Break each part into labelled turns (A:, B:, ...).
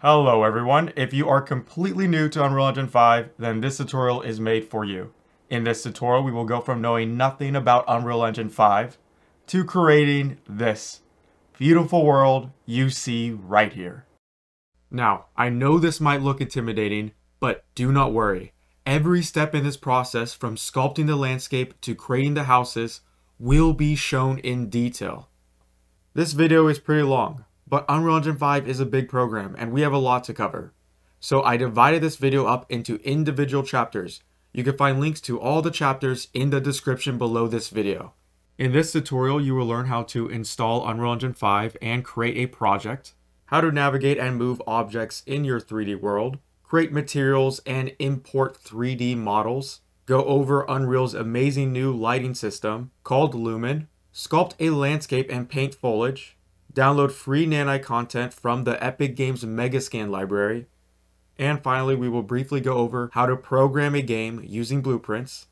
A: Hello everyone, if you are completely new to Unreal Engine 5, then this tutorial is made for you. In this tutorial, we will go from knowing nothing about Unreal Engine 5 to creating this beautiful world you see right here. Now, I know this might look intimidating, but do not worry. Every step in this process, from sculpting the landscape to creating the houses, will be shown in detail. This video is pretty long, but Unreal Engine 5 is a big program and we have a lot to cover. So I divided this video up into individual chapters. You can find links to all the chapters in the description below this video. In this tutorial, you will learn how to install Unreal Engine 5 and create a project, how to navigate and move objects in your 3D world, create materials and import 3D models, go over Unreal's amazing new lighting system called Lumen, sculpt a landscape and paint foliage, download free Nanite content from the Epic Games Megascan library, and finally we will briefly go over how to program a game using blueprints,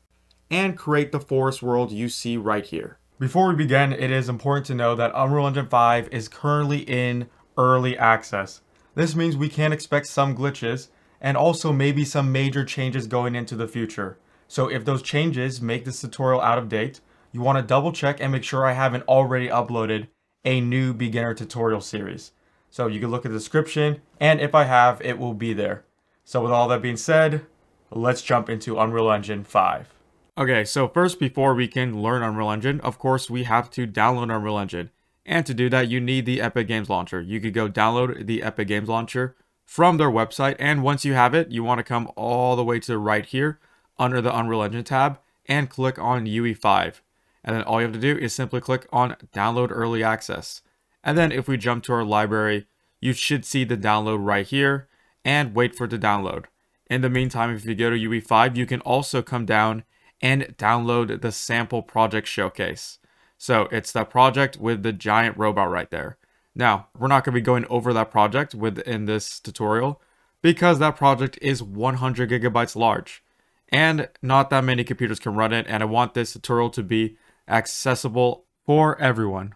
A: and create the forest world you see right here. Before we begin, it is important to know that Unreal Engine 5 is currently in early access. This means we can expect some glitches, and also maybe some major changes going into the future. So if those changes make this tutorial out of date, you want to double check and make sure I haven't already uploaded a new beginner tutorial series. So you can look at the description, and if I have, it will be there. So with all that being said, let's jump into Unreal Engine 5. Okay, so first, before we can learn Unreal Engine, of course we have to download Unreal Engine. And to do that, you need the Epic Games Launcher. You could go download the Epic Games Launcher from their website, and once you have it, you want to come all the way to the right here under the Unreal Engine tab and click on UE5. And then all you have to do is simply click on Download Early Access. And then if we jump to our library, you should see the download right here and wait for it to download. In the meantime, if you go to UE5, you can also come down and download the sample project showcase. So it's that project with the giant robot right there. Now, we're not going to be going over that project within this tutorial because that project is 100 gigabytes large and not that many computers can run it, and I want this tutorial to be accessible for everyone.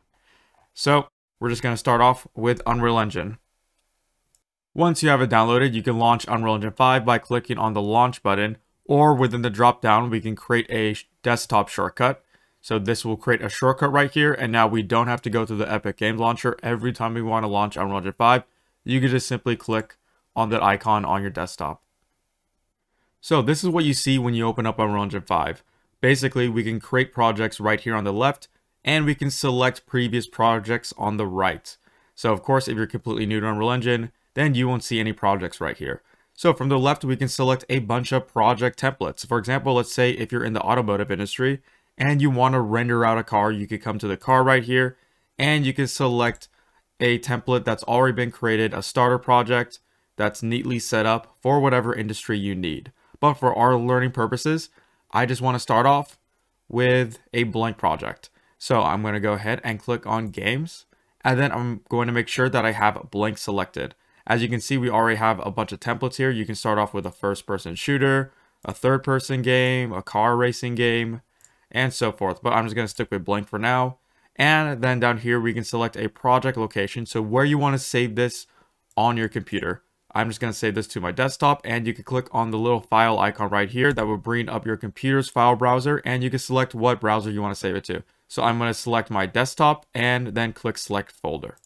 A: So we're just going to start off with Unreal Engine. Once you have it downloaded, you can launch Unreal Engine 5 by clicking on the launch button, or within the drop down we can create a desktop shortcut. So this will create a shortcut right here, and now we don't have to go through the Epic Games Launcher every time we want to launch Unreal Engine 5. You can just simply click on that icon on your desktop. So this is what you see when you open up Unreal Engine 5. Basically, we can create projects right here on the left, and we can select previous projects on the right. So of course, if you're completely new to Unreal Engine, then you won't see any projects right here. So from the left, we can select a bunch of project templates. For example, let's say if you're in the automotive industry and you want to render out a car, you could come to the car right here, and you can select a template that's already been created, a starter project that's neatly set up for whatever industry you need. But for our learning purposes, I just want to start off with a blank project. So I'm going to go ahead and click on games, and then I'm going to make sure that I have blank selected. As you can see, we already have a bunch of templates here. You can start off with a first-person shooter, a third-person game, a car racing game, and so forth. But I'm just going to stick with blank for now. And then down here, we can select a project location. So where you want to save this on your computer. I'm just going to save this to my desktop, and you can click on the little file icon right here that will bring up your computer's file browser, and you can select what browser you want to save it to. So I'm going to select my desktop and then click select folder.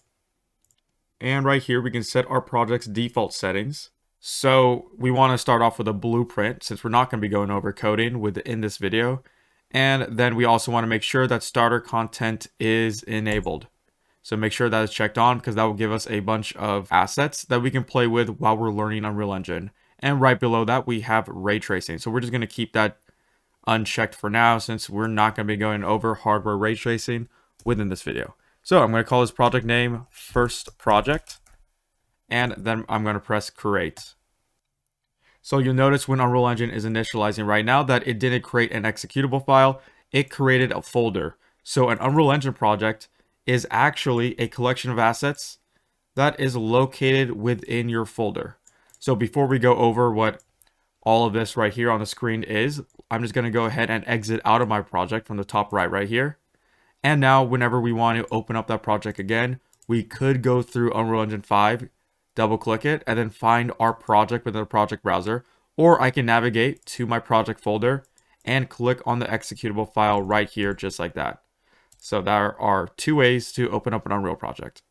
A: And right here we can set our project's default settings. So we want to start off with a blueprint since we're not going to be going over coding within this video. And then we also want to make sure that starter content is enabled. So make sure that is checked on because that will give us a bunch of assets that we can play with while we're learning Unreal Engine. And right below that, we have ray tracing. So we're just going to keep that unchecked for now since we're not going to be going over hardware ray tracing within this video. So I'm going to call this project name First Project. And then I'm going to press Create. So you'll notice when Unreal Engine is initializing right now that it didn't create an executable file. It created a folder. So an Unreal Engine project is actually a collection of assets that is located within your folder. So before we go over what all of this right here on the screen is, I'm just going to go ahead and exit out of my project from the top right here. And now whenever we want to open up that project again, we could go through Unreal Engine 5 double click it, and then find our project within the project browser. Or I can navigate to my project folder and click on the executable file right here, just like that. So there are two ways to open up an Unreal project.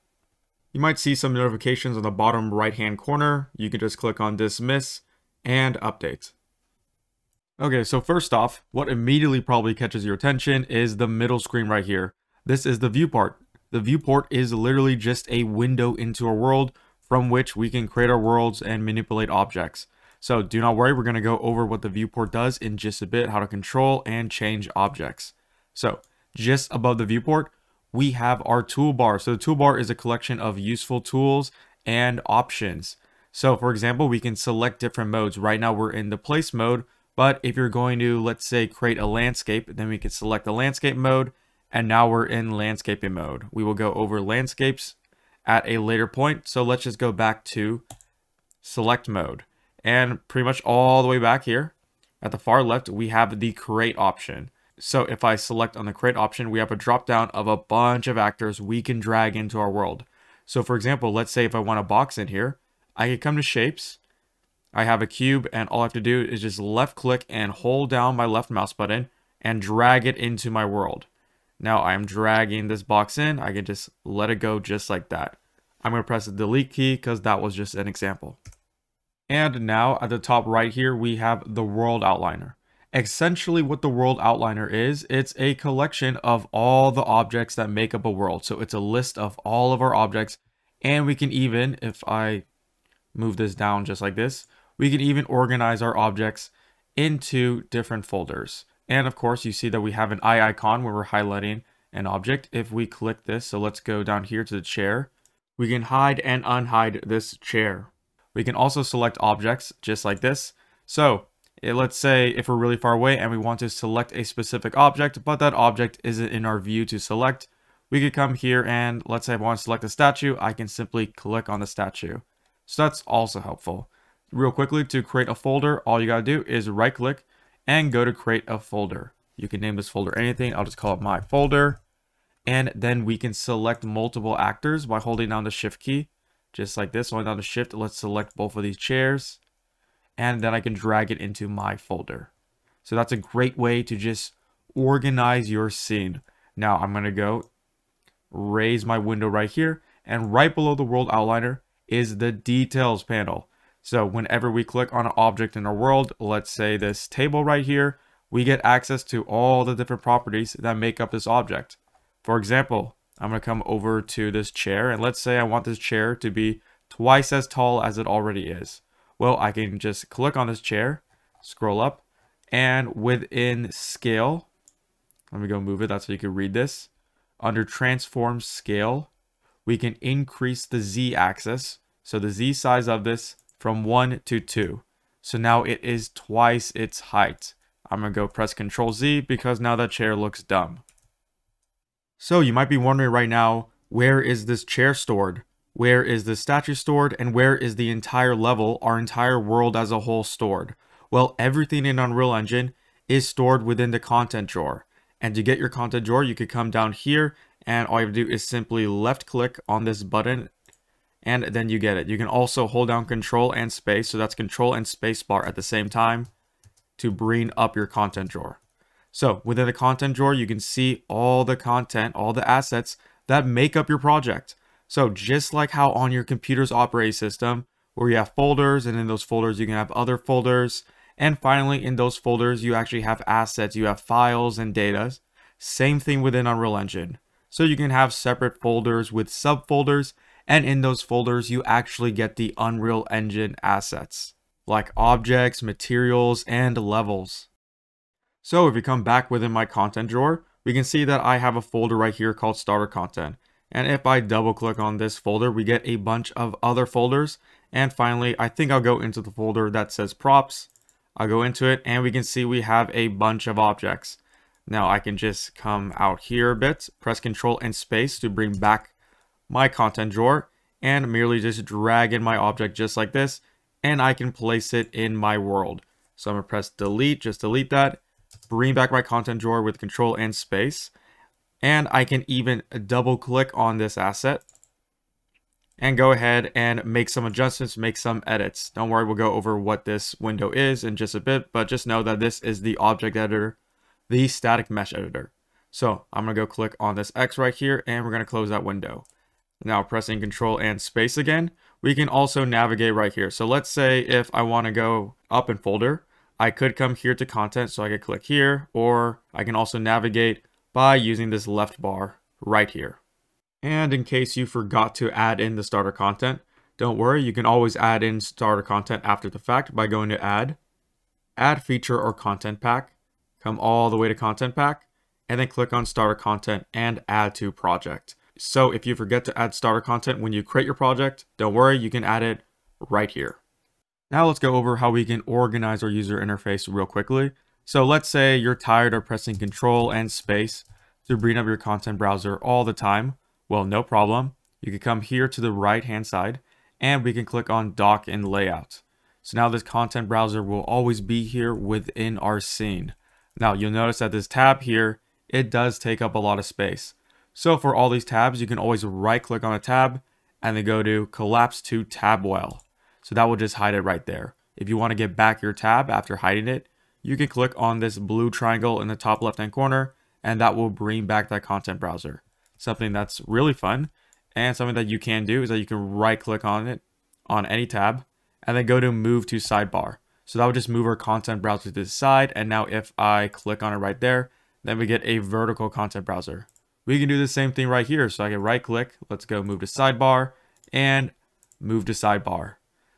A: You might see some notifications on the bottom right-hand corner. You can just click on dismiss and update. Okay, so first off, what immediately probably catches your attention is the middle screen right here. This is the viewport. The viewport is literally just a window into our world from which we can create our worlds and manipulate objects. So do not worry, we're going to go over what the viewport does in just a bit, how to control and change objects. So just above the viewport, we have our toolbar. So the toolbar is a collection of useful tools and options. So for example, we can select different modes. Right now we're in the place mode, but if you're going to, let's say, create a landscape, then we can select the landscape mode, and now we're in landscaping mode. We will go over landscapes at a later point. So let's just go back to select mode. And pretty much all the way back here at the far left, we have the create option. So if I select on the create option, we have a drop down of a bunch of actors we can drag into our world. So for example, let's say if I want a box in here, I can come to shapes. I have a cube, and all I have to do is just left click and hold down my left mouse button and drag it into my world. Now I'm dragging this box in. I can just let it go just like that. I'm going to press the delete key because that was just an example. And now at the top right here, we have the world outliner. Essentially what the world outliner is, it's a collection of all the objects that make up a world. So it's a list of all of our objects, and we can even, if I move this down just like this, we can even organize our objects into different folders. And of course, you see that we have an eye icon where we're highlighting an object. If we click this, so let's go down here to the chair, we can hide and unhide this chair. We can also select objects just like this. So let's say if we're really far away and we want to select a specific object, but that object isn't in our view to select, we could come here and let's say I want to select a statue, I can simply click on the statue. So that's also helpful. Real quickly, to create a folder, all you gotta do is right click and go to create a folder. You can name this folder anything. I'll just call it my folder. And then we can select multiple actors by holding down the shift key. Just like this, holding down the shift, let's select both of these chairs. And then I can drag it into my folder. So that's a great way to just organize your scene. Now I'm gonna go raise my window right here, and right below the world outliner is the details panel. So whenever we click on an object in our world, let's say this table right here, we get access to all the different properties that make up this object. For example, I'm going to come over to this chair, and let's say I want this chair to be twice as tall as it already is. Well, I can just click on this chair, scroll up, and within scale, let me go move it, that's so you can read this. Under transform scale, we can increase the Z axis, so the Z size of this from 1 to 2. So now it is twice its height. I'm going to go press Ctrl Z because now that chair looks dumb. So you might be wondering right now, where is this chair stored? Where is this statue stored? And where is the entire level, our entire world as a whole stored? Well, everything in Unreal Engine is stored within the content drawer. And to get your content drawer, you could come down here, and all you have to do is simply left click on this button, and then you get it. You can also hold down Control and space, so that's Control and space bar at the same time to bring up your content drawer. So within the content drawer, you can see all the content, all the assets that make up your project. So just like how on your computer's operating system, where you have folders, and in those folders you can have other folders, and finally in those folders you actually have assets, you have files and data. Same thing within Unreal Engine. So you can have separate folders with subfolders, and in those folders you actually get the Unreal Engine assets, like objects, materials, and levels. So if you come back within my content drawer, we can see that I have a folder right here called starter content. And if I double click on this folder, we get a bunch of other folders. And finally, I think I'll go into the folder that says props. I'll go into it, and we can see we have a bunch of objects. Now I can just come out here a bit, press Control and space to bring back my content drawer, and merely just drag in my object just like this, and I can place it in my world. So I'm going to press delete, just delete that, bring back my content drawer with Control and space, and I can even double click on this asset, and go ahead and make some adjustments, make some edits. Don't worry, we'll go over what this window is in just a bit, but just know that this is the object editor, the static mesh editor. So I'm gonna go click on this X right here and we're gonna close that window. Now pressing Control and space again, we can also navigate right here. So let's say if I wanna go up in folder, I could come here to content, so I could click here, or I can also navigate by using this left bar right here. And in case you forgot to add in the starter content, don't worry, you can always add in starter content after the fact by going to add feature or content pack, come all the way to content pack, and then click on starter content and add to project. So if you forget to add starter content when you create your project, don't worry, you can add it right here. Now let's go over how we can organize our user interface real quickly. So let's say you're tired of pressing Control and space to bring up your content browser all the time. Well, no problem. You can come here to the right hand side and we can click on dock and layout. So now this content browser will always be here within our scene. Now you'll notice that this tab here, it does take up a lot of space. So for all these tabs, you can always right click on a tab and then go to collapse to tab well. So that will just hide it right there. If you want to get back your tab after hiding it, you can click on this blue triangle in the top left hand corner and that will bring back that content browser. Something that's really fun, and something that you can do is that you can right click on it on any tab and then go to move to sidebar. So that would just move our content browser to the side, and now if I click on it right there, then we get a vertical content browser. We can do the same thing right here. So I can right click, let's go move to sidebar and move to sidebar.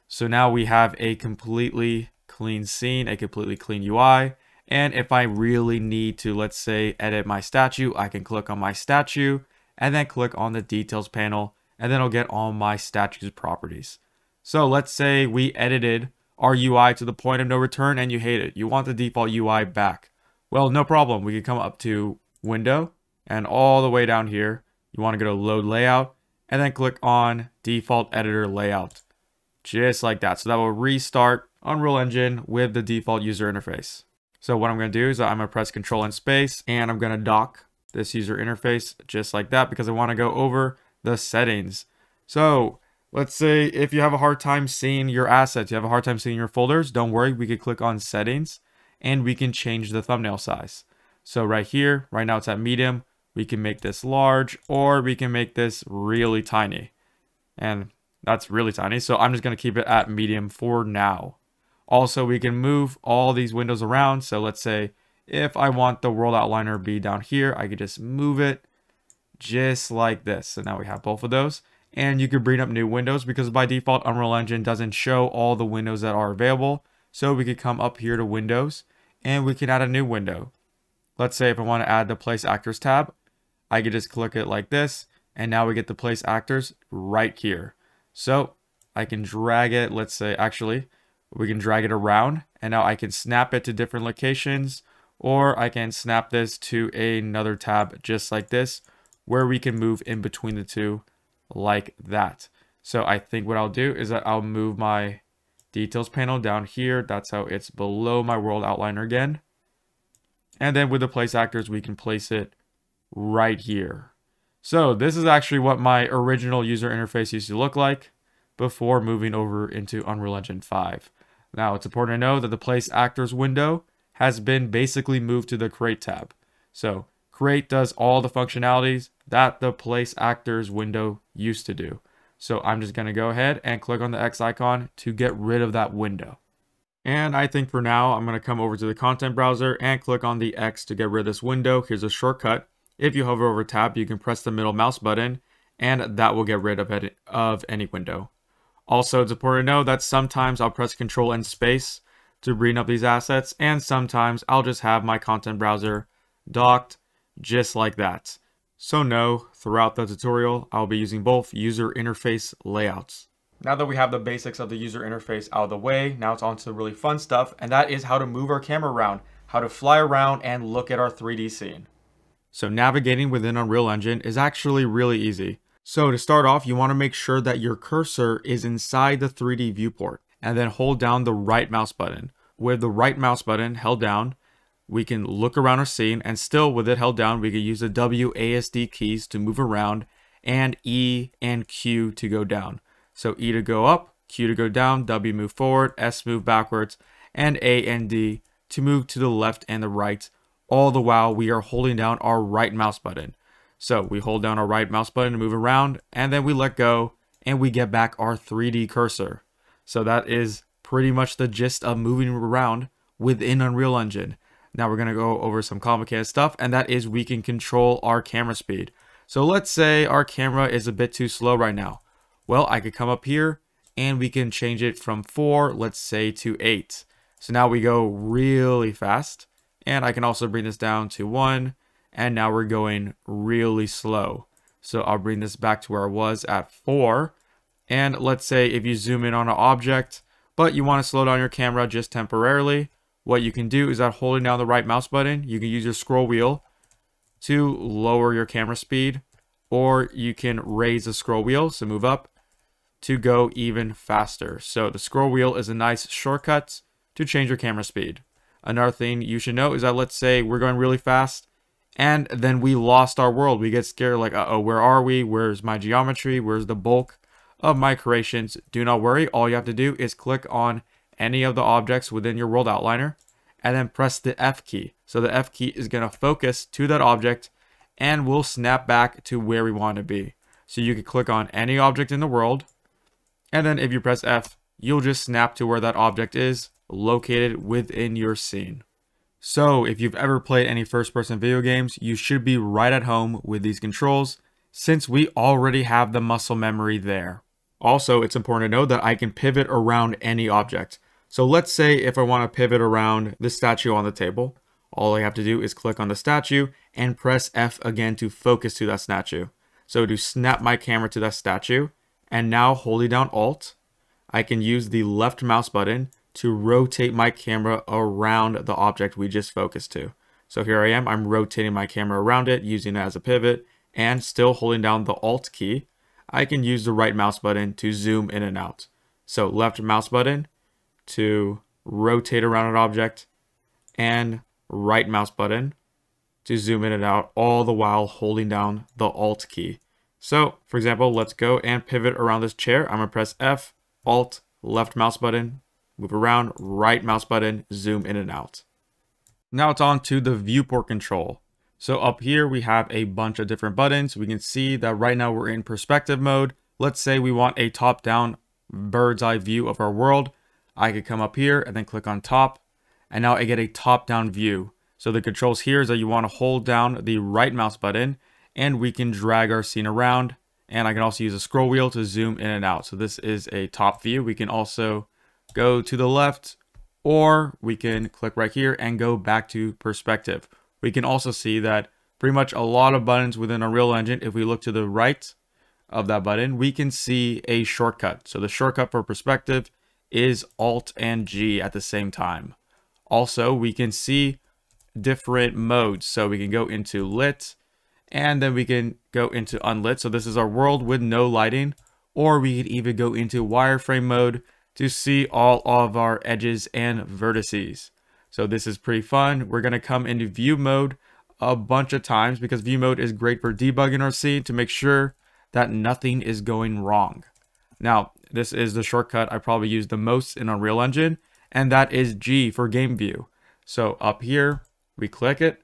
A: So now we have a completely clean scene, a completely clean UI. And if I really need to, let's say, edit my statue, I can click on my statue and then click on the details panel, and then I'll get all my statue's properties. So let's say we edited our UI to the point of no return and you hate it. You want the default UI back. Well, no problem. We can come up to window and all the way down here, you want to go to load layout and then click on default editor layout. Just like that. So that will restart Unreal Engine with the default user interface. So what I'm going to do is I'm going to press Control and space and I'm going to dock this user interface just like that because I want to go over the settings. So let's say if you have a hard time seeing your assets, you have a hard time seeing your folders, don't worry, we could click on settings and we can change the thumbnail size. So right here, right now it's at medium, we can make this large or we can make this really tiny. And that's really tiny. So I'm just going to keep it at medium for now. Also, we can move all these windows around. So let's say if I want the world outliner be down here, I could just move it just like this. So now we have both of those. And you could bring up new windows because by default, Unreal Engine doesn't show all the windows that are available. So we could come up here to Windows and we can add a new window. Let's say if I want to add the Place Actors tab, I could just click it like this. And now we get the Place Actors right here. So I can drag it, let's say, actually, we can drag it around and now I can snap it to different locations, or I can snap this to another tab just like this, where we can move in between the two like that. So I think what I'll do is that I'll move my details panel down here. That's how it's below my world outliner again. And then with the Place Actors, we can place it right here. So this is actually what my original user interface used to look like before moving over into Unreal Engine 5. Now it's important to know that the Place Actors window has been basically moved to the Create tab. So Create does all the functionalities that the Place Actors window used to do. So I'm just going to go ahead and click on the X icon to get rid of that window. And I think for now, I'm going to come over to the content browser and click on the X to get rid of this window. Here's a shortcut. If you hover over tab, you can press the middle mouse button and that will get rid of any window. Also, it's important to know that sometimes I'll press Control and space to bring up these assets, and sometimes I'll just have my content browser docked just like that. So no, throughout the tutorial, I'll be using both user interface layouts. Now that we have the basics of the user interface out of the way, now it's on to the really fun stuff, and that is how to move our camera around, how to fly around and look at our 3D scene. So navigating within Unreal Engine is actually really easy. So to start off, you want to make sure that your cursor is inside the 3D viewport and then hold down the right mouse button. With the right mouse button held down, we can look around our scene, and still with it held down, we can use the WASD keys to move around and E and Q to go down. So E to go up, Q to go down, W move forward, S move backwards, and A and D to move to the left and the right, all the while we are holding down our right mouse button. So we hold down our right mouse button to move around, and then we let go, and we get back our 3D cursor. So that is pretty much the gist of moving around within Unreal Engine. Now we're going to go over some complicated stuff, and that is we can control our camera speed. So let's say our camera is a bit too slow right now. Well, I could come up here, and we can change it from 4, let's say, to 8. So now we go really fast, and I can also bring this down to 1, and now we're going really slow. So I'll bring this back to where I was at 4, and let's say if you zoom in on an object, but you want to slow down your camera just temporarily, what you can do is that holding down the right mouse button, you can use your scroll wheel to lower your camera speed, or you can raise the scroll wheel, so move up, to go even faster. So the scroll wheel is a nice shortcut to change your camera speed. Another thing you should know is that let's say we're going really fast and then we lost our world. We get scared like, uh-oh, where are we? Where's my geometry? Where's the bulk of my creations? Do not worry. All you have to do is click on any of the objects within your world outliner and then press the F key. So the F key is going to focus to that object and we'll snap back to where we want to be. So you can click on any object in the world, and then if you press F, you'll just snap to where that object is located within your scene. So if you've ever played any first-person video games, you should be right at home with these controls since we already have the muscle memory there. Also, it's important to know that I can pivot around any object. So let's say if I want to pivot around the statue on the table, all I have to do is click on the statue and press F again to focus to that statue. So to snap my camera to that statue, and now holding down Alt, I can use the left mouse button to rotate my camera around the object we just focused to. So here I am, I'm rotating my camera around it, using it as a pivot, and still holding down the Alt key, I can use the right mouse button to zoom in and out. So left mouse button to rotate around an object, and right mouse button to zoom in and out, all the while holding down the Alt key. So, for example, let's go and pivot around this chair. I'm going to press F, Alt, left mouse button, move around, right mouse button, zoom in and out. Now it's on to the viewport control. So up here we have a bunch of different buttons. We can see that right now we're in perspective mode. Let's say we want a top-down bird's eye view of our world. I could come up here and then click on top, and now I get a top-down view. So the controls here is that you want to hold down the right mouse button, and we can drag our scene around, and I can also use a scroll wheel to zoom in and out. So this is a top view. We can also go to the left, or we can click right here and go back to perspective. We can also see that pretty much a lot of buttons within Unreal Engine, if we look to the right of that button, we can see a shortcut. So the shortcut for perspective is Alt and G at the same time. Also, we can see different modes. So we can go into lit, and then we can go into unlit. So this is our world with no lighting, or we could even go into wireframe mode to see all of our edges and vertices. So this is pretty fun. We're going to come into view mode a bunch of times because view mode is great for debugging our scene to make sure that nothing is going wrong. Now, this is the shortcut I probably use the most in Unreal Engine, and that is G for game view. So up here, we click it,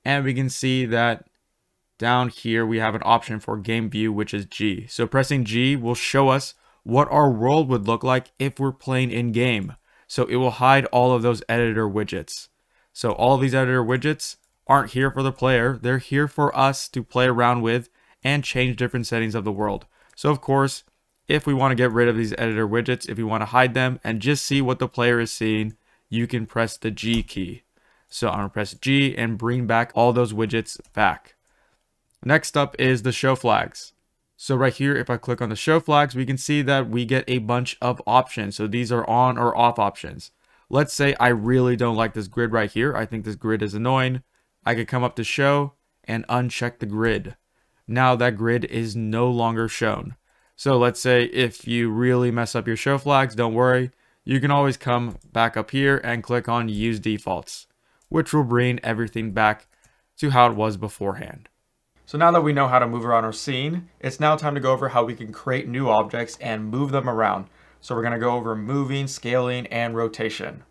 A: and we can see that down here we have an option for game view, which is G. So pressing G will show us what our world would look like if we're playing in game. So it will hide all of those editor widgets. So all of these editor widgets aren't here for the player. They're here for us to play around with and change different settings of the world. So of course, if we want to get rid of these editor widgets, if we want to hide them and just see what the player is seeing, you can press the G key. So I'm going to press G and bring back all those widgets back. Next up is the show flags. So right here, if I click on the show flags, we can see that we get a bunch of options. So these are on or off options. Let's say I really don't like this grid right here. I think this grid is annoying. I could come up to show and uncheck the grid. Now that grid is no longer shown. So let's say if you really mess up your show flags, don't worry. You can always come back up here and click on use defaults, which will bring everything back to how it was beforehand. So now that we know how to move around our scene, it's now time to go over how we can create new objects and move them around. So we're going to go over moving, scaling, and rotation.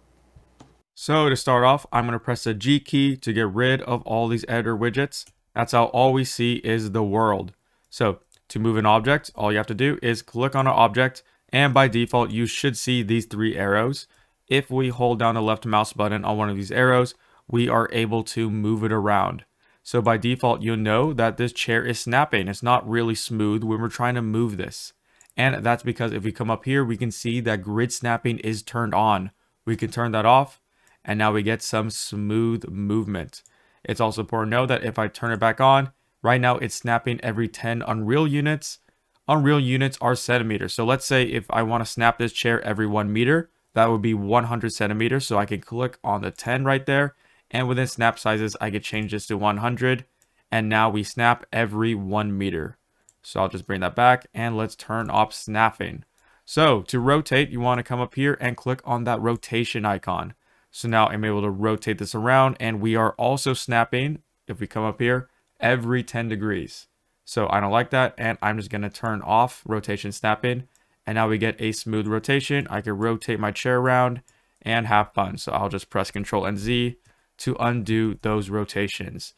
A: So to start off, I'm going to press the G key to get rid of all these editor widgets. That's how all we see is the world. So to move an object, all you have to do is click on an object, and by default, you should see these 3 arrows. If we hold down the left mouse button on one of these arrows, we are able to move it around. So by default, you'll know that this chair is snapping. It's not really smooth when we're trying to move this. And that's because if we come up here, we can see that grid snapping is turned on. We can turn that off, and now we get some smooth movement. It's also important to know that if I turn it back on, right now it's snapping every 10 Unreal units. Unreal units are centimeters. So let's say if I want to snap this chair every 1 meter, that would be 100 centimeters. So I can click on the 10 right there. And within snap sizes, I could change this to 100. And now we snap every 1 meter. So I'll just bring that back and let's turn off snapping. So to rotate, you want to come up here and click on that rotation icon. So now I'm able to rotate this around, and we are also snapping, if we come up here, every 10 degrees. So I don't like that, and I'm just going to turn off rotation snapping. And now we get a smooth rotation. I can rotate my chair around and have fun. So I'll just press Ctrl and Z to undo those rotations.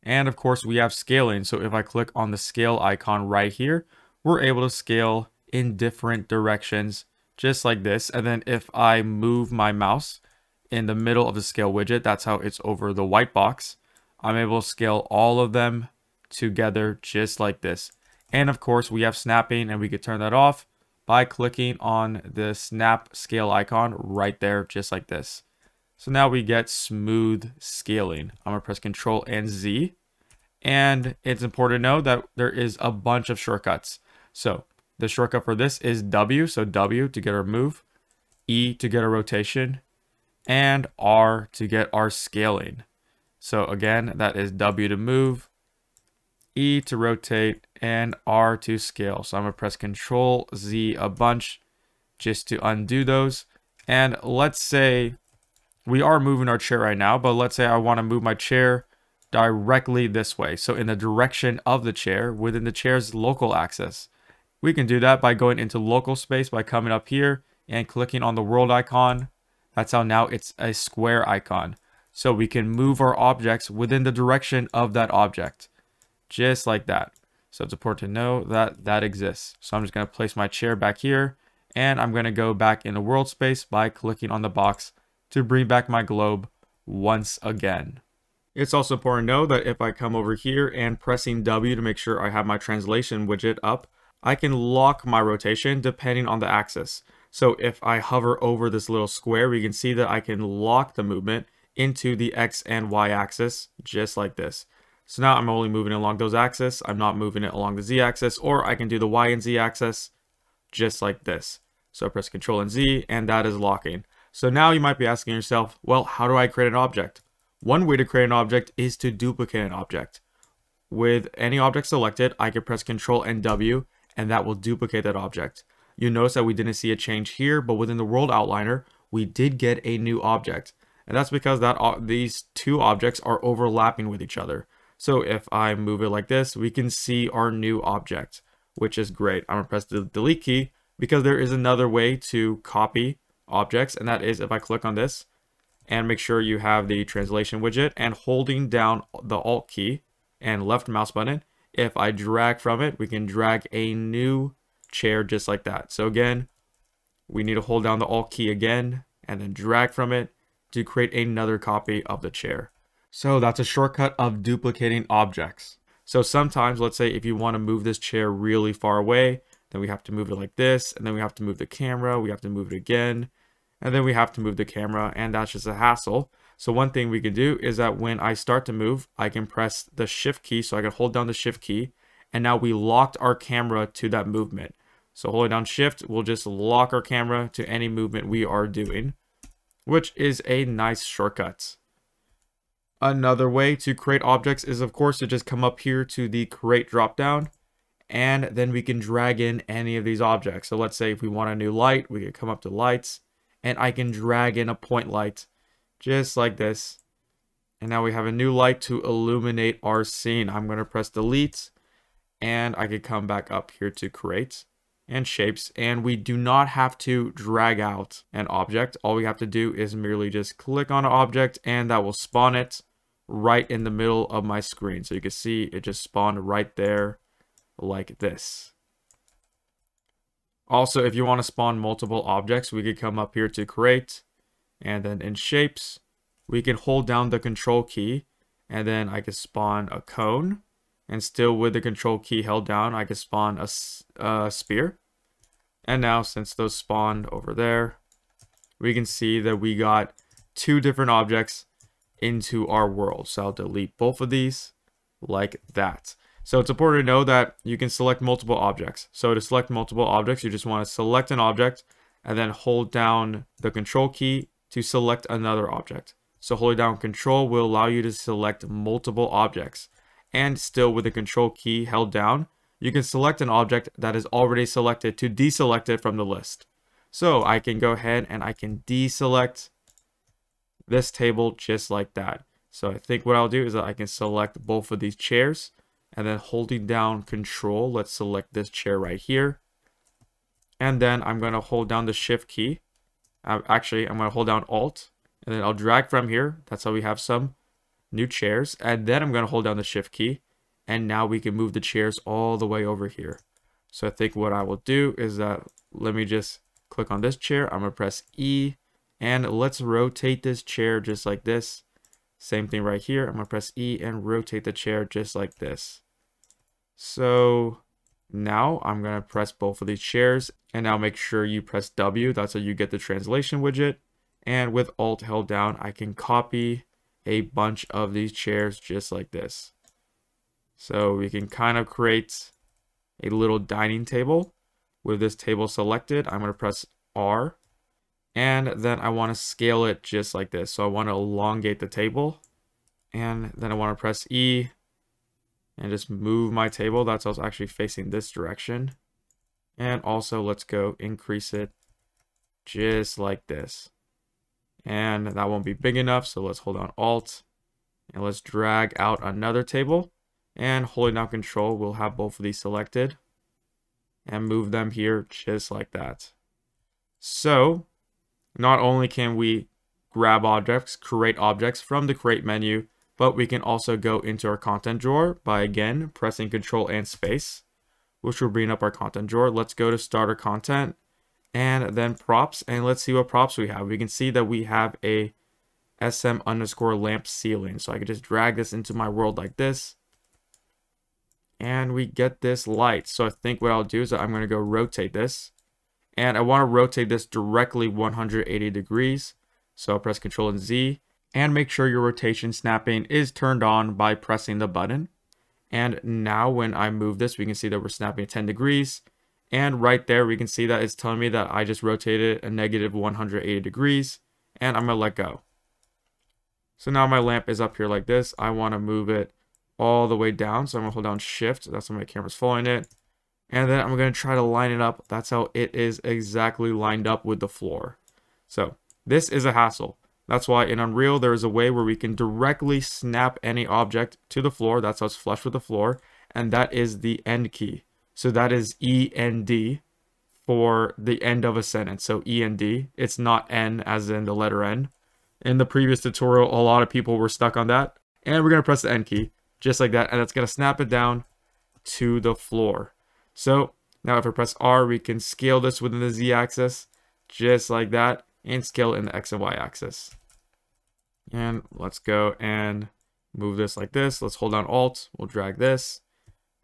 A: And of course we have scaling. So if I click on the scale icon right here, we're able to scale in different directions, just like this. And then if I move my mouse in the middle of the scale widget, that's how it's over the white box, I'm able to scale all of them together just like this. And of course we have snapping, and we could turn that off by clicking on the snap scale icon right there, just like this. So now we get smooth scaling. I'm gonna press Ctrl and Z, and it's important to know that there is a bunch of shortcuts. So the shortcut for this is W, so W to get our move, E to get our rotation, and R to get our scaling. So again, that is W to move, E to rotate, and R to scale. So I'm going to press Control Z a bunch just to undo those. And let's say we are moving our chair right now, but let's say I want to move my chair directly this way. So in the direction of the chair within the chair's local axis. We can do that by going into local space by coming up here and clicking on the world icon. That's how now it's a square icon. So we can move our objects within the direction of that object. Just like that. So it's important to know that that exists. So I'm just going to place my chair back here, and I'm going to go back in the world space by clicking on the box to bring back my globe once again. It's also important to know that if I come over here and pressing W to make sure I have my translation widget up, I can lock my rotation depending on the axis. So if I hover over this little square, we can see that I can lock the movement into the X and Y axis, just like this. So now I'm only moving along those axes. I'm not moving it along the Z axis, or I can do the Y and Z axis, just like this. So I press Ctrl and Z, and that is locking. So now you might be asking yourself, well, how do I create an object? One way to create an object is to duplicate an object. With any object selected, I can press Ctrl and W, and that will duplicate that object. You notice that we didn't see a change here, but within the world outliner, we did get a new object. And that's because these two objects are overlapping with each other. So if I move it like this, we can see our new object, which is great. I'm going to press the delete key because there is another way to copy objects, and that is if I click on this and make sure you have the translation widget, and holding down the Alt key and left mouse button, if I drag from it, we can drag a new chair just like that. So again, we need to hold down the Alt key again and then drag from it to create another copy of the chair. So that's a shortcut of duplicating objects. So sometimes, let's say if you want to move this chair really far away, then we have to move it like this, and then we have to move the camera, we have to move it again, and then we have to move the camera, and that's just a hassle. So one thing we can do is that when I start to move, I can press the Shift key, so I can hold down the Shift key, and now we locked our camera to that movement. So holding down Shift will just lock our camera to any movement we are doing, which is a nice shortcut. Another way to create objects is, of course, to just come up here to the create dropdown, and then we can drag in any of these objects. So let's say if we want a new light, we can come up to lights, and I can drag in a point light just like this. And now we have a new light to illuminate our scene. I'm going to press delete, and I could come back up here to create and shapes. And we do not have to drag out an object. All we have to do is merely just click on an object, and that will spawn it right in the middle of my screen. So you can see it just spawned right there like this. Also, if you want to spawn multiple objects, we could come up here to create, and then in shapes, we can hold down the control key, and then I can spawn a cone, and still with the control key held down, I can spawn a sphere. And now, since those spawned over there, we can see that we got two different objects into our world. So I'll delete both of these like that. So it's important to know that you can select multiple objects. So to select multiple objects, you just want to select an object and then hold down the control key to select another object. So holding down control will allow you to select multiple objects. And still with the control key held down, you can select an object that is already selected to deselect it from the list. So I can go ahead and I can deselect this table just like that. So I think what I'll do is that I can select both of these chairs, and then holding down control, let's select this chair right here. And then I'm going to hold down the shift key. Actually, I'm going to hold down alt, and then I'll drag from here. That's how we have some new chairs. And then I'm going to hold down the shift key, and now we can move the chairs all the way over here. So I think what I will do is that, let me just click on this chair. I'm going to press E, and let's rotate this chair just like this. Same thing right here. I'm going to press E and rotate the chair just like this. So now I'm going to press both of these chairs, and now make sure you press W. That's how you get the translation widget. And with Alt held down, I can copy a bunch of these chairs just like this. So we can kind of create a little dining table with this table selected. I'm going to press R, and then I want to scale it just like this. So I want to elongate the table, and then I want to press E and just move my table. That's how it's actually facing this direction. And also let's go increase it just like this. And that won't be big enough, so let's hold down Alt and let's drag out another table, and holding down Control, we'll have both of these selected and move them here just like that. So not only can we grab objects, create objects from the create menu, but we can also go into our content drawer by again pressing Control and space, which will bring up our content drawer. Let's go to starter content and then props, and let's see what props we have. We can see that we have a SM_lamp ceiling. So I can just drag this into my world like this, and we get this light. So I think what I'll do is that I'm going to go rotate this, and I want to rotate this directly 180 degrees. So I'll press Control and Z, and make sure your rotation snapping is turned on by pressing the button. And now when I move this, we can see that we're snapping 10 degrees. And right there, we can see that it's telling me that I just rotated a negative 180 degrees, and I'm going to let go. So now my lamp is up here like this. I want to move it all the way down. So I'm going to hold down Shift. That's why my camera's following it. And then I'm going to try to line it up. That's how it is exactly lined up with the floor. So this is a hassle. That's why in Unreal, there is a way where we can directly snap any object to the floor. That's how it's flush with the floor. And that is the end key. So that is END for the end of a sentence. So END, it's not N as in the letter N. In the previous tutorial, a lot of people were stuck on that. And we're going to press the N key just like that. And it's going to snap it down to the floor. So now if I press R, we can scale this within the Z axis just like that, and scale it in the X and Y axis. And let's go and move this like this. Let's hold down Alt. We'll drag this.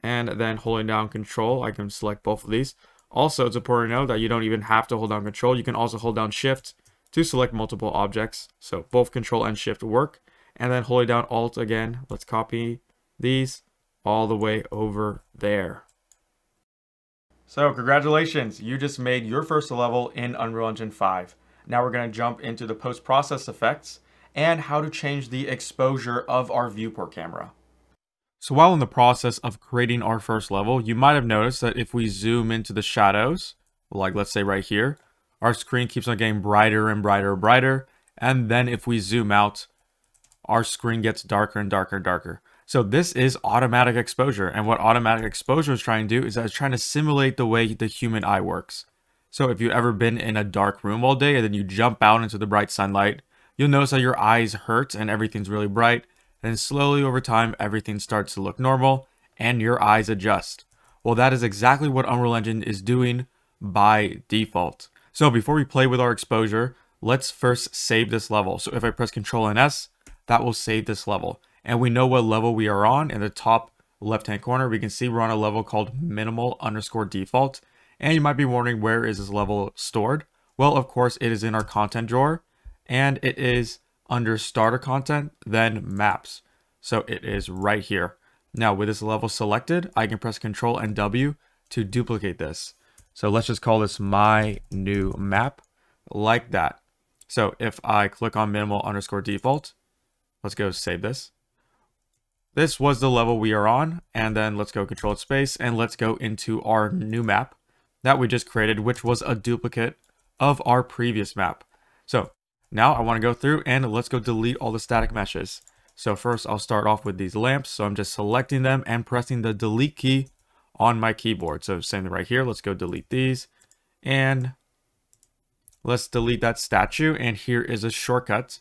A: And then holding down Control, I can select both of these. Also, it's important to know that you don't even have to hold down Control. You can also hold down Shift to select multiple objects. So both Control and Shift work. And then holding down Alt again, let's copy these all the way over there. So congratulations, you just made your first level in Unreal Engine 5. Now we're going to jump into the post-process effects and how to change the exposure of our viewport camera. So while in the process of creating our first level, you might have noticed that if we zoom into the shadows, like let's say right here, our screen keeps on getting brighter and brighter and brighter. And then if we zoom out, our screen gets darker and darker and darker. So this is automatic exposure. And what automatic exposure is trying to do is that it's trying to simulate the way the human eye works. So if you've ever been in a dark room all day and then you jump out into the bright sunlight, you'll notice that your eyes hurt and everything's really bright. And slowly over time, everything starts to look normal and your eyes adjust. Well, that is exactly what Unreal Engine is doing by default. So before we play with our exposure, let's first save this level. So if I press Ctrl and S, that will save this level. And we know what level we are on. In the top left-hand corner, we can see we're on a level called minimal_default. And you might be wondering, where is this level stored? Well, of course, it is in our content drawer, and it is under starter content, then maps. So it is right here. Now with this level selected, I can press Ctrl and W to duplicate this. So let's just call this my new map, like that. So if I click on minimal_default, let's go save this. This was the level we are on, and then let's go Control Space, and let's go into our new map that we just created, which was a duplicate of our previous map. So now I want to go through and let's go delete all the static meshes. So first I'll start off with these lamps. So I'm just selecting them and pressing the delete key on my keyboard. So same thing right here. Let's go delete these and let's delete that statue. And here is a shortcut.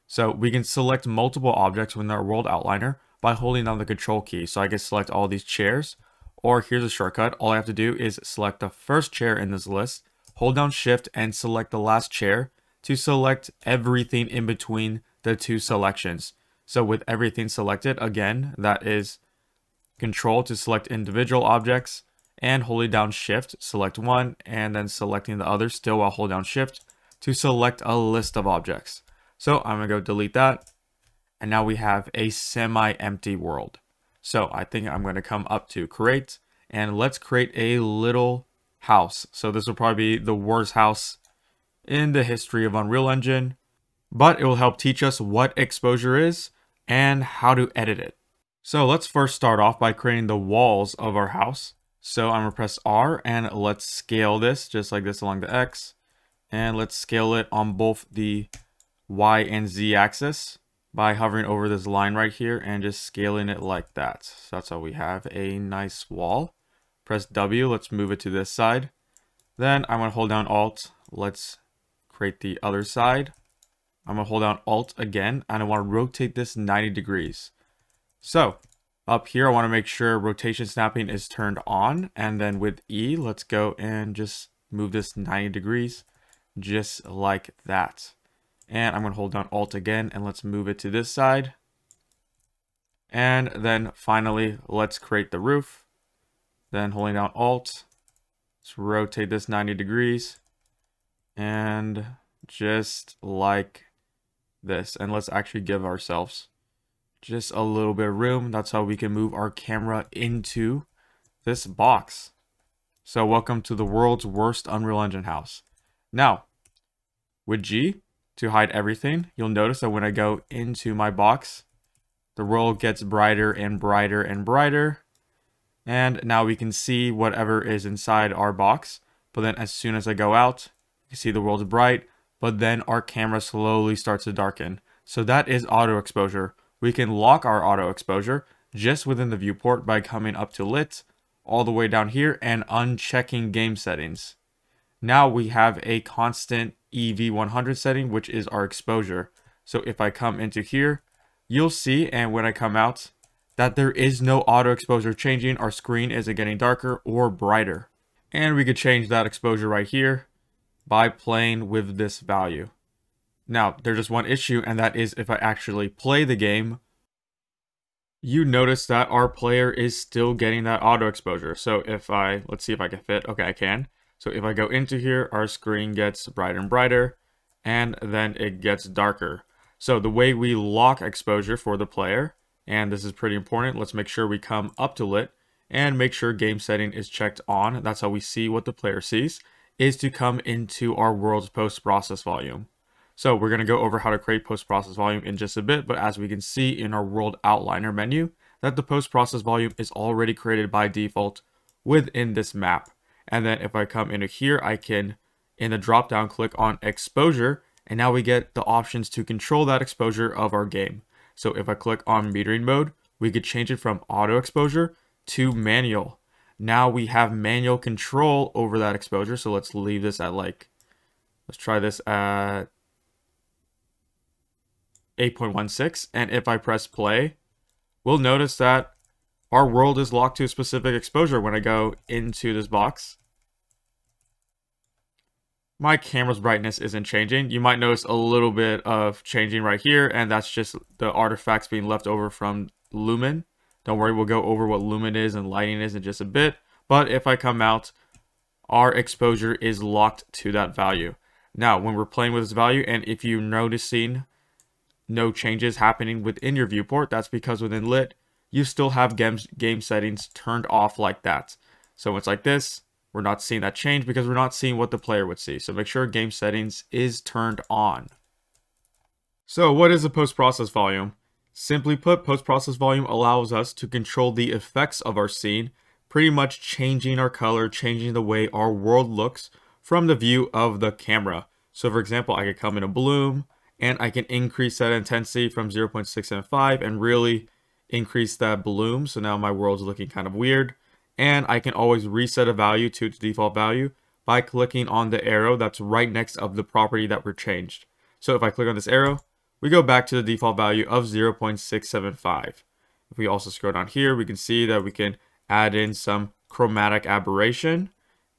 A: So we can select multiple objects within our world outliner by holding down the control key. So I can select all these chairs, or here's a shortcut. All I have to do is select the first chair in this list, hold down Shift and select the last chair to select everything in between the two selections. So with everything selected, again, that is Control to select individual objects, and holding down Shift, select one, and then selecting the other still while holding down Shift to select a list of objects. So I'm gonna go delete that. And now we have a semi-empty world. So I think I'm going to come up to create and let's create a little house. So this will probably be the worst house in the history of Unreal Engine, but it will help teach us what exposure is and how to edit it. So let's first start off by creating the walls of our house. So I'm going to press R and let's scale this just like this along the X. And let's scale it on both the Y and Z axis by hovering over this line right here and just scaling it like that. So that's how we have a nice wall. Press W, let's move it to this side. Then I'm going to hold down Alt. Let's create the other side. I'm going to hold down Alt again, and I want to rotate this 90 degrees. So up here, I want to make sure rotation snapping is turned on. And then with E, let's go and just move this 90 degrees, just like that. And I'm going to hold down Alt again and let's move it to this side. And then finally, let's create the roof. Then holding down Alt, let's rotate this 90 degrees. And just like this. And let's actually give ourselves just a little bit of room. That's how we can move our camera into this box. So welcome to the world's worst Unreal Engine house. Now, with G, to hide everything, you'll notice that when I go into my box, the world gets brighter and brighter and brighter. And now we can see whatever is inside our box. But then as soon as I go out, you see the world's bright, but then our camera slowly starts to darken. So that is auto exposure. We can lock our auto exposure just within the viewport by coming up to lit all the way down here and unchecking game settings. Now we have a constant EV100 setting, which is our exposure. So if I come into here, you'll see, and when I come out, that there is no auto exposure changing. Our screen isn't getting darker or brighter. And we could change that exposure right here by playing with this value. Now, there's just one issue, and that is if I actually play the game, you notice that our player is still getting that auto exposure. So if let's see if I can fit. Okay, I can. So if I go into here, our screen gets brighter and brighter, and then it gets darker. So the way we lock exposure for the player, and this is pretty important, let's make sure we come up to lit and make sure game setting is checked on. That's how we see what the player sees, is to come into our world's post-process volume. So we're going to go over how to create post-process volume in just a bit, but as we can see in our world outliner menu, that the post-process volume is already created by default within this map. And then if I come into here, I can, in the drop down, click on exposure, and now we get the options to control that exposure of our game. So if I click on metering mode, we could change it from auto exposure to manual. Now we have manual control over that exposure. So let's leave this at like, let's try this at 8.16. And if I press play, we'll notice that our world is locked to a specific exposure. When I go into this box, my camera's brightness isn't changing. You might notice a little bit of changing right here, and that's just the artifacts being left over from Lumen. Don't worry, we'll go over what Lumen is and lighting is in just a bit. But if I come out, our exposure is locked to that value. Now, when we're playing with this value, and if you're noticing no changes happening within your viewport, that's because within Lit, you still have game settings turned off like that. So it's like this. We're not seeing that change because we're not seeing what the player would see. So make sure game settings is turned on. So what is a post-process volume? Simply put, post-process volume allows us to control the effects of our scene, pretty much changing our color, changing the way our world looks from the view of the camera. So for example, I could come in a bloom and I can increase that intensity from 0.675 and really increase that bloom. So now my world's looking kind of weird. And I can always reset a value to its default value by clicking on the arrow that's right next of the property that were changed. So if I click on this arrow, we go back to the default value of 0.675. If we also scroll down here, we can see that we can add in some chromatic aberration,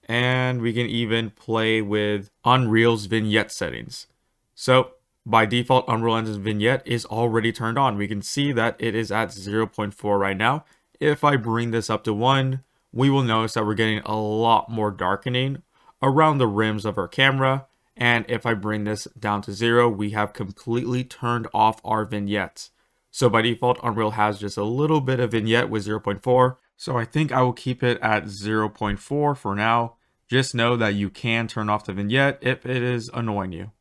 A: and we can even play with Unreal's vignette settings. So by default, Unreal Engine's vignette is already turned on. We can see that it is at 0.4 right now. If I bring this up to 1, we will notice that we're getting a lot more darkening around the rims of our camera. And if I bring this down to 0, we have completely turned off our vignettes. So by default, Unreal has just a little bit of vignette with 0.4. So I think I will keep it at 0.4 for now. Just know that you can turn off the vignette if it is annoying you.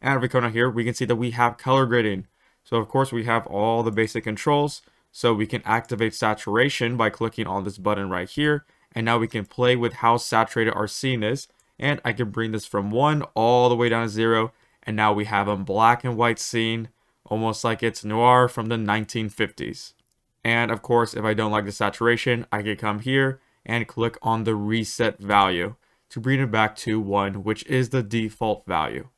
A: And if we come down here, we can see that we have color grading. So of course we have all the basic controls. So we can activate saturation by clicking on this button right here. And now we can play with how saturated our scene is. And I can bring this from 1 all the way down to 0. And now we have a black and white scene, almost like it's noir from the 1950s. And of course, if I don't like the saturation, I can come here and click on the reset value to bring it back to 1, which is the default value.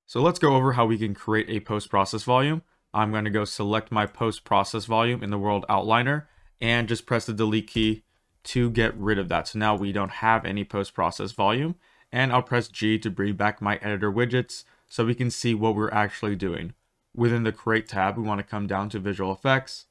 A: So let's go over how we can create a post-process volume. I'm going to go select my post-process volume in the world outliner and just press the delete key to get rid of that. So now we don't have any post-process volume. And I'll press G to bring back my editor widgets so we can see what we're actually doing. Within the Create tab, we want to come down to Visual Effects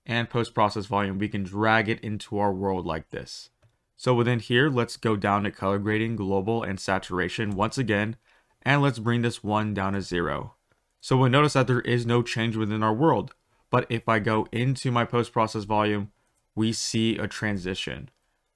A: and Post-Process Volume. We can drag it into our world like this. So within here, let's go down to Color Grading, Global, and Saturation once again. And let's bring this one down to 0. So we'll notice that there is no change within our world. But if I go into my Post-Process Volume, we see a transition.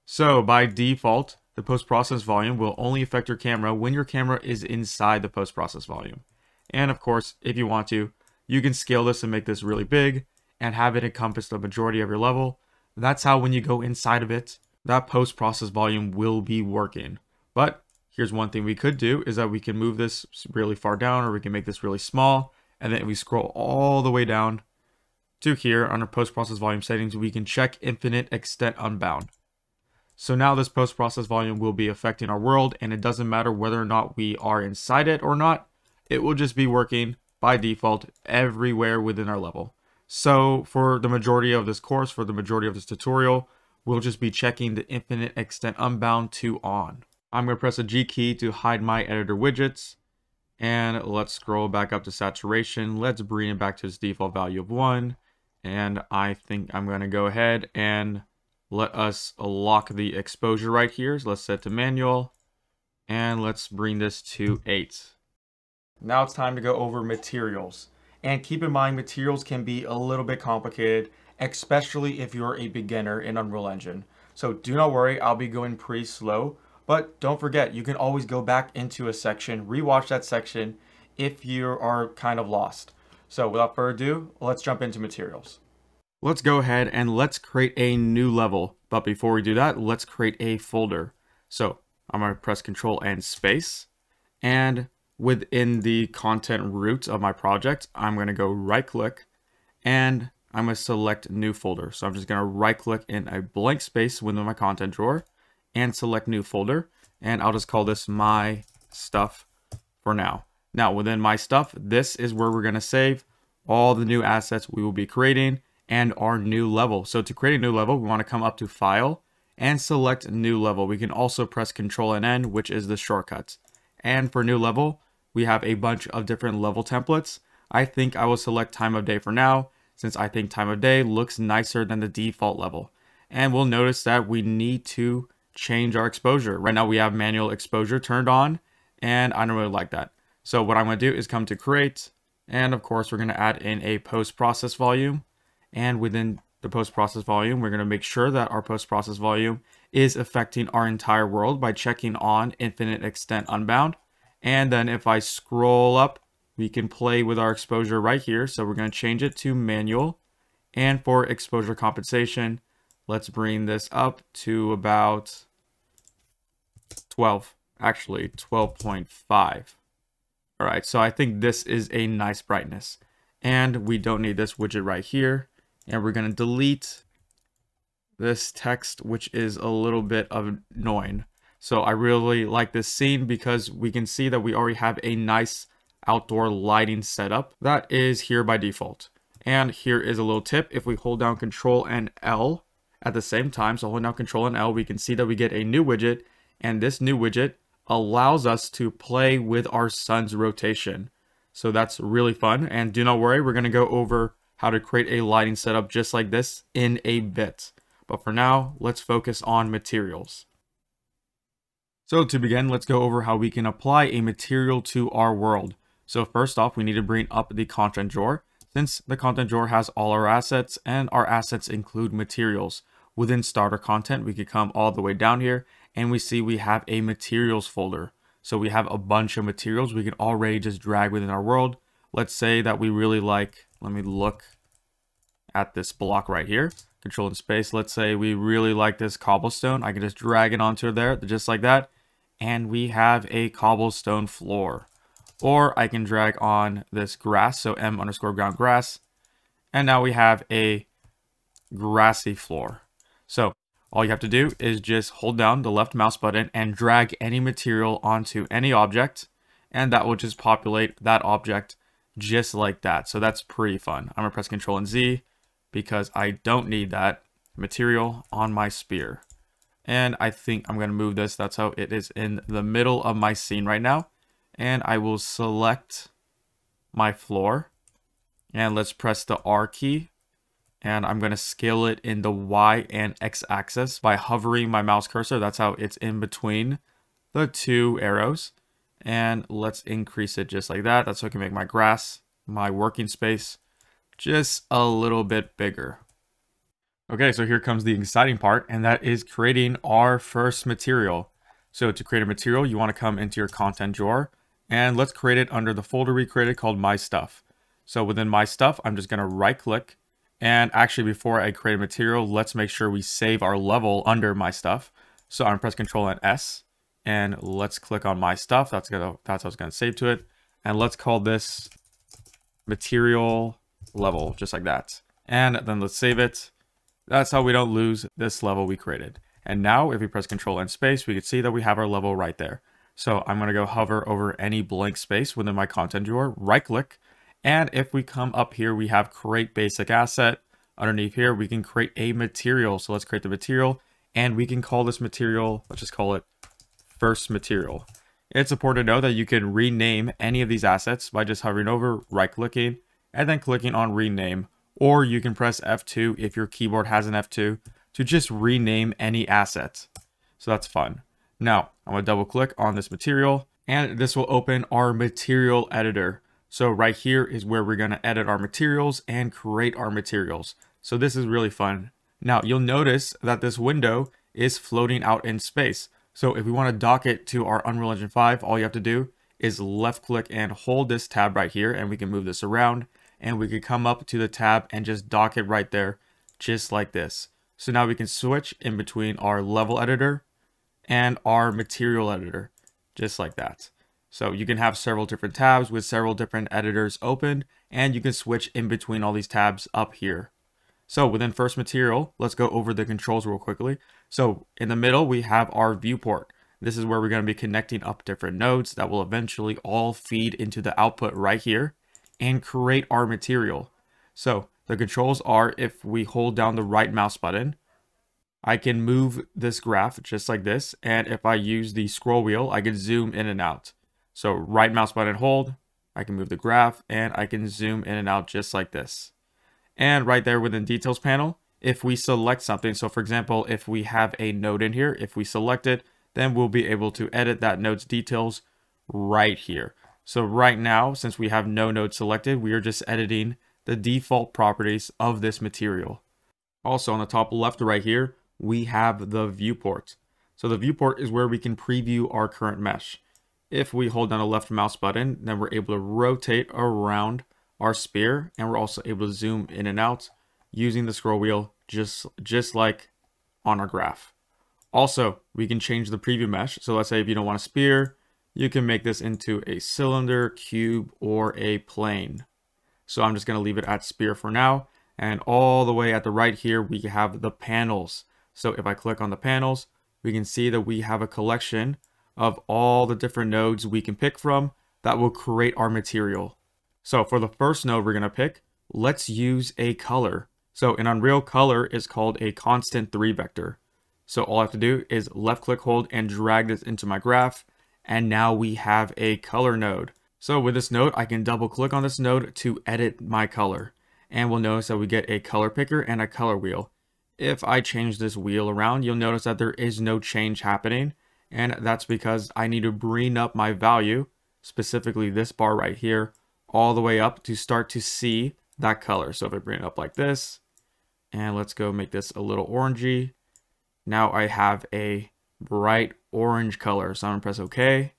A: So by default, the post-process volume will only affect your camera when your camera is inside the post-process volume. And of course, if you want to, you can scale this and make this really big and have it encompass the majority of your level. That's how when you go inside of it, that post-process volume will be working. But here's one thing we could do is that we can move this really far down, or we can make this really small. And then if we scroll all the way down to here under post-process volume settings, we can check infinite extent unbound. So now this post-process volume will be affecting our world, and it doesn't matter whether or not we are inside it or not. It will just be working by default everywhere within our level. So for the majority of this course, for the majority of this tutorial, we'll just be checking the infinite extent unbound to on. I'm going to press the G key to hide my editor widgets. And let's scroll back up to saturation. Let's bring it back to its default value of 1. And I think I'm going to go ahead and let us lock the exposure right here. So let's set to manual and let's bring this to 8. Now it's time to go over materials. And keep in mind, materials can be a little bit complicated, especially if you're a beginner in Unreal Engine. So do not worry, I'll be going pretty slow, but don't forget, you can always go back into a section, rewatch that section if you are kind of lost. So without further ado, let's jump into materials. Let's go ahead and let's create a new level. But before we do that, let's create a folder. So I'm going to press Control and space. And within the content root of my project, I'm going to go right click and I'm going to select new folder. So I'm just going to right click in a blank space within my content drawer and select new folder. And I'll just call this my stuff for now. Now within my stuff, this is where we're going to save all the new assets we will be creating and our new level. So to create a new level, we want to come up to File and select New Level. We can also press Control and N, which is the shortcut. And for new level, we have a bunch of different level templates. I think I will select time of day for now, since I think time of day looks nicer than the default level. And we'll notice that we need to change our exposure. Right now we have manual exposure turned on, and I don't really like that. So what I'm going to do is come to create, and of course we're going to add in a post-process volume. And within the post-process volume, we're going to make sure that our post-process volume is affecting our entire world by checking on infinite extent unbound. And then if I scroll up, we can play with our exposure right here. So we're going to change it to manual. And for exposure compensation, let's bring this up to about 12, actually 12.5. All right, so I think this is a nice brightness. And we don't need this widget right here. And we're going to delete this text, which is a little bit annoying. So I really like this scene because we can see that we already have a nice outdoor lighting setup that is here by default. And here is a little tip. If we hold down Control and L at the same time, so holding down Control and L, we can see that we get a new widget. And this new widget allows us to play with our sun's rotation. So that's really fun. And do not worry, we're going to go over how to create a lighting setup just like this in a bit. But for now, let's focus on materials. So to begin, let's go over how we can apply a material to our world. So first off, we need to bring up the content drawer, since the content drawer has all our assets and our assets include materials. Within starter content, we could come all the way down here and we see we have a materials folder. So we have a bunch of materials we can already just drag within our world. Let's say that we really like, let me look at this block right here, Control and space. Let's say we really like this cobblestone. I can just drag it onto there just like that. And we have a cobblestone floor. Or I can drag on this grass, so m_ground grass. And now we have a grassy floor. So all you have to do is just hold down the left mouse button and drag any material onto any object. And that will just populate that object just like that. So that's pretty fun. I'm gonna press Control and Z because I don't need that material on my sphere. And I think I'm gonna move this. That's how it is in the middle of my scene right now. And I will select my floor. And let's press the R key. And I'm gonna scale it in the Y and X axis by hovering my mouse cursor. That's how it's in between the two arrows. And let's increase it just like that. That's so I can make my grass, my working space, just a little bit bigger. Okay, so here comes the exciting part, and that is creating our first material. So to create a material, you want to come into your content drawer, and let's create it under the folder we created called My Stuff. So within My Stuff, I'm just going to right click. And actually, before I create a material, let's make sure we save our level under My Stuff. So I'm going to press Control and S. And let's click on My Stuff. That's how it's going to save to it. And let's call this material level, just like that. And then let's save it. That's how we don't lose this level we created. And now if we press Control and space, we can see that we have our level right there. So I'm going to go hover over any blank space within my content drawer, right click. And if we come up here, we have create basic asset. Underneath here, we can create a material. So let's create the material, and we can call this material, let's just call it first material. It's important to know that you can rename any of these assets by just hovering over, right clicking, and then clicking on rename. Or you can press F2 if your keyboard has an F2 to just rename any asset. So that's fun. Now I'm going to double click on this material, and this will open our material editor. So right here is where we're going to edit our materials and create our materials. So this is really fun. Now you'll notice that this window is floating out in space. So if we want to dock it to our Unreal Engine 5, all you have to do is left click and hold this tab right here, and we can move this around, and we can come up to the tab and just dock it right there, just like this. So now we can switch in between our level editor and our material editor, just like that. So you can have several different tabs with several different editors open, and you can switch in between all these tabs up here. So within First Material, let's go over the controls real quickly. So in the middle, we have our viewport. This is where we're going to be connecting up different nodes that will eventually all feed into the output right here and create our material. So the controls are, if we hold down the right mouse button, I can move this graph just like this. And if I use the scroll wheel, I can zoom in and out. So right mouse button hold, I can move the graph and I can zoom in and out just like this. And right there within details panel, if we select something, so for example, if we have a node in here, if we select it, then we'll be able to edit that node's details right here. So right now, since we have no node selected, we are just editing the default properties of this material. Also on the top left right here, we have the viewport. So the viewport is where we can preview our current mesh. If we hold down the left mouse button, then we're able to rotate around our sphere, and we're also able to zoom in and out using the scroll wheel, just like on our graph. Also, we can change the preview mesh. So let's say if you don't want a sphere, you can make this into a cylinder, cube, or a plane. So I'm just going to leave it at sphere for now. And all the way at the right here, we have the panels. So if I click on the panels, we can see that we have a collection of all the different nodes we can pick from that will create our material. So for the first node we're going to pick, let's use a color. So in Unreal, color is called a constant 3 vector. So all I have to do is left click hold and drag this into my graph. And now we have a color node. So with this node, I can double click on this node to edit my color. And we'll notice that we get a color picker and a color wheel. If I change this wheel around, you'll notice that there is no change happening. And that's because I need to bring up my value, specifically this bar right here, all the way up to start to see that color. So if I bring it up like this, and let's go make this a little orangey. Now I have a bright orange color. So I'm gonna press OK.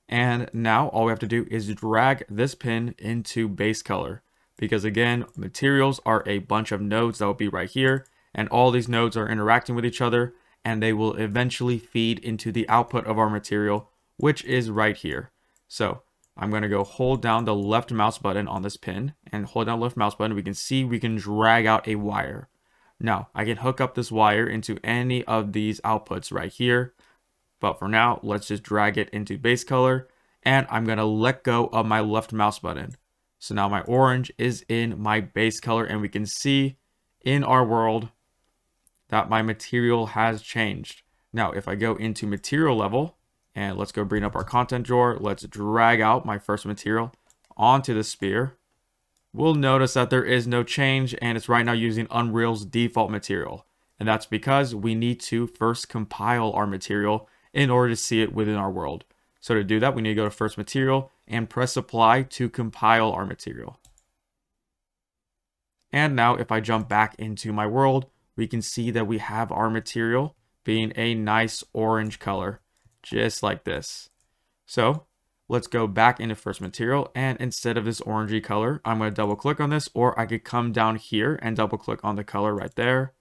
A: And now all we have to do is drag this pin into base color. Because again, materials are a bunch of nodes that will be right here. And all these nodes are interacting with each other. And they will eventually feed into the output of our material, which is right here. So I'm going to go hold down the left mouse button on this pin and hold down the left mouse button. We can see we can drag out a wire. Now I can hook up this wire into any of these outputs right here. But for now, let's just drag it into base color. And I'm going to let go of my left mouse button. So now my orange is in my base color, and we can see in our world that my material has changed. Now, if I go into material level, and let's go bring up our content drawer, let's drag out my first material onto the sphere, we'll notice that there is no change, and it's right now using Unreal's default material. And that's because we need to first compile our material in order to see it within our world. So to do that, we need to go to first material and press apply to compile our material. And now if I jump back into my world, we can see that we have our material being a nice orange color, just like this. So let's go back into first material, and instead of this orangey color, I'm going to double click on this, or I could come down here and double click on the color right there.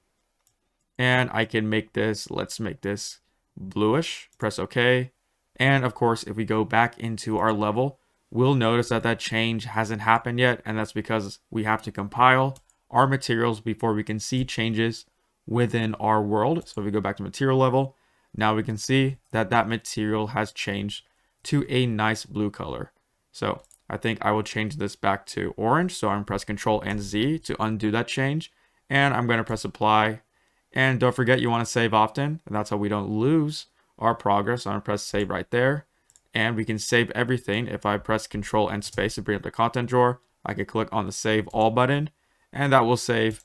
A: And I can make this, let's make this bluish, press OK. And of course, if we go back into our level, we'll notice that that change hasn't happened yet. And that's because we have to compile our materials before we can see changes within our world. So if we go back to material level, now we can see that that material has changed to a nice blue color. So I think I will change this back to orange. So I'm going to press Control and Z to undo that change. And I'm going to press apply. And don't forget, you want to save often. And that's how we don't lose our progress. I'm going to press save right there. And we can save everything. If I press Control and space to bring up the content drawer, I can click on the save all button. And that will save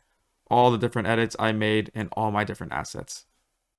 A: all the different edits I made and all my different assets.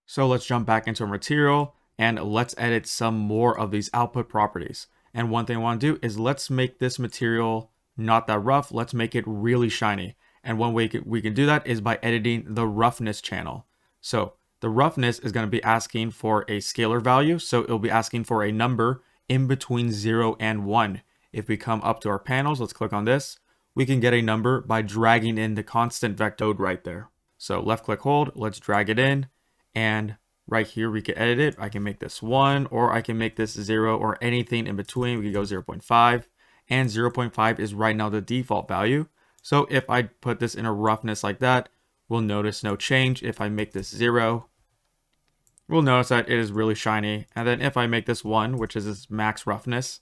A: So let's jump back into our material and let's edit some more of these output properties. And one thing I want to do is let's make this material not that rough. Let's make it really shiny. And one way we can do that is by editing the roughness channel. So the roughness is going to be asking for a scalar value. So it'll be asking for a number in between 0 and 1. If we come up to our panels, let's click on this. We can get a number by dragging in the constant vector right there. So left click hold, let's drag it in. And right here, we can edit it. I can make this 1, or I can make this 0, or anything in between. We can go 0.5, and 0.5 is right now the default value. So if I put this in a roughness like that, we'll notice no change. If I make this 0, we'll notice that it is really shiny. And then if I make this 1, which is its max roughness,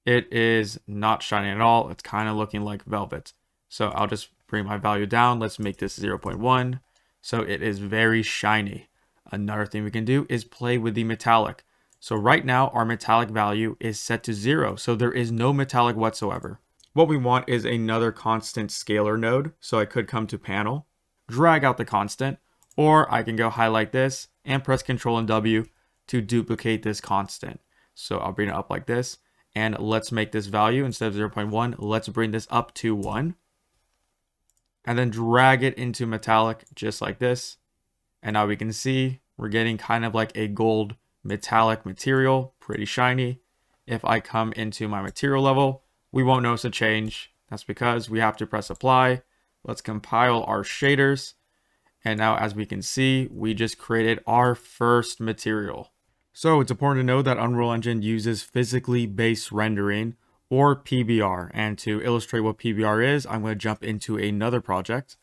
A: it is not shiny at all. It's kind of looking like velvet. So I'll just bring my value down. Let's make this 0.1. So it is very shiny. Another thing we can do is play with the metallic. So right now our metallic value is set to 0. So there is no metallic whatsoever. What we want is another constant scalar node. So I could come to panel, drag out the constant, or I can go highlight this and press Ctrl and W to duplicate this constant. So I'll bring it up like this. And let's make this value, instead of 0.1, let's bring this up to 1. And then drag it into metallic just like this. And now we can see we're getting kind of like a gold metallic material, pretty shiny. If I come into my material level, we won't notice a change. That's because we have to press apply. Let's compile our shaders. And now as we can see, we just created our first material. So it's important to know that Unreal Engine uses physically based rendering, or PBR. And to illustrate what PBR is, I'm going to jump into another project.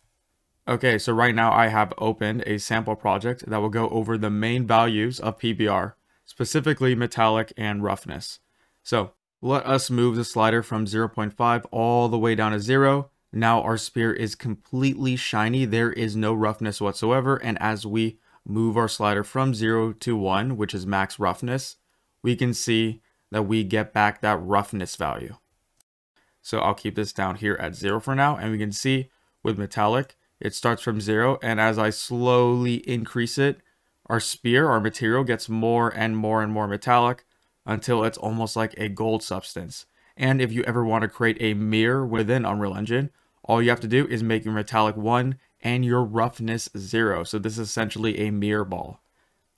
A: Okay, so right now I have opened a sample project that will go over the main values of PBR, specifically metallic and roughness. So let us move the slider from 0.5 all the way down to 0. Now our sphere is completely shiny. There is no roughness whatsoever. And as we move our slider from 0 to 1, which is max roughness, we can see that we get back that roughness value. So I'll keep this down here at 0 for now. And we can see with metallic, it starts from 0, and as I slowly increase it, our sphere, our material, gets more and more and more metallic until it's almost like a gold substance. And if you ever want to create a mirror within Unreal Engine, all you have to do is make your metallic 1 and your roughness 0. So this is essentially a mirror ball.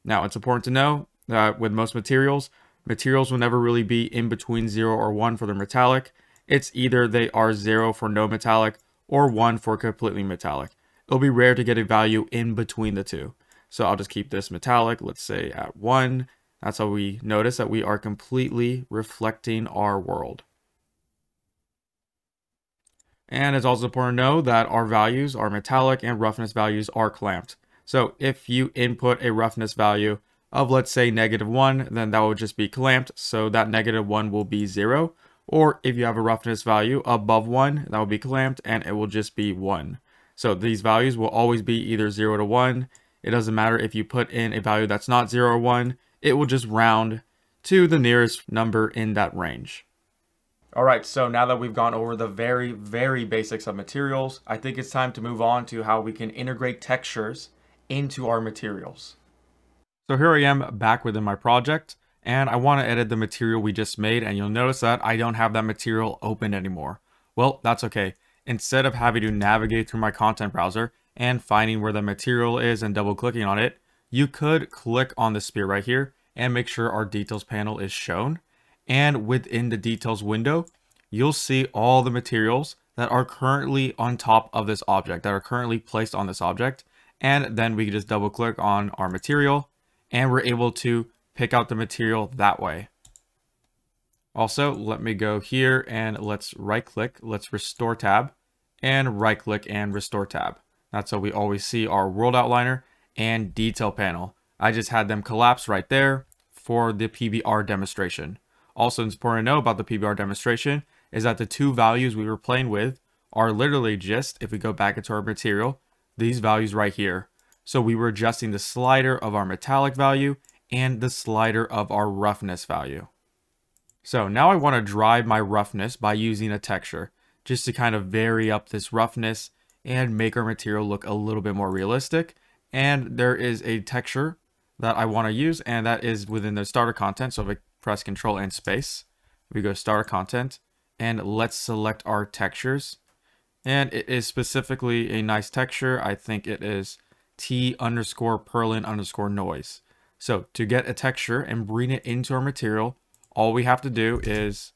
A: Now, it's important to know that with most materials will never really be in between 0 or 1 for their metallic. It's either they are 0 for no metallic, or 1 for completely metallic. It'll be rare to get a value in between the two. So I'll just keep this metallic, let's say at 1. That's how we notice that we are completely reflecting our world. And it's also important to know that our values, our metallic and roughness values, are clamped. So if you input a roughness value of, let's say, -1, then that will just be clamped. So that -1 will be 0. Or if you have a roughness value above 1, that will be clamped and it will just be 1. So these values will always be either 0 to 1. It doesn't matter if you put in a value that's not 0 or 1. It will just round to the nearest number in that range. Alright, so now that we've gone over the very, very basics of materials, I think it's time to move on to how we can integrate textures into our materials. So here I am back within my project. And I want to edit the material we just made, and you'll notice that I don't have that material open anymore. Well, that's okay. Instead of having to navigate through my content browser and finding where the material is and double clicking on it, you could click on the sphere right here and make sure our details panel is shown. And within the details window, you'll see all the materials that are currently on top of this object, that are currently placed on this object. And then we can just double click on our material and we're able to pick out the material that way. Also, let me go here and let's right click, let's restore tab, and right click and restore tab. That's how we always see our world outliner and detail panel. I just had them collapse right there for the PBR demonstration. Also, it's important to know about the PBR demonstration is that the two values we were playing with are literally just, if we go back into our material, these values right here. So we were adjusting the slider of our metallic value and the slider of our roughness value. So now I want to drive my roughness by using a texture just to kind of vary up this roughness and make our material look a little bit more realistic. And there is a texture that I want to use, and that is within the starter content. So if I press Control and space, we go starter content and let's select our textures. And it is specifically a nice texture. I think it is T_Perlin_noise. So to get a texture and bring it into our material, all we have to do is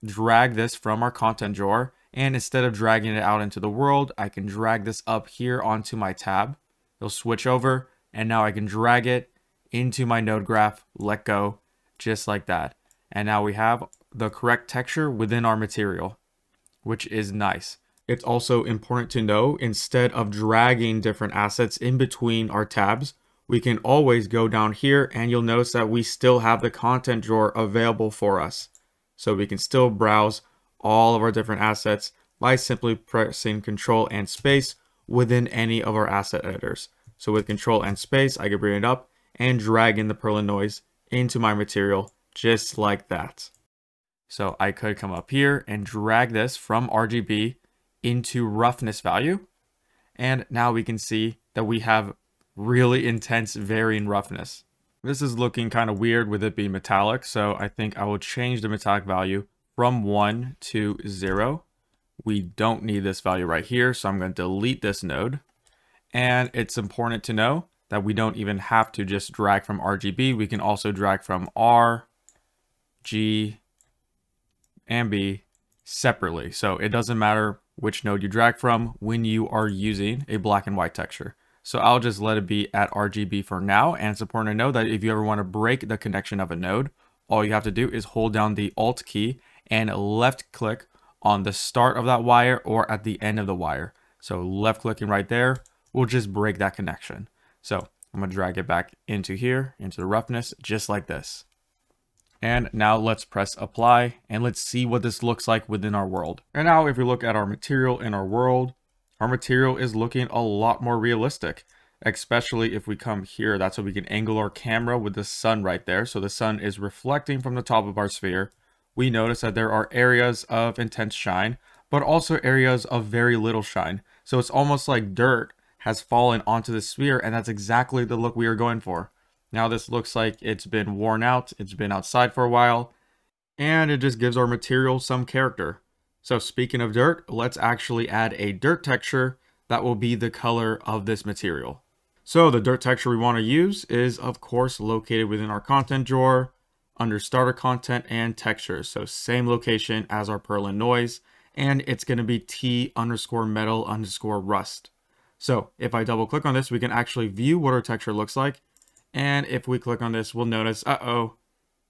A: drag this from our content drawer. And instead of dragging it out into the world, I can drag this up here onto my tab. It'll switch over and now I can drag it into my node graph, let go, just like that. And now we have the correct texture within our material, which is nice. It's also important to know, instead of dragging different assets in between our tabs, we can always go down here and you'll notice that we still have the content drawer available for us. So we can still browse all of our different assets by simply pressing Control and space within any of our asset editors. So with Control and space, I can bring it up and drag in the Perlin noise into my material just like that. So I could come up here and drag this from RGB into roughness value. And now we can see that we have really intense varying roughness. This is looking kind of weird with it being metallic. So I think I will change the metallic value from 1 to 0. We don't need this value right here. So I'm going to delete this node. And it's important to know that we don't even have to just drag from RGB. We can also drag from R, G, and B separately. So it doesn't matter which node you drag from when you are using a black and white texture. So I'll just let it be at RGB for now. And it's important to know that if you ever want to break the connection of a node, all you have to do is hold down the Alt key and left click on the start of that wire or at the end of the wire. So left clicking right there will just break that connection. So I'm going to drag it back into here, into the roughness, just like this. And now let's press apply and let's see what this looks like within our world. And now if we look at our material in our world is looking a lot more realistic, especially if we come here. That's how we can angle our camera with the sun right there. So the sun is reflecting from the top of our sphere. We notice that there are areas of intense shine, but also areas of very little shine. So it's almost like dirt has fallen onto the sphere, and that's exactly the look we are going for. Now this looks like it's been worn out, it's been outside for a while, and it just gives our material some character. So speaking of dirt, let's actually add a dirt texture that will be the color of this material. So the dirt texture we want to use is of course located within our content drawer, under starter content and textures. So same location as our Perlin noise, and it's going to be T_metal_rust. So if I double click on this, we can actually view what our texture looks like. And if we click on this, we'll notice,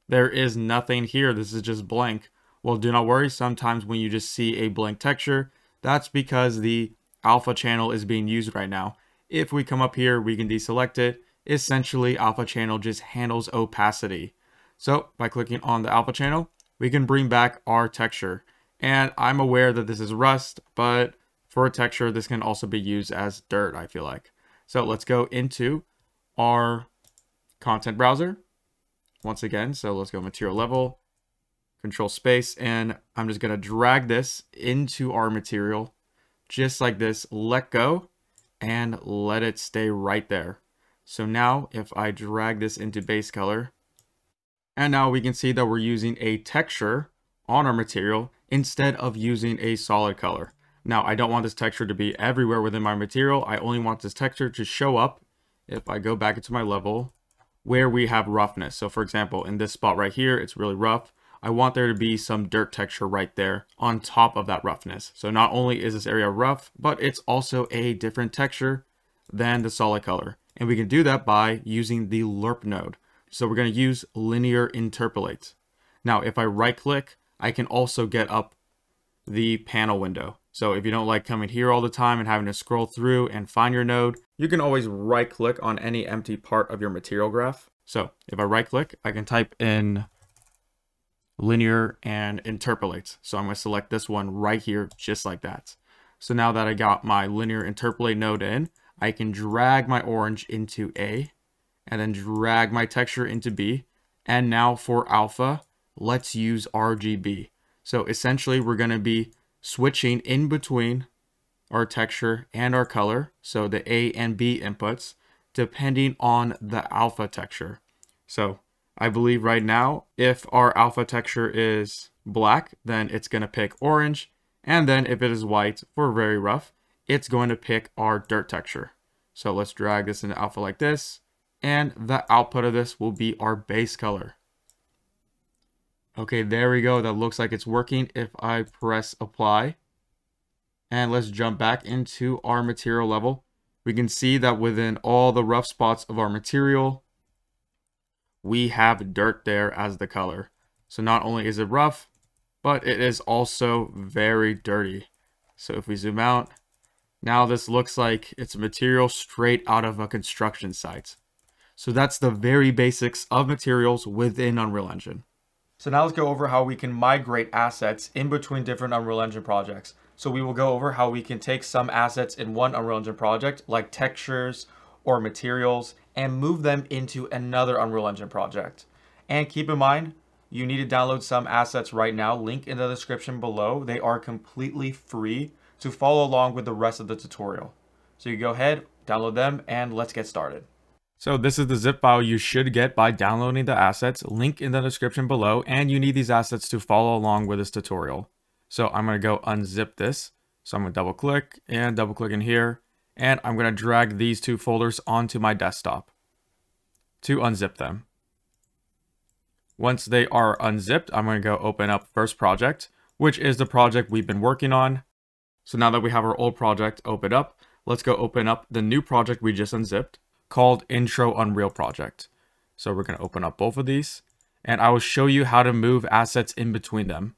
A: there is nothing here. This is just blank. Well, do not worry. Sometimes when you just see a blank texture, that's because the alpha channel is being used right now. If we come up here, we can deselect it. Essentially, alpha channel just handles opacity. So by clicking on the alpha channel, we can bring back our texture. And I'm aware that this is rust, but for a texture, this can also be used as dirt, I feel like. So let's go into our content browser once again. So let's go material level, Control space, and I'm just going to drag this into our material just like this, let go, and let it stay right there. So now if I drag this into base color, and now we can see that we're using a texture on our material instead of using a solid color. Now, I don't want this texture to be everywhere within my material. I only want this texture to show up if I go back into my level where we have roughness. So for example, in this spot right here, it's really rough. I want there to be some dirt texture right there on top of that roughness. So not only is this area rough, but it's also a different texture than the solid color. And we can do that by using the lerp node. So we're going to use linear interpolate. Now, if I right click, I can also get up the panel window. So if you don't like coming here all the time and having to scroll through and find your node, you can always right click on any empty part of your material graph. So if I right click, I can type in linear and interpolate. So I'm going to select this one right here, just like that. So now that I got my linear interpolate node in, I can drag my orange into A and then drag my texture into B. And now for alpha, let's use RGB. So essentially we're going to be switching in between our texture and our color, so the A and B inputs, depending on the alpha texture. So I believe right now, if our alpha texture is black, then it's going to pick orange. And then if it is white for very rough, it's going to pick our dirt texture. So let's drag this into alpha like this. And the output of this will be our base color. Okay, there we go. That looks like it's working if I press apply. And let's jump back into our material level. We can see that within all the rough spots of our material, we have dirt there as the color. So not only is it rough, but it is also very dirty. So if we zoom out, now this looks like it's a material straight out of a construction site. So that's the very basics of materials within Unreal Engine. So now let's go over how we can migrate assets in between different Unreal Engine projects. So we will go over how we can take some assets in one Unreal Engine project, like textures or materials, and move them into another Unreal Engine project. And keep in mind, you need to download some assets right now. Link in the description below. They are completely free to follow along with the rest of the tutorial. So you go ahead, download them, and let's get started. So this is the zip file you should get by downloading the assets, link in the description below, and you need these assets to follow along with this tutorial. So I'm going to go unzip this. So I'm going to double click in here, and I'm going to drag these two folders onto my desktop to unzip them. Once they are unzipped, I'm going to go open up first project, which is the project we've been working on. So now that we have our old project opened up, let's go open up the new project we just unzipped, called Intro Unreal Project. So we're going to open up both of these, and I will show you how to move assets in between them.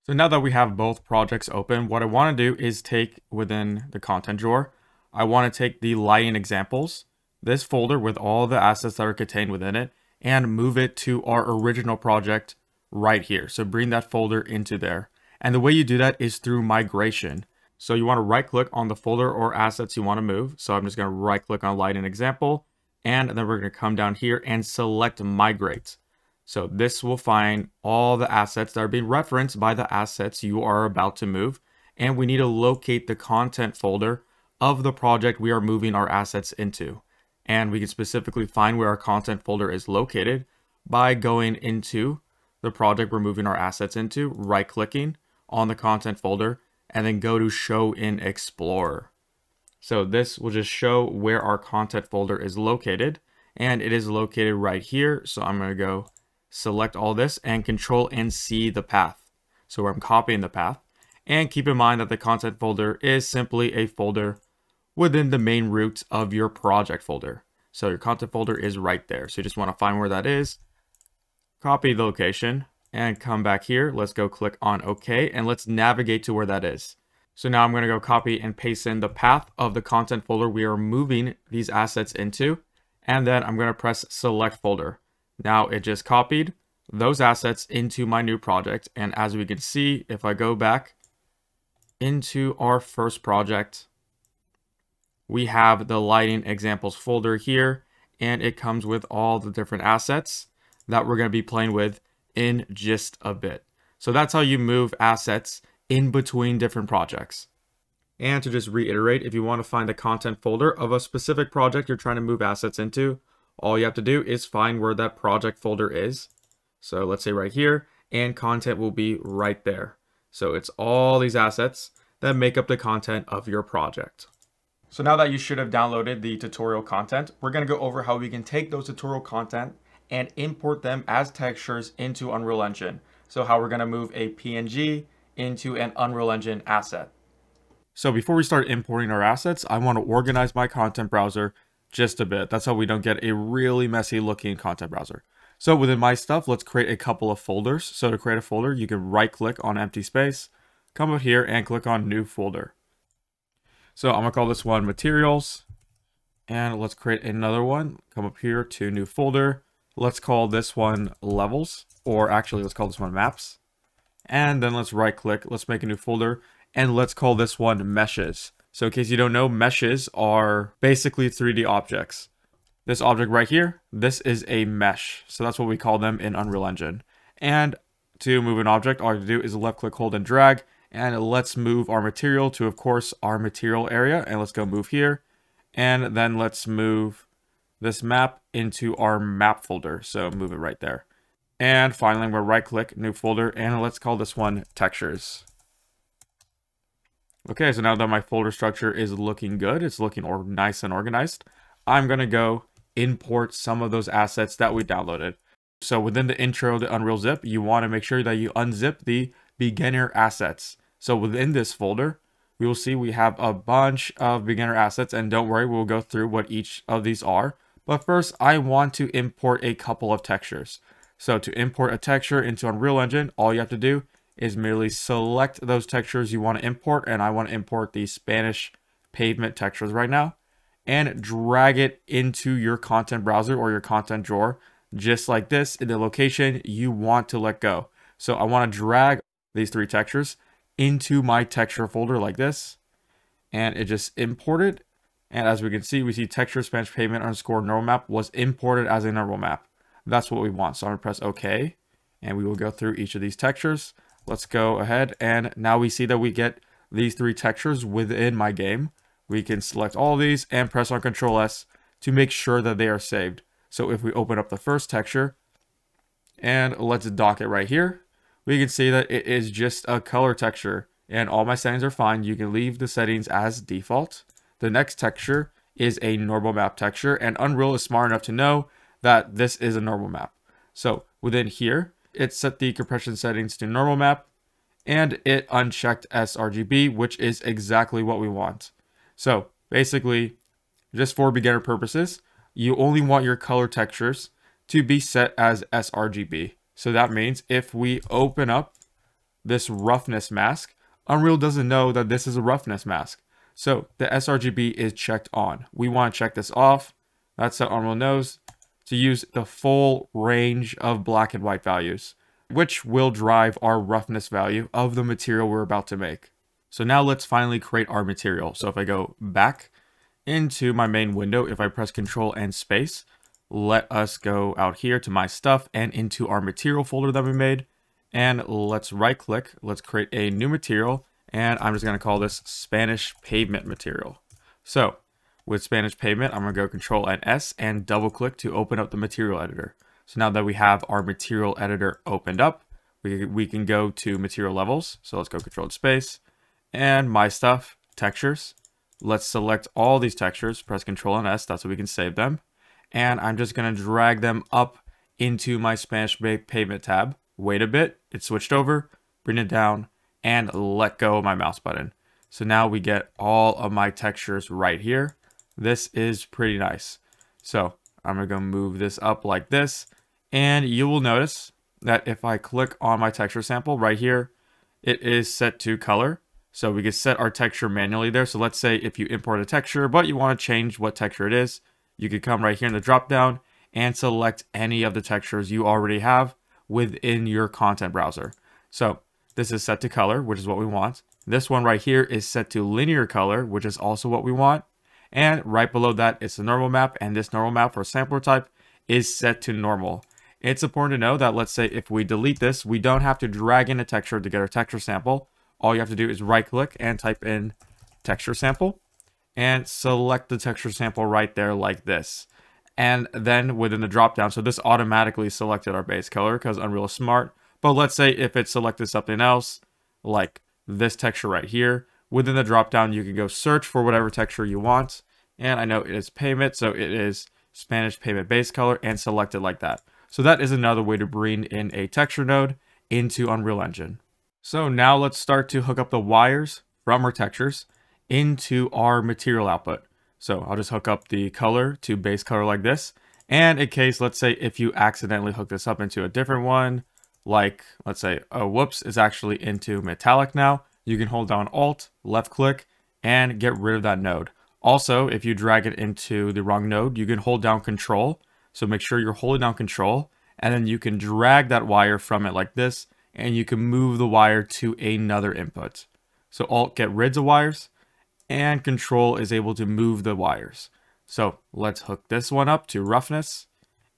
A: So now that we have both projects open, what I want to do is take within the content drawer, I want to take the lighting examples, this folder with all the assets that are contained within it, and move it to our original project right here. So bring that folder into there. And the way you do that is through migration. So you want to right click on the folder or assets you want to move. So I'm just going to right click on light and example. And then we're going to come down here and select migrate. So this will find all the assets that are being referenced by the assets you are about to move. And we need to locate the content folder of the project we are moving our assets into. And we can specifically find where our content folder is located by going into the project we're moving our assets into, right clicking on the content folder, and then go to Show in Explorer. So this will just show where our content folder is located, and it is located right here. So I'm going to go select all this and Control and C the path. So I'm copying the path, and keep in mind that the content folder is simply a folder within the main root of your project folder. So your content folder is right there. So you just want to find where that is, copy the location, and come back here. Let's go click on OK, and let's navigate to where that is. So now I'm going to go copy and paste in the path of the content folder we are moving these assets into, and then I'm going to press select folder. Now it just copied those assets into my new project, and as we can see, if I go back into our first project, we have the lighting examples folder here, and it comes with all the different assets that we're going to be playing with in just a bit. So that's how you move assets in between different projects. And to just reiterate, if you want to find the content folder of a specific project you're trying to move assets into, all you have to do is find where that project folder is. So let's say right here, and content will be right there. So it's all these assets that make up the content of your project. So now that you should have downloaded the tutorial content, we're going to go over how we can take those tutorial content and import them as textures into Unreal Engine. So how we're going to move a PNG into an Unreal Engine asset. So before we start importing our assets, I want to organize my content browser just a bit. That's how we don't get a really messy looking content browser. So within my stuff, let's create a couple of folders. So to create a folder, you can right click on empty space, come up here and click on new folder. So I'm going to call this one materials, and let's create another one. Come up here to new folder. Let's call this one levels, or actually let's call this one maps. And then let's right click, let's make a new folder, and let's call this one meshes. So in case you don't know, meshes are basically 3D objects. This object right here, this is a mesh. So that's what we call them in Unreal Engine. And to move an object, all you have to do is left click, hold and drag. And let's move our material to, of course, our material area. And let's go move here. And then let's move this map into our map folder. So move it right there. And finally, we'll right click, new folder, and let's call this one textures. Okay, so now that my folder structure is looking good, it's looking nice and organized, I'm going to go import some of those assets that we downloaded. So within the intro to Unreal Zip, you want to make sure that you unzip the beginner assets. So within this folder, we will see we have a bunch of beginner assets, and don't worry, we'll go through what each of these are. But first, I want to import a couple of textures. So to import a texture into Unreal Engine, all you have to do is merely select those textures you want to import, and I want to import the Spanish pavement textures right now, and drag it into your content browser or your content drawer, just like this, in the location you want to let go. So I want to drag these 3 textures into my texture folder like this, and it just imported. And as we can see, we see texture Spanish pavement underscore normal map was imported as a normal map. That's what we want. So I'm gonna press OK, and we will go through each of these textures. Let's go ahead, and now we see that we get these 3 textures within my game. We can select all of these and press on Control S to make sure that they are saved. So if we open up the first texture and let's dock it right here, we can see that it is just a color texture and all my settings are fine. You can leave the settings as default. The next texture is a normal map texture, and Unreal is smart enough to know that this is a normal map. So within here, it set the compression settings to normal map, and it unchecked sRGB, which is exactly what we want. So basically, just for beginner purposes, you only want your color textures to be set as sRGB. So that means if we open up this roughness mask, Unreal doesn't know that this is a roughness mask. So the sRGB is checked on. We want to check this off. That's how Unreal knows to use the full range of black and white values, which will drive our roughness value of the material we're about to make. So now let's finally create our material. So if I go back into my main window, if I press Control and space, let us go out here to my stuff and into our material folder that we made. And let's right click, let's create a new material. And I'm just going to call this Spanish pavement material. So with Spanish pavement, I'm going to go Control and S and double click to open up the material editor. So now that we have our material editor opened up, we can go to material levels. So let's go Control and space and my stuff, textures. Let's select all these textures, press Control and S, that's so we can save them. And I'm just going to drag them up into my Spanish pavement tab. Wait a bit, it switched over, bring it down, and let go of my mouse button. So now we get all of my textures right here. This is pretty nice. So I'm gonna go move this up like this, and you will notice that if I click on my texture sample right here, it is set to color. So we can set our texture manually there. So let's say if you import a texture, but you want to change what texture it is, you could come right here in the drop down and select any of the textures you already have within your content browser. So this is set to color, which is what we want. This one right here is set to linear color, which is also what we want. And right below that, it's the normal map. And this normal map for sampler type is set to normal. It's important to know that, let's say if we delete this, we don't have to drag in a texture to get our texture sample. All you have to do is right click and type in texture sample and select the texture sample right there like this. And then within the drop down, so this automatically selected our base color because Unreal is smart. But let's say if it selected something else, like this texture right here, within the drop down, you can go search for whatever texture you want. And I know it is pavement, so it is Spanish pavement base color, and select it like that. So that is another way to bring in a texture node into Unreal Engine. So now let's start to hook up the wires from our textures into our material output. So I'll just hook up the color to base color like this. And in case, let's say if you accidentally hook this up into a different one, like let's say, oh, whoops, it's actually into metallic now, you can hold down Alt, left click, and get rid of that node. Also, if you drag it into the wrong node, you can hold down Control. So make sure you're holding down Control, and then you can drag that wire from it like this, and you can move the wire to another input. So Alt get rid of wires, and Control is able to move the wires. So let's hook this one up to roughness,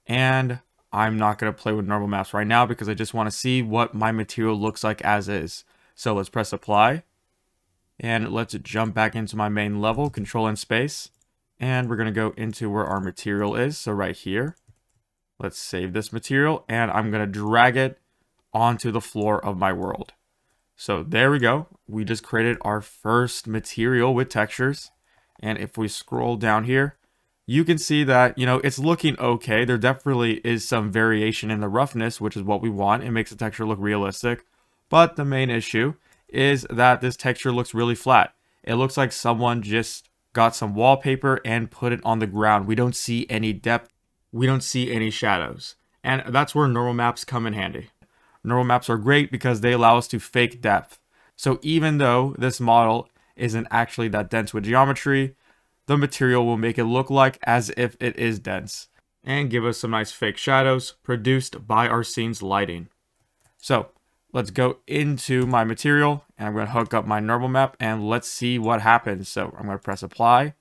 A: and I'm not going to play with normal maps right now because I just want to see what my material looks like as is. So let's press apply, and let's jump back into my main level, Control and space, and we're going to go into where our material is. So right here, let's save this material, and I'm going to drag it onto the floor of my world. So there we go. We just created our first material with textures. And if we scroll down here, you can see that, it's looking okay. There definitely is some variation in the roughness, which is what we want. It makes the texture look realistic. But the main issue is that this texture looks really flat. It looks like someone just got some wallpaper and put it on the ground. We don't see any depth. We don't see any shadows. And that's where normal maps come in handy. Normal maps are great because they allow us to fake depth. So even though this model isn't actually that dense with geometry, the material will make it look like as if it is dense and give us some nice fake shadows produced by our scene's lighting. So let's go into my material and I'm going to hook up my normal map and let's see what happens. So I'm going to press apply.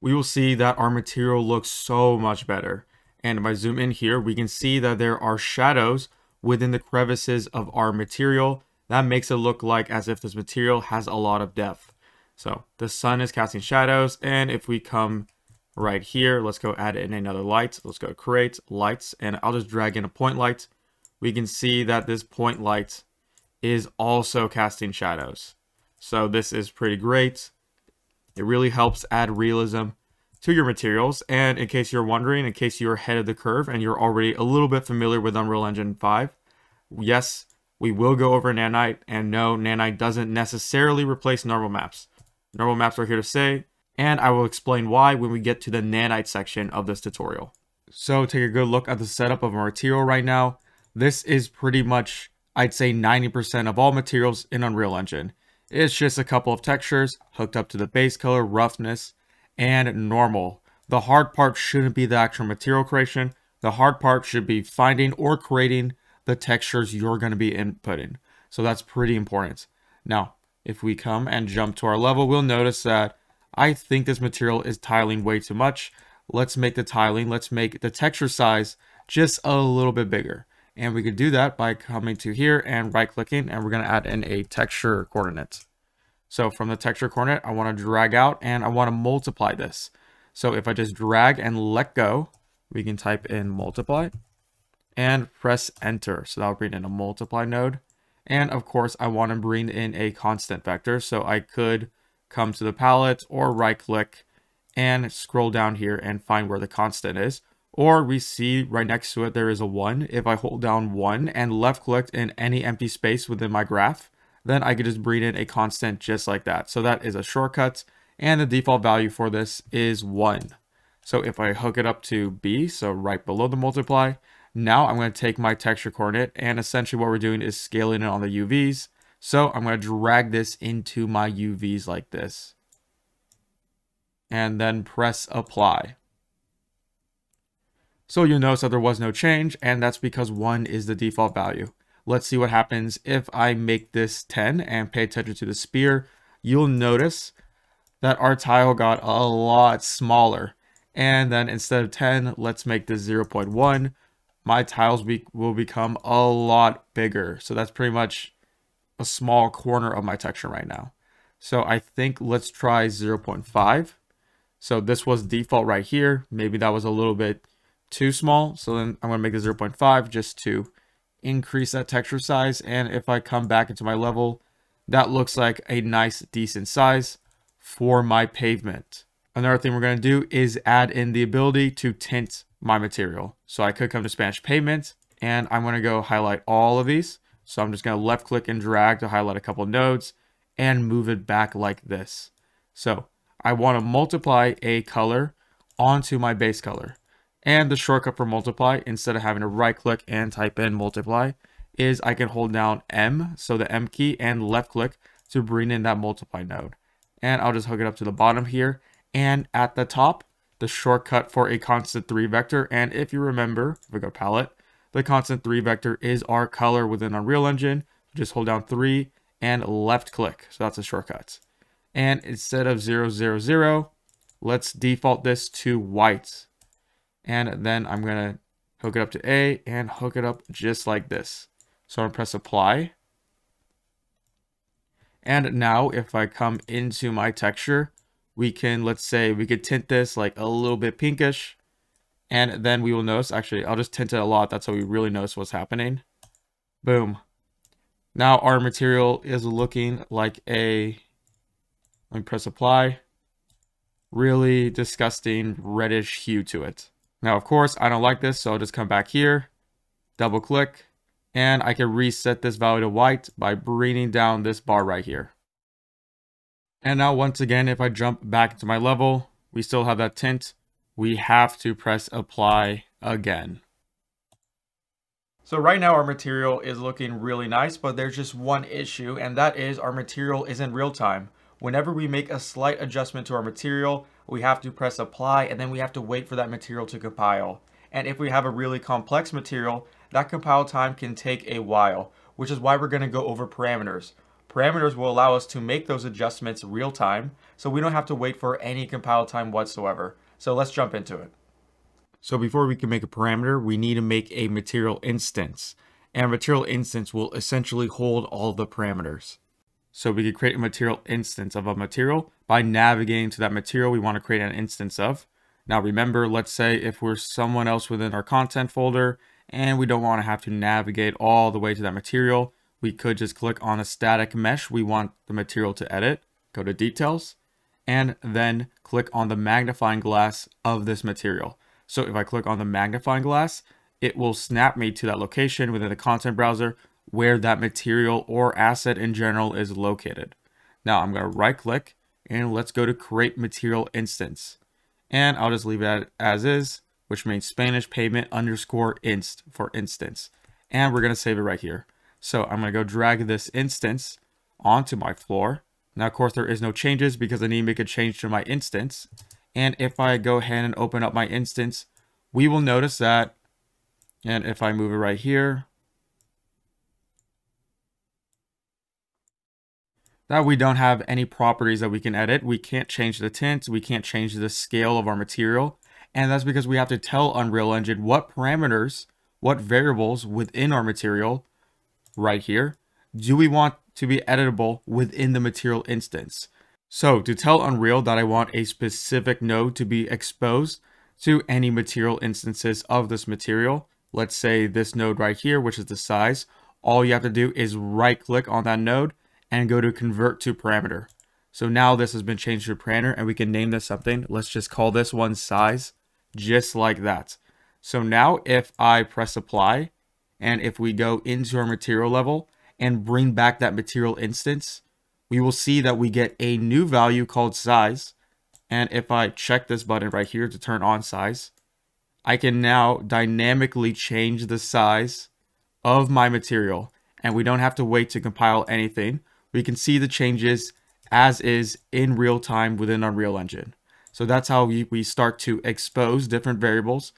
A: We will see that our material looks so much better. And if I zoom in here, we can see that there are shadows within the crevices of our material. That makes it look like as if this material has a lot of depth. So the sun is casting shadows, and if we come right here, let's go add in another light. Let's go create lights, and I'll just drag in a point light. We can see that this point light is also casting shadows. So this is pretty great. It really helps add realism to your materials. And in case you're wondering, in case you're ahead of the curve and you're already a little bit familiar with Unreal Engine 5, yes, we will go over Nanite, and no, Nanite doesn't necessarily replace normal maps. Normal maps are here to stay, and I will explain why when we get to the Nanite section of this tutorial. So take a good look at the setup of our material right now. This is pretty much, I'd say 90% of all materials in Unreal Engine. It's just a couple of textures hooked up to the base color, roughness, and normal. The hard part shouldn't be the actual material creation. The hard part should be finding or creating the textures you're going to be inputting. So that's pretty important. Now, if we come and jump to our level, we'll notice that I think this material is tiling way too much. Let's make the tiling, let's make the texture size just a little bit bigger. And we could do that by coming to here and right clicking, and we're going to add in a texture coordinate. So from the texture coordinate, I want to drag out and I want to multiply this. So if I just drag and let go, we can type in multiply and press enter. So that'll bring in a multiply node. And of course, I want to bring in a constant vector. So I could come to the palette or right click and scroll down here and find where the constant is. Or we see right next to it, there is a 1. If I hold down 1 and left clicked in any empty space within my graph, then I could just bring in a constant just like that. So that is a shortcut. And the default value for this is 1. So if I hook it up to B, so right below the multiply, now I'm going to take my texture coordinate, and essentially what we're doing is scaling it on the UVs. So I'm going to drag this into my UVs like this. And then press apply. So you'll notice that there was no change, and that's because 1 is the default value. Let's see what happens if I make this 10 and pay attention to the spear. You'll notice that our tile got a lot smaller. And then instead of 10, let's make this 0.1. My tiles will become a lot bigger. So that's pretty much a small corner of my texture right now. So I think let's try 0.5. So this was default right here. Maybe that was a little bit too small. So then I'm going to make it 0.5 just to increase that texture size. And if I come back into my level, that looks like a nice, decent size for my pavement. Another thing we're going to do is add in the ability to tint my material. So I could come to Spanish pavement and I'm going to go highlight all of these. So I'm just going to left click and drag to highlight a couple of nodes and move it back like this. So I want to multiply a color onto my base color. And the shortcut for multiply, instead of having to right click and type in multiply, is I can hold down M, so the M key, and left click to bring in that multiply node. And I'll just hook it up to the bottom here. And at the top, the shortcut for a constant 3 vector. And if you remember, if we go palette, the constant 3 vector is our color within Unreal Engine. Just hold down 3 and left click. So that's a shortcut. And instead of 0, 0, 0, let's default this to white. And then I'm going to hook it up to A and hook it up just like this. So I'm going to press apply. And now if I come into my texture, we can, let's say we could tint this like a little bit pinkish. And then we will notice, actually, I'll just tint it a lot. That's how we really notice what's happening. Boom. Now our material is looking like a, let me press apply, really disgusting reddish hue to it. Now, of course, I don't like this, so I'll just come back here, double click, and I can reset this value to white by bringing down this bar right here. And now once again, if I jump back into my level, we still have that tint. We have to press apply again. So right now our material is looking really nice, but there's just one issue, and that is our material is in real time. Whenever we make a slight adjustment to our material, we have to press apply and then we have to wait for that material to compile. And if we have a really complex material, that compile time can take a while, which is why we're going to go over parameters. Parameters will allow us to make those adjustments real time, so we don't have to wait for any compile time whatsoever. So let's jump into it. So before we can make a parameter, we need to make a material instance. And a material instance will essentially hold all the parameters. So we could create a material instance of a material by navigating to that material we want to create an instance of. Now remember, let's say if we're someone else within our content folder and we don't want to have to navigate all the way to that material, we could just click on a static mesh we want the material to edit, go to details, and then click on the magnifying glass of this material. So if I click on the magnifying glass, it will snap me to that location within the content browser where that material or asset in general is located. Now I'm going to right click and let's go to create material instance. And I'll just leave it as is, which means Spanish payment underscore inst for instance. And we're going to save it right here. So I'm going to go drag this instance onto my floor. Now, of course, there is no changes because I need to make a change to my instance. And if I go ahead and open up my instance, we will notice that, and if I move it right here, that we don't have any properties that we can edit. We can't change the tint. We can't change the scale of our material. And that's because we have to tell Unreal Engine what parameters, what variables within our material right here do we want to be editable within the material instance. So to tell Unreal that I want a specific node to be exposed to any material instances of this material, let's say this node right here, which is the size, all you have to do is right click on that node and go to convert to parameter. So now this has been changed to a parameter and we can name this something. Let's just call this one size, just like that. So now if I press apply, and if we go into our material level and bring back that material instance, we will see that we get a new value called size. And if I check this button right here to turn on size, I can now dynamically change the size of my material. And we don't have to wait to compile anything. We can see the changes as is in real time within Unreal Engine. So that's how we start to expose different variables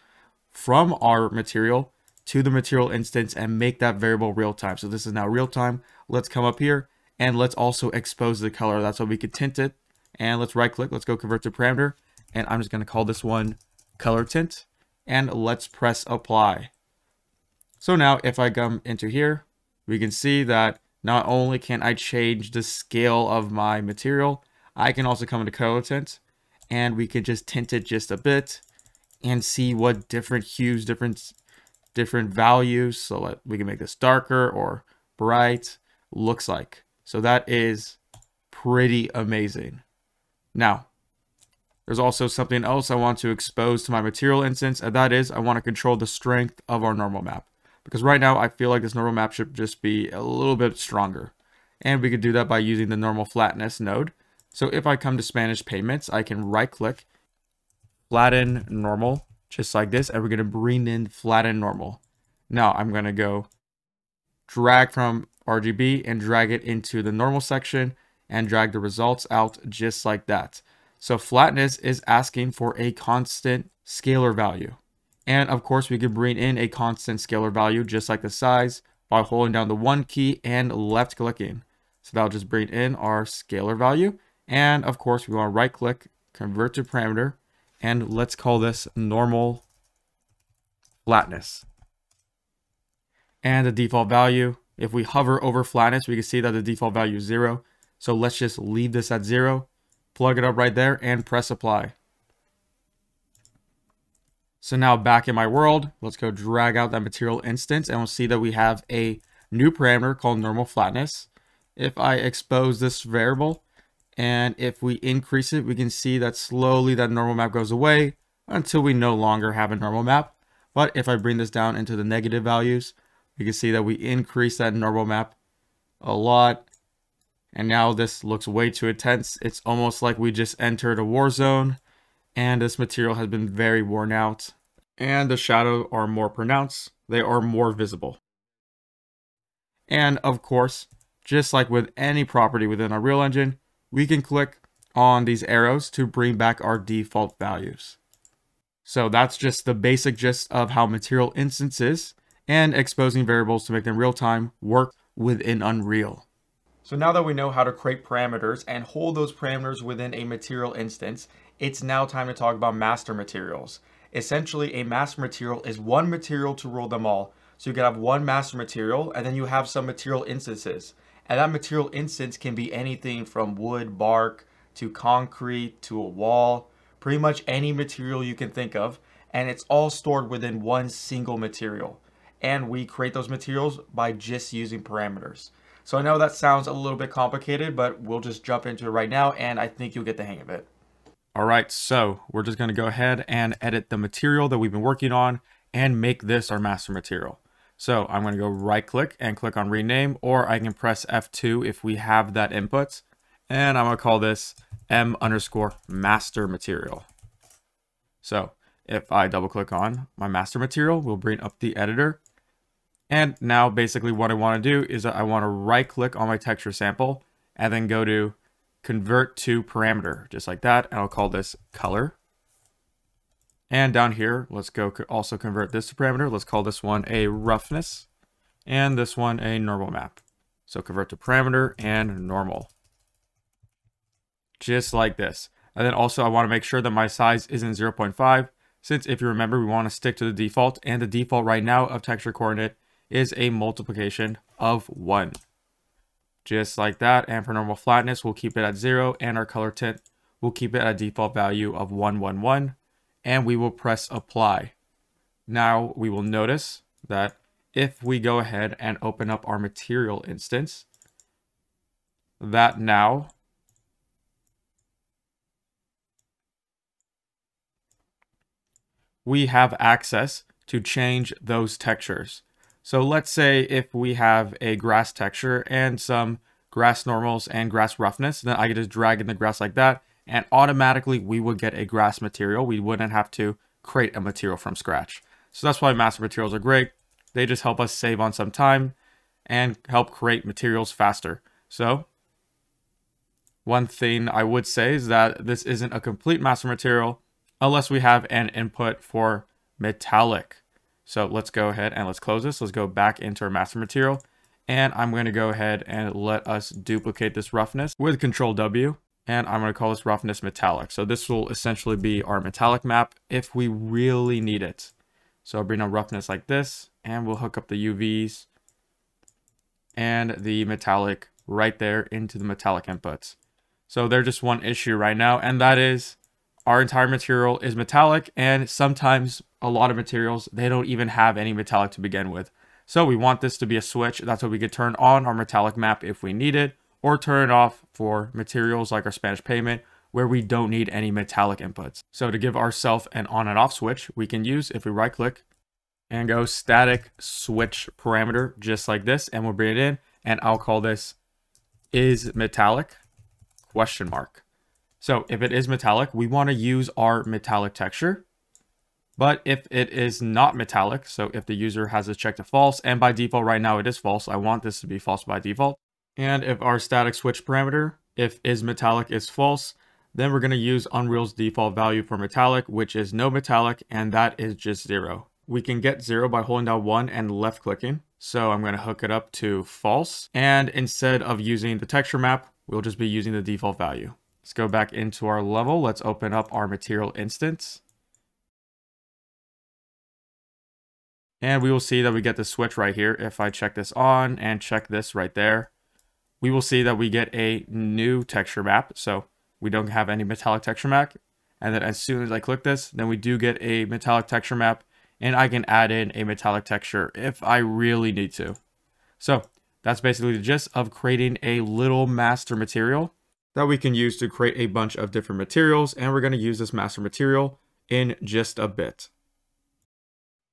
A: from our material to the material instance and make that variable real time. So this is now real time. Let's come up here and let's also expose the color. That's how we could tint it. And let's right click. Let's go convert to parameter. And I'm just going to call this one color tint. And let's press apply. So now if I come into here, we can see that not only can I change the scale of my material, I can also come into color tint and we can just tint it just a bit and see what different hues, different values, so that we can make this darker or bright, looks like. So that is pretty amazing. Now, there's also something else I want to expose to my material instance, and that is I want to control the strength of our normal map. Because right now I feel like this normal map should just be a little bit stronger. And we could do that by using the normal flatness node. So if I come to Spanish payments, I can right click, flatten normal, just like this, and we're going to bring in flatten normal. Now I'm going to go drag from RGB and drag it into the normal section and drag the results out just like that. So flatness is asking for a constant scalar value. And of course we could bring in a constant scalar value just like the size by holding down the 1 key and left clicking. So that'll just bring in our scalar value. And of course we want to right click, convert to parameter, and let's call this normal flatness. And the default value, if we hover over flatness, we can see that the default value is 0. So let's just leave this at 0, plug it up right there, and press apply. So now back in my world, let's go drag out that material instance, and we'll see that we have a new parameter called normal flatness. If I expose this variable, and if we increase it, we can see that slowly that normal map goes away until we no longer have a normal map. But if I bring this down into the negative values, we can see that we increase that normal map a lot. And now this looks way too intense. It's almost like we just entered a war zone, and this material has been very worn out. And the shadows are more pronounced. They are more visible. And of course, just like with any property within Unreal Engine, we can click on these arrows to bring back our default values. So that's just the basic gist of how material instances and exposing variables to make them real time work within Unreal. So now that we know how to create parameters and hold those parameters within a material instance, it's now time to talk about master materials. Essentially, a master material is one material to rule them all. So you can have one master material, and then you have some material instances. And that material instance can be anything from wood, bark, to concrete, to a wall, pretty much any material you can think of. And it's all stored within one single material. And we create those materials by just using parameters. So I know that sounds a little bit complicated, but we'll just jump into it right now, and I think you'll get the hang of it. All right, so we're just going to go ahead and edit the material that we've been working on and make this our master material. So I'm going to go right click and click on rename, or I can press F2 if we have that input. And I'm going to call this M_master material. So if I double click on my master material, we'll bring up the editor. And now basically what I want to do is I want to right click on my texture sample and then go to convert to parameter, just like that. And I'll call this color. And down here, let's go also convert this to parameter. Let's call this one a roughness and this one a normal map. So convert to parameter and normal. Just like this. And then also I want to make sure that my size isn't 0.5, since if you remember, we want to stick to the default, and the default right now of texture coordinate is a multiplication of 1. Just like that. And for normal flatness, we'll keep it at 0, and our color tint, we'll keep it at a default value of 111, and we will press apply. Now we will notice that if we go ahead and open up our material instance, that now we have access to change those textures. So let's say if we have a grass texture and some grass normals and grass roughness, then I could just drag in the grass like that, and automatically we would get a grass material. We wouldn't have to create a material from scratch. So that's why master materials are great. They just help us save on some time and help create materials faster. So one thing I would say is that this isn't a complete master material unless we have an input for metallic. So let's go ahead and let's close this. Let's go back into our master material. And I'm going to go ahead and let us duplicate this roughness with Control W. And I'm going to call this roughness metallic. So this will essentially be our metallic map if we really need it. So I'll bring on roughness like this, and we'll hook up the UVs and the metallic right there into the metallic inputs. So there's just one issue right now, and that is our entire material is metallic, and sometimes a lot of materials, they don't even have any metallic to begin with. So we want this to be a switch. That's what we could turn on our metallic map if we need it, or turn it off for materials like our Spanish pavement where we don't need any metallic inputs. So to give ourselves an on and off switch, we can use, if we right click and go static switch parameter, just like this, and we'll bring it in, and I'll call this is metallic ? So if it is metallic, we want to use our metallic texture. But if it is not metallic, so if the user has this checked to false, and by default right now it is false, I want this to be false by default. And if our static switch parameter, if is metallic is false, then we're going to use Unreal's default value for metallic, which is no metallic, and that is just 0. We can get 0 by holding down 1 and left clicking. So I'm going to hook it up to false. And instead of using the texture map, we'll just be using the default value. Let's go back into our level. Let's open up our material instance. And we will see that we get the switch right here. If I check this on and check this right there, we will see that we get a new texture map. So we don't have any metallic texture map. And then as soon as I click this, then we do get a metallic texture map. And I can add in a metallic texture if I really need to. So that's basically the gist of creating a little master material that we can use to create a bunch of different materials. And we're going to use this master material in just a bit.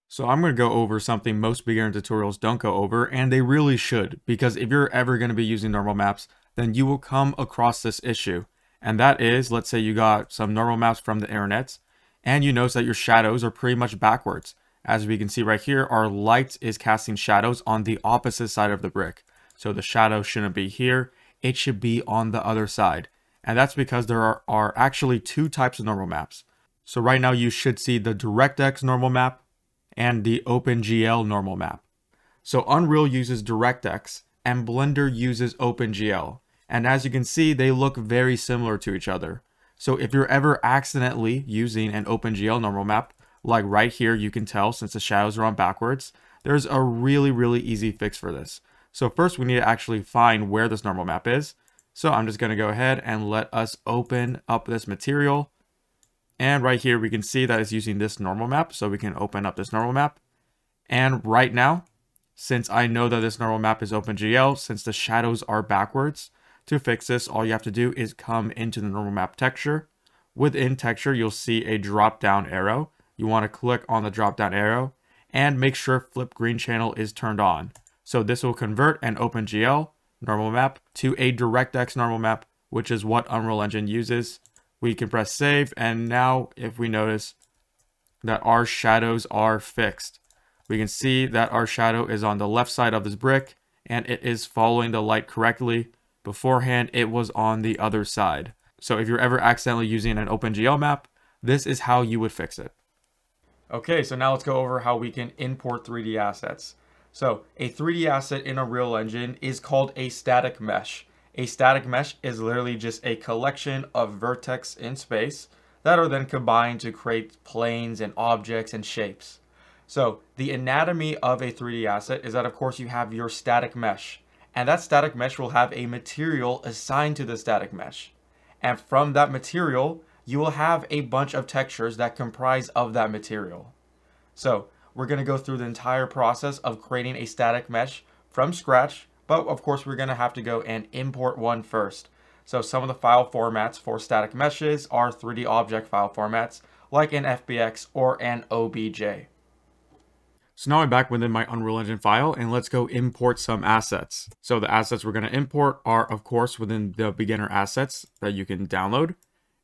A: So I'm going to go over something most beginner tutorials don't go over, and they really should, because if you're ever going to be using normal maps, then you will come across this issue. And that is, let's say you got some normal maps from the internet, and you notice that your shadows are pretty much backwards. As we can see right here, our light is casting shadows on the opposite side of the brick. So the shadow shouldn't be here, it should be on the other side. And that's because there are actually two types of normal maps. So right now you should see the DirectX normal map and the OpenGL normal map. So Unreal uses DirectX and Blender uses OpenGL. And as you can see, they look very similar to each other. So if you're ever accidentally using an OpenGL normal map, like right here, you can tell since the shadows are on backwards, there's a really easy fix for this. So first we need to actually find where this normal map is. So I'm just going to go ahead and let us open up this material. And right here, we can see that it's using this normal map. So we can open up this normal map. And right now, since I know that this normal map is OpenGL, since the shadows are backwards, to fix this, all you have to do is come into the normal map texture. Within texture, you'll see a drop down arrow. You want to click on the drop down arrow and make sure flip green channel is turned on. So this will convert an OpenGL normal map to a DirectX normal map, which is what Unreal Engine uses. We can press save, and now if we notice that our shadows are fixed, we can see that our shadow is on the left side of this brick and it is following the light correctly. Beforehand, it was on the other side. So if you're ever accidentally using an OpenGL map, this is how you would fix it. Okay, so now let's go over how we can import 3D assets. So a 3D asset in Unreal Engine is called a static mesh. A static mesh is literally just a collection of vertex in space that are then combined to create planes and objects and shapes. So the anatomy of a 3D asset is that, of course, you have your static mesh. And that static mesh will have a material assigned to the static mesh. And from that material, you will have a bunch of textures that comprise of that material. So we're going to go through the entire process of creating a static mesh from scratch, but of course we're going to have to go and import one first. So some of the file formats for static meshes are 3D object file formats like an FBX or an OBJ. So now I'm back within my Unreal Engine file, and let's go import some assets. So the assets we're going to import are, of course, within the beginner assets that you can download.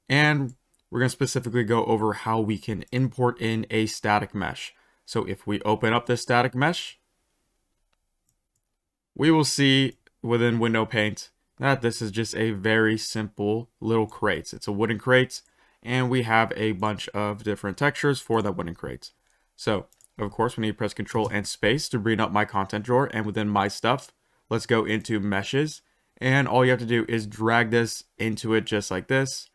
A: And we're going to specifically go over how we can import in a static mesh. So if we open up this static mesh, we will see within window paint that this is just a very simple little crate. It's a wooden crate, and we have a bunch of different textures for that wooden crate. So of course, we need to press Control and Space to bring up my content drawer, and within my stuff, let's go into meshes, and all you have to do is drag this into it just like this,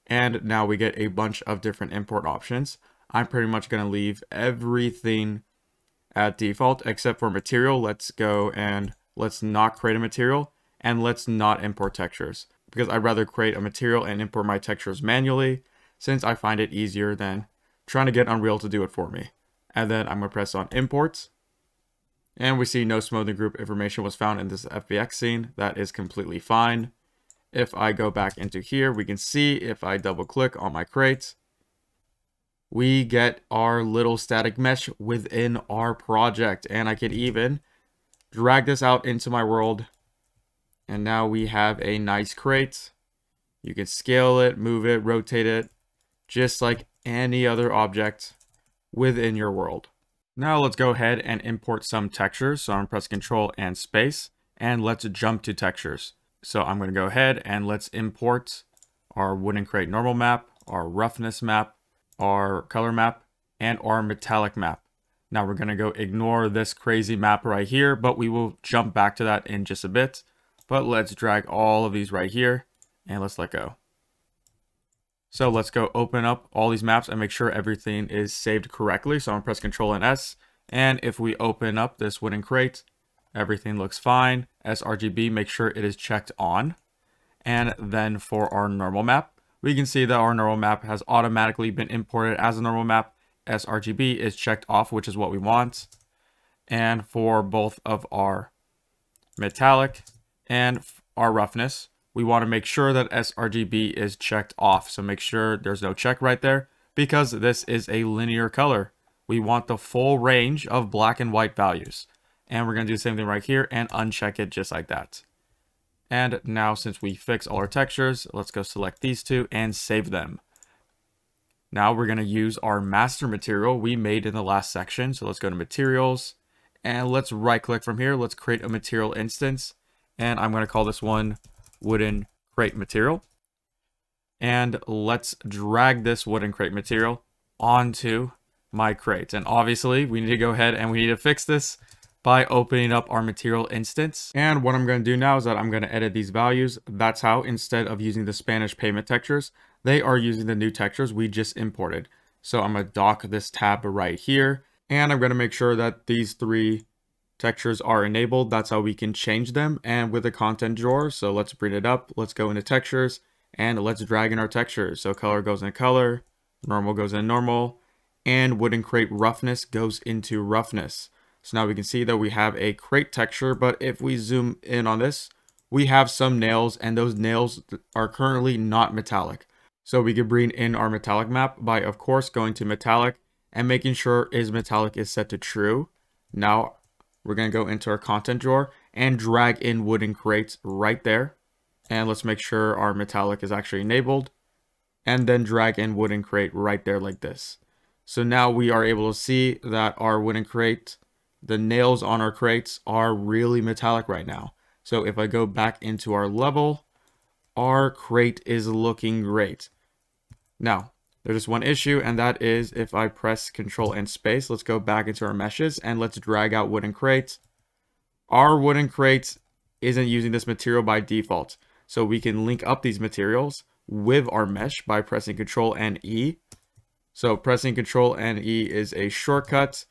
A: and now we get a bunch of different import options. I'm pretty much going to leave everything at default except for material. Let's go and let's not create a material, and let's not import textures, because I'd rather create a material and import my textures manually, since I find it easier than trying to get Unreal to do it for me. And then I'm going to press on imports. And we see no smoothing group information was found in this FBX scene. That is completely fine. If I go back into here, we can see if I double click on my crate, we get our little static mesh within our project. And I can even drag this out into my world. And now we have a nice crate. You can scale it, move it, rotate it, just like any other object within your world. Now let's go ahead and import some textures. So I'm going to press Control and Space, and let's jump to textures. So I'm going to go ahead and let's import our wooden crate normal map, our roughness map, our color map, and our metallic map. Now we're going to go ignore this crazy map right here, but we will jump back to that in just a bit. But let's drag all of these right here and let's let go. So let's go open up all these maps and make sure everything is saved correctly. So I'm going to press Control and S. And if we open up this wooden crate, everything looks fine. sRGB, make sure it is checked on. And then for our normal map, we can see that our normal map has automatically been imported as a normal map. sRGB is checked off, which is what we want. And for both of our metallic and our roughness, we want to make sure that sRGB is checked off. So make sure there's no check right there, because this is a linear color. We want the full range of black and white values. And we're going to do the same thing right here and uncheck it just like that. And now since we fix all our textures, let's go select these two and save them. Now we're going to use our master material we made in the last section. So let's go to materials and let's right click from here. Let's create a material instance. And I'm going to call this one wooden crate material. And let's drag this wooden crate material onto my crate. And obviously we need to go ahead and we need to fix this by opening up our material instance. And what I'm going to do now is that I'm going to edit these values. That's how, instead of using the Spanish payment textures, they are using the new textures we just imported. So I'm going to dock this tab right here. And I'm going to make sure that these three textures are enabled. That's how we can change them. And with the content drawer, so let's bring it up. Let's go into textures and let's drag in our textures. So color goes in color, normal goes in normal, and wooden crate roughness goes into roughness. So now we can see that we have a crate texture, but if we zoom in on this, we have some nails, and those nails are currently not metallic. So we could bring in our metallic map by, of course, going to metallic and making sure metallic is set to true. Now we're going to go into our content drawer and drag in wooden crates right there. And let's make sure our metallic is actually enabled, and then drag in wooden crate right there like this. So now we are able to see that our wooden crate, the nails on our crates are really metallic right now. So if I go back into our level, our crate is looking great. Now, there's just one issue, and that is if I press Control and space, let's go back into our meshes and let's drag out wooden crates. Our wooden crate isn't using this material by default. So we can link up these materials with our mesh by pressing Control and E. So pressing Control and E is a shortcut.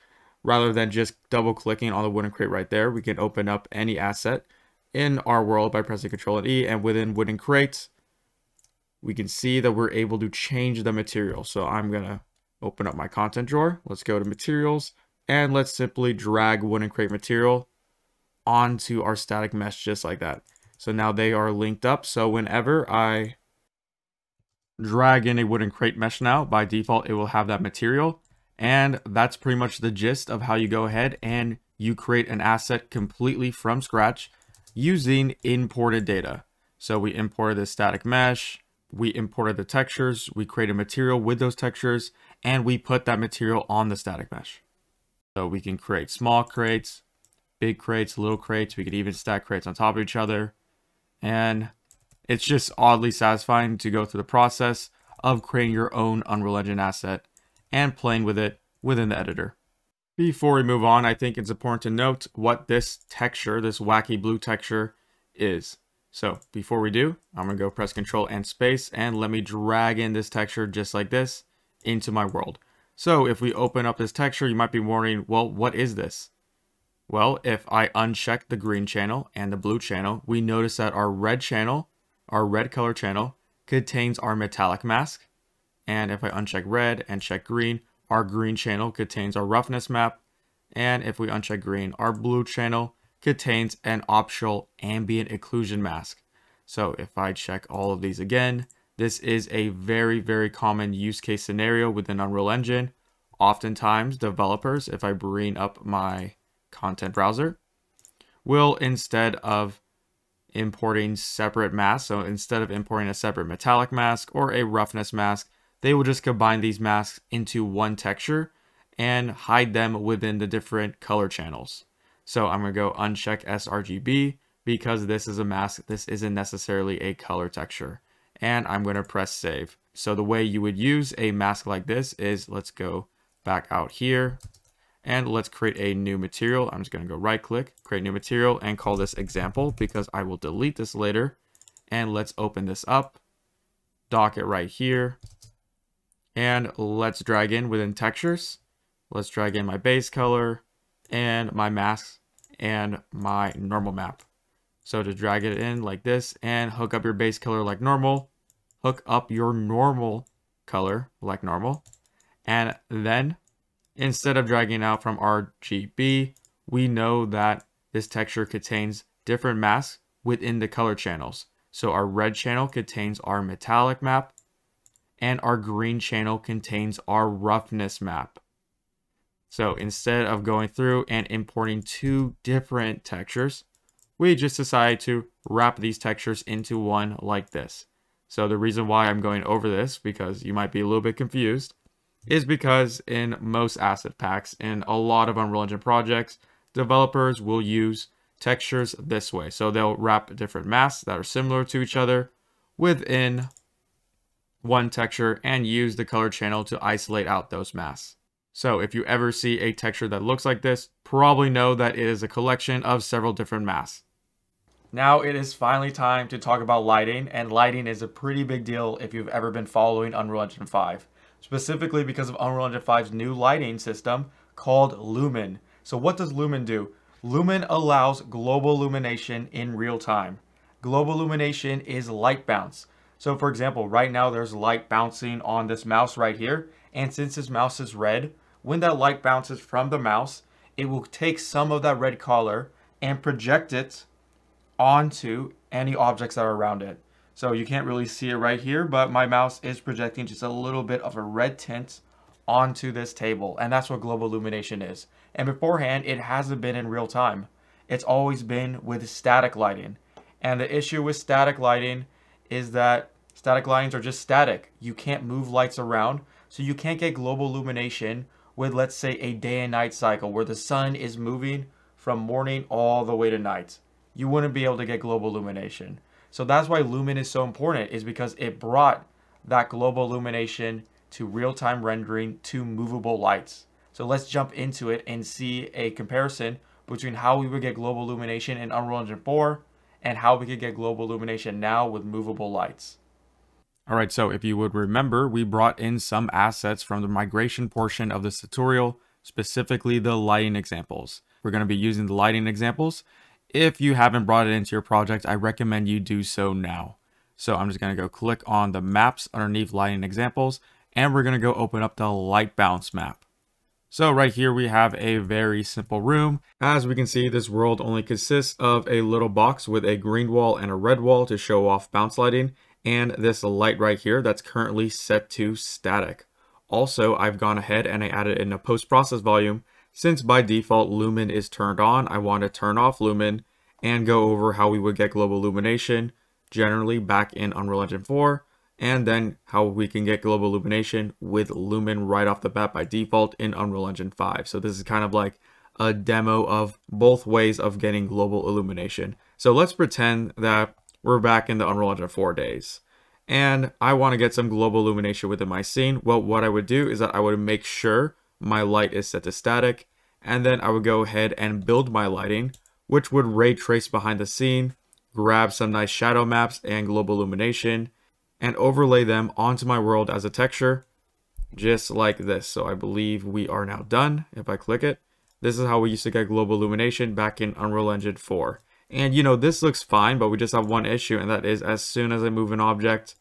A: Rather than just double clicking on the wooden crate right there, we can open up any asset in our world by pressing Control and E, and within wooden crates, we can see that we're able to change the material. So I'm gonna open up my content drawer. Let's go to materials and let's simply drag wooden crate material onto our static mesh just like that. So now they are linked up. So whenever I drag in a wooden crate mesh now, by default, it will have that material. And that's pretty much the gist of how you go ahead and you create an asset completely from scratch using imported data. So we imported the static mesh, we imported the textures, we create a material with those textures, and we put that material on the static mesh. So we can create small crates, big crates, little crates. We could even stack crates on top of each other. And it's just oddly satisfying to go through the process of creating your own Unreal Engine asset and playing with it within the editor. Before we move on, I think it's important to note what this texture, this wacky blue texture, is. So before we do, I'm going to go press Control and space and let me drag in this texture just like this into my world. So if we open up this texture, you might be wondering, well, what is this? Well, if I uncheck the green channel and the blue channel, we notice that our red channel, our red color channel, contains our metallic mask. And if I uncheck red and check green, our green channel contains our roughness map. And if we uncheck green, our blue channel contains an optional ambient occlusion mask. So if I check all of these again, this is a very, very common use case scenario within Unreal Engine. Oftentimes, developers, if I bring up my content browser, will, instead of importing separate masks, so instead of importing a separate metallic mask or a roughness mask, they will just combine these masks into one texture and hide them within the different color channels. So I'm going to go uncheck sRGB because this is a mask. This isn't necessarily a color texture. And I'm going to press save. So the way you would use a mask like this is, let's go back out here and let's create a new material. I'm just going to go right click, create new material, and call this example because I will delete this later. And let's open this up, dock it right here. And let's drag in within textures. Let's drag in my base color and my masks and my normal map. So to drag it in like this and hook up your base color like normal, hook up your normal color like normal. And then instead of dragging out from RGB, we know that this texture contains different masks within the color channels. So our red channel contains our metallic map and our green channel contains our roughness map. So instead of going through and importing two different textures, we just decided to wrap these textures into one like this. So the reason why I'm going over this, because you might be a little bit confused, is because in most asset packs, in a lot of Unreal Engine projects, developers will use textures this way. So they'll wrap different masks that are similar to each other within one texture and use the color channel to isolate out those masks. So if you ever see a texture that looks like this, probably know that it is a collection of several different masks. Now it is finally time to talk about lighting, and lighting is a pretty big deal if you've ever been following Unreal Engine 5. Specifically because of Unreal Engine 5's new lighting system called Lumen. So what does Lumen do? Lumen allows global illumination in real time. Global illumination is light bounce. So for example, right now there's light bouncing on this mouse right here, and since this mouse is red, when that light bounces from the mouse, it will take some of that red color and project it onto any objects that are around it. So you can't really see it right here, but my mouse is projecting just a little bit of a red tint onto this table, and that's what global illumination is. And beforehand, it hasn't been in real time. It's always been with static lighting. And the issue with static lighting is that static lights are just static. You can't move lights around, so you can't get global illumination with, let's say, a day and night cycle where the sun is moving from morning all the way to night. You wouldn't be able to get global illumination. So that's why Lumen is so important, is because it brought that global illumination to real-time rendering to movable lights. So let's jump into it and see a comparison between how we would get global illumination in Unreal Engine 4 and how we could get global illumination now with movable lights. All right, so if you would remember, we brought in some assets from the migration portion of this tutorial, specifically the lighting examples. We're going to be using the lighting examples. If you haven't brought it into your project, I recommend you do so now. So I'm just going to go click on the maps underneath lighting examples, and we're going to go open up the light bounce map. So right here we have a very simple room. As we can see, this world only consists of a little box with a green wall and a red wall to show off bounce lighting, and this light right here that's currently set to static. Also, I've gone ahead and I added in a post-process volume. Since by default Lumen is turned on, I want to turn off Lumen and go over how we would get global illumination generally back in Unreal Engine 4, and then how we can get global illumination with Lumen right off the bat by default in Unreal Engine 5. So this is kind of like a demo of both ways of getting global illumination. So let's pretend that we're back in the Unreal Engine 4 days, and I want to get some global illumination within my scene. Well, what I would do is that I would make sure my light is set to static, and then I would go ahead and build my lighting, which would ray trace behind the scene, grab some nice shadow maps and global illumination, and overlay them onto my world as a texture, just like this. So I believe we are now done. If I click it, this is how we used to get global illumination back in Unreal Engine 4. And you know, this looks fine, but we just have one issue, and that is as soon as I move an object,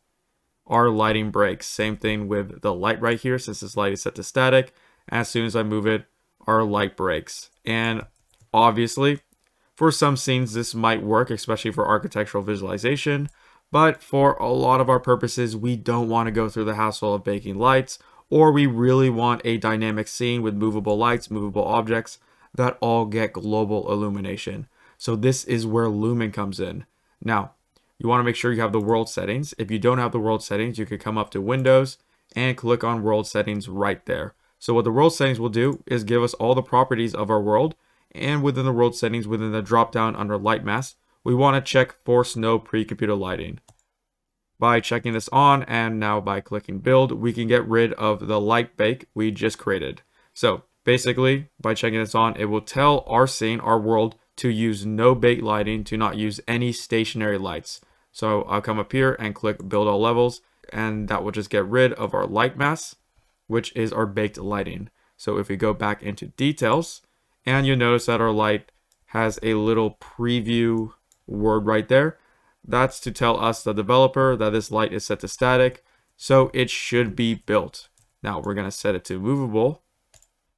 A: our lighting breaks. Same thing with the light right here, since this light is set to static. As soon as I move it, our light breaks. And obviously, for some scenes, this might work, especially for architectural visualization. But for a lot of our purposes, we don't want to go through the hassle of baking lights, or we really want a dynamic scene with movable lights, movable objects that all get global illumination. So this is where Lumen comes in. Now, you want to make sure you have the world settings. If you don't have the world settings, you could come up to Windows and click on World Settings right there. So what the world settings will do is give us all the properties of our world, and within the world settings, within the drop down under light mask, we want to check Force No Pre-Computer Lighting. By checking this on, and now by clicking build, we can get rid of the light bake we just created. So basically, by checking this on, it will tell our scene, our world, to use no bake lighting, to not use any stationary lights. So I'll come up here and click build all levels, and that will just get rid of our light mask, which is our baked lighting. So if we go back into details, and you'll notice that our light has a little preview word right there. That's to tell us, the developer, that this light is set to static, so it should be built. Now we're going to set it to movable,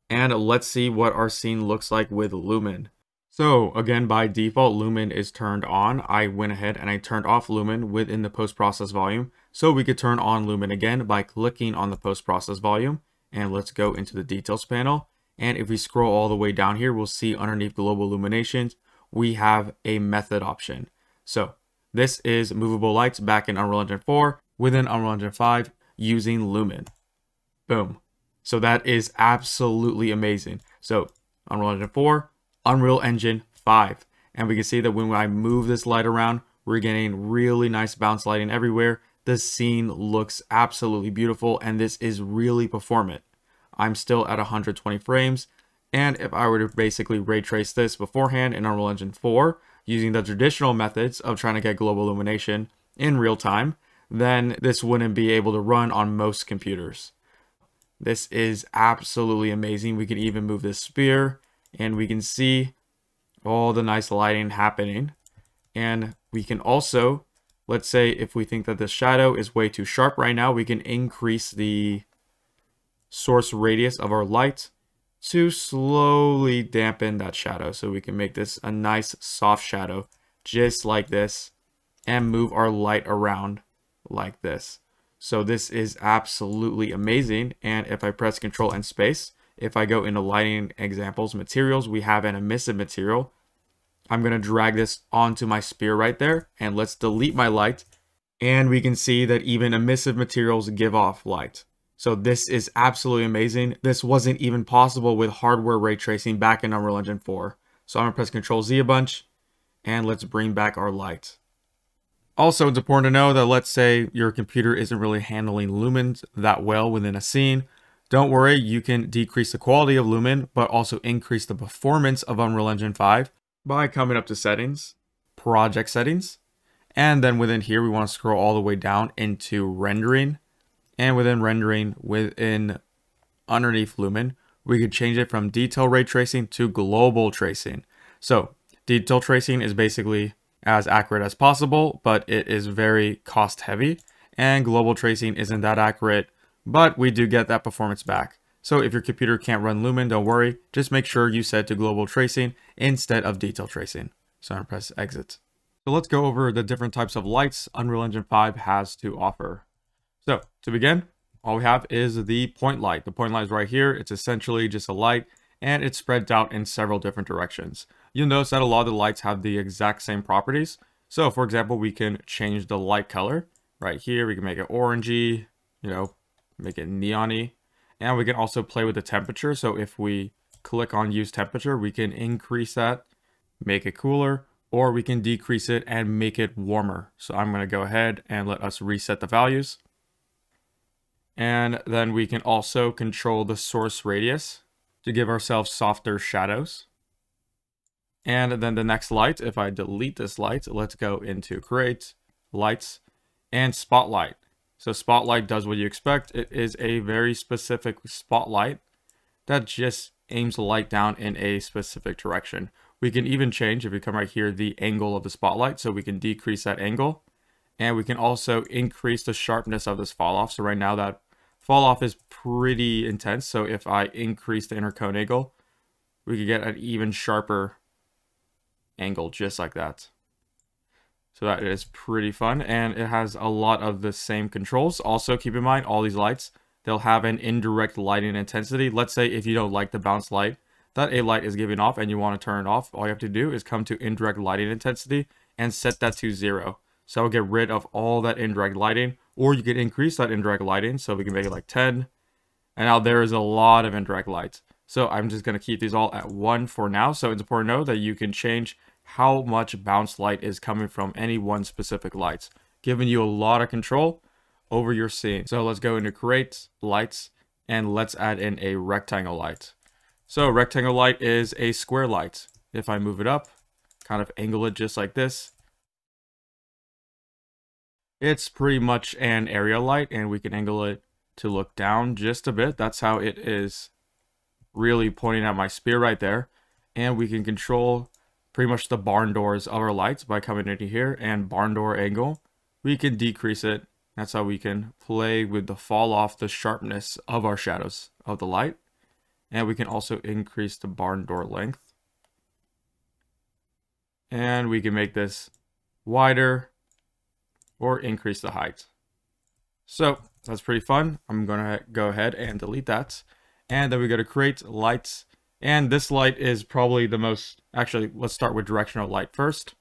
A: and let's see what our scene looks like with Lumen. So again, by default, Lumen is turned on. I went ahead and I turned off Lumen within the post-process volume, so we could turn on Lumen again by clicking on the post-process volume. And let's go into the details panel. And if we scroll all the way down here, we'll see underneath global illuminations, we have a method option. So this is movable lights back in Unreal Engine 4 within Unreal Engine 5 using Lumen. Boom. So that is absolutely amazing. So Unreal Engine 4, Unreal Engine 5. And we can see that when I move this light around, we're getting really nice bounce lighting everywhere. The scene looks absolutely beautiful, and this is really performant. I'm still at 120 frames. And if I were to basically ray trace this beforehand in Unreal Engine 4, using the traditional methods of trying to get global illumination in real time, then this wouldn't be able to run on most computers. This is absolutely amazing. We can even move this sphere and we can see all the nice lighting happening. And we can also, let's say if we think that the shadow is way too sharp right now, we can increase the source radius of our light to slowly dampen that shadow. So we can make this a nice soft shadow just like this and move our light around like this. So this is absolutely amazing. And if I press Control and space, if I go into lighting examples, materials, we have an emissive material. I'm going to drag this onto my sphere right there, and let's delete my light. And we can see that even emissive materials give off light. So this is absolutely amazing. This wasn't even possible with hardware ray tracing back in Unreal Engine 4. So I'm going to press Control Z a bunch, and let's bring back our light. Also, it's important to know that let's say your computer isn't really handling lumens that well within a scene. Don't worry, you can decrease the quality of Lumen, but also increase the performance of Unreal Engine 5 by coming up to Settings, Project Settings, and then within here, we want to scroll all the way down into Rendering, and within Rendering, underneath Lumen, we could change it from Detail Ray Tracing to Global Tracing. So, Detail Tracing is basically as accurate as possible, but it is very cost heavy, and Global Tracing isn't that accurate, but we do get that performance back. So if your computer can't run Lumen, don't worry, just make sure you set to Global Tracing instead of Detail Tracing. So I'm gonna press Exit. So let's go over the different types of lights Unreal Engine 5 has to offer. So to begin, all we have is the point light. The point light is right here. It's essentially just a light, and it's spread out in several different directions. You'll notice that a lot of the lights have the exact same properties. So for example, we can change the light color right here. We can make it orangey, make it neon-y. And we can also play with the temperature. So if we click on use temperature, we can increase that, make it cooler, or we can decrease it and make it warmer. So I'm going to go ahead and let us reset the values. And then we can also control the source radius to give ourselves softer shadows. And then the next light, if I delete this light, let's go into Create, Lights, and Spotlight. So Spotlight does what you expect. It is a very specific spotlight that just aims the light down in a specific direction. We can even change, if we come right here, the angle of the spotlight. So we can decrease that angle. And we can also increase the sharpness of this fall off. So right now that fall off is pretty intense. So if I increase the inner cone angle, we could get an even sharper angle just like that. So that is pretty fun, and it has a lot of the same controls. Also, keep in mind, all these lights, they'll have an indirect lighting intensity. Let's say if you don't like the bounce light that a light is giving off and you want to turn it off, all you have to do is come to indirect lighting intensity and set that to 0. So it'll get rid of all that indirect lighting, or you can increase that indirect lighting. So we can make it like 10. And now there is a lot of indirect lights. So I'm just going to keep these all at 1 for now. So it's important to know that you can change how much bounce light is coming from any one specific light, giving you a lot of control over your scene. So let's go into Create, Lights, and let's add in a rectangle light. So rectangle light is a square light. If I move it up, kind of angle it just like this, it's pretty much an area light, and we can angle it to look down just a bit. That's how it is really pointing at my sphere right there. And we can control pretty much the barn doors of our lights by coming into here and barn door angle. We can decrease it. That's how we can play with the fall off, the sharpness of our shadows of the light. And we can also increase the barn door length. And we can make this wider or increase the height. So that's pretty fun. I'm going to go ahead and delete that. And then we go to Create, Lights, And this light is probably the most, actually, let's start with directional light first.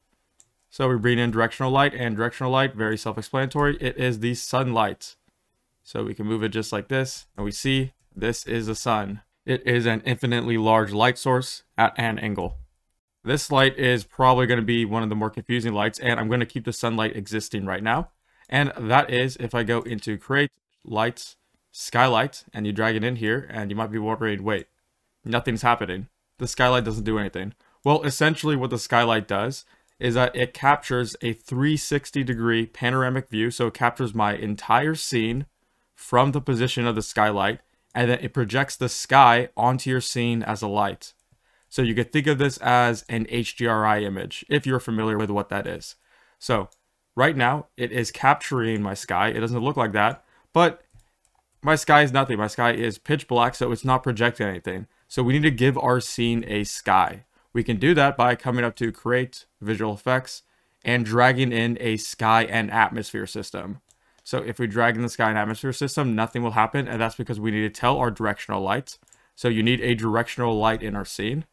A: So we bring in directional light, and directional light, very self-explanatory. It is the sunlight. So we can move it just like this, and we see this is the sun. It is an infinitely large light source at an angle. This light is probably going to be one of the more confusing lights, and I'm going to keep the sunlight existing right now. And that is if I go into create lights, skylight, and you drag it in here, and you might be wondering, wait, nothing's happening. The skylight doesn't do anything. Well, essentially what the skylight does is that it captures a 360-degree panoramic view. So it captures my entire scene from the position of the skylight, and then it projects the sky onto your scene as a light. So you could think of this as an HDRI image, if you're familiar with what that is. So right now, it is capturing my sky. It doesn't look like that, but my sky is nothing. My sky is pitch black, so it's not projecting anything. So we need to give our scene a sky. We can do that by coming up to Create, Visual Effects, and dragging in a sky and atmosphere system. So if we drag in the sky and atmosphere system, nothing will happen, and that's because we need to tell our directional light. So you need a directional light in our scene.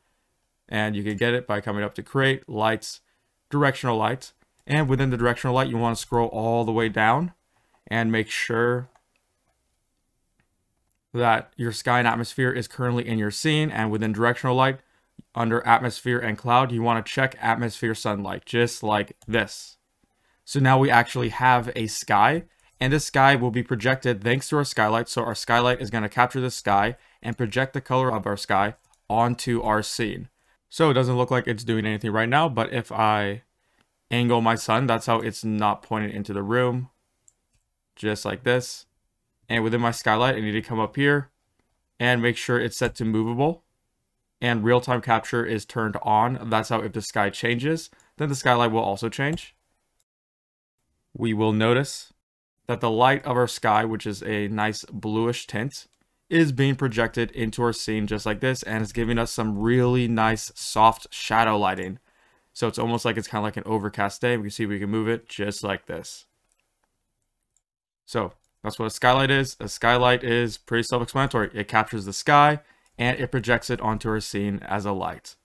A: And you can get it by coming up to Create, Lights, Directional Light. And within the directional light, you want to scroll all the way down and make sure that your sky and atmosphere is currently in your scene. And within directional light, under atmosphere and cloud, you want to check atmosphere sunlight, just like this. So now we actually have a sky, and this sky will be projected thanks to our skylight. So our skylight is going to capture the sky and project the color of our sky onto our scene. So it doesn't look like it's doing anything right now, but if I angle my sun, that's how it's not pointing into the room, just like this. And within my skylight, I need to come up here and make sure it's set to movable. And real-time capture is turned on. That's how if the sky changes, then the skylight will also change. We will notice that the light of our sky, which is a nice bluish tint, is being projected into our scene just like this, and it's giving us some really nice soft shadow lighting. So it's almost like it's kind of like an overcast day. We can see we can move it just like this. So that's what a skylight is. A skylight is pretty self-explanatory. It captures the sky and it projects it onto our scene as a light.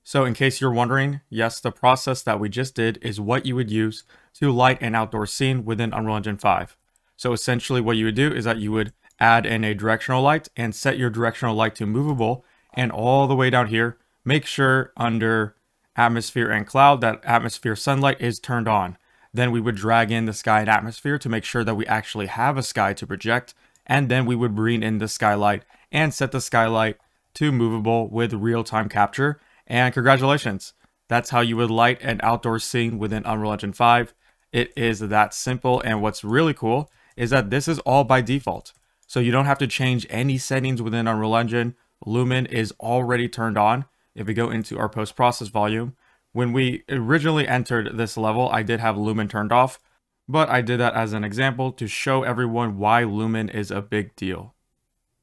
A: So in case you're wondering, yes, the process that we just did is what you would use to light an outdoor scene within Unreal Engine 5. So essentially what you would do is that you would add in a directional light and set your directional light to movable, and all the way down here, make sure under atmosphere and cloud that atmosphere sunlight is turned on. Then we would drag in the sky and atmosphere to make sure that we actually have a sky to project, and then we would bring in the skylight and set the skylight to movable with real-time capture. And congratulations, that's how you would light an outdoor scene within Unreal Engine 5. It is that simple, and what's really cool is that this is all by default. So you don't have to change any settings within Unreal Engine. Lumen is already turned on. If we go into our post-process volume, when we originally entered this level, I did have Lumen turned off, but I did that as an example to show everyone why Lumen is a big deal.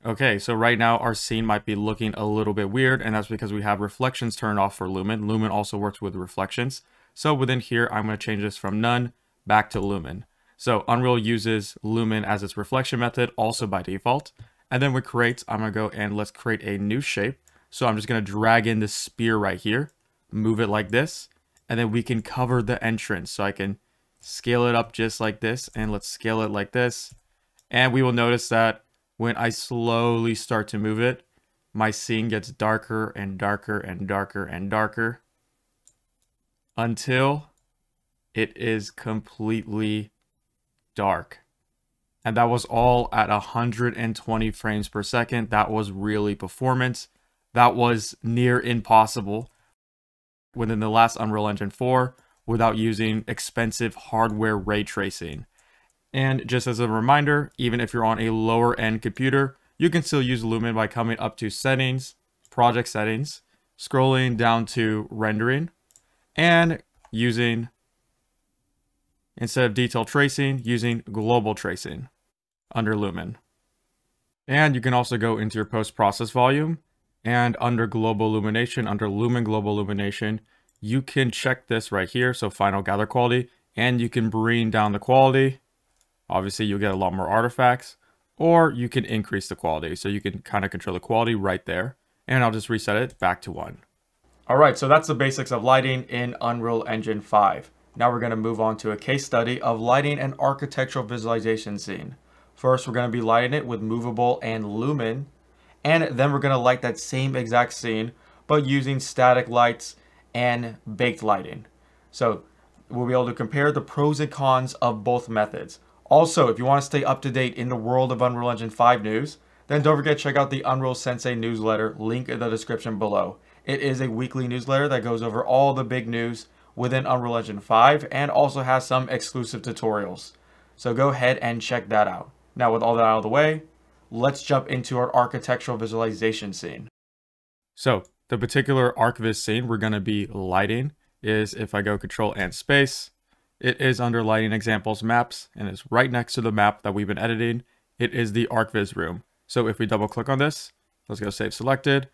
A: Okay, so right now our scene might be looking a little bit weird, and that's because we have reflections turned off for Lumen. Lumen also works with reflections. So within here, I'm going to change this from none back to Lumen. So Unreal uses Lumen as its reflection method also by default. And then we create, I'm going to go and let's create a new shape. So I'm just going to drag in this spear right here, move it like this, and then we can cover the entrance. So I can scale it up just like this, and let's scale it like this. And we will notice that when I slowly start to move it, my scene gets darker and darker and darker and darker until it is completely dark. And that was all at 120 frames per second. That was really performance. That was near impossible within the last Unreal Engine 4 without using expensive hardware ray tracing. And just as a reminder, even if you're on a lower end computer, you can still use Lumen by coming up to settings, project settings, scrolling down to rendering, and using, instead of detail tracing, using global tracing under Lumen. And you can also go into your post-process volume, and under global illumination, under Lumen global illumination, you can check this right here, so final gather quality, and you can bring down the quality. Obviously, you'll get a lot more artifacts, or you can increase the quality. So you can kind of control the quality right there.
B: and I'll just reset it back to 1.
A: Alright, so that's the basics of lighting in Unreal Engine 5. Now we're going to move on to a case study of lighting an architectural visualization scene. First, we're going to be lighting it with Movable and Lumen, and then we're going to light that same exact scene, but using static lights and baked lighting. So we'll be able to compare the pros and cons of both methods. Also, if you want to stay up to date in the world of Unreal Engine 5 news, then don't forget to check out the Unreal Sensei newsletter, link in the description below. It is a weekly newsletter that goes over all the big news within Unreal Engine 5 and also has some exclusive tutorials. So go ahead and check that out. Now with all that out of the way, let's jump into our architectural visualization scene.
B: So the particular ArcViz scene we're going to be lighting is, if I go Control and Space, it is under Lighting Examples Maps and is right next to the map that we've been editing. It is the ArcViz room. So if we double click on this, let's go Save Selected.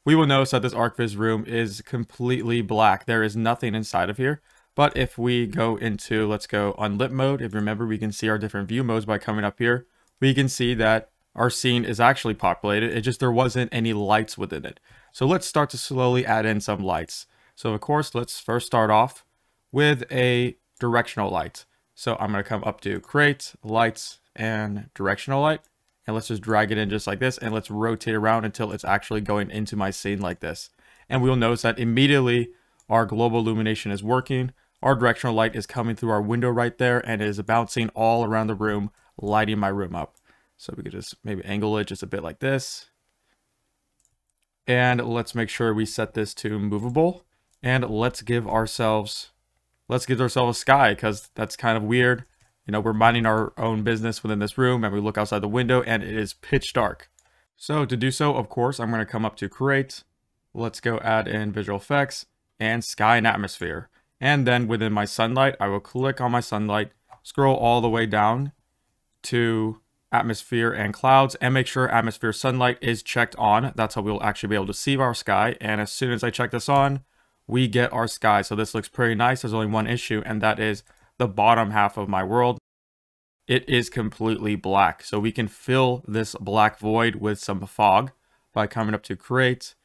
B: We will notice that this ArcViz room is completely black. There is nothing inside of here. But if we go into, let's go unlit mode, if you remember, we can see our different view modes by coming up here. We can see that our scene is actually populated. It's just there wasn't any lights within it. So let's start to slowly add in some lights. So of course, let's first start off with a directional light. So I'm going to come up to Create, Lights, and Directional Light. And let's just drag it in just like this, and let's rotate around until it's actually going into my scene like this. And we'll notice that immediately our global illumination is working. Our directional light is coming through our window right there and is bouncing all around the room, lighting my room up. So we could just maybe angle it just a bit like this. And let's make sure we set this to movable. And let's give ourselves a sky, because that's kind of weird. You know, we're minding our own business within this room and we look outside the window and it is pitch dark. So to do so, of course, I'm going to come up to Create. Let's go add in Visual Effects and Sky and Atmosphere. And then within my sunlight, I will click on my sunlight, scroll all the way down to Atmosphere and Clouds, and make sure Atmosphere Sunlight is checked on. That's how we'll actually be able to see our sky. And as soon as I check this on, we get our sky. So this looks pretty nice. There's only one issue, and that is the bottom half of my world. It is completely black. So we can fill this black void with some fog by coming up to Create,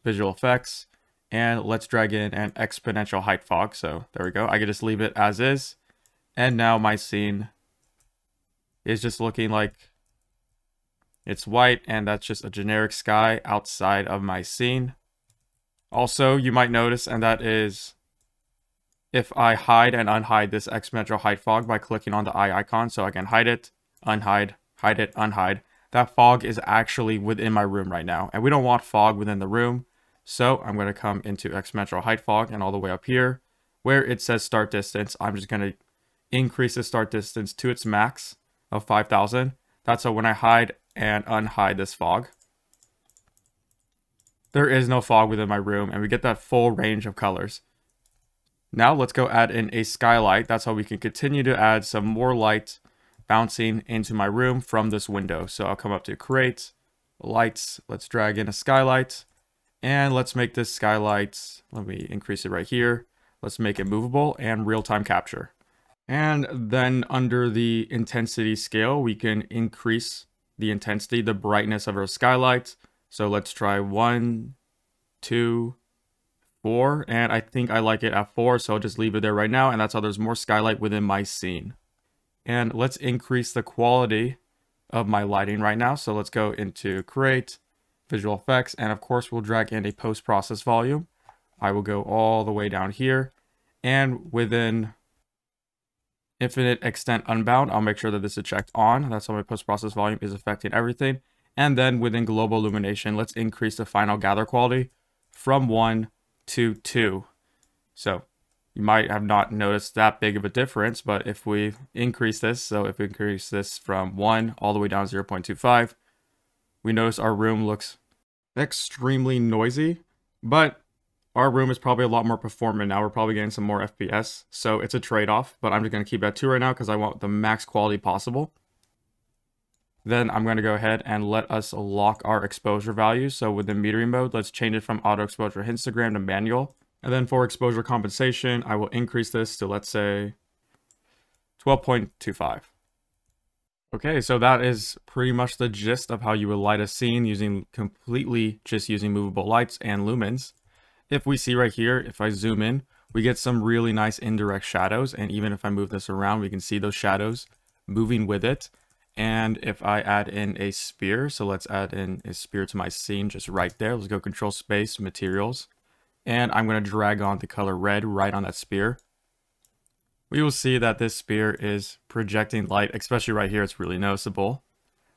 B: Visual Effects, and let's drag in an exponential height fog. So there we go. I can just leave it as is. And now my scene is just looking like it's white, and that's just a generic sky outside of my scene. Also, you might notice, and that is if I hide and unhide this exponential height fog by clicking on the eye icon, so I can hide it, unhide, hide it, unhide. That fog is actually within my room right now, and we don't want fog within the room. So I'm going to come into exponential height fog, and all the way up here where it says start distance, I'm just going to increase the start distance to its max of 5,000. That's so when I hide and unhide this fog, there is no fog within my room, and we get that full range of colors. Now let's go add in a skylight. That's how we can continue to add some more light bouncing into my room from this window. So I'll come up to Create, Lights, let's drag in a skylight, and let's make this skylight, let me increase it right here. Let's make it movable and real-time capture. And then under the intensity scale, we can increase the intensity, the brightness of our skylights. So let's try 1, 2, 4, and I think I like it at 4, so I'll just leave it there right now, and that's how there's more skylight within my scene. And let's increase the quality of my lighting right now. So let's go into Create, Visual Effects, and of course we'll drag in a post-process volume. I will go all the way down here, and within Infinite Extent Unbound, I'll make sure that this is checked on. That's how my post-process volume is affecting everything. And then within Global Illumination, let's increase the final gather quality from 1 to 2. So you might have not noticed that big of a difference, but if we increase this, so if we increase this from 1 all the way down to 0.25, we notice our room looks extremely noisy, but our room is probably a lot more performant now. We're probably getting some more FPS, so it's a trade-off, but I'm just going to keep it at 2 right now because I want the max quality possible. Then I'm going to go ahead and let us lock our exposure values. So within metering mode, let's change it from auto exposure histogram to manual. And then for exposure compensation, I will increase this to, let's say, 12.25. Okay, so that is pretty much the gist of how you would light a scene using using movable lights and lumens. If we see right here, if I zoom in, we get some really nice indirect shadows. And even if I move this around, we can see those shadows moving with it. And if I add in a sphere, so let's add in a sphere to my scene just right there. Let's go Control Space, Materials. And I'm going to drag on the color red right on that sphere. We will see that this sphere is projecting light, especially right here. It's really noticeable.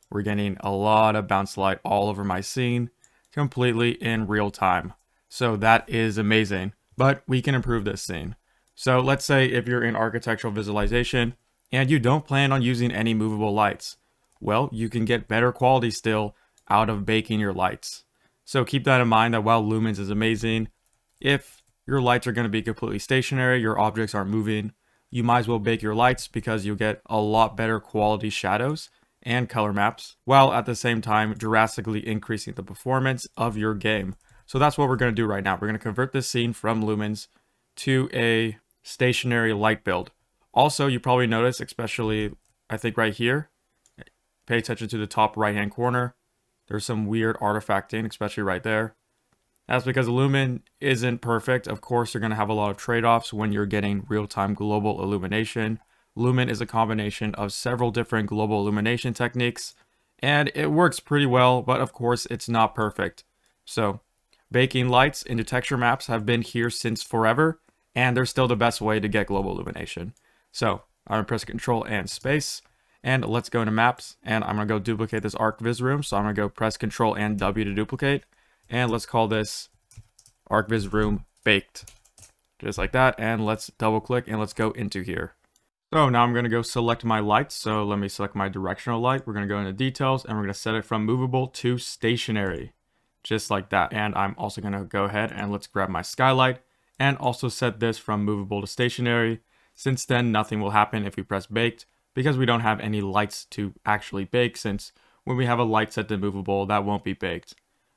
B: We're getting a lot of bounce light all over my scene, completely in real time. So that is amazing, but we can improve this scene. So let's say if you're in architectural visualization and you don't plan on using any movable lights, well, you can get better quality still out of baking your lights. So keep that in mind that while Lumens is amazing, if your lights are going to be completely stationary, your objects aren't moving, you might as well bake your lights because you'll get a lot better quality shadows and color maps, while at the same time drastically increasing the performance of your game. So that's what we're going to do right now. We're going to convert this scene from lumens to a stationary light build. Also, you probably notice, especially I think right here, pay attention to the top right hand corner. There's some weird artifacting, especially right there. That's because Lumen isn't perfect. Of course, you're going to have a lot of trade-offs when you're getting real-time global illumination. Lumen is a combination of several different global illumination techniques, and it works pretty well, but of course, it's not perfect. So, baking lights into texture maps have been here since forever, and they're still the best way to get global illumination. So, I'm going to press Control and Space, and let's go into Maps, and I'm going to go duplicate this ArcViz room, so I'm going to go press Control and W to duplicate. And let's call this ArcViz Room Baked. Just like that. And let's double click and let's go into here. So now I'm going to go select my lights. So let me select my directional light. We're going to go into details and we're going to set it from movable to stationary. Just like that. And I'm also going to go ahead and let's grab my skylight and also set this from movable to stationary. Since then, nothing will happen if we press baked because we don't have any lights to actually bake, since when we have a light set to movable, that won't be baked.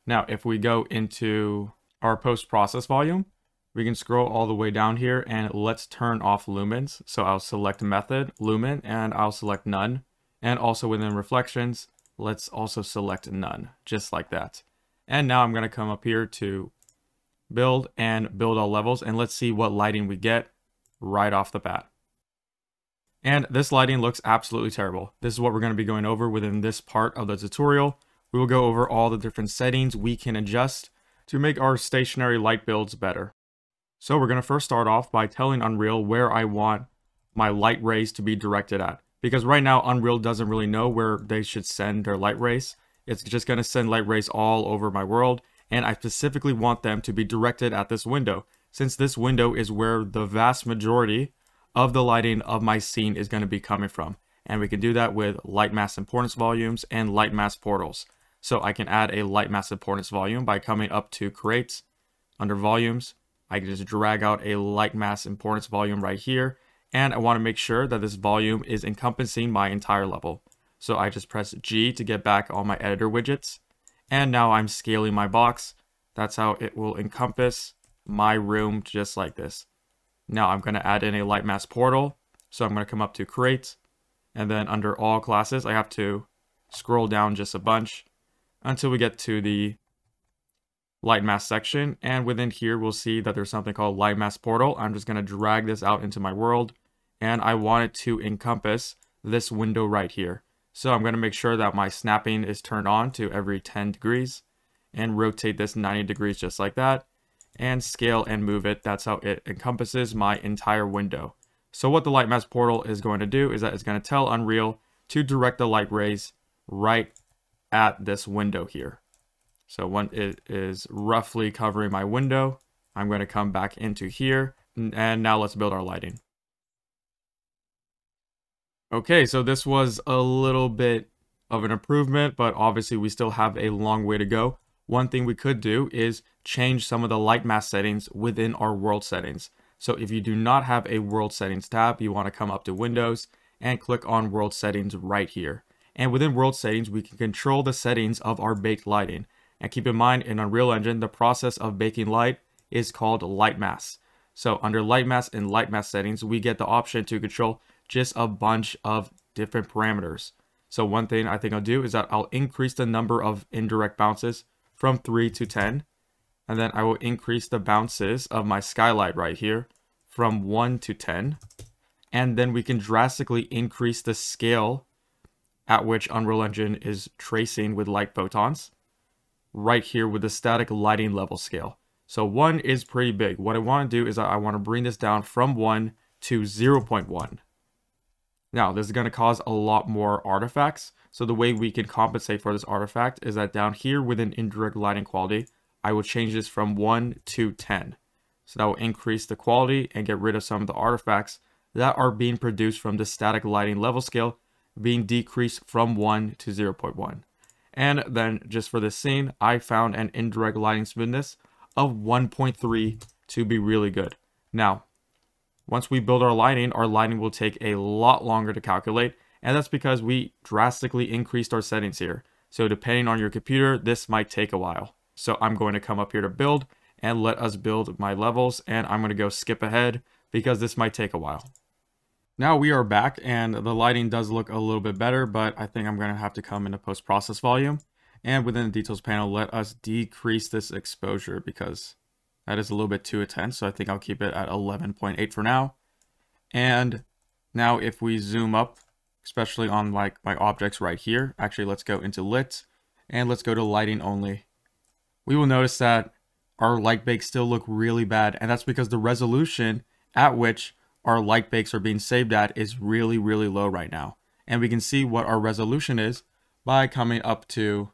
B: Now, if we go into our post-process volume, we can scroll all the way down here and let's turn off lumens. So I'll select method, lumen, and I'll select none. And also within reflections, let's also select none, just like that. And now I'm going to come up here to build and build all levels, and let's see what lighting we get right off the bat. And this lighting looks absolutely terrible. This is what we're going to be going over within this part of the tutorial. We will go over all the different settings we can adjust to make our stationary light builds better. So we're going to first start off by telling Unreal where I want my light rays to be directed at. Because right now Unreal doesn't really know where they should send their light rays. It's just going to send light rays all over my world. And I specifically want them to be directed at this window, since this window is where the vast majority of the lighting of my scene is going to be coming from. And we can do that with light mass importance volumes and light mass portals. So I can add a light mass importance volume by coming up to create under volumes. I can just drag out a light mass importance volume right here. And I want to make sure that this volume is encompassing my entire level. So I just press G to get back all my editor widgets. And now I'm scaling my box. That's how it will encompass my room just like this. Now I'm going to add in a light mass portal. So I'm going to come up to create. And then under all classes, I have to scroll down just a bunch until we get to the light mass section. And within here, we'll see that there's something called light mass portal. I'm just going to drag this out into my world. And I want it to encompass this window right here. So I'm going to make sure that my snapping is turned on to every 10 degrees and rotate this 90 degrees just like that. And scale and move it. That's how it encompasses my entire window. So what the light mass portal is going to do is that it's going to tell Unreal to direct the light rays right at this window here. So when it is roughly covering my window, I'm going to come back into here, and now let's build our lighting. Okay, so this was a little bit of an improvement, but obviously we still have a long way to go. One thing we could do is change some of the light mass settings within our world settings. So if you do not have a world settings tab, you want to come up to Windows and click on world settings right here. And within world settings, we can control the settings of our baked lighting. And keep in mind, in Unreal Engine, the process of baking light is called light mass. So under light mass and light mass settings, we get the option to control just a bunch of different parameters. So one thing I think I'll do is that I'll increase the number of indirect bounces from 3 to 10. And then I will increase the bounces of my skylight right here from 1 to 10. And then we can drastically increase the scale at which Unreal Engine is tracing with light photons right here with the static lighting level scale. So 1 is pretty big. What I want to do is I want to bring this down from 1 to 0.1. Now, this is going to cause a lot more artifacts. So the way we can compensate for this artifact is that down here within indirect lighting quality, I will change this from 1 to 10. So that will increase the quality and get rid of some of the artifacts that are being produced from the static lighting level scale being decreased from 1 to 0.1. And then just for this scene, I found an indirect lighting smoothness of 1.3 to be really good. Now, once we build our lighting will take a lot longer to calculate, and that's because we drastically increased our settings here. So depending on your computer, this might take a while. So I'm going to come up here to build and let us build my levels, and I'm going to go skip ahead because this might take a while. Now we are back and the lighting does look a little bit better, but I think I'm going to have to come into post-process volume. And within the details panel, let us decrease this exposure because that is a little bit too intense. So I think I'll keep it at 11.8 for now. And now if we zoom up, especially on like my objects right here, actually let's go into lit and let's go to lighting only. We will notice that our light bakes still look really bad. And that's because the resolution at which our light bakes are being saved at is really, really low right now. And we can see what our resolution is by coming up to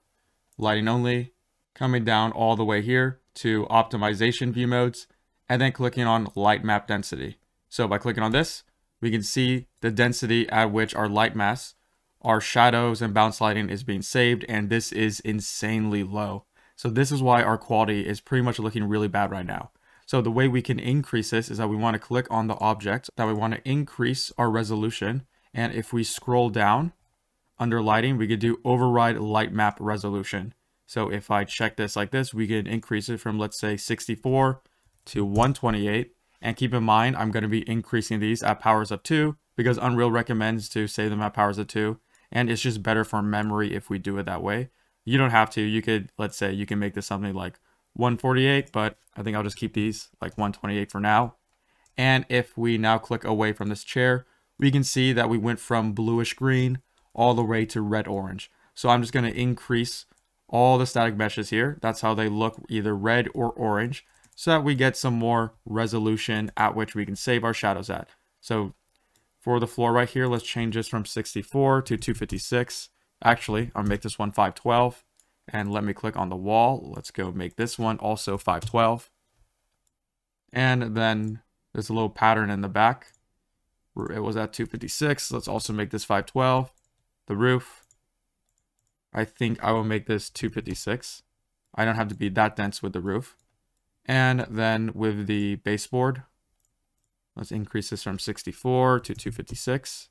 B: lighting only, coming down all the way here to optimization view modes, and then clicking on light map density. So by clicking on this, we can see the density at which our light mass, our shadows and bounce lighting is being saved, and this is insanely low. So this is why our quality is pretty much looking really bad right now. So the way we can increase this is that we want to click on the object that we want to increase our resolution. And if we scroll down under lighting, we could do override light map resolution. So if I check this like this, we can increase it from, let's say, 64 to 128. And keep in mind, I'm going to be increasing these at powers of 2 because Unreal recommends to save them at powers of 2. And it's just better for memory if we do it that way. You don't have to. You could, let's say, you can make this something like 148, but I think I'll just keep these like 128 for now. And if we now click away from this chair, we can see that we went from bluish green all the way to red orange. So I'm just going to increase all the static meshes here. That's how they look, either red or orange, so that we get some more resolution at which we can save our shadows at. So for the floor right here, let's change this from 64 to 256. Actually, I'll make this one 512. And let me click on the wall. Let's go make this one also 512. And then there's a little pattern in the back. It was at 256. Let's also make this 512. The roof, I think I will make this 256. I don't have to be that dense with the roof. And then with the baseboard, let's increase this from 64 to 256.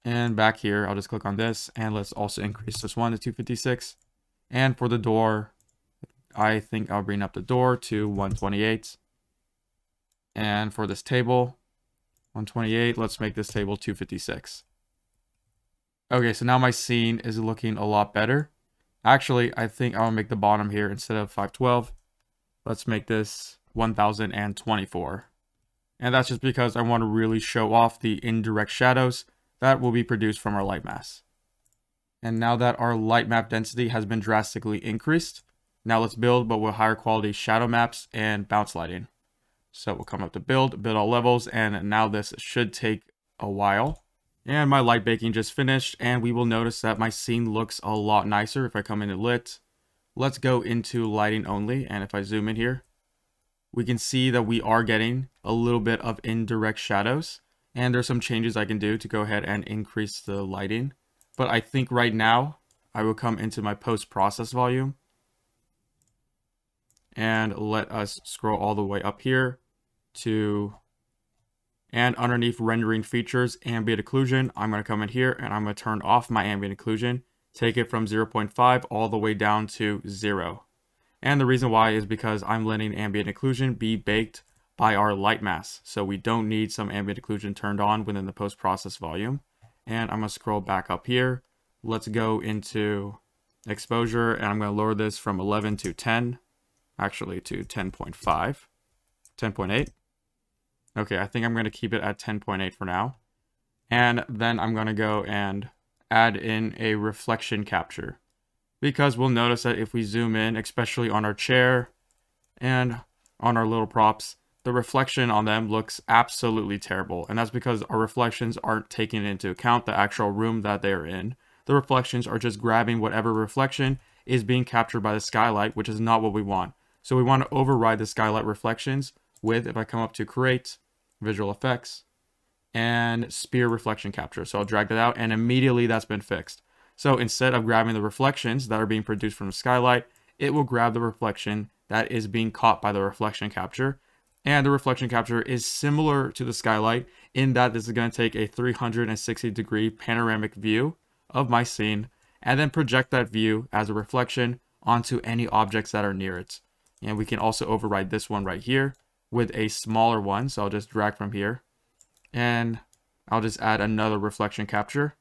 B: And back here, I'll just click on this and let's also increase this one to 256. And for the door, I think I'll bring up the door to 128. And for this table, 128, let's make this table 256. Okay, so now my scene is looking a lot better. Actually, I think I'll make the bottom here instead of 512. Let's make this 1024. And that's just because I want to really show off the indirect shadows that will be produced from our light mass. And now that our light map density has been drastically increased, now let's build, but with higher quality shadow maps and bounce lighting. So we'll come up to build all levels, and now this should take a while. And my light baking just finished, and we will notice that my scene looks a lot nicer if I come into lit. Let's go into lighting only, and if I zoom in here, we can see that we are getting a little bit of indirect shadows. And there's some changes I can do to go ahead and increase the lighting. But I think right now, I will come into my post-process volume. And let us scroll all the way up here to, and underneath rendering features, ambient occlusion, I'm going to come in here and I'm going to turn off my ambient occlusion. Take it from 0.5 all the way down to 0. And the reason why is because I'm letting ambient occlusion be baked by our light mass. So we don't need some ambient occlusion turned on within the post-process volume. and I'm going to scroll back up here. Let's go into exposure, and I'm going to lower this from 11 to 10, actually to 10.5, 10.8. Okay, I think I'm going to keep it at 10.8 for now. And then I'm going to go and add in a reflection capture, because we'll notice that if we zoom in, especially on our chair and on our little props, the reflection on them looks absolutely terrible. And that's because our reflections aren't taking into account the actual room that they're in. The reflections are just grabbing whatever reflection is being captured by the skylight, which is not what we want. So we want to override the skylight reflections with, if I come up to create, visual effects, and sphere reflection capture. So I'll drag that out, and immediately that's been fixed. So instead of grabbing the reflections that are being produced from the skylight, it will grab the reflection that is being caught by the reflection capture. And the reflection capture is similar to the skylight in that this is going to take a 360-degree panoramic view of my scene and then project that view as a reflection onto any objects that are near it. And we can also override this one right here with a smaller one. So I'll just drag from here and I'll just add another reflection capture.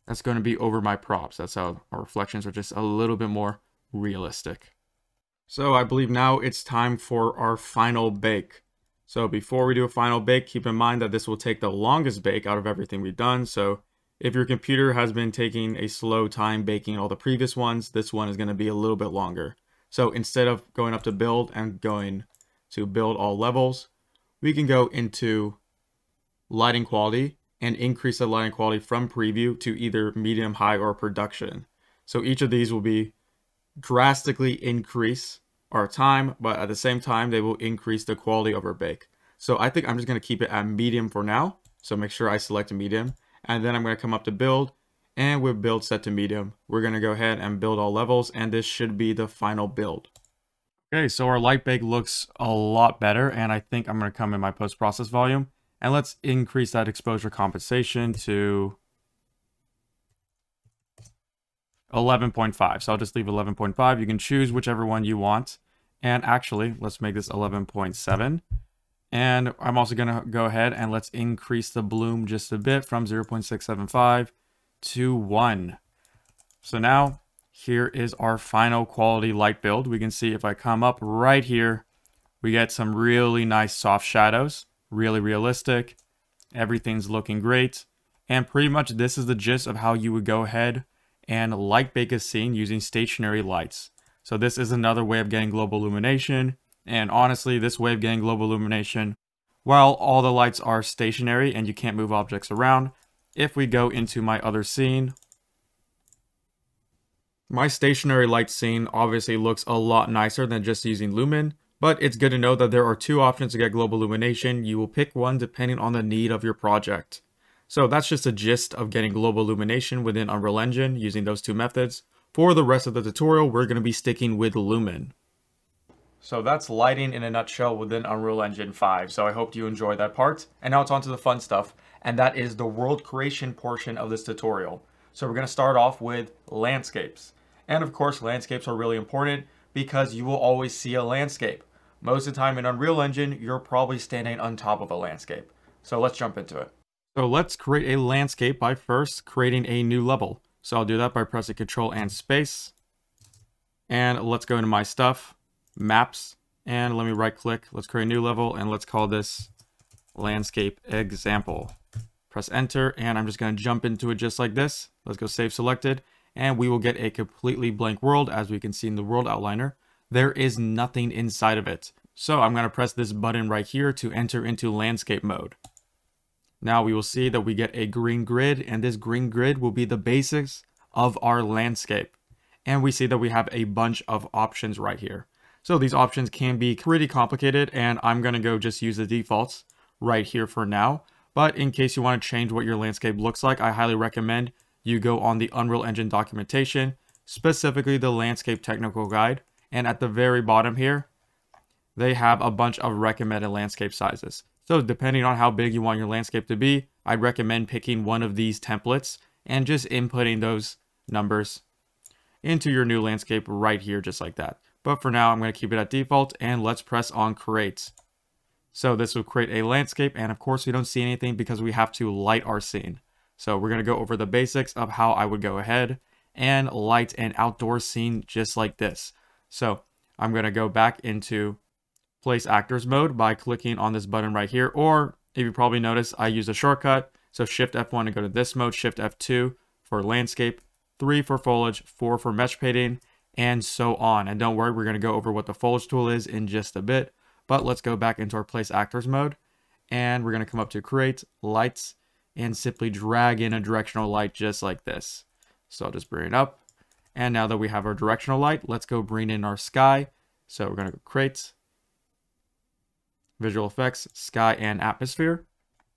B: That's going to be over my props. That's how our reflections are just a little bit more realistic. So I believe now it's time for our final bake. So before we do a final bake, keep in mind that this will take the longest bake out of everything we've done. So if your computer has been taking a slow time baking all the previous ones, this one is going to be a little bit longer. So instead of going up to build and going to build all levels, we can go into lighting quality and increase the lighting quality from preview to either medium, high, or production. So each of these will be drastically increase our time, but at the same time, they will increase the quality of our bake. So I think I'm just going to keep it at medium for now. So make sure I select a medium, and then I'm going to come up to build, and with build set to medium, we're going to go ahead and build all levels, and this should be the final build. Okay, so our light bake looks a lot better, and I think I'm going to come in my post-process volume, and let's increase that exposure compensation to 11.5. So I'll just leave 11.5. You can choose whichever one you want. And actually, let's make this 11.7. And I'm also going to go ahead and let's increase the bloom just a bit from 0.675 to 1. So now here is our final quality light build. We can see if I come up right here, we get some really nice soft shadows, really realistic. Everything's looking great. And pretty much this is the gist of how you would go ahead and light bake a scene using stationary lights. So this is another way of getting global illumination. And honestly, this way of getting global illumination, while all the lights are stationary and you can't move objects around, if we go into my other scene, my stationary light scene obviously looks a lot nicer than just using Lumen, but it's good to know that there are two options to get global illumination. You will pick one depending on the need of your project. So that's just a gist of getting global illumination within Unreal Engine using those two methods. For the rest of the tutorial, we're going to be sticking with Lumen. So that's lighting in a nutshell within Unreal Engine 5. So I hope you enjoyed that part. And now it's on to the fun stuff, and that is the world creation portion of this tutorial. So we're going to start off with landscapes. And of course, landscapes are really important because you will always see a landscape. Most of the time in Unreal Engine, you're probably standing on top of a landscape. So let's jump into it. So let's create a landscape by first creating a new level. So I'll do that by pressing Control and Space. And let's go into my stuff, maps, and let me right click. Let's create a new level and let's call this landscape example. Press enter and I'm just going to jump into it just like this. Let's go save selected and we will get a completely blank world. As we can see in the world outliner, there is nothing inside of it. So I'm going to press this button right here to enter into landscape mode. Now we will see that we get a green grid, and this green grid will be the basics of our landscape. And we see that we have a bunch of options right here. So these options can be pretty complicated, and I'm going to go just use the defaults right here for now. But in case you want to change what your landscape looks like, I highly recommend you go on the Unreal Engine documentation, specifically the landscape technical guide. And at the very bottom here, they have a bunch of recommended landscape sizes. So depending on how big you want your landscape to be, I'd recommend picking one of these templates and just inputting those numbers into your new landscape right here, just like that. But for now, I'm going to keep it at default and let's press on create. So this will create a landscape, and of course we don't see anything because we have to light our scene. So we're going to go over the basics of how I would go ahead and light an outdoor scene just like this. So I'm going to go back into place actors mode by clicking on this button right here, or if you probably noticed, I use a shortcut. So Shift F1 to go to this mode, Shift F2 for landscape, 3 for foliage, 4 for mesh painting, and so on. And don't worry, we're going to go over what the foliage tool is in just a bit, but let's go back into our place actors mode, and we're going to come up to create lights and simply drag in a directional light just like this. So I'll just bring it up. And now that we have our directional light, let's go bring in our sky. So we're going to go create, visual effects, sky and atmosphere.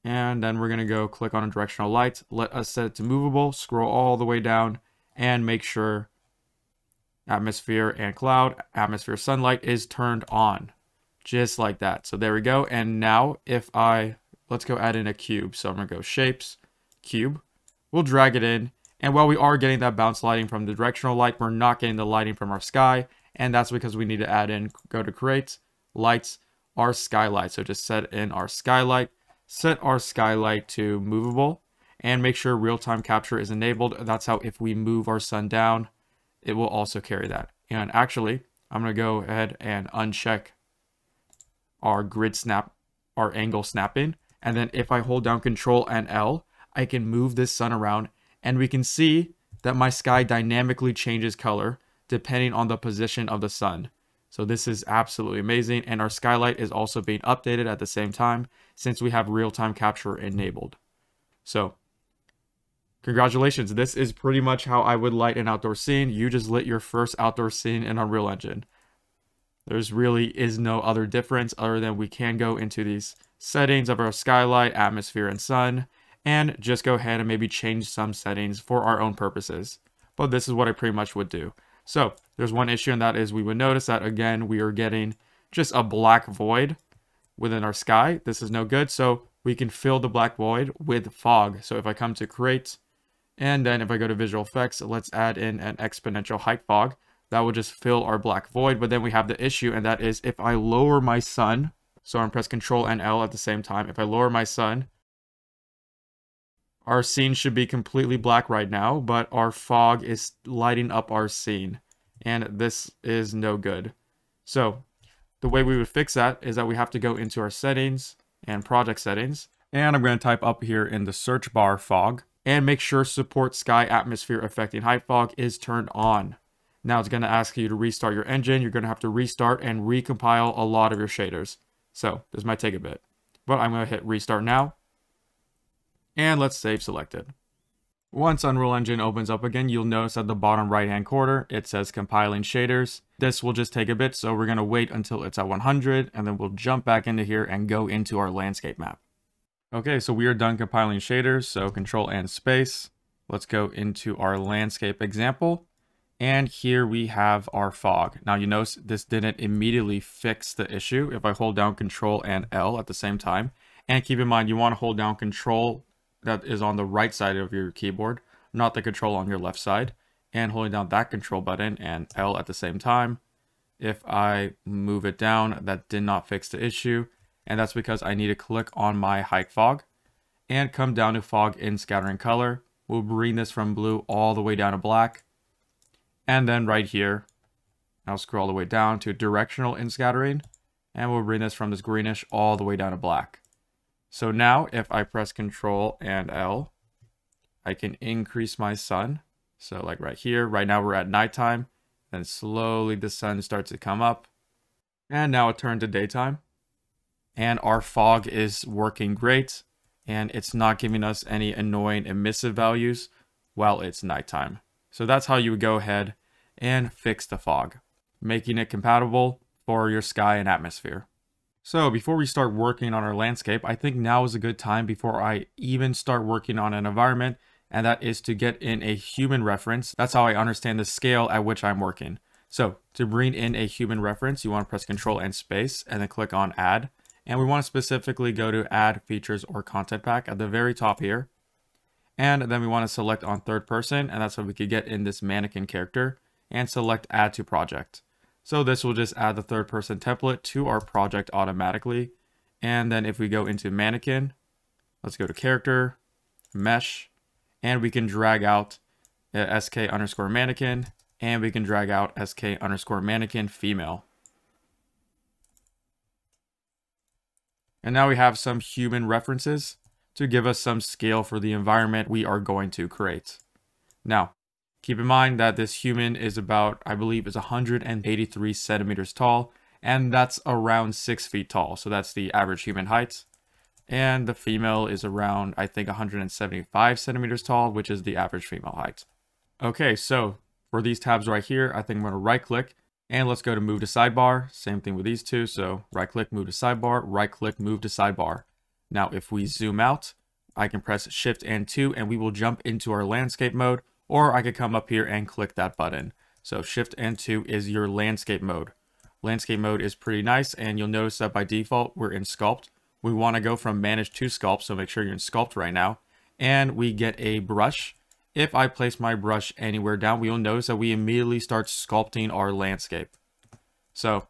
B: And then we're going to go click on a directional light. Let us set it to movable, scroll all the way down, and make sure atmosphere and cloud, atmosphere sunlight is turned on. Just like that. So there we go. And now if let's go add in a cube. So I'm going to go shapes, cube. We'll drag it in. And while we are getting that bounce lighting from the directional light, we're not getting the lighting from our sky. And that's because we need to add in, go to create, lights, our skylight. So just set in our skylight, set our skylight to movable, and make sure real-time capture is enabled. That's how if we move our sun down, it will also carry that. And actually, I'm going to go ahead and uncheck our grid snap, our angle snapping. And then if I hold down Control and L, I can move this sun around, and we can see that my sky dynamically changes color depending on the position of the sun. So this is absolutely amazing. And our skylight is also being updated at the same time since we have real-time capture enabled. So congratulations. This is pretty much how I would light an outdoor scene. You just lit your first outdoor scene in Unreal Engine. There's really is no other difference other than we can go into these settings of our skylight, atmosphere, and sun, and just go ahead and maybe change some settings for our own purposes. But this is what I pretty much would do. So there's one issue, and that is we would notice that again, we are getting just a black void within our sky. This is no good. So we can fill the black void with fog. So if I come to create, and then if I go to visual effects, let's add in an exponential height fog. That will just fill our black void. But then we have the issue, and that is if I lower my sun, so I'm press Control and L at the same time. If I lower my sun, our scene should be completely black right now, but our fog is lighting up our scene, and this is no good. So the way we would fix that is that we have to go into our settings and project settings, and I'm going to type up here in the search bar fog, and make sure support sky atmosphere affecting height fog is turned on. Now it's going to ask you to restart your engine. You're going to have to restart and recompile a lot of your shaders. So this might take a bit, but I'm going to hit restart now. And let's save selected. Once Unreal Engine opens up again, you'll notice at the bottom right hand corner, it says compiling shaders. This will just take a bit, so we're going to wait until it's at 100, and then we'll jump back into here and go into our landscape map. Okay, so we are done compiling shaders, so Control and space. Let's go into our landscape example. And here we have our fog. Now you notice this didn't immediately fix the issue if I hold down Control and L at the same time. And keep in mind, you want to hold down Control that is on the right side of your keyboard, not the Control on your left side. And holding down that Control button and L at the same time. If I move it down, that did not fix the issue. And that's because I need to click on my height fog and come down to fog in scattering color. We'll bring this from blue all the way down to black. And then right here, I'll scroll all the way down to directional in scattering, and we'll bring this from this greenish all the way down to black. So now if I press Control and L, I can increase my sun. So like right here, right now we're at nighttime, then slowly the sun starts to come up, and now it turned to daytime. And our fog is working great, and it's not giving us any annoying emissive values while it's nighttime. So that's how you would go ahead and fix the fog, making it compatible for your sky and atmosphere. So before we start working on our landscape, I think now is a good time before I even start working on an environment, and that is to get in a human reference. That's how I understand the scale at which I'm working. So to bring in a human reference, you want to press Control and space and then click on Add. And we want to specifically go to Add Features or Content Pack at the very top here. And then we want to select on third person, and that's how we could get in this mannequin character, and select Add to Project. So this will just add the third person template to our project automatically. And then if we go into mannequin, let's go to character, mesh, and we can drag out sk_mannequin, and we can drag out sk_mannequin female. And now we have some human references to give us some scale for the environment we are going to create. Now, keep in mind that this human is about, I believe, is 183 centimeters tall, and that's around 6 feet tall. So that's the average human height. And the female is around, I think, 175 centimeters tall, which is the average female height. Okay, so for these tabs right here, I think I'm going to right click and let's go to move to sidebar. Same thing with these two. So right click, move to sidebar, right click, move to sidebar. Now, if we zoom out, I can press Shift and 2 and we will jump into our landscape mode, or I could come up here and click that button. So Shift and 2 is your landscape mode. Landscape mode is pretty nice, and you'll notice that by default, we're in sculpt. We want to go from manage to sculpt, so make sure you're in sculpt right now. And we get a brush. If I place my brush anywhere down, we will notice that we immediately start sculpting our landscape. So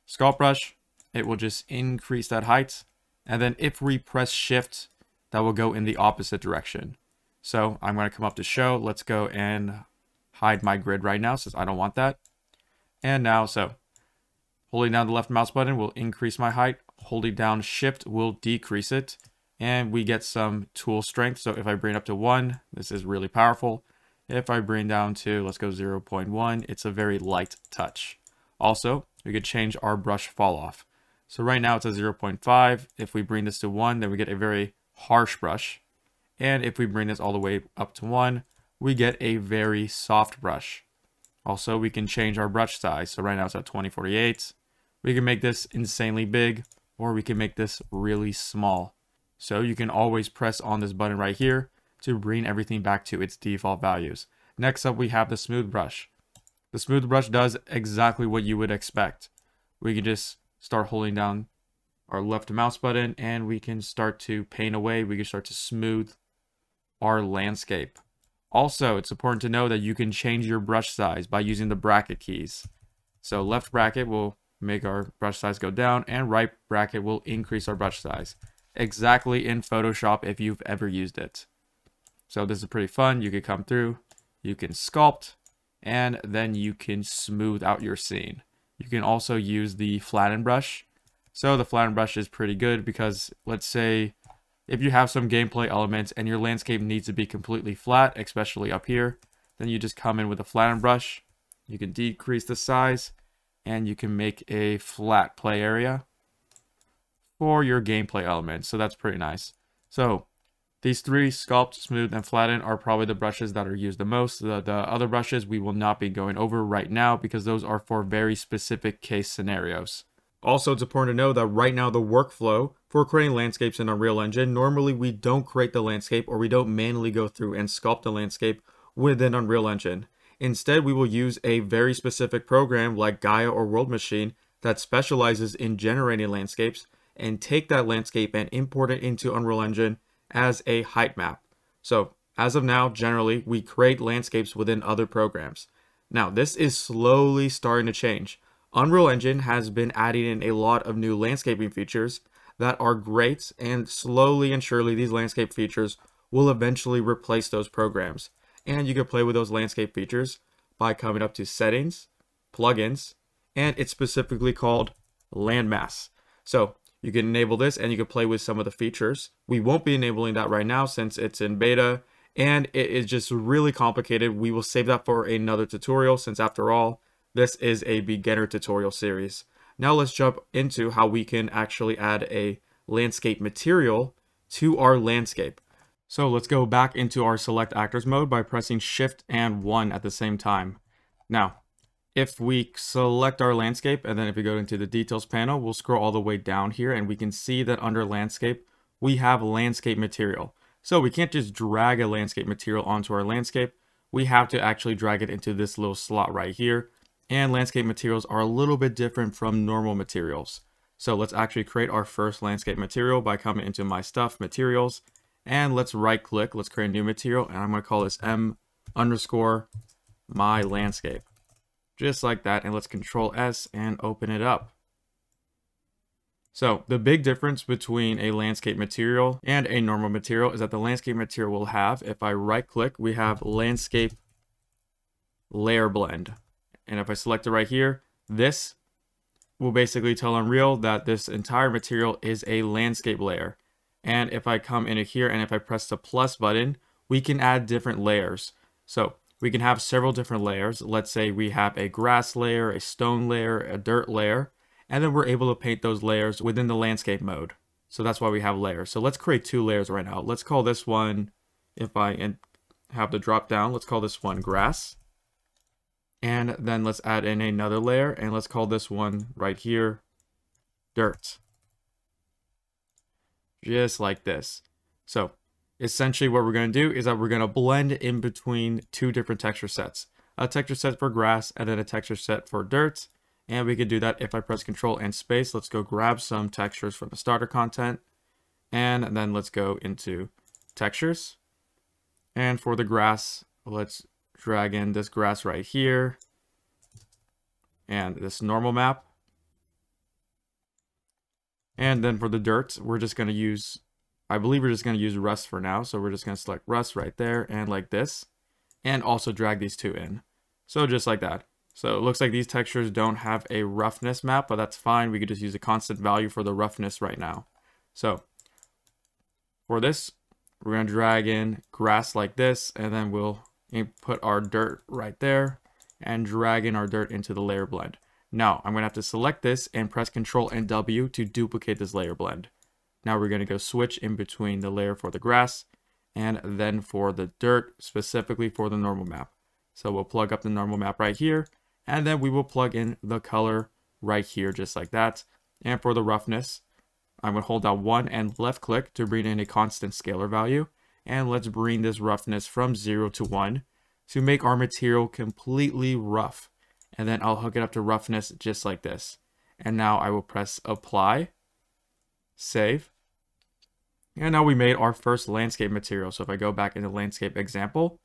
B: sculpt brush, it will just increase that height. And then if we press Shift, that will go in the opposite direction. So I'm going to come up to show. Let's go and hide my grid right now since I don't want that. And now, so holding down the left mouse button will increase my height. Holding down Shift will decrease it. And we get some tool strength. So if I bring it up to 1, this is really powerful. If I bring down to, let's go 0.1, it's a very light touch. Also, we could change our brush fall off. So right now it's a 0.5. If we bring this to 1, then we get a very harsh brush. And if we bring this all the way up to 1, we get a very soft brush. Also, we can change our brush size. So right now it's at 2048. We can make this insanely big, or we can make this really small. So you can always press on this button right here to bring everything back to its default values. Next up, we have the smooth brush. The smooth brush does exactly what you would expect. We can just start holding down our left mouse button and we can start to paint away. We can start to smooth our landscape. Also, it's important to know that you can change your brush size by using the bracket keys. So left bracket will make our brush size go down, and right bracket will increase our brush size. Exactly in Photoshop if you've ever used it. So this is pretty fun. You can come through, you can sculpt, and then you can smooth out your scene. You can also use the flatten brush. So the flatten brush is pretty good because, let's say if you have some gameplay elements and your landscape needs to be completely flat, especially up here, then you just come in with a flatten brush. You can decrease the size and you can make a flat play area for your gameplay elements. So that's pretty nice. So these three, sculpt, smooth, and flatten, are probably the brushes that are used the most. The other brushes we will not be going over right now because those are for very specific case scenarios. Also, it's important to know that right now the workflow for creating landscapes in Unreal Engine, normally we don't create the landscape or we don't manually go through and sculpt the landscape within Unreal Engine. Instead, we will use a very specific program like Gaia or World Machine that specializes in generating landscapes and take that landscape and import it into Unreal Engine as a height map. So as of now, generally, we create landscapes within other programs. Now, this is slowly starting to change. Unreal Engine has been adding in a lot of new landscaping features that are great, and slowly and surely these landscape features will eventually replace those programs. And you can play with those landscape features by coming up to Settings, Plugins, and it's specifically called Landmass. So you can enable this and you can play with some of the features. We won't be enabling that right now since it's in beta and it is just really complicated. We will save that for another tutorial since after all, this is a beginner tutorial series. Now let's jump into how we can actually add a landscape material to our landscape. So let's go back into our select actors mode by pressing Shift and 1 at the same time. Now, if we select our landscape and then if we go into the details panel, we'll scroll all the way down here and we can see that under landscape, we have landscape material. So we can't just drag a landscape material onto our landscape. We have to actually drag it into this little slot right here. And landscape materials are a little bit different from normal materials. So let's actually create our first landscape material by coming into my stuff, materials, and let's right click, let's create a new material, and I'm going to call this M_my landscape. Just like that, and let's Control S and open it up. So the big difference between a landscape material and a normal material is that the landscape material will have, if I right click, we have landscape layer blend. And if I select it right here, this will basically tell Unreal that this entire material is a landscape layer. And if I come in here and if I press the plus button, we can add different layers. So we can have several different layers. Let's say we have a grass layer, a stone layer, a dirt layer, and then we're able to paint those layers within the landscape mode. So that's why we have layers. So let's create 2 layers right now. Let's call this one, if I have the drop down, let's call this one grass. And then let's add in another layer, and let's call this one right here dirt. Just like this. So essentially what we're going to do is that we're going to blend in between 2 different texture sets. A texture set for grass and then a texture set for dirt. And we can do that if I press Control and space. Let's go grab some textures from the starter content. And then let's go into textures. And for the grass, let's drag in this grass right here. And this normal map. And then for the dirt, we're just going to use, I believe we're just going to use Rust for now. So we're just going to select Rust right there and like this. And also drag these 2 in. So just like that. So it looks like these textures don't have a roughness map, but that's fine. We could just use a constant value for the roughness right now. So for this, we're going to drag in grass like this, and then we'll put our dirt right there and drag in our dirt into the layer blend. Now I'm going to have to select this and press Control and W to duplicate this layer blend. Now we're going to go switch in between the layer for the grass and then for the dirt, specifically for the normal map. So we'll plug up the normal map right here. And then we will plug in the color right here, just like that. And for the roughness, I'm going to hold down 1 and left click to bring in a constant scalar value. And let's bring this roughness from 0 to 1 to make our material completely rough. And then I'll hook it up to roughness just like this. And now I will press apply, save. And now we made our first landscape material. So if I go back into landscape example,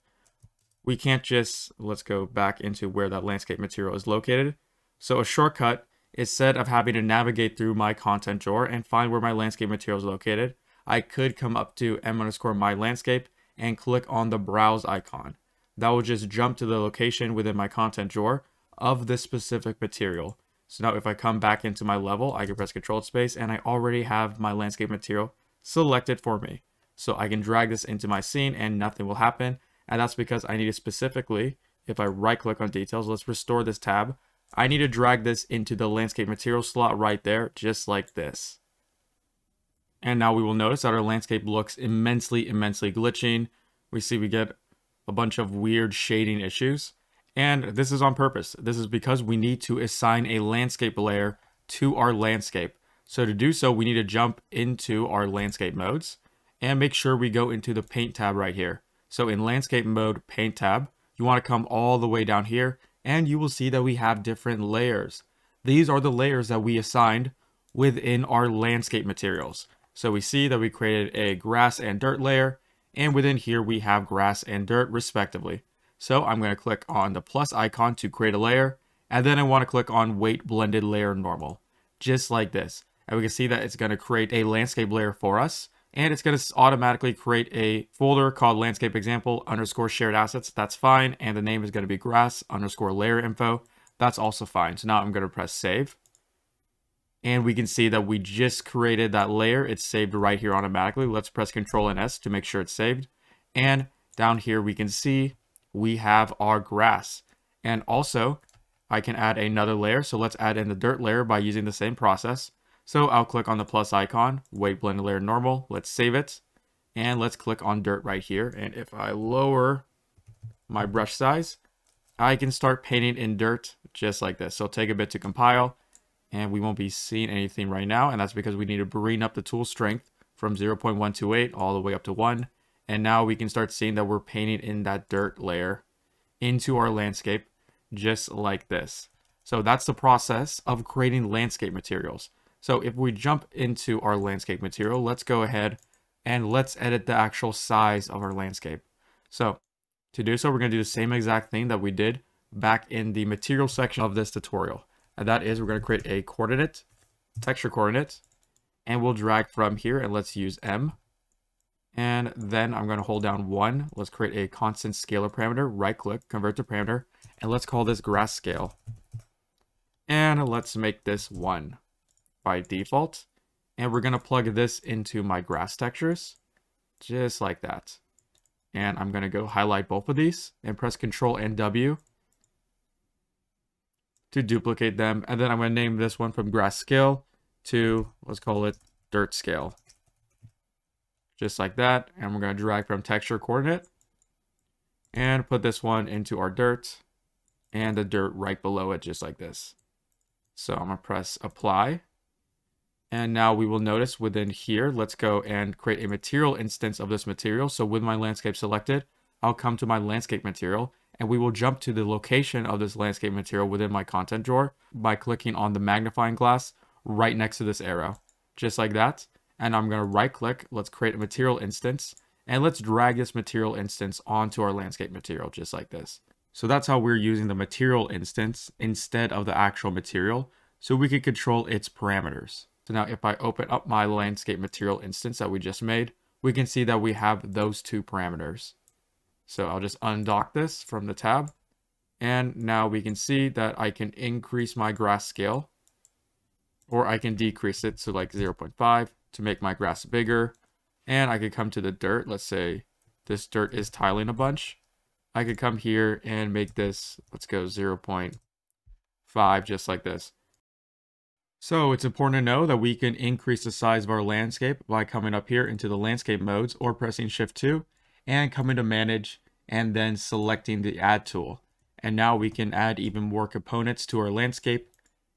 B: we can't just, let's go back into where that landscape material is located. So a shortcut, instead of having to navigate through my content drawer and find where my landscape material is located, I could come up to m_my_landscape and click on the browse icon. That will just jump to the location within my content drawer of this specific material. So now if I come back into my level, I can press Control space and I already have my landscape material selected for me. So I can drag this into my scene and nothing will happen. And that's because I need to specifically, if I right click on details, let's restore this tab. I need to drag this into the landscape material slot right there, just like this. And now we will notice that our landscape looks immensely glitching. We see we get a bunch of weird shading issues. And this is on purpose. This is because we need to assign a landscape layer to our landscape. So to do so, we need to jump into our landscape modes and make sure we go into the paint tab right here. So in landscape mode, paint tab, you want to come all the way down here and you will see that we have different layers. These are the layers that we assigned within our landscape materials. So we see that we created a grass and dirt layer, and within here we have grass and dirt respectively. So I'm going to click on the plus icon to create a layer, and then I want to click on weight blended layer normal, just like this. And we can see that it's going to create a landscape layer for us. And it's going to automatically create a folder called landscape example _ shared assets. That's fine. And the name is going to be grass _ layer info. That's also fine. So now I'm going to press save. And we can see that we just created that layer. It's saved right here automatically. Let's press Control and S to make sure it's saved. And down here we can see we have our grass. And also I can add another layer. So let's add in the dirt layer by using the same process. So I'll click on the plus icon, weight blended layer normal, let's save it, and let's click on dirt right here. And if I lower my brush size, I can start painting in dirt just like this. So it'll take a bit to compile, and we won't be seeing anything right now, and that's because we need to bring up the tool strength from 0.128 all the way up to 1, and now we can start seeing that we're painting in that dirt layer into our landscape just like this. So that's the process of creating landscape materials. So if we jump into our landscape material, let's go ahead and let's edit the actual size of our landscape. So to do so, we're going to do the same exact thing that we did back in the material section of this tutorial. And that is we're going to create a coordinate, texture coordinate, And we'll drag from here, and let's use M. And then I'm going to hold down 1. Let's create a constant scalar parameter, right click, convert to parameter, and let's call this grass scale. And let's make this 1 by default. And we're going to plug this into my grass textures, just like that. And I'm going to go highlight both of these and press Ctrl and W to duplicate them. And then I'm going to name this one from grass scale to, let's call it dirt scale. Just like that. And we're going to drag from texture coordinate and put this one into our dirt and the dirt right below it, just like this. So I'm going to press apply. And now we will notice within here, let's go and create a material instance of this material. So with my landscape selected, I'll come to my landscape material and we will jump to the location of this landscape material within my content drawer by clicking on the magnifying glass right next to this arrow, just like that. And I'm going to right click, let's create a material instance, and let's drag this material instance onto our landscape material, just like this. So that's how we're using the material instance instead of the actual material, so we can control its parameters. So now if I open up my landscape material instance that we just made, we can see that we have those two parameters. So I'll just undock this from the tab. And now we can see that I can increase my grass scale, or I can decrease it to like 0.5 to make my grass bigger. And I could come to the dirt. Let's say this dirt is tiling a bunch. I could come here and make this, let's go 0.5, just like this. So it's important to know that we can increase the size of our landscape by coming up here into the landscape modes or pressing Shift 2 and coming to manage and then selecting the add tool. And now we can add even more components to our landscape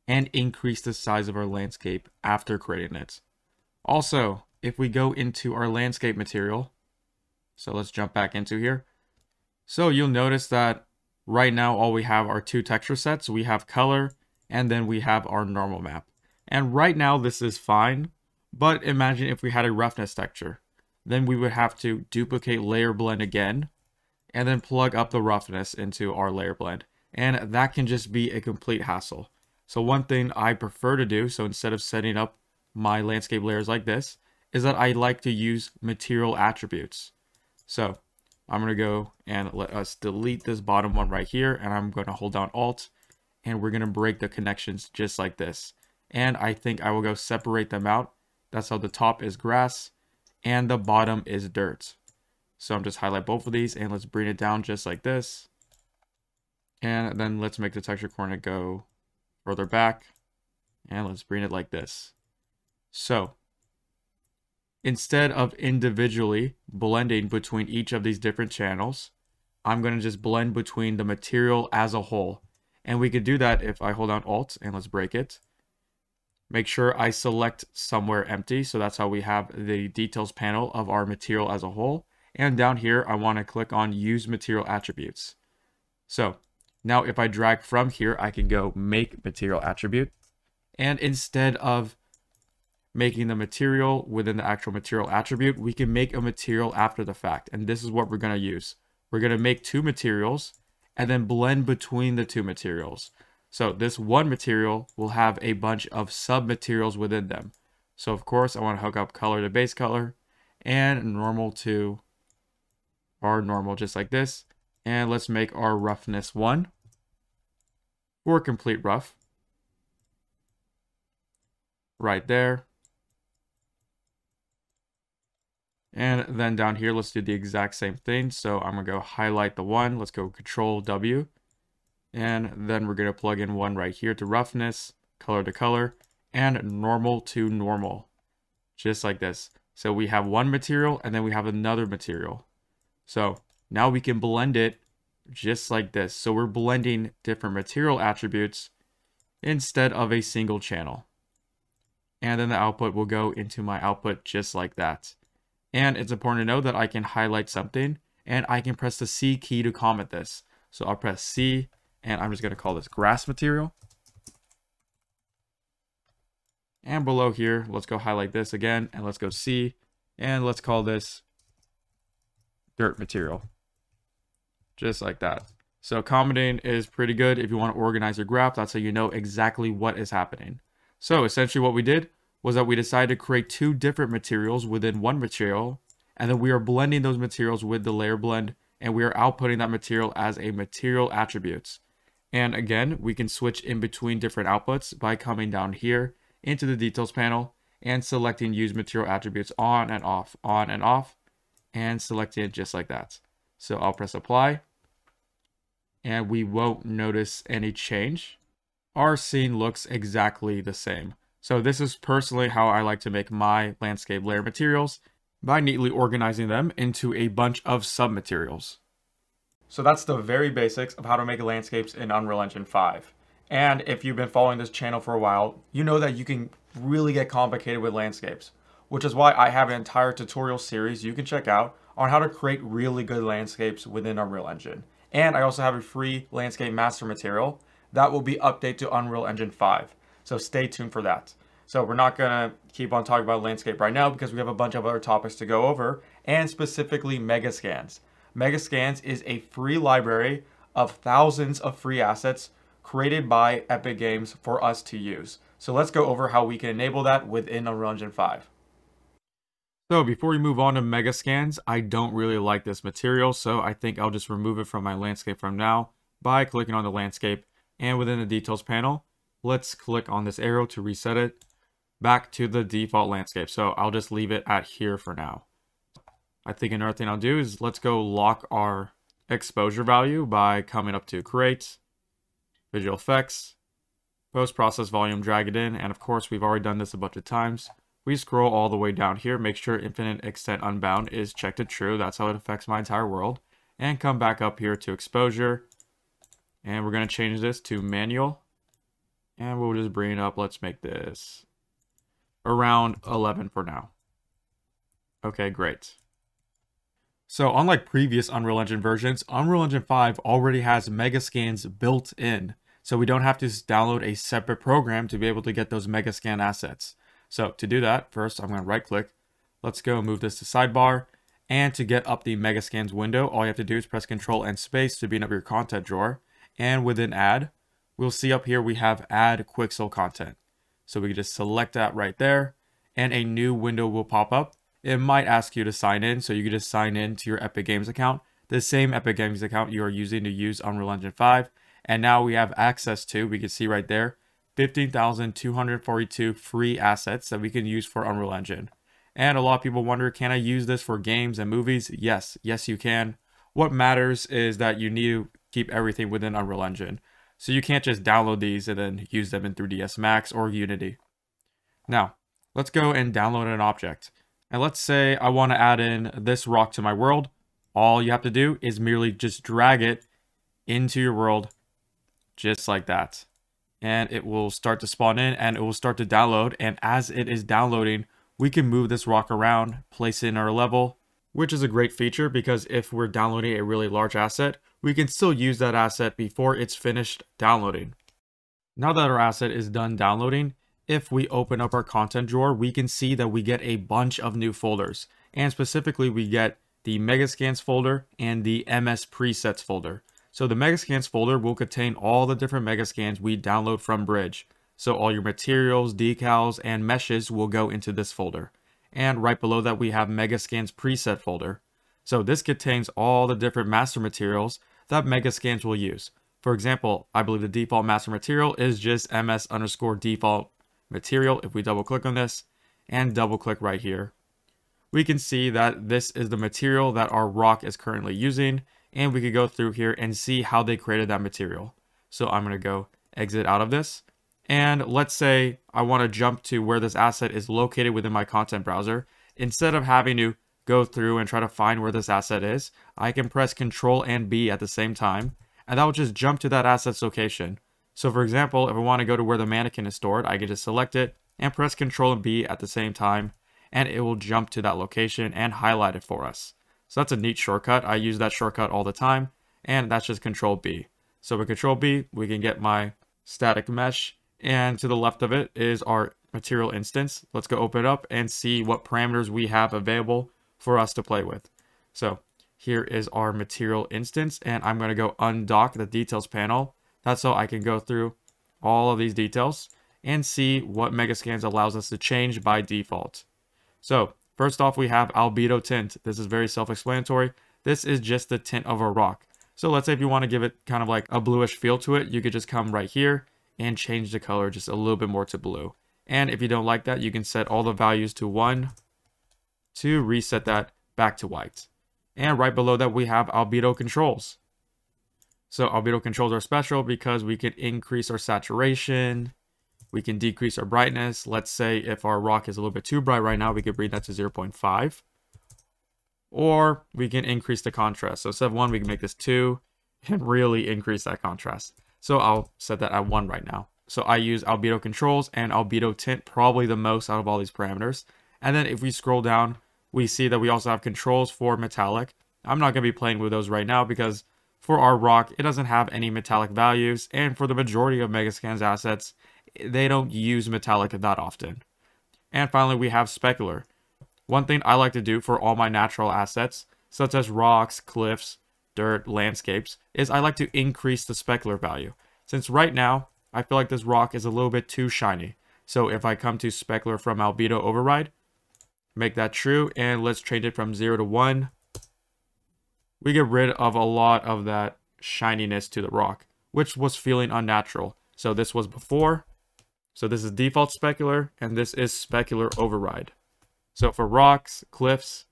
B: and increase the size of our landscape after creating it. Also, if we go into our landscape material, so let's jump back into here. So you'll notice that right now all we have are two texture sets. We have color and then we have our normal map. And right now this is fine, but imagine if we had a roughness texture. Then we would have to duplicate layer blend again and then plug up the roughness into our layer blend. And that can just be a complete hassle. So one thing I prefer to do, so instead of setting up my landscape layers like this, is that I like to use material attributes. So I'm going to go and let us delete this bottom one right here, and I'm going to hold down Alt, and we're going to break the connections just like this. And I think I will go separate them out. That's how the top is grass and the bottom is dirt. So I'm just highlight both of these and let's bring it down just like this. And then let's make the texture coordinate go further back and let's bring it like this. So instead of individually blending between each of these different channels, I'm going to just blend between the material as a whole. And we could do that if I hold down Alt and let's break it. Make sure I select somewhere empty. So that's how we have the details panel of our material as a whole. And down here, I want to click on use material attributes. So now if I drag from here, I can go make material attribute. And instead of making the material within the actual material attribute, we can make a material after the fact. And this is what we're going to use. We're going to make two materials and then blend between the two materials. So this one material will have a bunch of sub-materials within them. So of course, I want to hook up color to base color and normal to our normal, just like this. And let's make our roughness 1 for complete rough. Right there. And then down here, let's do the exact same thing. So I'm going to go highlight the 1. Let's go Control W. And then we're going to plug in 1 right here to roughness, color to color, and normal to normal. Just like this. So we have one material and then we have another material. So now we can blend it just like this. So we're blending different material attributes instead of a single channel. And then the output will go into my output just like that. And it's important to know that I can highlight something and I can press the C key to comment this. So I'll press C and I'm just going to call this grass material. And below here, let's go highlight this again and let's go C and let's call this dirt material. Just like that. So commenting is pretty good if you want to organize your graph. That's how you know exactly what is happening. So essentially what we did was that we decided to create two different materials within one material, and then we are blending those materials with the layer blend, and we are outputting that material as a material attributes. And again, we can switch in between different outputs by coming down here into the details panel and selecting use material attributes on and off, and selecting it just like that. So I'll press apply, and we won't notice any change. Our scene looks exactly the same. So this is personally how I like to make my landscape layer materials, by neatly organizing them into a bunch of sub-materials.
A: So that's the very basics of how to make landscapes in Unreal Engine 5. And if you've been following this channel for a while, you know that you can really get complicated with landscapes, which is why I have an entire tutorial series you can check out on how to create really good landscapes within Unreal Engine. And I also have a free landscape master material that will be updated to Unreal Engine 5. So stay tuned for that. So we're not gonna keep on talking about landscape right now because we have a bunch of other topics to go over, and specifically Megascans. Megascans is a free library of thousands of free assets created by Epic Games for us to use. So let's go over how we can enable that within Unreal Engine 5.
B: So before we move on to Megascans, I don't really like this material, so I think I'll just remove it from my landscape from now by clicking on the landscape, and within the details panel, let's click on this arrow to reset it back to the default landscape. So I'll just leave it at here for now. I think another thing I'll do is let's go lock our exposure value by coming up to create, visual effects, post-process volume, drag it in, and of course we've already done this a bunch of times. We scroll all the way down here, make sure infinite extent unbound is checked to true, that's how it affects my entire world, and come back up here to exposure, and we're going to change this to manual, and we'll just bring it up. Let's make this around 11 for now. Okay, great. So unlike previous Unreal Engine versions, Unreal Engine 5 already has Megascans built in. So we don't have to download a separate program to be able to get those Megascan assets. So to do that, first I'm going to right click. Let's go move this to sidebar. And to get up the Megascans window, all you have to do is press Control and space to bring up your content drawer. And within add, we'll see up here we have add Quixel content. So we can just select that right there, and a new window will pop up. It might ask you to sign in, so you can just sign in to your Epic Games account, the same Epic Games account you are using to use Unreal Engine 5. And now we have access to, we can see right there, 15,242 free assets that we can use for Unreal Engine. And a lot of people wonder, can I use this for games and movies? Yes, you can. What matters is that you need to keep everything within Unreal Engine. So you can't just download these and then use them in 3ds Max or Unity. Now, let's go and download an object. And let's say I want to add in this rock to my world. All you have to do is merely just drag it into your world, just like that. And it will start to spawn in and it will start to download. And as it is downloading, we can move this rock around, place it in our level, which is a great feature because if we're downloading a really large asset, we can still use that asset before it's finished downloading. Now that our asset is done downloading, if we open up our content drawer, we can see that we get a bunch of new folders. And specifically, we get the Megascans folder and the MS Presets folder. So the Megascans folder will contain all the different Megascans we download from Bridge. So all your materials, decals, and meshes will go into this folder. And right below that, we have Megascans Preset folder. So this contains all the different master materials that Megascans will use. For example, I believe the default master material is just ms_default material. If we double click on this and double click right here, we can see that this is the material that our rock is currently using, and we could go through here and see how they created that material. So I'm going to go exit out of this, and let's say I want to jump to where this asset is located within my content browser. Instead of having to go through and try to find where this asset is, I can press Control and B at the same time, and that will just jump to that asset's location. So for example, if I want to go to where the mannequin is stored, I can just select it and press Control and B at the same time, and it will jump to that location and highlight it for us. So that's a neat shortcut. I use that shortcut all the time, and that's just Control B. So with Control B, we can get my static mesh, and to the left of it is our material instance. Let's go open it up and see what parameters we have available for us to play with. So here is our material instance, and I'm going to go undock the details panel. That's so I can go through all of these details. and see what Megascans allows us to change by default. So first off, we have albedo tint. This is very self-explanatory. This is just the tint of a rock. So let's say if you want to give it kind of like a bluish feel to it, you could just come right here and change the color just a little bit more to blue. And if you don't like that, you can set all the values to 1 to reset that back to white. And right below that, we have albedo controls. So albedo controls are special because we can increase our saturation, we can decrease our brightness. Let's say if our rock is a little bit too bright right now, we could bring that to 0.5. Or we can increase the contrast. So instead of 1, we can make this 2 and really increase that contrast. So I'll set that at 1 right now. So I use albedo controls and albedo tint probably the most out of all these parameters. And then if we scroll down, we see that we also have controls for metallic. I'm not going to be playing with those right now because for our rock, it doesn't have any metallic values. And for the majority of Megascans assets, they don't use metallic that often. And finally, we have specular. One thing I like to do for all my natural assets, such as rocks, cliffs, dirt, landscapes, is I like to increase the specular value. Since right now, I feel like this rock is a little bit too shiny. So if I come to specular from albedo override, make that true, and let's change it from 0 to 1. We get rid of a lot of that shininess to the rock, which was feeling unnatural. So this was before. So this is default specular, and this is specular override. So for rocks, cliffs,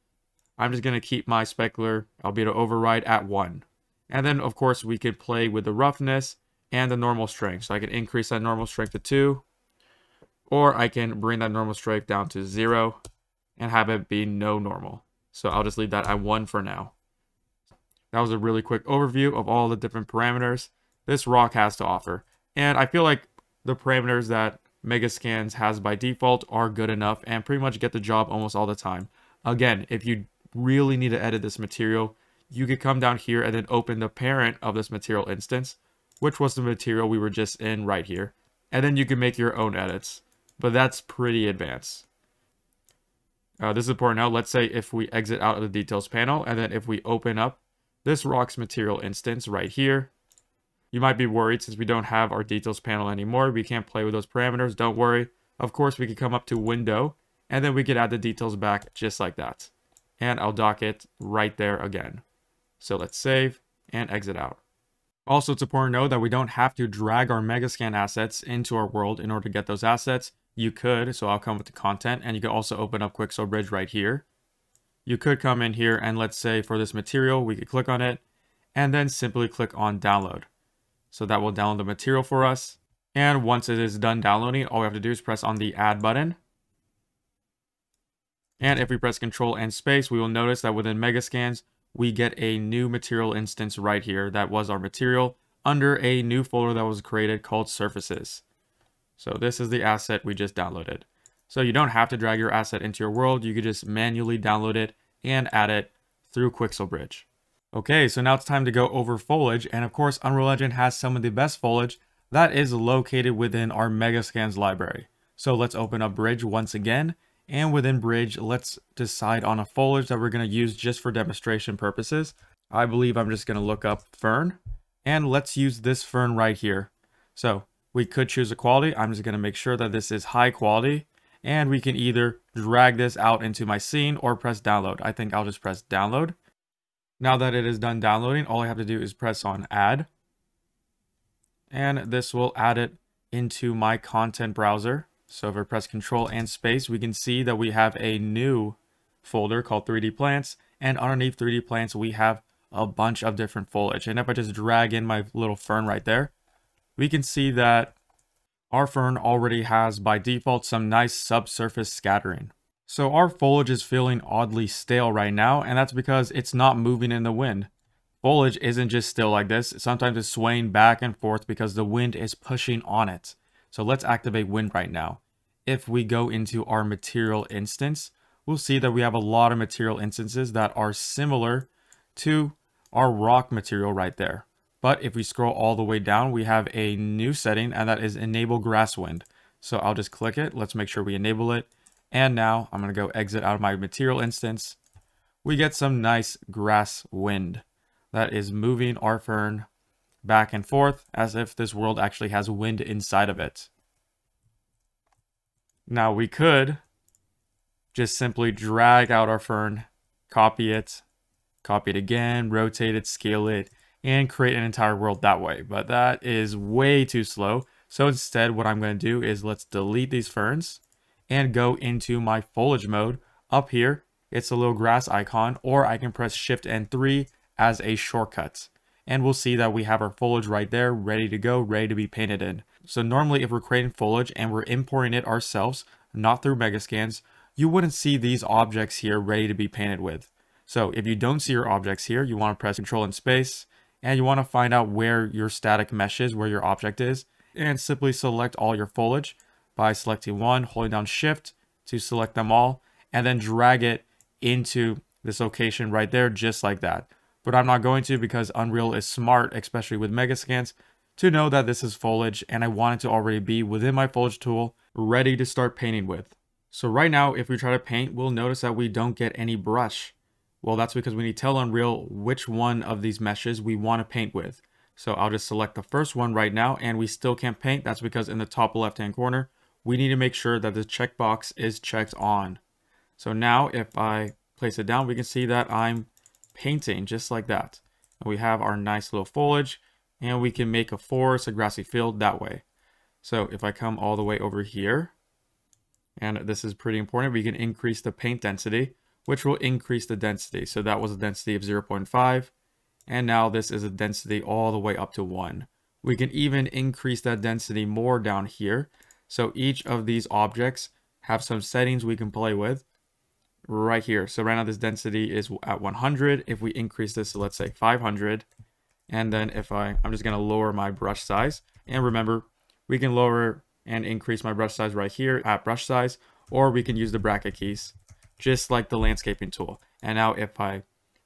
B: I'm just going to keep my specular albedo override at 1. And then, of course, we could play with the roughness and the normal strength. So I can increase that normal strength to 2. Or I can bring that normal strength down to 0 and have it be no normal. So I'll just leave that at 1 for now. That was a really quick overview of all the different parameters this rock has to offer. And I feel like the parameters that Megascans has by default are good enough and pretty much get the job almost all the time. Again, if you really need to edit this material, you could come down here and then open the parent of this material instance, which was the material we were just in right here. And then you can make your own edits. But that's pretty advanced. This is important now. Let's say if we exit out of the details panel, and then if we open up this rock's material instance right here, you might be worried since we don't have our details panel anymore. We can't play with those parameters. Don't worry. Of course, we could come up to window, and then we could add the details back just like that. And I'll dock it right there again. So let's save and exit out. Also, it's important to know that we don't have to drag our Megascan assets into our world in order to get those assets. You could, so I'll come with the content, and you can also open up Quixel Bridge right here. You could come in here, and let's say for this material, we could click on it, and then simply click on download. So that will download the material for us. And once it is done downloading, all we have to do is press on the add button. And if we press Control and space, we will notice that within Megascans, we get a new material instance right here. That was our material under a new folder that was created called surfaces. So this is the asset we just downloaded. So you don't have to drag your asset into your world. You could just manually download it and add it through Quixel Bridge. Okay, so now it's time to go over foliage. And of course, Unreal Engine has some of the best foliage that is located within our Megascans library. So let's open up Bridge once again. And within Bridge, let's decide on a foliage that we're going to use just for demonstration purposes. I believe I'm just going to look up fern. And let's use this fern right here. So we could choose a quality. I'm just going to make sure that this is high quality. And we can either drag this out into my scene or press download. I think I'll just press download. Now that it is done downloading, all I have to do is press on add. And this will add it into my content browser. So if I press Control and space, we can see that we have a new folder called 3D Plants. And underneath 3D Plants, we have a bunch of different foliage. And if I just drag in my little fern right there, we can see that our fern already has by default some nice subsurface scattering. So our foliage is feeling oddly stale right now, and that's because it's not moving in the wind. Foliage isn't just still like this. Sometimes it's swaying back and forth because the wind is pushing on it. So let's activate wind right now. If we go into our material instance, we'll see that we have a lot of material instances that are similar to our rock material right there. But if we scroll all the way down, we have a new setting, and that is enable grass wind. So I'll just click it. Let's make sure we enable it. And now I'm going to go exit out of my material instance. We get some nice grass wind that is moving our fern back and forth as if this world actually has wind inside of it. Now we could just simply drag out our fern, copy it again, rotate it, scale it, and create an entire world that way. But that is way too slow. So instead, what I'm going to do is let's delete these ferns and go into my foliage mode. Up here, it's a little grass icon, or I can press Shift and 3 as a shortcut. And we'll see that we have our foliage right there, ready to go, ready to be painted in. So normally if we're creating foliage and we're importing it ourselves, not through Megascans, you wouldn't see these objects here ready to be painted with. So if you don't see your objects here, you want to press Control and Space, and you want to find out where your static mesh is, where your object is, and simply select all your foliage by selecting one, holding down Shift to select them all, and then drag it into this location right there, just like that. But I'm not going to, because Unreal is smart, especially with Megascans, to know that this is foliage, and I want it to already be within my foliage tool, ready to start painting with. So right now, if we try to paint, we'll notice that we don't get any brush. Well, that's because we need to tell Unreal which one of these meshes we want to paint with. So I'll just select the first one right now, and we still can't paint. That's because in the top left-hand corner, we need to make sure that the checkbox is checked on. So now if I place it down, we can see that I'm painting just like that. And we have our nice little foliage, and we can make a forest, a grassy field that way. So if I come all the way over here, and this is pretty important, we can increase the paint density, which will increase the density. So that was a density of 0.5, and now this is a density all the way up to 1. We can even increase that density more down here. So each of these objects have some settings we can play with right here. So right now this density is at 100. If we increase this to, let's say, 500, and then if I'm just going to lower my brush size, and remember, we can lower and increase my brush size right here at brush size, or we can use the bracket keys, just like the landscaping tool. And now if I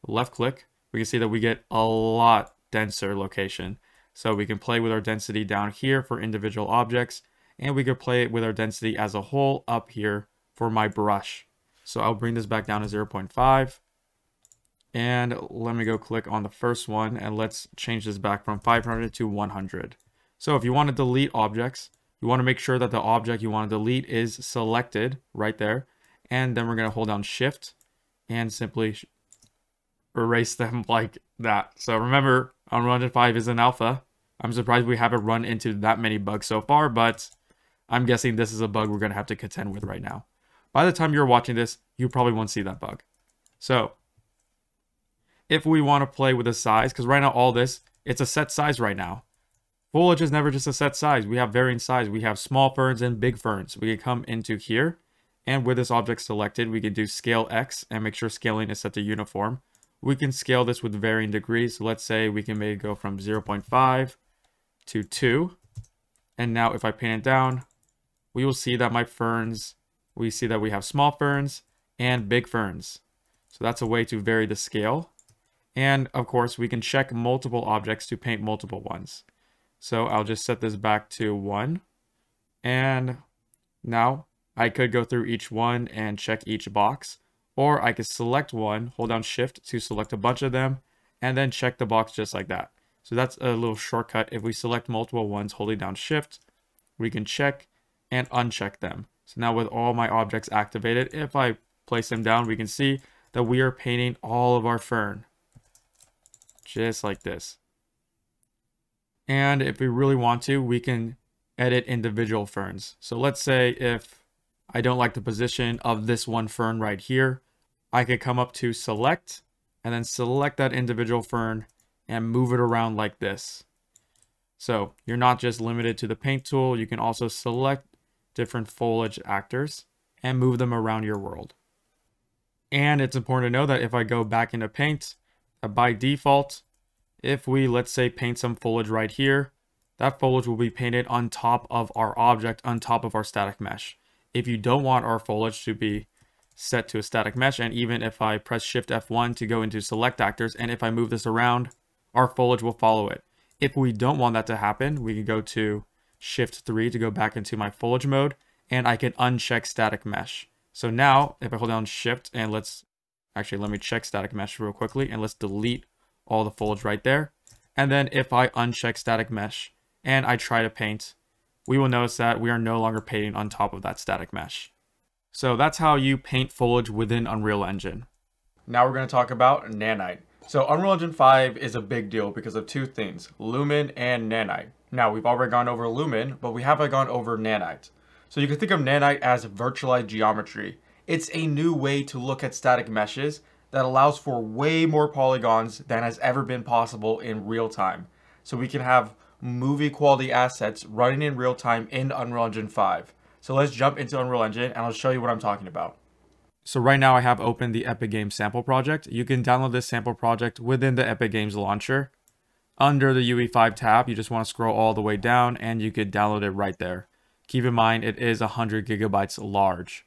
B: left click, we can see that we get a lot denser location. So we can play with our density down here for individual objects, and we could play with our density as a whole up here for my brush. So I'll bring this back down to 0.5. And let me go click on the first one, and let's change this back from 500 to 100. So if you want to delete objects, you want to make sure that the object you want to delete is selected right there. And then we're going to hold down Shift and simply erase them like that. So remember, Unreal Engine 5 is an alpha. I'm surprised we haven't run into that many bugs so far, but I'm guessing this is a bug we're going to have to contend with right now. By the time you're watching this, you probably won't see that bug. So if we want to play with the size, because right now all this, it's a set size right now. Foliage is never just a set size. We have varying size. We have small ferns and big ferns. We can come into here, and with this object selected, we can do scale X and make sure scaling is set to uniform. We can scale this with varying degrees. So let's say we can maybe go from 0.5 to 2. And now if I paint it down, we will see that my ferns, we see that we have small ferns and big ferns. So that's a way to vary the scale. And of course, we can check multiple objects to paint multiple ones. So I'll just set this back to 1. And now I could go through each one and check each box. Or I could select one, hold down Shift to select a bunch of them, and then check the box just like that. So that's a little shortcut. If we select multiple ones holding down Shift, we can check and uncheck them. So now with all my objects activated, if I place them down, we can see that we are painting all of our fern. Just like this. And if we really want to, we can edit individual ferns. So let's say if I don't like the position of this one fern right here, I could come up to select and then select that individual fern and move it around like this. So you're not just limited to the paint tool, you can also select different foliage actors and move them around your world. And it's important to know that if I go back into paint, by default, if we, let's say, paint some foliage right here, that foliage will be painted on top of our object, on top of our static mesh. If you don't want our foliage to be set to a static mesh, and even if I press Shift F1 to go into select actors, and if I move this around, our foliage will follow it. If we don't want that to happen, we can go to Shift 3 to go back into my foliage mode, and I can uncheck static mesh. So now, if I hold down Shift, and let me check static mesh real quickly, and let's delete all the foliage right there. And then if I uncheck static mesh, and I try to paint, we will notice that we are no longer painting on top of that static mesh. So that's how you paint foliage within Unreal Engine.
A: Now we're going to talk about Nanite. So Unreal Engine 5 is a big deal because of two things, Lumen and Nanite. Now we've already gone over Lumen, but we haven't gone over Nanite. So you can think of Nanite as virtualized geometry. It's a new way to look at static meshes that allows for way more polygons than has ever been possible in real time. So we can have movie quality assets running in real time in Unreal Engine 5. So let's jump into Unreal Engine and I'll show you what I'm talking about.
B: So right now I have opened the Epic Games sample project. You can download this sample project within the Epic Games launcher. Under the UE5 tab, you just want to scroll all the way down and you could download it right there. Keep in mind, it is 100 gigabytes large.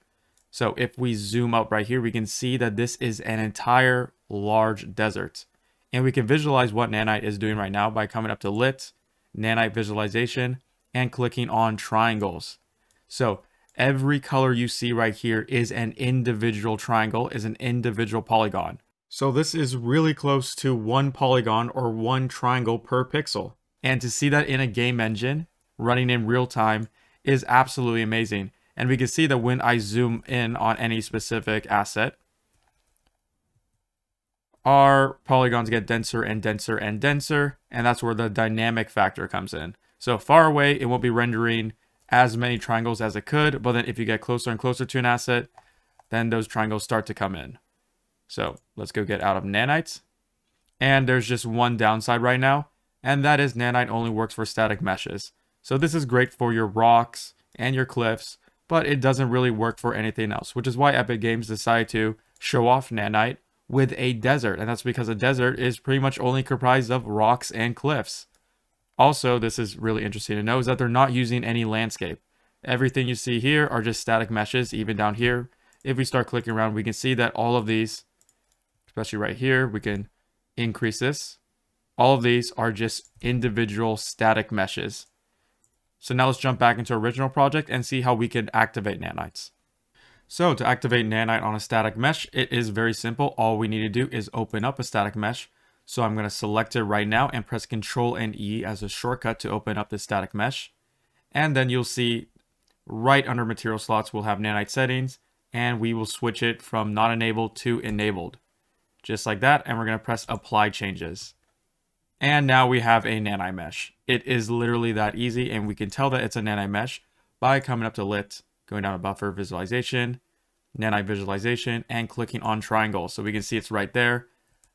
B: So if we zoom up right here, we can see that this is an entire large desert. And we can visualize what Nanite is doing right now by coming up to Lit, Nanite Visualization, and clicking on triangles. So every color you see right here is an individual triangle, is an individual polygon. So this is really close to one polygon or one triangle per pixel. And to see that in a game engine running in real time is absolutely amazing. And we can see that when I zoom in on any specific asset, our polygons get denser and denser and denser, and that's where the dynamic factor comes in. So far away, it won't be rendering as many triangles as it could, but then if you get closer and closer to an asset, then those triangles start to come in. So let's go get out of Nanite. And there's just one downside right now, and that is Nanite only works for static meshes. So this is great for your rocks and your cliffs, but it doesn't really work for anything else, which is why Epic Games decided to show off Nanite with a desert. And that's because a desert is pretty much only comprised of rocks and cliffs. Also, this is really interesting to know, is that they're not using any landscape. Everything you see here are just static meshes, even down here. If we start clicking around, we can see that all of these, especially right here, we can increase this. All of these are just individual static meshes. So now let's jump back into our original project and see how we can activate nanites. So to activate nanite on a static mesh, it is very simple. All we need to do is open up a static mesh. So I'm going to select it right now and press Ctrl and E as a shortcut to open up the static mesh. And then you'll see right under material slots, we'll have nanite settings, and we will switch it from not enabled to enabled. Just like that. And we're going to press apply changes. And now we have a nanite mesh. It is literally that easy, and we can tell that it's a nanite mesh by coming up to lit, going down to buffer visualization, nanite visualization, and clicking on triangles. So we can see it's right there.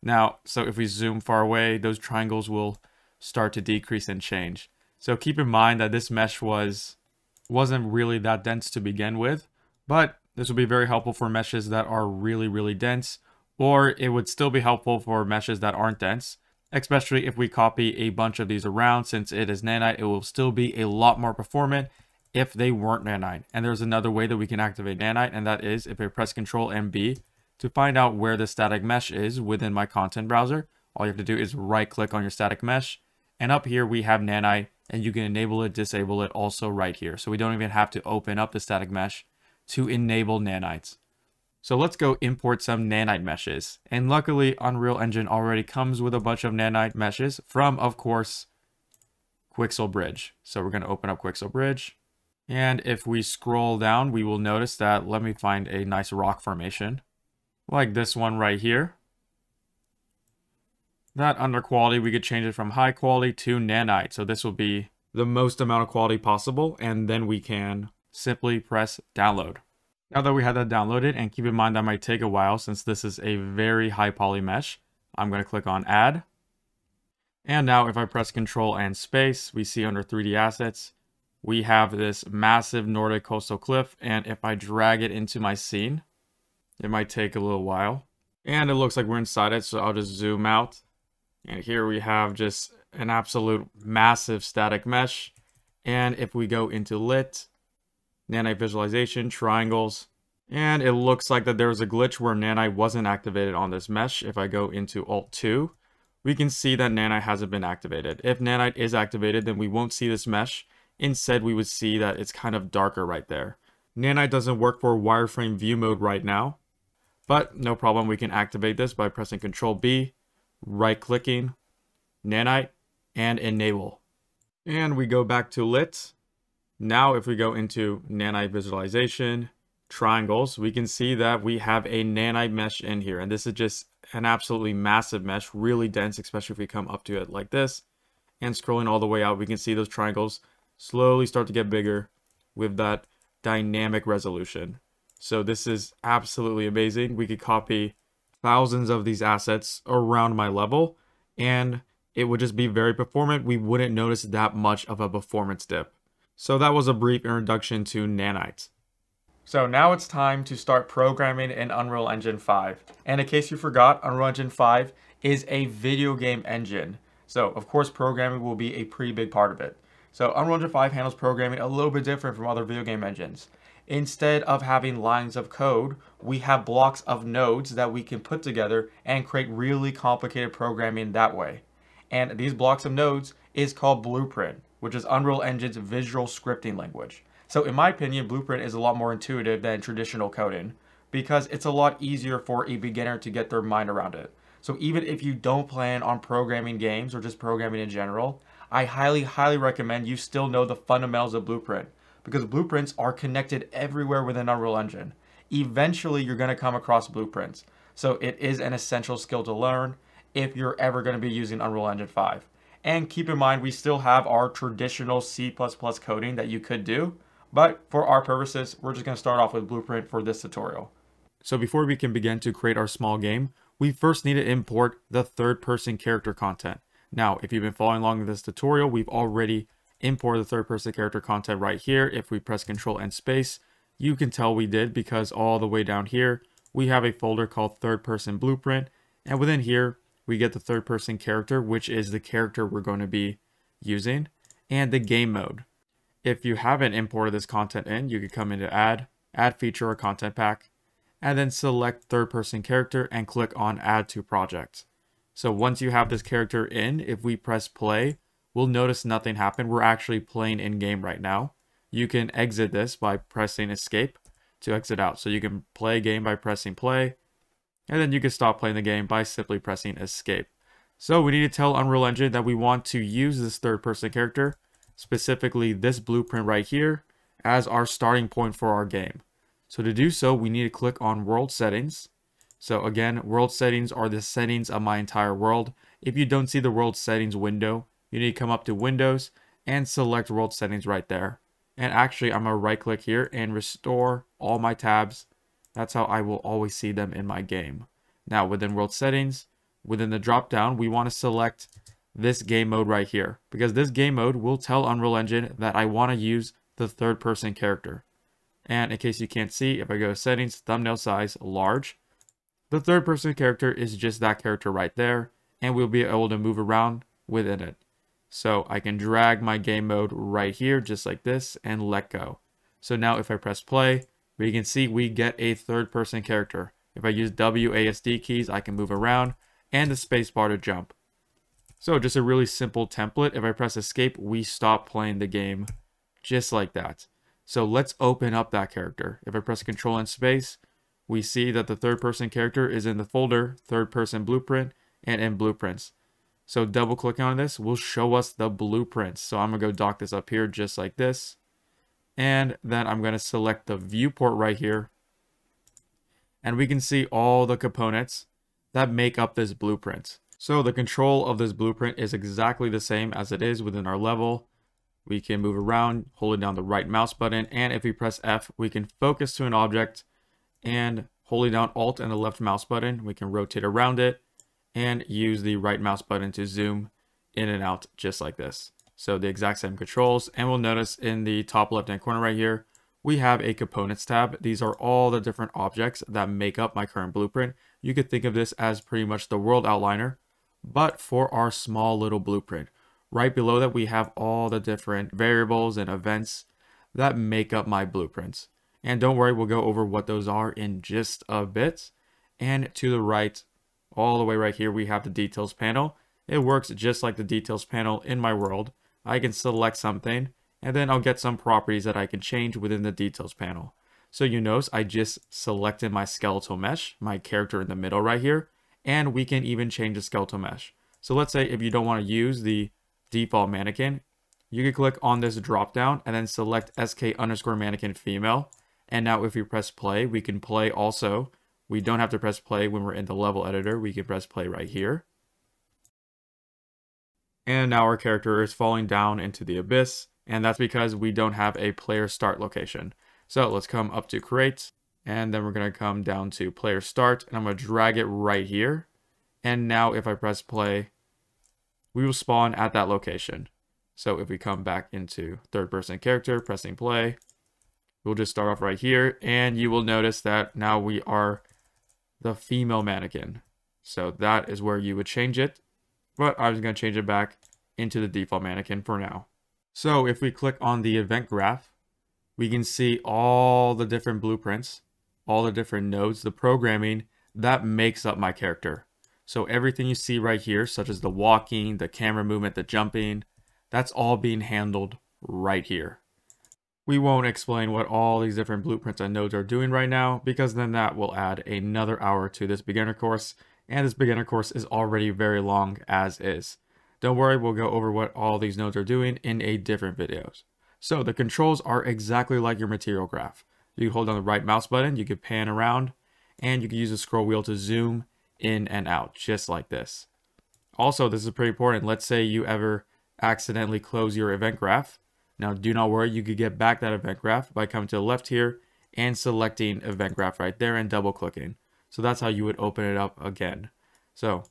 B: Now, so if we zoom far away, those triangles will start to decrease and change. So keep in mind that this mesh wasn't really that dense to begin with, but this will be very helpful for meshes that are really, really dense, or it would still be helpful for meshes that aren't dense, especially if we copy a bunch of these around. Since it is nanite, it will still be a lot more performant if they weren't nanite. And there's another way that we can activate nanite, and that is if I press Ctrl and B to find out where the static mesh is within my content browser. All you have to do is right click on your static mesh, and up here we have nanite, and you can enable it, disable it also right here. So we don't even have to open up the static mesh to enable nanites. So let's go import some nanite meshes. And luckily Unreal Engine already comes with a bunch of nanite meshes from, of course, Quixel Bridge. So we're going to open up Quixel Bridge. And if we scroll down, we will notice that, let me find a nice rock formation like this one right here. That under quality, we could change it from high quality to nanite. So this will be the most amount of quality possible. And then we can simply press download. Now that we have that downloaded, and keep in mind that might take a while since this is a very high poly mesh, I'm going to click on add. And now if I press Ctrl and space, we see under 3D assets, we have this massive Nordic coastal cliff. And if I drag it into my scene, it might take a little while. And it looks like we're inside it, so I'll just zoom out. And here we have just an absolute massive static mesh. And if we go into lit, nanite visualization, triangles, and it looks like that there was a glitch where nanite wasn't activated on this mesh. If I go into Alt 2, we can see that nanite hasn't been activated. If nanite is activated, then we won't see this mesh. Instead, we would see that it's kind of darker right there. Nanite doesn't work for wireframe view mode right now, but no problem. We can activate this by pressing Ctrl B, right clicking, nanite, and enable. And we go back to lit. Now, if we go into nanite visualization, triangles, we can see that we have a nanite mesh in here. And this is just an absolutely massive mesh, really dense, especially if we come up to it like this. And scrolling all the way out, we can see those triangles slowly start to get bigger with that dynamic resolution. So this is absolutely amazing. We could copy thousands of these assets around my level, and it would just be very performant. We wouldn't notice that much of a performance dip. So that was a brief introduction to nanites.
A: So now it's time to start programming in Unreal Engine 5. And in case you forgot, Unreal Engine 5 is a video game engine. So of course programming will be a pretty big part of it. So Unreal Engine 5 handles programming a little bit different from other video game engines. Instead of having lines of code, we have blocks of nodes that we can put together and create really complicated programming that way. And these blocks of nodes is called Blueprint, which is Unreal Engine's visual scripting language. So in my opinion, Blueprint is a lot more intuitive than traditional coding because it's a lot easier for a beginner to get their mind around it. So even if you don't plan on programming games or just programming in general, I highly recommend you still know the fundamentals of Blueprint because blueprints are connected everywhere within Unreal Engine. Eventually, you're going to come across blueprints. So it is an essential skill to learn if you're ever going to be using Unreal Engine 5. And keep in mind, we still have our traditional C++ coding that you could do. But for our purposes, we're just going to start off with Blueprint for this tutorial.
B: So before we can begin to create our small game, we first need to import the third-person character content. Now, if you've been following along in this tutorial, we've already imported the third-person character content right here. If we press Control and space, you can tell we did because all the way down here, we have a folder called third-person blueprint. And within here, we get the third-person character, which is the character we're going to be using, and the game mode. If you haven't imported this content in, you could come into Add Feature or Content Pack, and then select third-person character and click on Add to Project. So once you have this character in, if we press play, we'll notice nothing happened. We're actually playing in-game right now. You can exit this by pressing Escape to exit out. So you can play a game by pressing play, and then you can stop playing the game by simply pressing Escape. So we need to tell Unreal Engine that we want to use this third-person character, specifically this blueprint right here, as our starting point for our game. So to do so, we need to click on World Settings. So again, World Settings are the settings of my entire world. If you don't see the World Settings window, you need to come up to Windows and select World Settings right there. And actually, I'm going to right click here and restore all my tabs. That's how I will always see them in my game. Now within World Settings, within the drop down, we want to select this game mode right here, because this game mode will tell Unreal Engine that I want to use the third person character. And in case you can't see, if I go to settings, thumbnail size, large, the third person character is just that character right there, and we'll be able to move around within it. So I can drag my game mode right here, just like this, and let go. So now if I press play, we can see we get a third person character. If I use WASD keys, I can move around, and the spacebar to jump. So just a really simple template. If I press escape, we stop playing the game just like that. So let's open up that character. If I press Control and space, we see that the third person character is in the folder, third person blueprint, and in blueprints. So double clicking on this will show us the blueprints. So I'm gonna go dock this up here just like this. And then I'm gonna select the viewport right here. And we can see all the components that make up this blueprint. So the control of this blueprint is exactly the same as it is within our level. We can move around, holding down the right mouse button, and if we press F, we can focus to an object, and holding down Alt and the left mouse button, we can rotate around it, and use the right mouse button to zoom in and out just like this. So the exact same controls, and we'll notice in the top left hand corner right here, we have a components tab. These are all the different objects that make up my current blueprint. You could think of this as pretty much the world outliner, but for our small little blueprint. Right below that, we have all the different variables and events that make up my blueprints. And don't worry, we'll go over what those are in just a bit. And to the right, all the way right here, we have the details panel. It works just like the details panel in my world. I can select something, and then I'll get some properties that I can change within the details panel. So you notice I just selected my skeletal mesh, my character in the middle right here, and we can even change the skeletal mesh. So let's say if you don't want to use the default mannequin, you can click on this drop down and then select SK_mannequin female. And now if we press play, we can play also. We don't have to press play when we're in the level editor. We can press play right here. And now our character is falling down into the abyss. And that's because we don't have a player start location. So let's come up to create. And then we're going to come down to player start. And I'm going to drag it right here. And now if I press play, we will spawn at that location. So if we come back into third person character, pressing play, we'll just start off right here. And you will notice that now we are the female mannequin. So that is where you would change it. But I'm just going to change it back into the default mannequin for now. So if we click on the event graph, we can see all the different blueprints, all the different nodes, the programming that makes up my character. So everything you see right here, such as the walking, the camera movement, the jumping, that's all being handled right here. We won't explain what all these different blueprints and nodes are doing right now, because then that will add another hour to this beginner course, and this beginner course is already very long as is. Don't worry, we'll go over what all these nodes are doing in a different videos. So the controls are exactly like your material graph. You can hold down the right mouse button, you can pan around, and you can use the scroll wheel to zoom in and out, just like this. Also, this is pretty important. Let's say you ever accidentally close your event graph. Now, do not worry, you could get back that event graph by coming to the left here and selecting event graph right there and double clicking. So that's how you would open it up again. So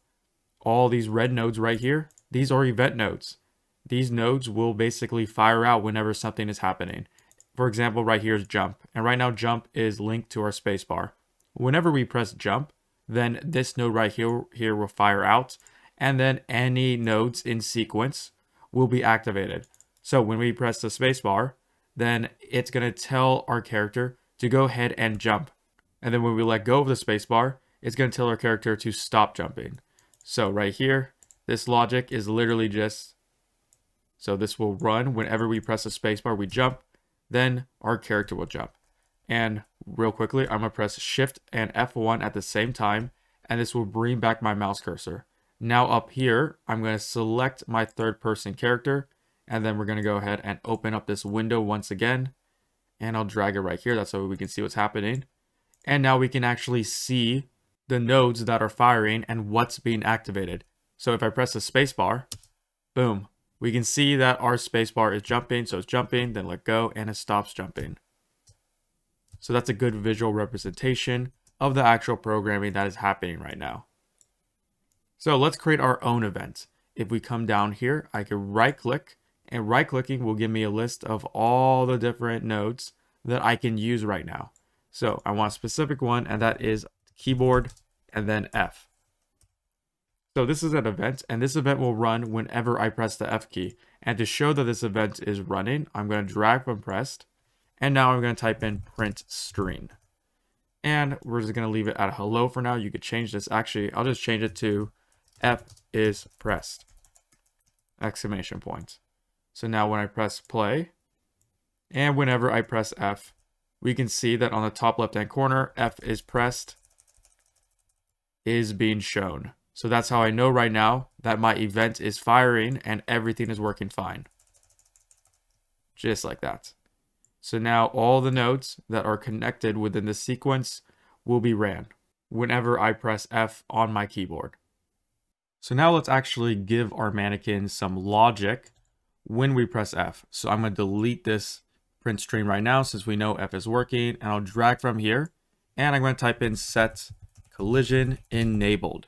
B: all these red nodes right here, these are event nodes. These nodes will basically fire out whenever something is happening. For example, right here is jump. And right now jump is linked to our spacebar. Whenever we press jump, then this node right here will fire out. And then any nodes in sequence will be activated. So when we press the spacebar, then it's going to tell our character to go ahead and jump. And then when we let go of the spacebar, it's going to tell our character to stop jumping. So right here, this logic is literally just, so this will run whenever we press the spacebar, we jump, then our character will jump. And real quickly, I'm going to press Shift and F1 at the same time, and this will bring back my mouse cursor. Now up here, I'm going to select my third person character, and then we're going to go ahead and open up this window once again, and I'll drag it right here. That's so we can see what's happening. And now we can actually see the nodes that are firing and what's being activated. So if I press the spacebar, boom, we can see that our spacebar is jumping. So it's jumping, then let go, and it stops jumping. So that's a good visual representation of the actual programming that is happening right now. So let's create our own event. If we come down here, I can right click, and right clicking will give me a list of all the different nodes that I can use right now. So I want a specific one, and that is keyboard and then F. So this is an event, and this event will run whenever I press the F key. And to show that this event is running, I'm going to drag from pressed, and now I'm going to type in print string. And we're just going to leave it at hello for now. You could change this. Actually, I'll just change it to F is pressed! Exclamation point. So now when I press play, and whenever I press F, we can see that on the top left hand corner, F is pressed is being shown. So that's how I know right now that my event is firing and everything is working fine. Just like that. So now all the nodes that are connected within the sequence will be ran whenever I press F on my keyboard. So now let's actually give our mannequin some logic when we press F. So I'm going to delete this print string right now since we know F is working, and I'll drag from here, and I'm going to type in set collision enabled.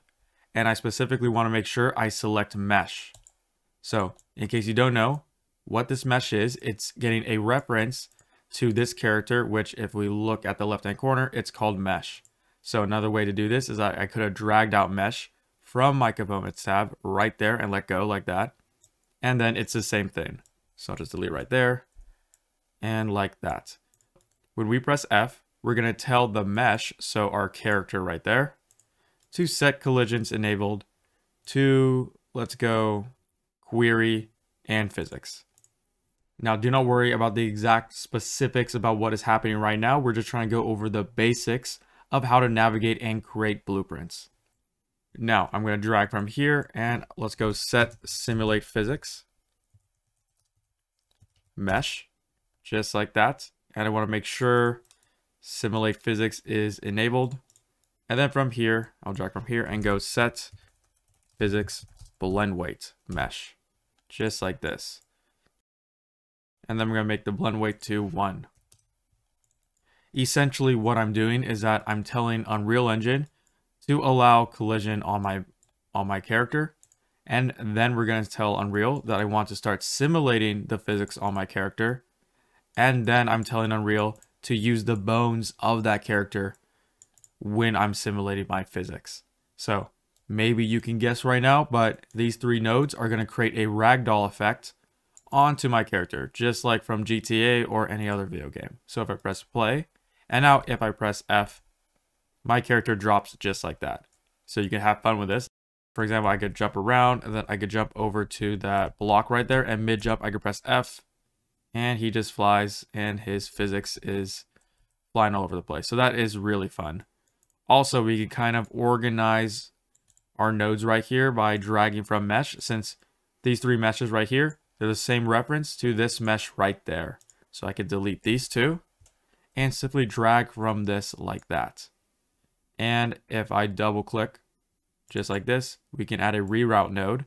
B: And I specifically want to make sure I select mesh. So in case you don't know what this mesh is, it's getting a reference to this character, which if we look at the left hand corner, it's called mesh. So another way to do this is I could have dragged out mesh from my components tab right there and let go like that. And then it's the same thing. So I'll just delete right there and like that. When we press F, we're going to tell the mesh, so our character right there, to set collisions enabled to, let's go, query and physics. Now, do not worry about the exact specifics about what is happening right now. We're just trying to go over the basics of how to navigate and create blueprints. Now, I'm going to drag from here and let's go set simulate physics. mesh, just like that. And I want to make sure simulate physics is enabled. And then from here, I'll drag from here and go set physics blend weight mesh, just like this. And then we're going to make the blend weight to 1. Essentially what I'm doing is that I'm telling Unreal Engine to allow collision on my character. And then we're going to tell Unreal that I want to start simulating the physics on my character. And then I'm telling Unreal to use the bones of that character when I'm simulating my physics. So maybe you can guess right now, but these 3 nodes are going to create a ragdoll effect onto my character, just like from GTA or any other video game. So if I press play, and now if I press F, my character drops just like that. So you can have fun with this. For example, I could jump around, and then I could jump over to that block right there, and mid-jump I could press F, and he just flies, and his physics is flying all over the place. So that is really fun. Also, we can kind of organize our nodes right here by dragging from mesh, since these 3 meshes right here, they're the same reference to this mesh right there. So I could delete these 2 and simply drag from this like that. And if I double click just like this, we can add a reroute node.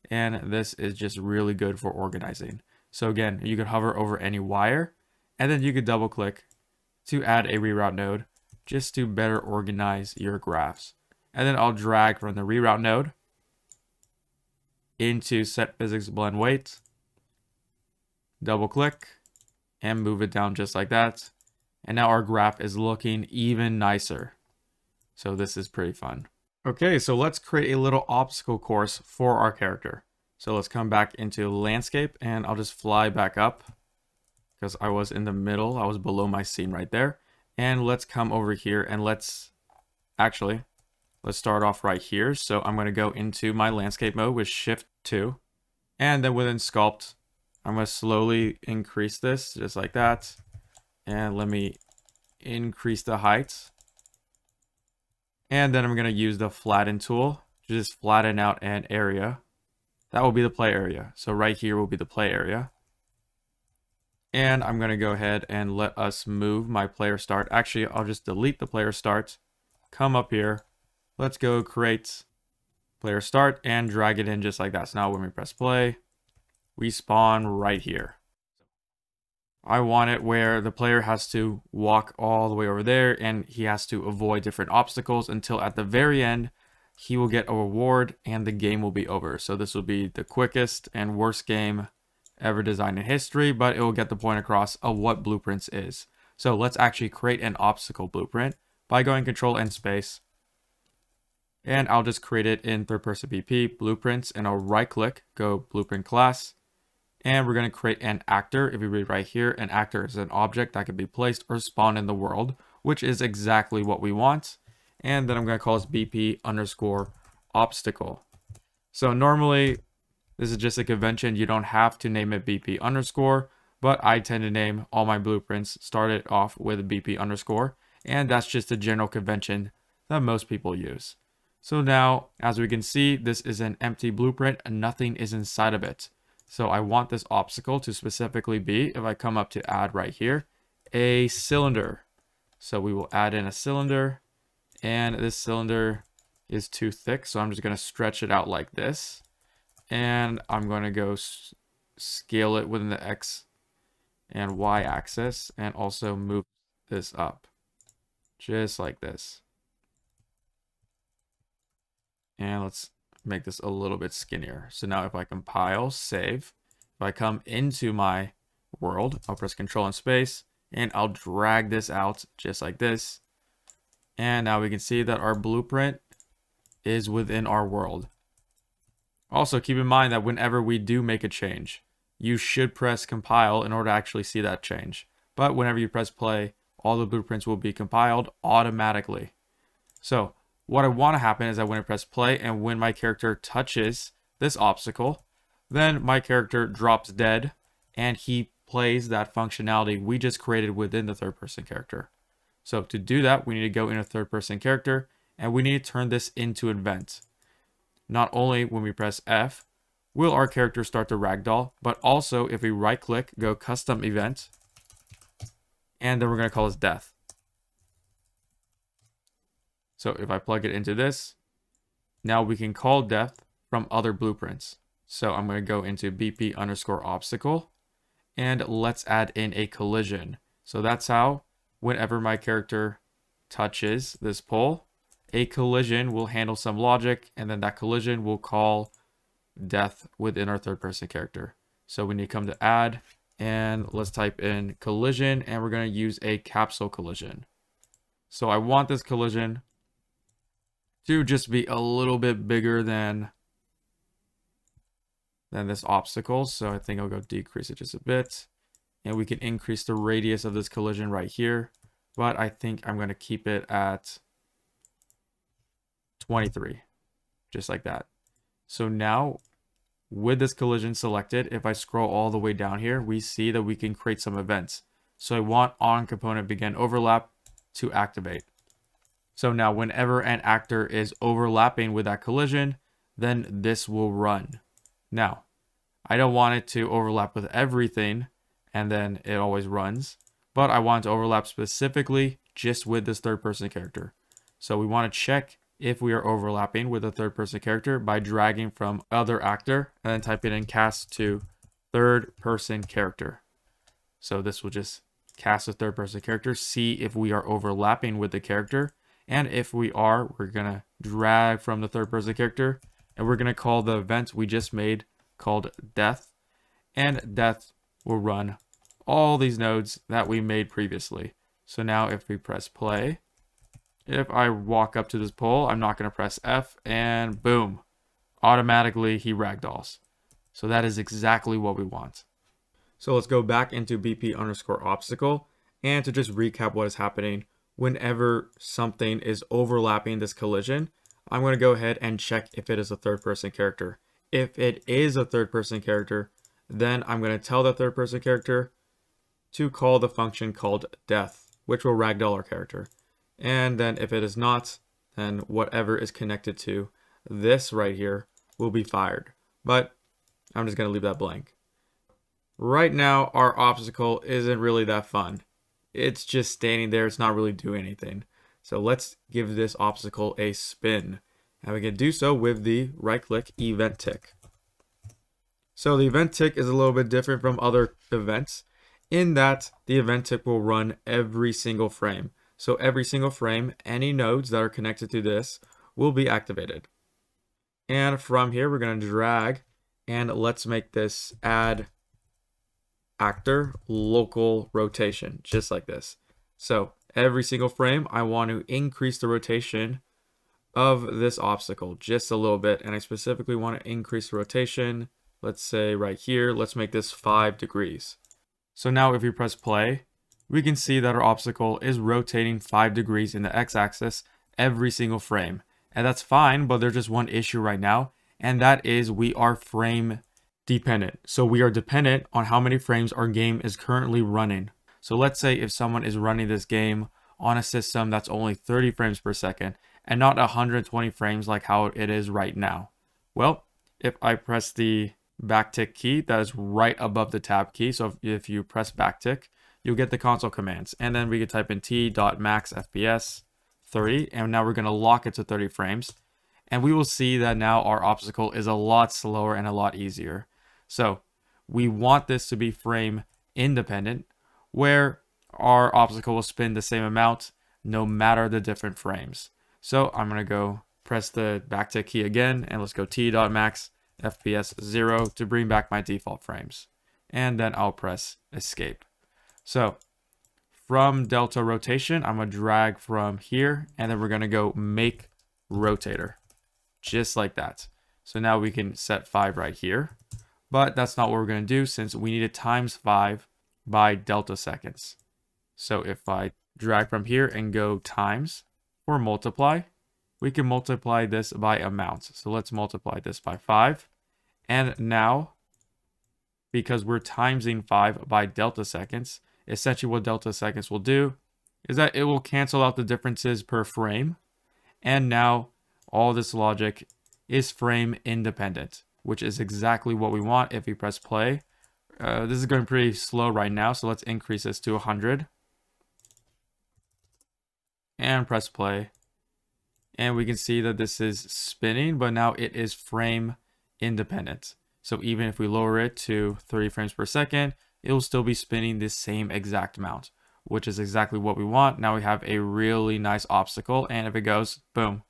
B: And this is just really good for organizing. So again, you could hover over any wire, and then you could double click to add a reroute node just to better organize your graphs. And then I'll drag from the reroute node into set physics blend weight, double click, and move it down just like that. And now our graph is looking even nicer. So this is pretty fun. Okay, so let's create a little obstacle course for our character. So let's come back into landscape, and I'll just fly back up because I was in the middle. I was below my scene right there. And let's come over here, and let's start off right here. So I'm going to go into my landscape mode with Shift 2. And then within Sculpt, I'm going to slowly increase this just like that. And let me increase the height. And then I'm going to use the flatten tool to just flatten out an area. That will be the play area. So right here will be the play area. And I'm going to go ahead and let us move my player start. Actually, I'll just delete the player start. Come up here. Let's go create player start and drag it in just like that. So now when we press play, we spawn right here. I want it where the player has to walk all the way over there, and he has to avoid different obstacles until at the very end, he will get a reward and the game will be over. So this will be the quickest and worst game ever designed in history, but it will get the point across of what Blueprints is. So let's actually create an obstacle blueprint by going Control and space. And I'll just create it in third-person BP, Blueprints, and I'll right-click, go Blueprint Class. And we're going to create an actor. If you read right here, an actor is an object that can be placed or spawned in the world, which is exactly what we want. And then I'm going to call this BP underscore obstacle. So normally, this is just a convention. You don't have to name it BP underscore, but I tend to name all my blueprints started off with BP underscore. And that's just a general convention that most people use. So now, as we can see, this is an empty blueprint and nothing is inside of it. So I want this obstacle to specifically be, if I come up to add right here, a cylinder. So we will add in a cylinder, and this cylinder is too thick. So I'm just going to stretch it out like this. And I'm going to go scale it within the X and Y axis, and also move this up just like this. And let's make this a little bit skinnier. So now if I compile, save, if I come into my world, I'll press Control and space, and I'll drag this out just like this. And now we can see that our blueprint is within our world. Also, keep in mind that whenever we do make a change, you should press compile in order to actually see that change. But whenever you press play, all the blueprints will be compiled automatically. So what I want to happen is that when I press play and when my character touches this obstacle, then my character drops dead and he plays that functionality we just created within the third person character. So to do that, we need to go in a third person character and we need to turn this into an event. Not only when we press F, will our character start to ragdoll. But also, if we right click, go custom event, and then we're going to call this death. So if I plug it into this, now we can call death from other blueprints. So I'm going to go into BP underscore obstacle, and let's add in a collision. So that's how, whenever my character touches this pole, a collision will handle some logic, and then that collision will call death within our third person character. So we need to come to add, and let's type in collision, and we're going to use a capsule collision. So I want this collision to just be a little bit bigger than this obstacle. So I think I'll go decrease it just a bit, and we can increase the radius of this collision right here, but I think I'm going to keep it at 23, just like that. So now with this collision selected, if I scroll all the way down here, we see that we can create some events. So I want on component begin overlap to activate. So now whenever an actor is overlapping with that collision, then this will run. Now, I don't want it to overlap with everything and then it always runs, but I want it to overlap specifically just with this third person character. So we want to check if we are overlapping with a third person character by dragging from other actor and then typing in cast to third person character. So this will just cast a third person character, see if we are overlapping with the character. And if we are, we're going to drag from the third person character, and we're going to call the event we just made called death, and death will run all these nodes that we made previously. So now if we press play, if I walk up to this pole, I'm not going to press F, and boom, automatically he ragdolls. So that is exactly what we want. So let's go back into BP underscore obstacle, and to just recap what is happening, whenever something is overlapping this collision, I'm going to go ahead and check if it is a third person character. If it is a third person character, then I'm going to tell the third person character to call the function called death, which will ragdoll our character. And then if it is not, then whatever is connected to this right here will be fired. But I'm just going to leave that blank. Right now, our obstacle isn't really that fun. It's just standing there. It's not really doing anything. So let's give this obstacle a spin. And we can do so with the right-click event tick. So the event tick is a little bit different from other events in that the event tick will run every single frame. So every single frame, any nodes that are connected to this will be activated. And from here, we're going to drag, and let's make this add actor local rotation, just like this. So every single frame, I want to increase the rotation of this obstacle just a little bit, and I specifically want to increase the rotation, let's say right here. Let's make this 5 degrees. So now if we press play, we can see that our obstacle is rotating 5 degrees in the x-axis every single frame, and that's fine, but there's just one issue right now, and that is we are frame dependent. So we are dependent on how many frames our game is currently running. So let's say if someone is running this game on a system that's only 30 frames per second and not 120 frames like how it is right now. Well, if I press the backtick key that is right above the tab key, so if you press backtick, you'll get the console commands, and then we can type in t.max FPS 30, and now we're going to lock it to 30 frames, and we will see that now our obstacle is a lot slower and a lot easier. So we want this to be frame independent, where our obstacle will spin the same amount no matter the different frames. So I'm going to go press the backtick key again, and let's go t.max FPS 0 to bring back my default frames. And then I'll press escape. So from delta rotation, I'm going to drag from here, and then we're going to go make rotator, just like that. So now we can set 5 right here. But that's not what we're going to do, since we need to times 5 by delta seconds. So if I drag from here and go times or multiply, we can multiply this by amount. So let's multiply this by 5. And now, because we're timesing 5 by delta seconds, essentially what delta seconds will do is that it will cancel out the differences per frame. And now all this logic is frame independent. which is exactly what we want if we press play. This is going pretty slow right now, so let's increase this to 100. And press play. And we can see that this is spinning, but now it is frame independent. So even if we lower it to 30 frames per second, it will still be spinning the same exact amount, which is exactly what we want. Now we have a really nice obstacle, and if it goes, boom,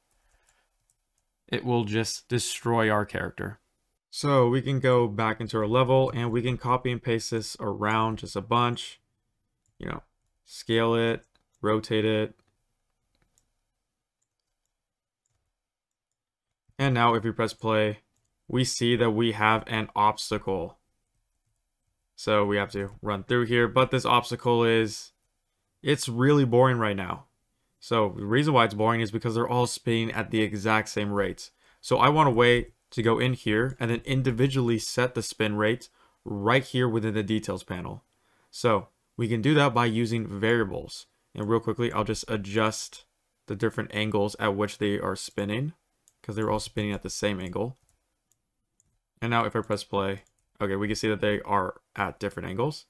B: it will just destroy our character. So we can go back into our level and we can copy and paste this around just a bunch, you know, scale it, rotate it. And now if we press play, we see that we have an obstacle. So we have to run through here, but this obstacle it's really boring right now. So the reason why it's boring is because they're all spinning at the exact same rates. So I want a way to go in here and then individually set the spin rate right here within the details panel. So we can do that by using variables. And real quickly, I'll just adjust the different angles at which they are spinning, because they're all spinning at the same angle. And now if I press play, okay, we can see that they are at different angles.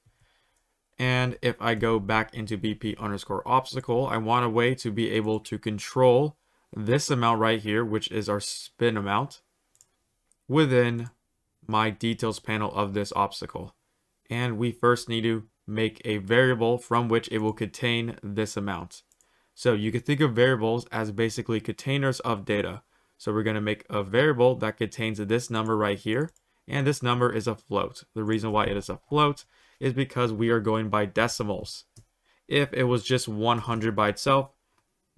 B: And if I go back into BP_obstacle, I want a way to be able to control this amount right here, which is our spin amount, within my details panel of this obstacle. And we first need to make a variable from which it will contain this amount. So you can think of variables as basically containers of data. So we're going to make a variable that contains this number right here. And this number is a float. The reason why it is a float is because we are going by decimals. If it was just 100 by itself,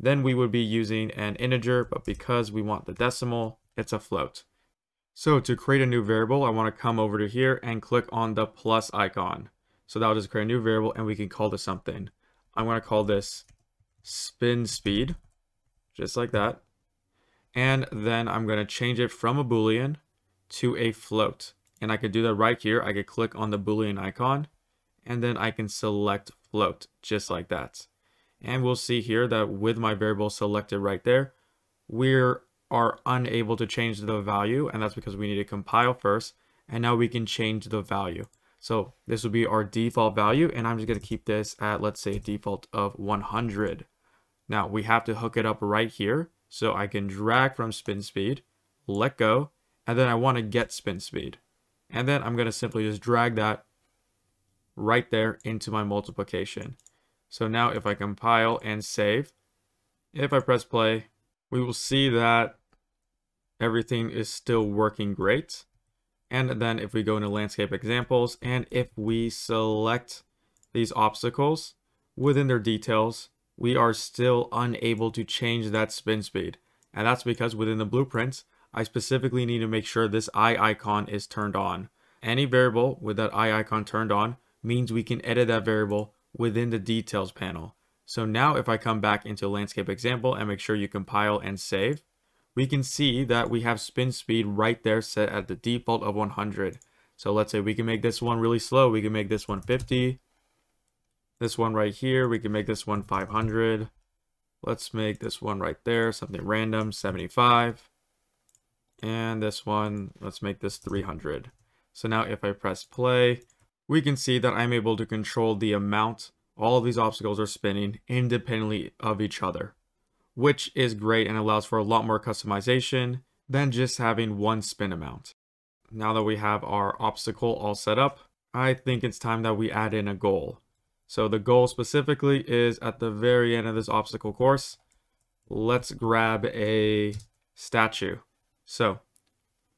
B: then we would be using an integer, but because we want the decimal, it's a float. So to create a new variable, I want to come over to here and click on the plus icon. So that'll just create a new variable and we can call this something. I'm going to call this spin speed, just like that. And then I'm going to change it from a Boolean to a float. And I could do that right here. I could click on the Boolean icon and then I can select float just like that. And we'll see here that with my variable selected right there, we are unable to change the value, and that's because we need to compile first. And now we can change the value. So this will be our default value, and I'm just going to keep this at, let's say, a default of 100. Now we have to hook it up right here. So I can drag from spin speed, let go, and then I want to get spin speed. And then I'm going to simply just drag that right there into my multiplication. So now if I compile and save, if I press play, we will see that everything is still working great. And then if we go into landscape examples, and if we select these obstacles within their details, we are still unable to change that spin speed. And that's because within the blueprints, I specifically need to make sure this eye icon is turned on. Any variable with that eye icon turned on means we can edit that variable within the details panel. So now if I come back into landscape example and make sure you compile and save, we can see that we have spin speed right there set at the default of 100. So let's say we can make this one really slow. We can make this one 50. This one right here, we can make this one 500. Let's make this one right there, something random, 75. And this one, let's make this 300. So now if I press play, we can see that I'm able to control the amount all of these obstacles are spinning independently of each other, which is great and allows for a lot more customization than just having one spin amount. Now that we have our obstacle all set up, I think it's time that we add in a goal. So the goal specifically is at the very end of this obstacle course. Let's grab a statue. So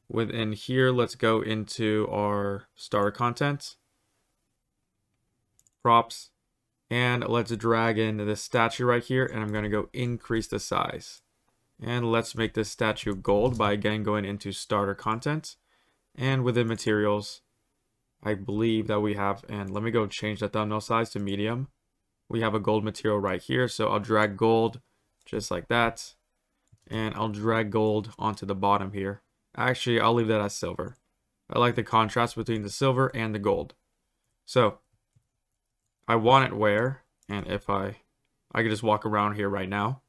B: within here, let's go into our starter content, props, and let's drag in this statue right here, and I'm going to go increase the size. And let's make this statue gold by again going into starter content, and within materials, I believe that we have, and let me go change the thumbnail size to medium. We have a gold material right here, so I'll drag gold just like that, and I'll drag gold onto the bottom here. Actually, I'll leave that as silver. I like the contrast between the silver and the gold. So I want it where, and if I could just walk around here right now.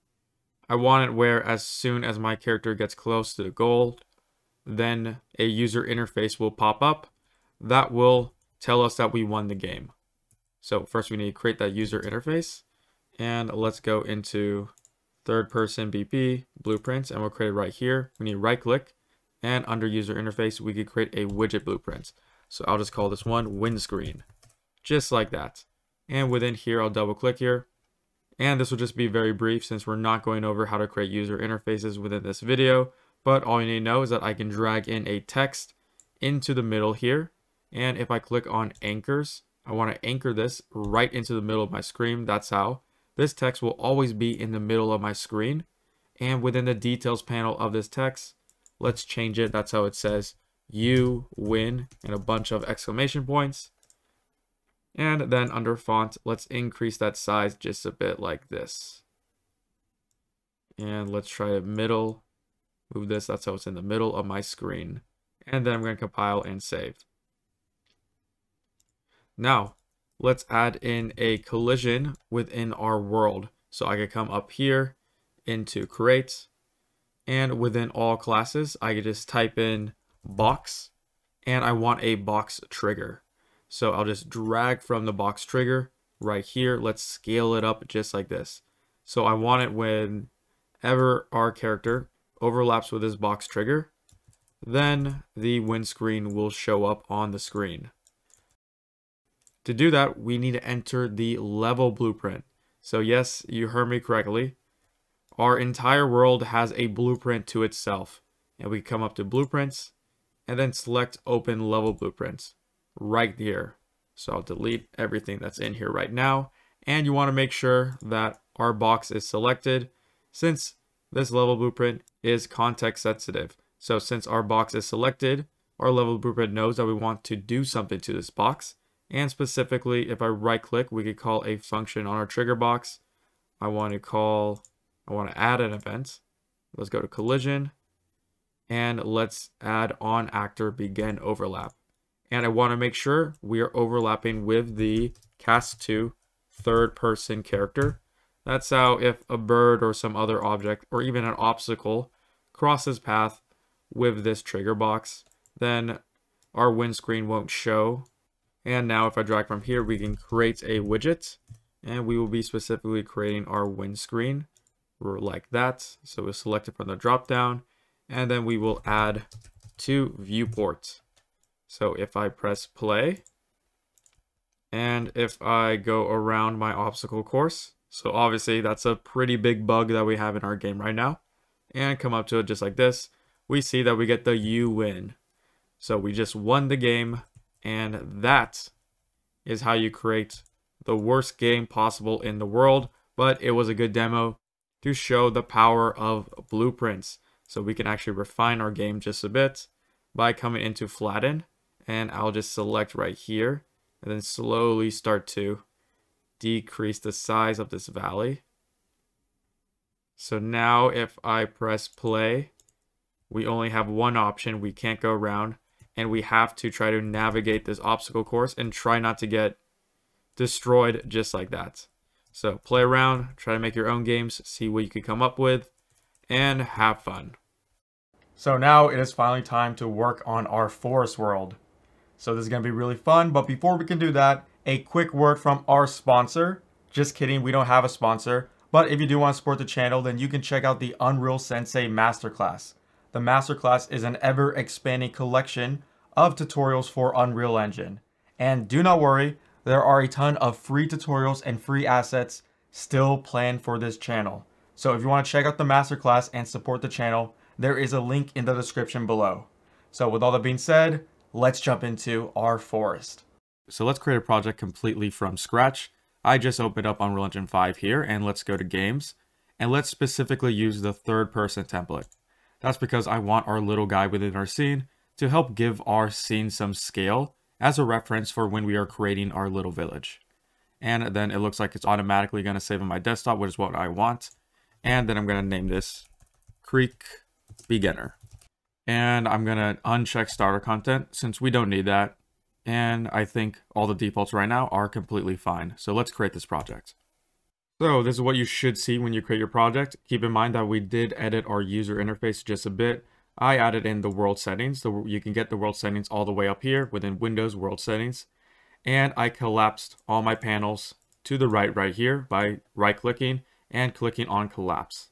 B: I want it where as soon as my character gets close to the gold, then a user interface will pop up that will tell us that we won the game. So first we need to create that user interface, and let's go into third person BP blueprints, and we'll create it right here. We need to right click, and under user interface we could create a widget blueprint. So I'll just call this one windscreen, just like that. And within here I'll double click here, and this will just be very brief since we're not going over how to create user interfaces within this video. But all you need to know is that I can drag in a text into the middle here, and if I click on anchors, I want to anchor this right into the middle of my screen. That's how this text will always be in the middle of my screen. And within the details panel of this text, let's change it. That's how it says you win and a bunch of exclamation points. And then under font, let's increase that size just a bit like this. And let's try a middle, move this, that's how it's in the middle of my screen. And then I'm going to compile and save. Now, let's add in a collision within our world. So I could come up here into create, and within all classes, I could just type in box, and I want a box trigger. So I'll just drag from the box trigger right here. Let's scale it up just like this. So I want it whenever our character overlaps with this box trigger, then the windscreen will show up on the screen. To do that, we need to enter the level blueprint. So yes, you heard me correctly. Our entire world has a blueprint to itself. And we come up to blueprints and then select open level blueprints right here. So I'll delete everything that's in here right now. And you want to make sure that our box is selected since this level blueprint is context sensitive. So since our box is selected, our level blueprint knows that we want to do something to this box. And specifically, if I right click, we could call a function on our trigger box. I want to add an event. Let's go to collision, and let's add on actor begin overlap. And I want to make sure we are overlapping with the cast to third person character. That's how if a bird or some other object or even an obstacle crosses path with this trigger box, then our windscreen won't show. And now if I drag from here, we can create a widget, and we will be specifically creating our windscreen like that. So we'll select it from the drop down, and then we will add two viewports. So if I press play, and if I go around my obstacle course, so obviously that's a pretty big bug that we have in our game right now, and come up to it just like this, we see that we get the you win. So we just won the game. And that is how you create the worst game possible in the world. But it was a good demo to show the power of blueprints. So we can actually refine our game just a bit by coming into flatten. And I'll just select right here and then slowly start to decrease the size of this valley. So now if I press play, we only have one option. We can't go around. And we have to try to navigate this obstacle course and try not to get destroyed just like that. So play around, try to make your own games, see what you can come up with, and have fun.
A: So now it is finally time to work on our forest world. So this is going to be really fun, but before we can do that, a quick word from our sponsor. Just kidding, we don't have a sponsor. But if you do want to support the channel, then you can check out the Unreal Sensei Masterclass. The Masterclass is an ever-expanding collection of tutorials for Unreal Engine. And do not worry, there are a ton of free tutorials and free assets still planned for this channel. So if you want to check out the Masterclass and support the channel, there is a link in the description below. So with all that being said, let's jump into our forest.
B: So let's create a project completely from scratch. I just opened up Unreal Engine 5 here, and let's go to games. And let's specifically use the third person template. That's because I want our little guy within our scene to help give our scene some scale as a reference for when we are creating our little village. And then it looks like it's automatically going to save on my desktop, which is what I want. And then I'm going to name this Creek Beginner. And I'm going to uncheck starter content since we don't need that. And I think all the defaults right now are completely fine. So let's create this project. So this is what you should see when you create your project. Keep in mind that we did edit our user interface just a bit. I added in the world settings. You can get the world settings all the way up here within Windows World Settings. And I collapsed all my panels to the right here by right-clicking and clicking on collapse.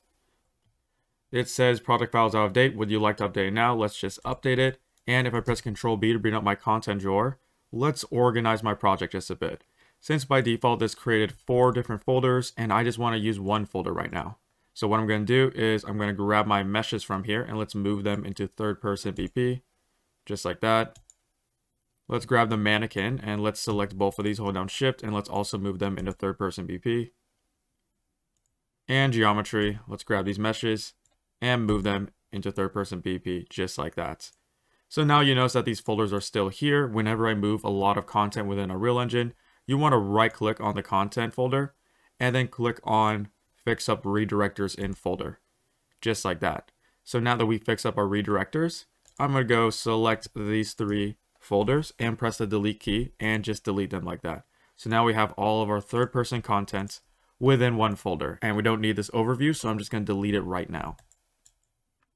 B: It says project files out of date. Would you like to update it now? Let's just update it. And if I press Ctrl B to bring up my content drawer, let's organize my project just a bit. Since by default this created 4 different folders and I just want to use one folder right now. So what I'm going to do is I'm going to grab my meshes from here and let's move them into third person VP. Just like that. Let's grab the mannequin and let's select both of these, hold down shift, and let's also move them into third person VP. And geometry, let's grab these meshes and move them into third person VP just like that. So now you notice that these folders are still here. Whenever I move a lot of content within Unreal Engine, you want to right click on the content folder and then click on fix up redirectors in folder, just like that. So now that we fix up our redirectors, I'm going to go select these 3 folders and press the delete key and just delete them like that. So now we have all of our third person content within one folder and we don't need this overview, so I'm just going to delete it right now.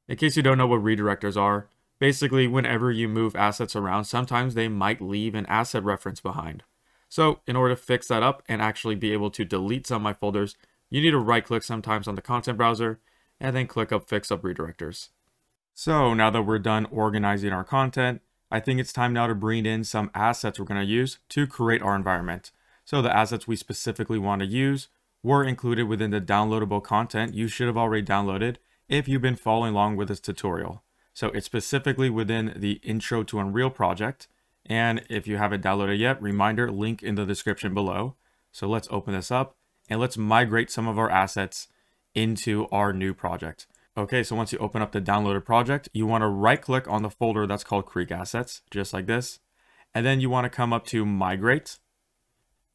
B: In case you don't know what redirectors are, basically whenever you move assets around, sometimes they might leave an asset reference behind. So in order to fix that up and actually be able to delete some of my folders, you need to right click sometimes on the content browser and then click up fix up redirectors. So now that we're done organizing our content, I think it's time now to bring in some assets we're going to use to create our environment. So the assets we specifically want to use were included within the downloadable content you should have already downloaded if you've been following along with this tutorial. So it's specifically within the Intro to Unreal project. And if you haven't downloaded yet, reminder, link in the description below. So let's open this up and let's migrate some of our assets into our new project. Okay, so once you open up the downloaded project, you want to right click on the folder that's called Creek Assets, just like this. And then you want to come up to Migrate.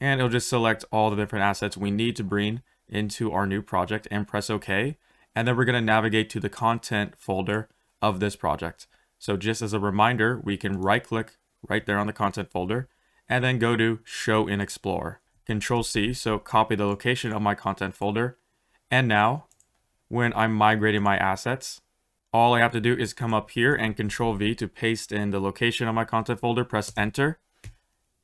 B: And it'll just select all the different assets we need to bring into our new project and press OK. And then we're going to navigate to the content folder of this project. So just as a reminder, we can right click right there on the content folder and then go to Show in Explorer. Control C, so copy the location of my content folder. And now, when I'm migrating my assets, all I have to do is come up here and Control V to paste in the location of my content folder, press Enter,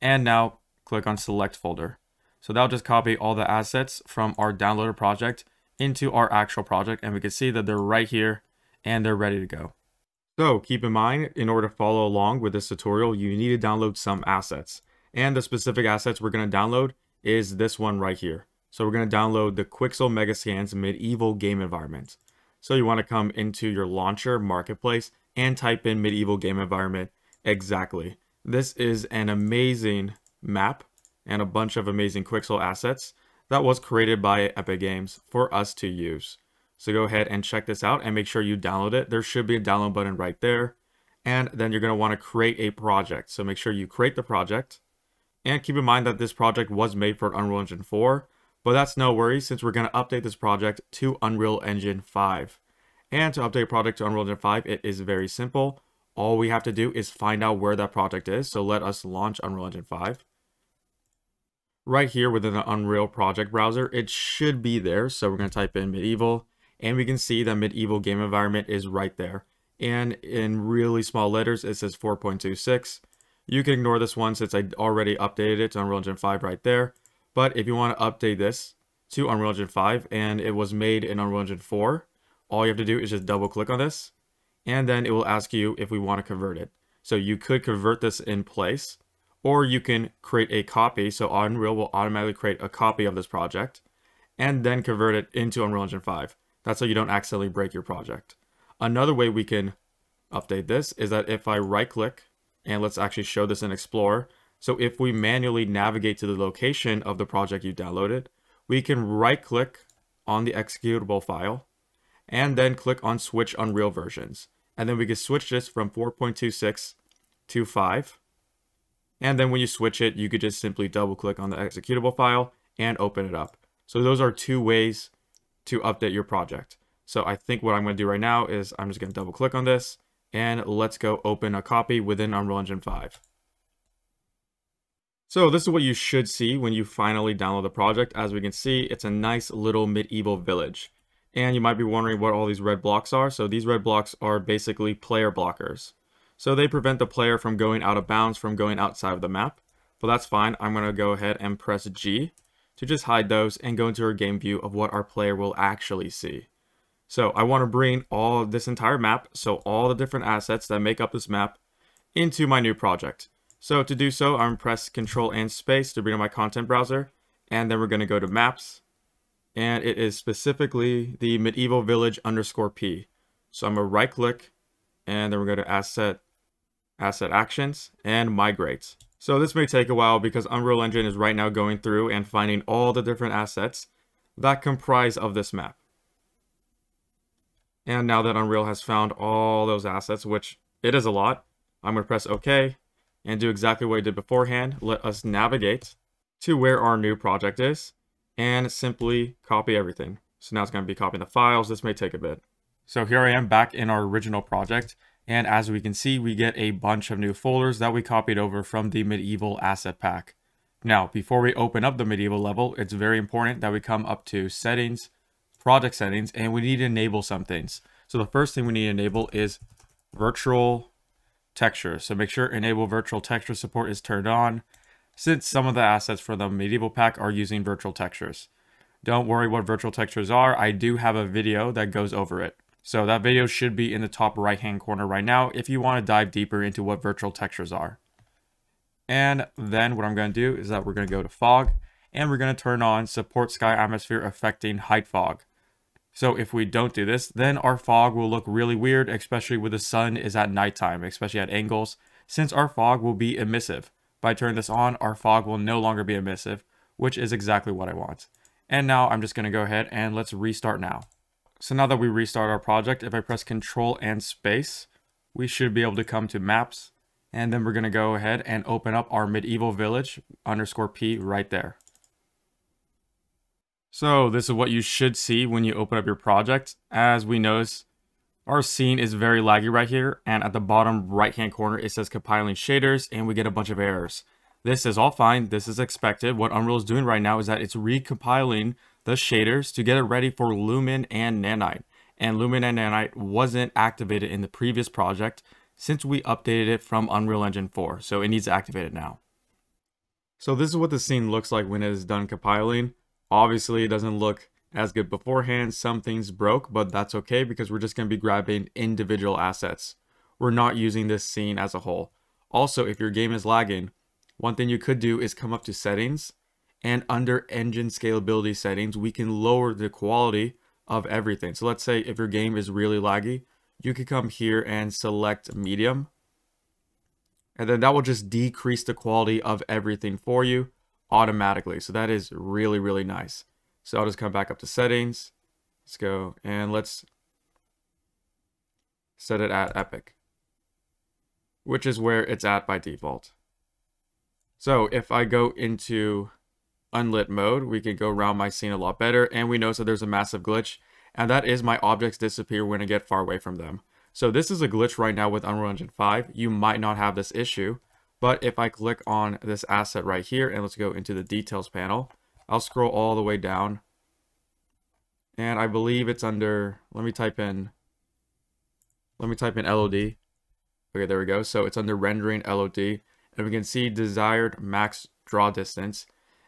B: and now click on Select Folder. So that'll just copy all the assets from our downloaded project into our actual project, and we can see that they're right here and they're ready to go. So keep in mind, in order to follow along with this tutorial, you need to download some assets. And the specific assets we're going to download is this one right here. So we're going to download the Quixel Megascans Medieval Game Environment. So you want to come into your launcher marketplace and type in Medieval Game Environment exactly. This is an amazing map and a bunch of amazing Quixel assets that was created by Epic Games for us to use. So go ahead and check this out and make sure you download it. There should be a download button right there. And then you're going to want to create a project. So make sure you create the project. And keep in mind that this project was made for Unreal Engine 4. But that's no worries since we're going to update this project to Unreal Engine 5. And to update a project to Unreal Engine 5, it is very simple. All we have to do is find out where that project is. So let us launch Unreal Engine 5. Right here within the Unreal project browser, it should be there. So we're going to type in Medieval. And we can see that Medieval Game Environment is right there. And in really small letters, it says 4.26. You can ignore this one since I already updated it to Unreal Engine 5 right there. But if you want to update this to Unreal Engine 5 and it was made in Unreal Engine 4, all you have to do is just double click on this and then it will ask you if we want to convert it. So you could convert this in place or you can create a copy. So Unreal will automatically create a copy of this project and then convert it into Unreal Engine 5. That's so you don't accidentally break your project. Another way we can update this is that if I right click and let's actually show this in Explorer. So if we manually navigate to the location of the project you downloaded, we can right click on the executable file and then click on switch Unreal versions. And then we can switch this from 4.26 to 5. And then when you switch it, you could just simply double click on the executable file and open it up. So those are 2 ways to update your project. So I think what I'm going to do right now is I'm just going to double click on this and let's go open a copy within Unreal Engine 5. So this is what you should see when you finally download the project. As we can see, it's a nice little medieval village. And you might be wondering what all these red blocks are. So these red blocks are basically player blockers. So they prevent the player from going out of bounds, from going outside of the map. But that's fine. I'm going to go ahead and press G to just hide those and go into our game view of what our player will actually see. So I want to bring all this entire map, so all the different assets that make up this map, into my new project. So to do so, I'm going to press Control and Space to bring up my content browser. And then we're going to go to Maps. And it is specifically the Medieval Village _P. So I'm going to right click, and then we're going to Asset Actions, and Migrate. So this may take a while because Unreal Engine is right now going through and finding all the different assets that comprise of this map. And now that Unreal has found all those assets, which it is a lot, I'm going to press OK and do exactly what I did beforehand. Let us navigate to where our new project is and simply copy everything. So now it's going to be copying the files. This may take a bit. So here I am back in our original project. And as we can see, we get a bunch of new folders that we copied over from the Medieval Asset Pack. Now, before we open up the Medieval level, it's very important that we come up to Settings, Project Settings, and we need to enable some things. So the first thing we need to enable is Virtual Texture. So make sure Enable Virtual Texture Support is turned on, since some of the assets for the Medieval Pack are using virtual textures. Don't worry what virtual textures are. I do have a video that goes over it. So that video should be in the top right hand corner right now if you want to dive deeper into what virtual textures are. And then what I'm going to do is that we're going to go to Fog, and we're going to turn on Support Sky Atmosphere Affecting Height Fog. So if we don't do this, then our fog will look really weird, especially when the sun is at nighttime, especially at angles, since our fog will be emissive. If I turn this on, our fog will no longer be emissive, which is exactly what I want. And now I'm just going to go ahead and let's restart now. So now that we restart our project, if I press Control and Space, we should be able to come to Maps, and then we're going to go ahead and open up our Medieval Village _P right there. So this is what you should see when you open up your project. As we notice, our scene is very laggy right here, and at the bottom right hand corner it says compiling shaders, and we get a bunch of errors. This is all fine, this is expected. What Unreal is doing right now is that it's recompiling the shaders to get it ready for Lumen and Nanite. And Lumen and Nanite wasn't activated in the previous project since we updated it from Unreal Engine 4, so it needs to activate it now. So this is what the scene looks like when it is done compiling. Obviously, it doesn't look as good beforehand. Some things broke, but that's okay because we're just going to be grabbing individual assets. We're not using this scene as a whole. Also, if your game is lagging, one thing you could do is come up to Settings, and under Engine Scalability Settings, we can lower the quality of everything. So let's say if your game is really laggy, you could come here and select Medium, and then that will just decrease the quality of everything for you automatically. So that is really, really nice. So I'll just come back up to Settings. Let's go and let's set it at Epic, which is where it's at by default. So if I go into unlit mode, we can go around my scene a lot better, and we notice that there's a massive glitch, and that is my objects disappear when I get far away from them. So this is a glitch right now with Unreal Engine 5. You might not have this issue, but if I click on this asset right here, and let's go into the details panel, I'll scroll all the way down, and I believe it's under, let me type in LOD. Okay, there we go. So it's under rendering LOD, and we can see desired max draw distance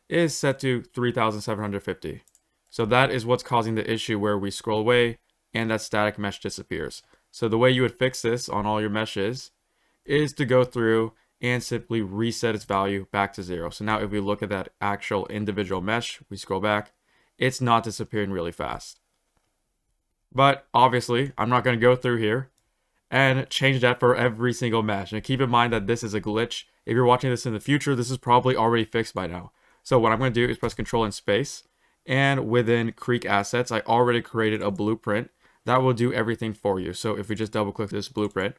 B: is set to 3,750. So that is what's causing the issue where we scroll away and that static mesh disappears. So the way you would fix this on all your meshes is to go through and simply reset its value back to 0. So now if we look at that actual individual mesh, we scroll back, it's not disappearing really fast. But obviously, I'm not going to go through here and change that for every single mesh. And keep in mind that this is a glitch. If you're watching this in the future, this is probably already fixed by now. So what I'm going to do is press Control and Space. And within Creek Assets, I already created a blueprint that will do everything for you. So if we just double click this blueprint,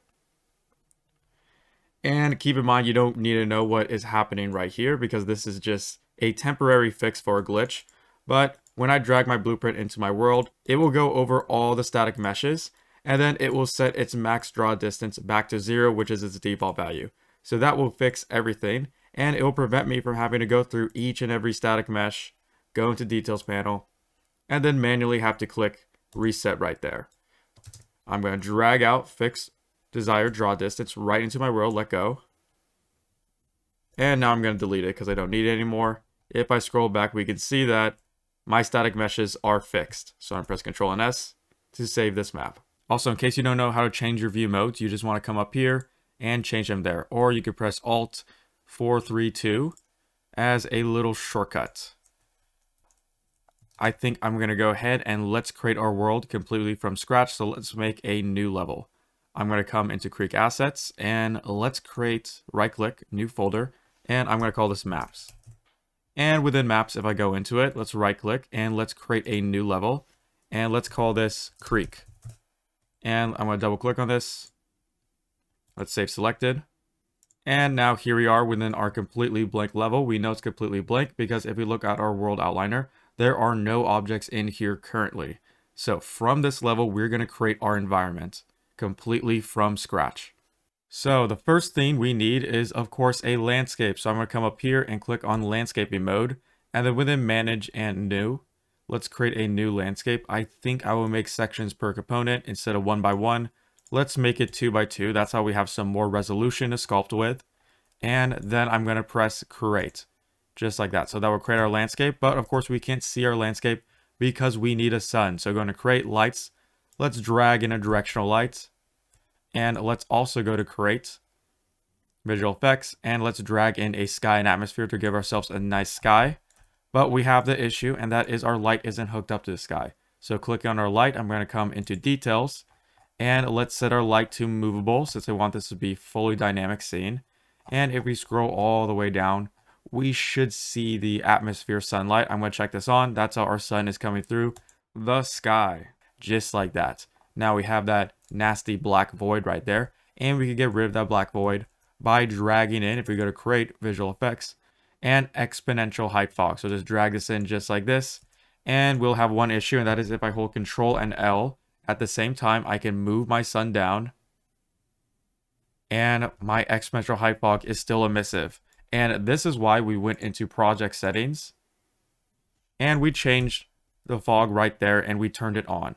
B: and keep in mind, you don't need to know what is happening right here because this is just a temporary fix for a glitch. But when I drag my blueprint into my world, it will go over all the static meshes, and then it will set its max draw distance back to 0, which is its default value. So that will fix everything, and it will prevent me from having to go through each and every static mesh, go into details panel, and then manually have to click reset right there. I'm going to drag out fixed desired draw distance right into my world, let go. And now I'm going to delete it because I don't need it anymore. If I scroll back, we can see that my static meshes are fixed. So I'm press Ctrl and S to save this map. Also, in case you don't know how to change your view modes, you just want to come up here and change them there. Or you could press Alt 432 as a little shortcut. I think I'm going to go ahead and let's create our world completely from scratch. So let's make a new level. I'm going to come into Creek Assets and let's create, right click, new folder, and I'm going to call this Maps. And within Maps, if I go into it, let's right click and let's create a new level and let's call this Creek. And I'm going to double click on this. Let's save selected. And now here we are within our completely blank level. We know it's completely blank because if we look at our world outliner, there are no objects in here currently. So from this level, we're going to create our environment completely from scratch. So the first thing we need is, of course, a landscape. So I'm going to come up here and click on landscaping mode. And then within manage and new, let's create a new landscape. I think I will make sections per component instead of 1 by 1. Let's make it 2 by 2. That's how we have some more resolution to sculpt with. And then I'm going to press create. Just like that. So that will create our landscape. But of course we can't see our landscape because we need a sun. So going to create lights. Let's drag in a directional light. And let's also go to create visual effects. And let's drag in a sky and atmosphere to give ourselves a nice sky. But we have the issue, and that is our light isn't hooked up to the sky. So click on our light. I'm going to come into details. And let's set our light to movable since I want this to be fully dynamic scene. And if we scroll all the way down, we should see the atmosphere sunlight. I'm going to check this on. That's how our sun is coming through the sky. Just like that. Now we have that nasty black void right there. And we can get rid of that black void by dragging in, if we go to create visual effects, and exponential height fog. So just drag this in just like this. And we'll have one issue, and that is if I hold Control and L at the same time, I can move my sun down. And my exponential height fog is still emissive. And this is why we went into project settings and we changed the fog right there and we turned it on.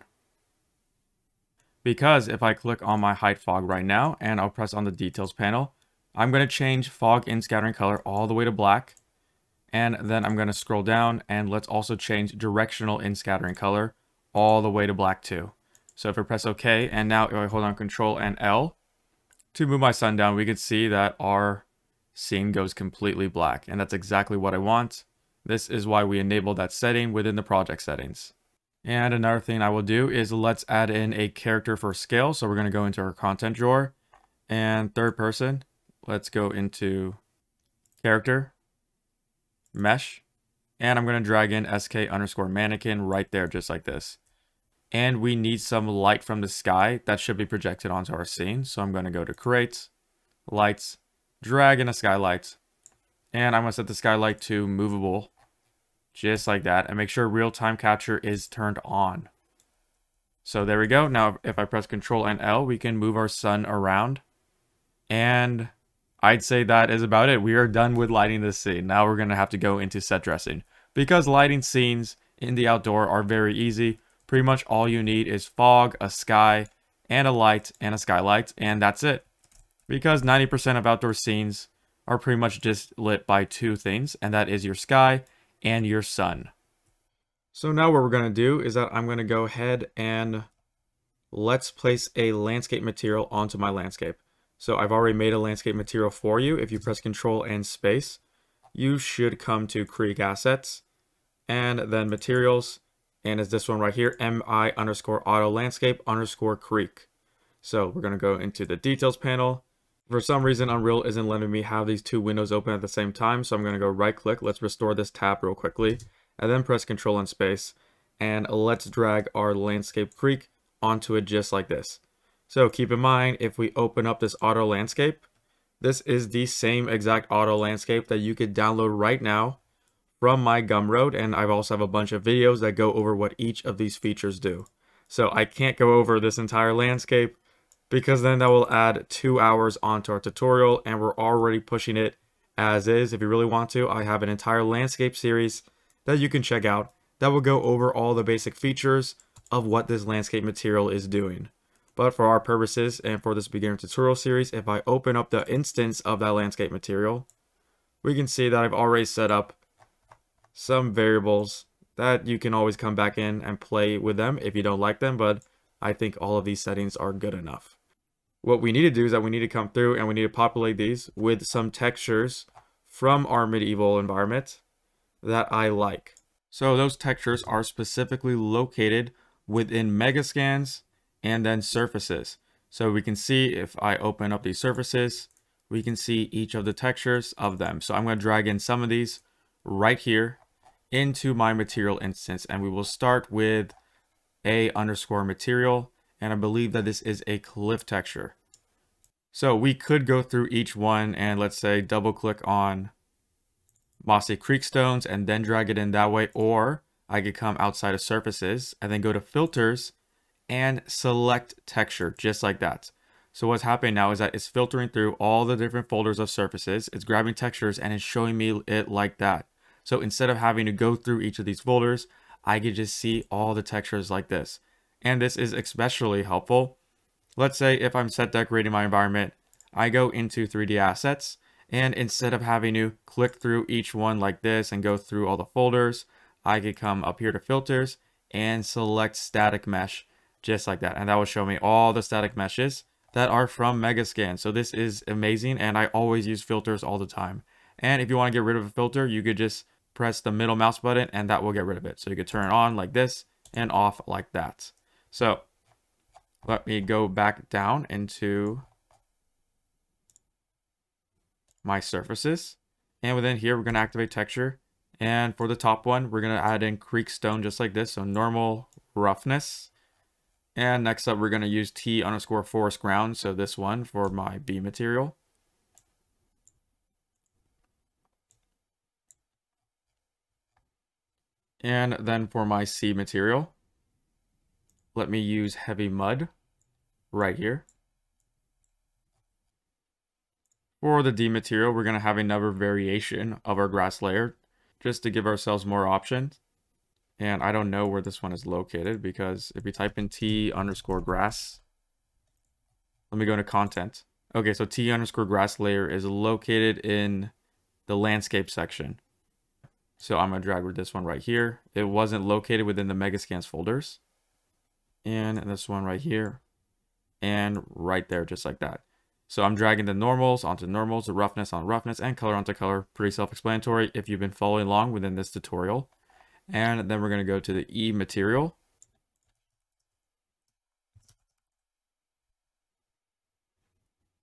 B: Because if I click on my height fog right now and I'll press on the details panel, I'm going to change fog in scattering color all the way to black. And then I'm going to scroll down and let's also change directional in scattering color all the way to black too. So if I press OK, and now if I hold on Control and L to move my sun down, we can see that our scene goes completely black, and that's exactly what I want. This is why we enabled that setting within the project settings. And another thing I will do is let's add in a character for scale. So we're going to go into our content drawer and third person. Let's go into character, mesh, and I'm going to drag in sk_mannequin right there, just like this. And we need some light from the sky that should be projected onto our scene. So I'm going to go to create, lights, drag in a skylight, and I'm going to set the skylight to movable, just like that, and make sure real-time capture is turned on. So there we go. Now if I press Control and L, we can move our sun around, and I'd say that is about it. We are done with lighting this scene. Now we're going to have to go into set dressing, because lighting scenes in the outdoor are very easy. Pretty much all you need is fog, a sky, and a light, and a skylight, and that's it. Because 90% of outdoor scenes are pretty much just lit by two things, and that is your sky and your sun. So now what we're going to do is that I'm going to go ahead and let's place a landscape material onto my landscape. So I've already made a landscape material for you. If you press Control and space, you should come to Creek Assets, and then Materials, and it's this one right here, mi_auto_landscape_creek. So we're going to go into the details panel. For some reason, Unreal isn't letting me have these two windows open at the same time, so I'm going to go right click. Let's restore this tab real quickly, and then press Control and space, and let's drag our landscape creek onto it just like this. So keep in mind, if we open up this auto landscape, this is the same exact auto landscape that you could download right now from my Gumroad, and I also have a bunch of videos that go over what each of these features do. So I can't go over this entire landscape, because then that will add 2 hours onto our tutorial, and we're already pushing it as is. If you really want to, I have an entire landscape series that you can check out that will go over all the basic features of what this landscape material is doing. But for our purposes and for this beginner tutorial series, if I open up the instance of that landscape material, we can see that I've already set up some variables that you can always come back in and play with them if you don't like them, but I think all of these settings are good enough. What we need to do is that we need to come through and we need to populate these with some textures from our medieval environment that I like. So those textures are specifically located within Megascans and then surfaces. So we can see if I open up these surfaces, we can see each of the textures of them. So I'm going to drag in some of these right here into my material instance, and we will start with a_material, and I believe that this is a cliff texture. So we could go through each one and let's say double click on Mossy Creek stones and then drag it in that way, or I could come outside of surfaces and then go to filters and select texture just like that. So what's happening now is that it's filtering through all the different folders of surfaces, it's grabbing textures and it's showing me it like that. So instead of having to go through each of these folders, I could just see all the textures like this. And this is especially helpful. Let's say if I'm set decorating my environment, I go into 3D assets, and instead of having to click through each one like this and go through all the folders, I could come up here to filters and select static mesh just like that. And that will show me all the static meshes that are from Megascan. So this is amazing, and I always use filters all the time. And if you want to get rid of a filter, you could just press the middle mouse button and that will get rid of it. So you could turn it on like this and off like that. So let me go back down into my surfaces. And within here, we're going to activate texture. And for the top one, we're going to add in creek stone just like this. So normal roughness. And next up, we're going to use T_forest ground. So this one for my B material. And then for my C material, let me use heavy mud right here. For the D material, we're going to have another variation of our grass layer just to give ourselves more options. And I don't know where this one is located, because if you type in T_grass, let me go into content. Okay, so T_grass layer is located in the landscape section. So I'm going to drag this one right here. It wasn't located within the Megascans folders. And this one right here. And right there, just like that. So I'm dragging the normals onto normals, the roughness on roughness, and color onto color. Pretty self-explanatory if you've been following along within this tutorial. And then we're going to go to the E material.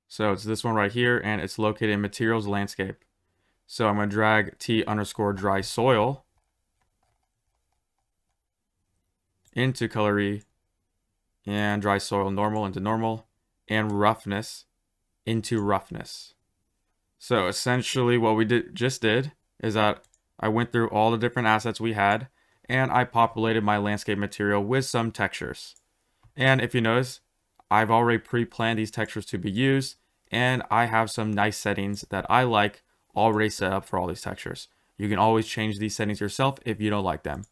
B: So it's this one right here, and it's located in materials landscape. So I'm going to drag T_dry soil into color E, and dry soil normal into normal, and roughness into roughness. So essentially what we just did is that I went through all the different assets we had, and I populated my landscape material with some textures. And if you notice, I've already pre-planned these textures to be used, and I have some nice settings that I like already set up for all these textures. You can always change these settings yourself if you don't like them.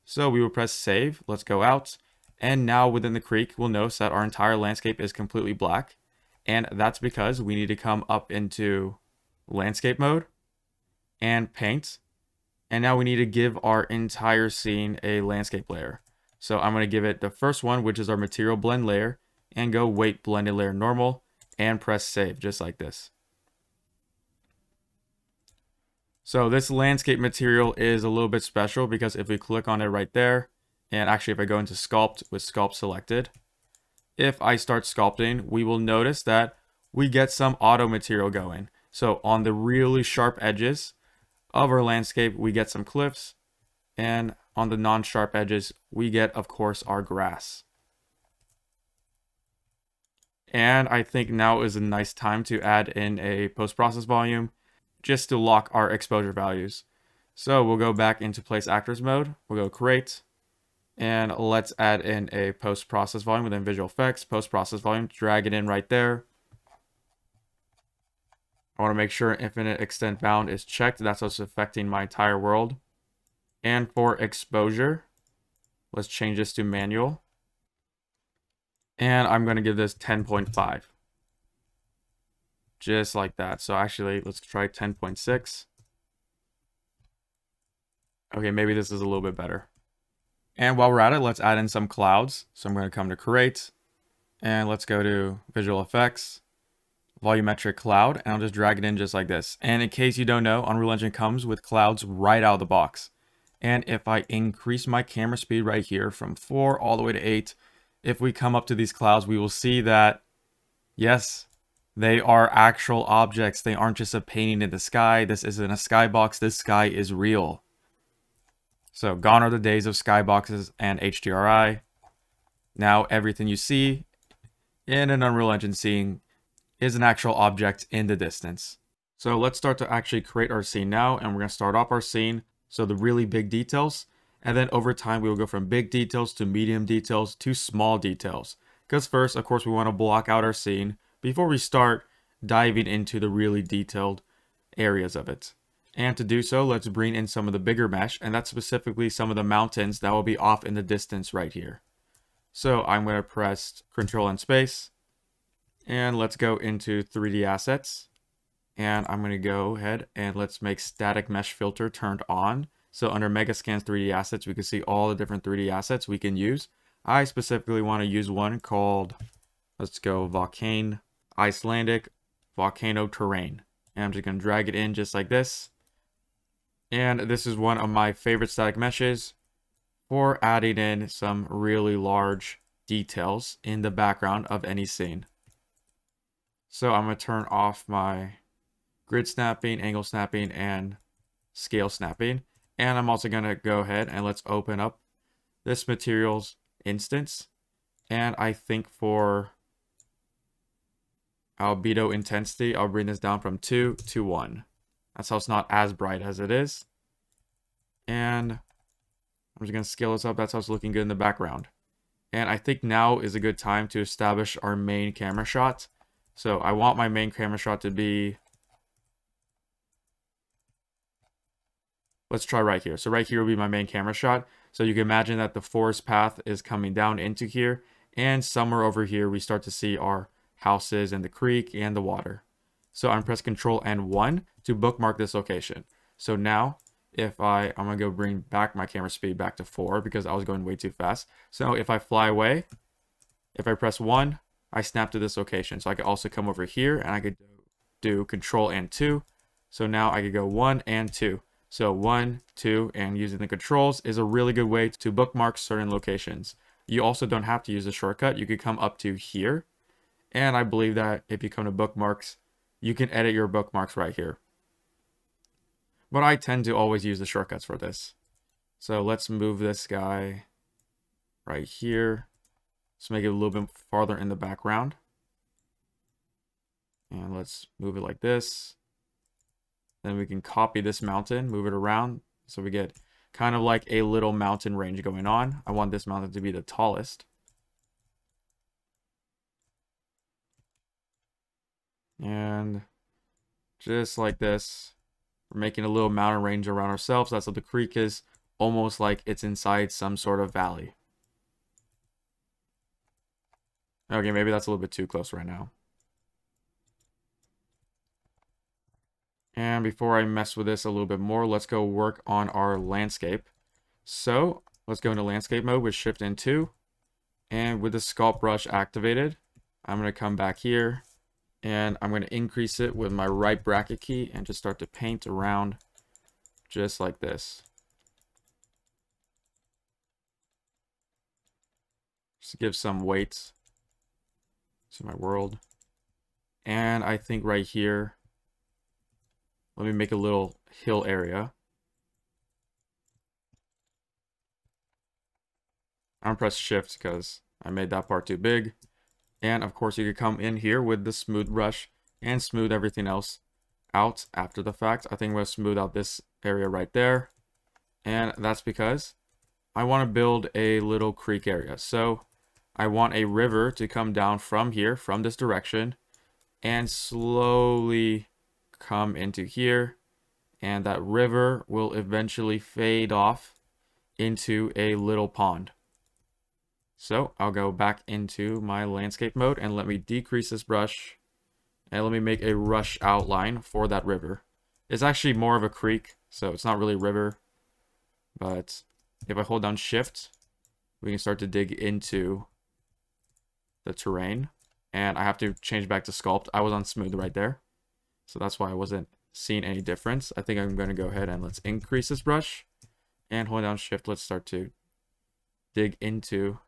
B: So we will press save. Let's go out. And now within the creek, we'll notice that our entire landscape is completely black. And that's because we need to come up into landscape mode and paint. And now we need to give our entire scene a landscape layer. So I'm going to give it the first one, which is our material blend layer, and go weight blended layer normal and press save just like this. So this landscape material is a little bit special because if we click on it right there, and actually if I go into sculpt with sculpt selected, if I start sculpting, we will notice that we get some auto material going. So on the really sharp edges of our landscape, we get some cliffs, and on the non-sharp edges, we get, of course, our grass. And I think now is a nice time to add in a post-process volume just to lock our exposure values. So we'll go back into place actors mode. We'll go create, and let's add in a post-process volume within visual effects, post-process volume, drag it in right there. I want to make sure infinite extent bound is checked. That's what's affecting my entire world. And for exposure, let's change this to manual. And I'm going to give this 10.5. Just like that. So actually, let's try 10.6. Okay, maybe this is a little bit better. And while we're at it, let's add in some clouds. So I'm going to come to Create, and let's go to Visual Effects, Volumetric Cloud, and I'll just drag it in just like this. And in case you don't know, Unreal Engine comes with clouds right out of the box. And if I increase my camera speed right here from 4 all the way to 8, if we come up to these clouds, we will see that, yes, they are actual objects. They aren't just a painting in the sky. This isn't a skybox. This sky is real. So gone are the days of skyboxes and HDRI. Now everything you see in an Unreal Engine scene is an actual object in the distance. So let's start to actually create our scene now, and we're going to start off our scene. So the really big details, and then over time we will go from big details to medium details to small details. Because first, of course, we want to block out our scene before we start diving into the really detailed areas of it. And to do so, let's bring in some of the bigger mesh, and that's specifically some of the mountains that will be off in the distance right here. So I'm going to press Control and Space, and let's go into 3D Assets. And I'm going to go ahead and let's make Static Mesh Filter turned on. So under Megascans 3D Assets, we can see all the different 3D assets we can use. I specifically want to use one called, let's go Volcano Icelandic Volcano Terrain. And I'm just going to drag it in just like this. And this is one of my favorite static meshes for adding in some really large details in the background of any scene. So I'm going to turn off my grid snapping, angle snapping, and scale snapping. And I'm also going to go ahead and let's open up this materials instance. And I think for albedo intensity, I'll bring this down from 2 to 1. That's how it's not as bright as it is. And I'm just going to scale this up. That's how it's looking good in the background. And I think now is a good time to establish our main camera shot. So I want my main camera shot to be, let's try right here. So right here will be my main camera shot. So you can imagine that the forest path is coming down into here. And somewhere over here, we start to see our houses and the creek and the water. So I'm press Control and 1 to bookmark this location. So now if I'm going to go bring back my camera speed back to 4 because I was going way too fast. So if I fly away, if I press 1, I snap to this location. So I could also come over here and I could do Control and 2. So now I could go 1 and 2. So 1, 2, and using the controls is a really good way to bookmark certain locations. You also don't have to use a shortcut. You could come up to here. And I believe that if you come to bookmarks, you can edit your bookmarks right here. But I tend to always use the shortcuts for this. So let's move this guy right here. Let's make it a little bit farther in the background. And let's move it like this. Then we can copy this mountain, move it around. So we get kind of like a little mountain range going on. I want this mountain to be the tallest. And just like this, we're making a little mountain range around ourselves. That's what the creek is, almost like it's inside some sort of valley. Okay, maybe that's a little bit too close right now. And before I mess with this a little bit more, let's go work on our landscape. So let's go into landscape mode with Shift and 2. And with the sculpt brush activated, I'm going to come back here. And I'm going to increase it with my right bracket key and just start to paint around just like this. Just to give some weight to my world. And I think right here, let me make a little hill area. I'm going to press Shift because I made that part too big. And of course you could come in here with the smooth brush and smooth everything else out after the fact. I think I'm going to smooth out this area right there. And that's because I want to build a little creek area. So I want a river to come down from here, from this direction, and slowly come into here. And that river will eventually fade off into a little pond. So I'll go back into my landscape mode and let me decrease this brush. And let me make a rush outline for that river. It's actually more of a creek, so it's not really a river. But if I hold down shift, we can start to dig into the terrain. And I have to change back to sculpt. I was on smooth right there. So that's why I wasn't seeing any difference. I think I'm going to go ahead and let's increase this brush. And hold down shift, let's start to dig into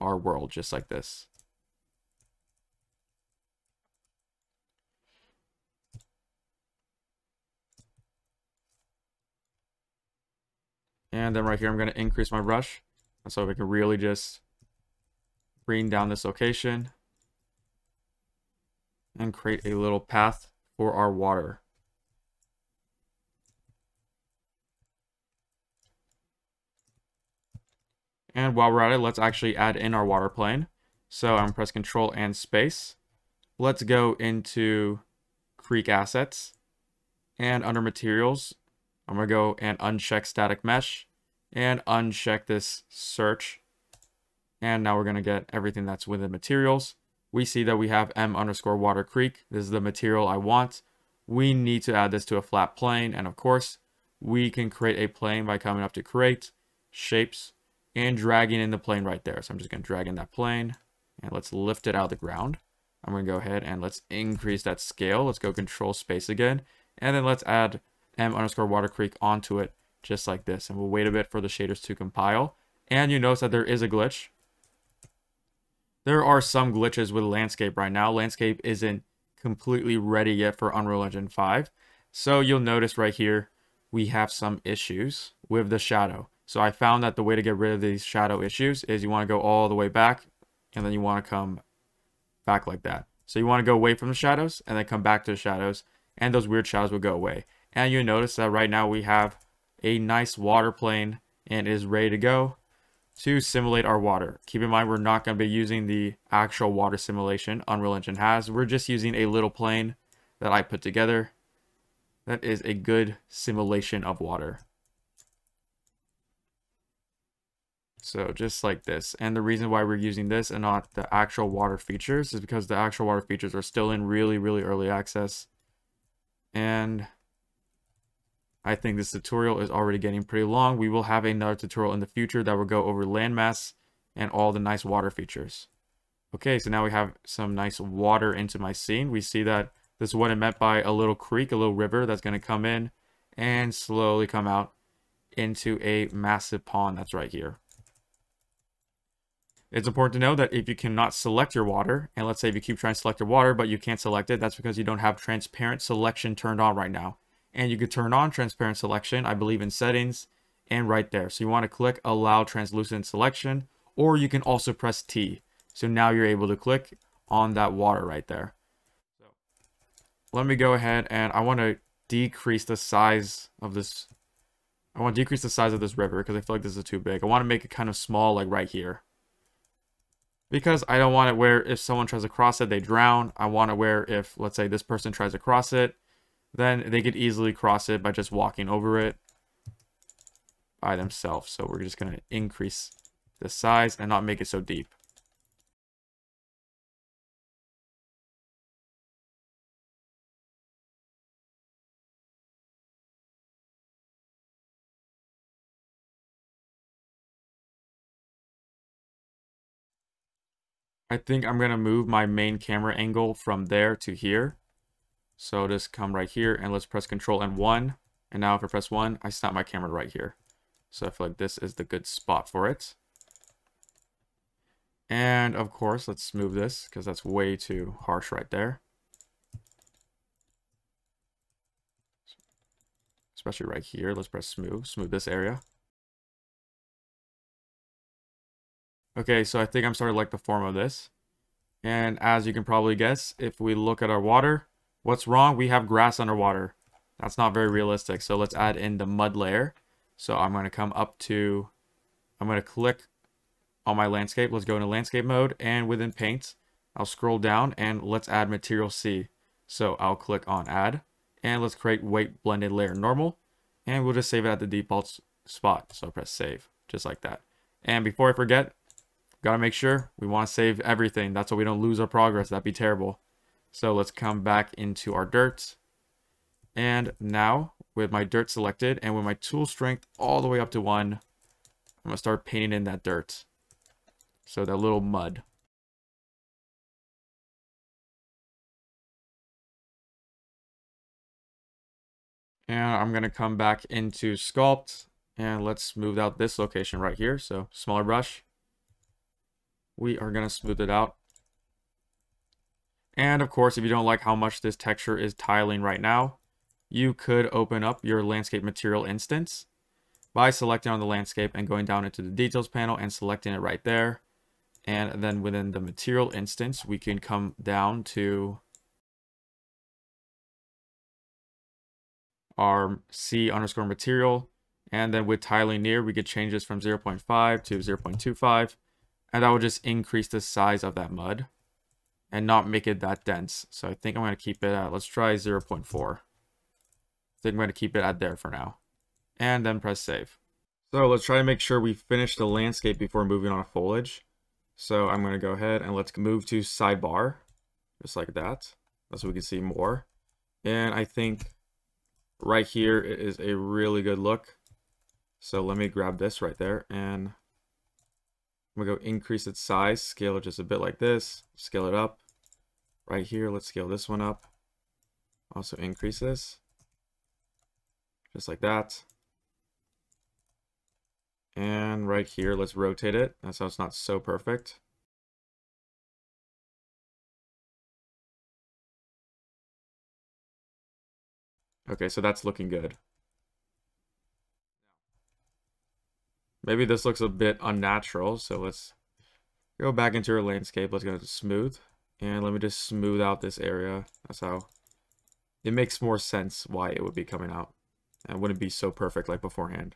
B: our world just like this. And then right here, I'm going to increase my brush. So we can really just bring down this location and create a little path for our water. And while we're at it, let's actually add in our water plane. So I'm press Control and space. Let's go into Creek Assets. And under Materials, I'm going to go and uncheck Static Mesh. And uncheck this Search. And now we're going to get everything that's within Materials. We see that we have m_water creek. This is the material I want. We need to add this to a flat plane. And of course, we can create a plane by coming up to Create, Shapes, and dragging in the plane right there. So I'm just going to drag in that plane. And let's lift it out of the ground. I'm going to go ahead and let's increase that scale. Let's go Control Space again. And then let's add m_water creek onto it just like this. And we'll wait a bit for the shaders to compile. And you notice that there is a glitch. There are some glitches with landscape right now. Landscape isn't completely ready yet for Unreal Engine 5. So you'll notice right here, we have some issues with the shadow. So I found that the way to get rid of these shadow issues is you want to go all the way back and then you want to come back like that. So you want to go away from the shadows and then come back to the shadows and those weird shadows will go away. And you notice that right now we have a nice water plane and it is ready to go to simulate our water. Keep in mind, we're not going to be using the actual water simulation Unreal Engine has. We're just using a little plane that I put together. That is a good simulation of water. So just like this. And the reason why we're using this and not the actual water features is because the actual water features are still in really, really early access. And I think this tutorial is already getting pretty long. We will have another tutorial in the future that will go over landmass and all the nice water features. Okay, so now we have some nice water into my scene. We see that this is what I meant by a little creek, a little river that's going to come in and slowly come out into a massive pond that's right here. It's important to know that if you cannot select your water, and let's say if you keep trying to select your water, but you can't select it, that's because you don't have transparent selection turned on right now. And you could turn on transparent selection, I believe in settings, and right there. So you want to click allow translucent selection, or you can also press T. So now you're able to click on that water right there. So let me go ahead and I want to decrease the size of this. I want to decrease the size of this river because I feel like this is too big. I want to make it kind of small, like right here. Because I don't want it where if someone tries to cross it, they drown. I want it where if, let's say, this person tries to cross it, then they could easily cross it by just walking over it by themselves. So we're just going to increase the size and not make it so deep. I think I'm going to move my main camera angle from there to here. So just come right here and let's press Control and 1. And now if I press 1, I snap my camera right here. So I feel like this is the good spot for it. And of course, let's move this because that's way too harsh right there. Especially right here. Let's press smooth. Smooth this area. Okay, so I think I'm starting to like the form of this. And as you can probably guess, if we look at our water, what's wrong? We have grass underwater. That's not very realistic. So let's add in the mud layer. So I'm going to come up to, I'm going to click on my landscape. Let's go into landscape mode and within paint, I'll scroll down and let's add material C. So I'll click on add and let's create weight blended layer normal. And we'll just save it at the default spot. So I'll press save just like that. And before I forget, Gotta make sure we want to save everything. That's so we don't lose our progress. That'd be terrible. So let's come back into our dirt. And now with my dirt selected and with my tool strength all the way up to 1, I'm going to start painting in that dirt. So that little mud. And I'm going to come back into sculpt and let's smooth out this location right here. So smaller brush. We are going to smooth it out. And of course, if you don't like how much this texture is tiling right now, you could open up your landscape material instance by selecting on the landscape and going down into the details panel and selecting it right there. And then within the material instance, we can come down to our C_material. And then with tiling near, we could change this from 0.5 to 0.25. And that will just increase the size of that mud and not make it that dense. So I think I'm going to keep it at, let's try 0.4. I think I'm going to keep it at there for now. And then press save. So let's try to make sure we finish the landscape before moving on to foliage. So I'm going to go ahead and let's move to sidebar. Just like that. So we can see more. And I think right here it is a really good look. So let me grab this right there and I'm going to go increase its size, scale it just a bit like this, scale it up. Right here, let's scale this one up. Also increase this. Just like that. And right here, let's rotate it. That's how it's not so perfect. Okay, so that's looking good. Maybe this looks a bit unnatural, so let's go back into our landscape. Let's go to smooth. And let me just smooth out this area. That's how it makes more sense why it would be coming out. And it wouldn't be so perfect like beforehand.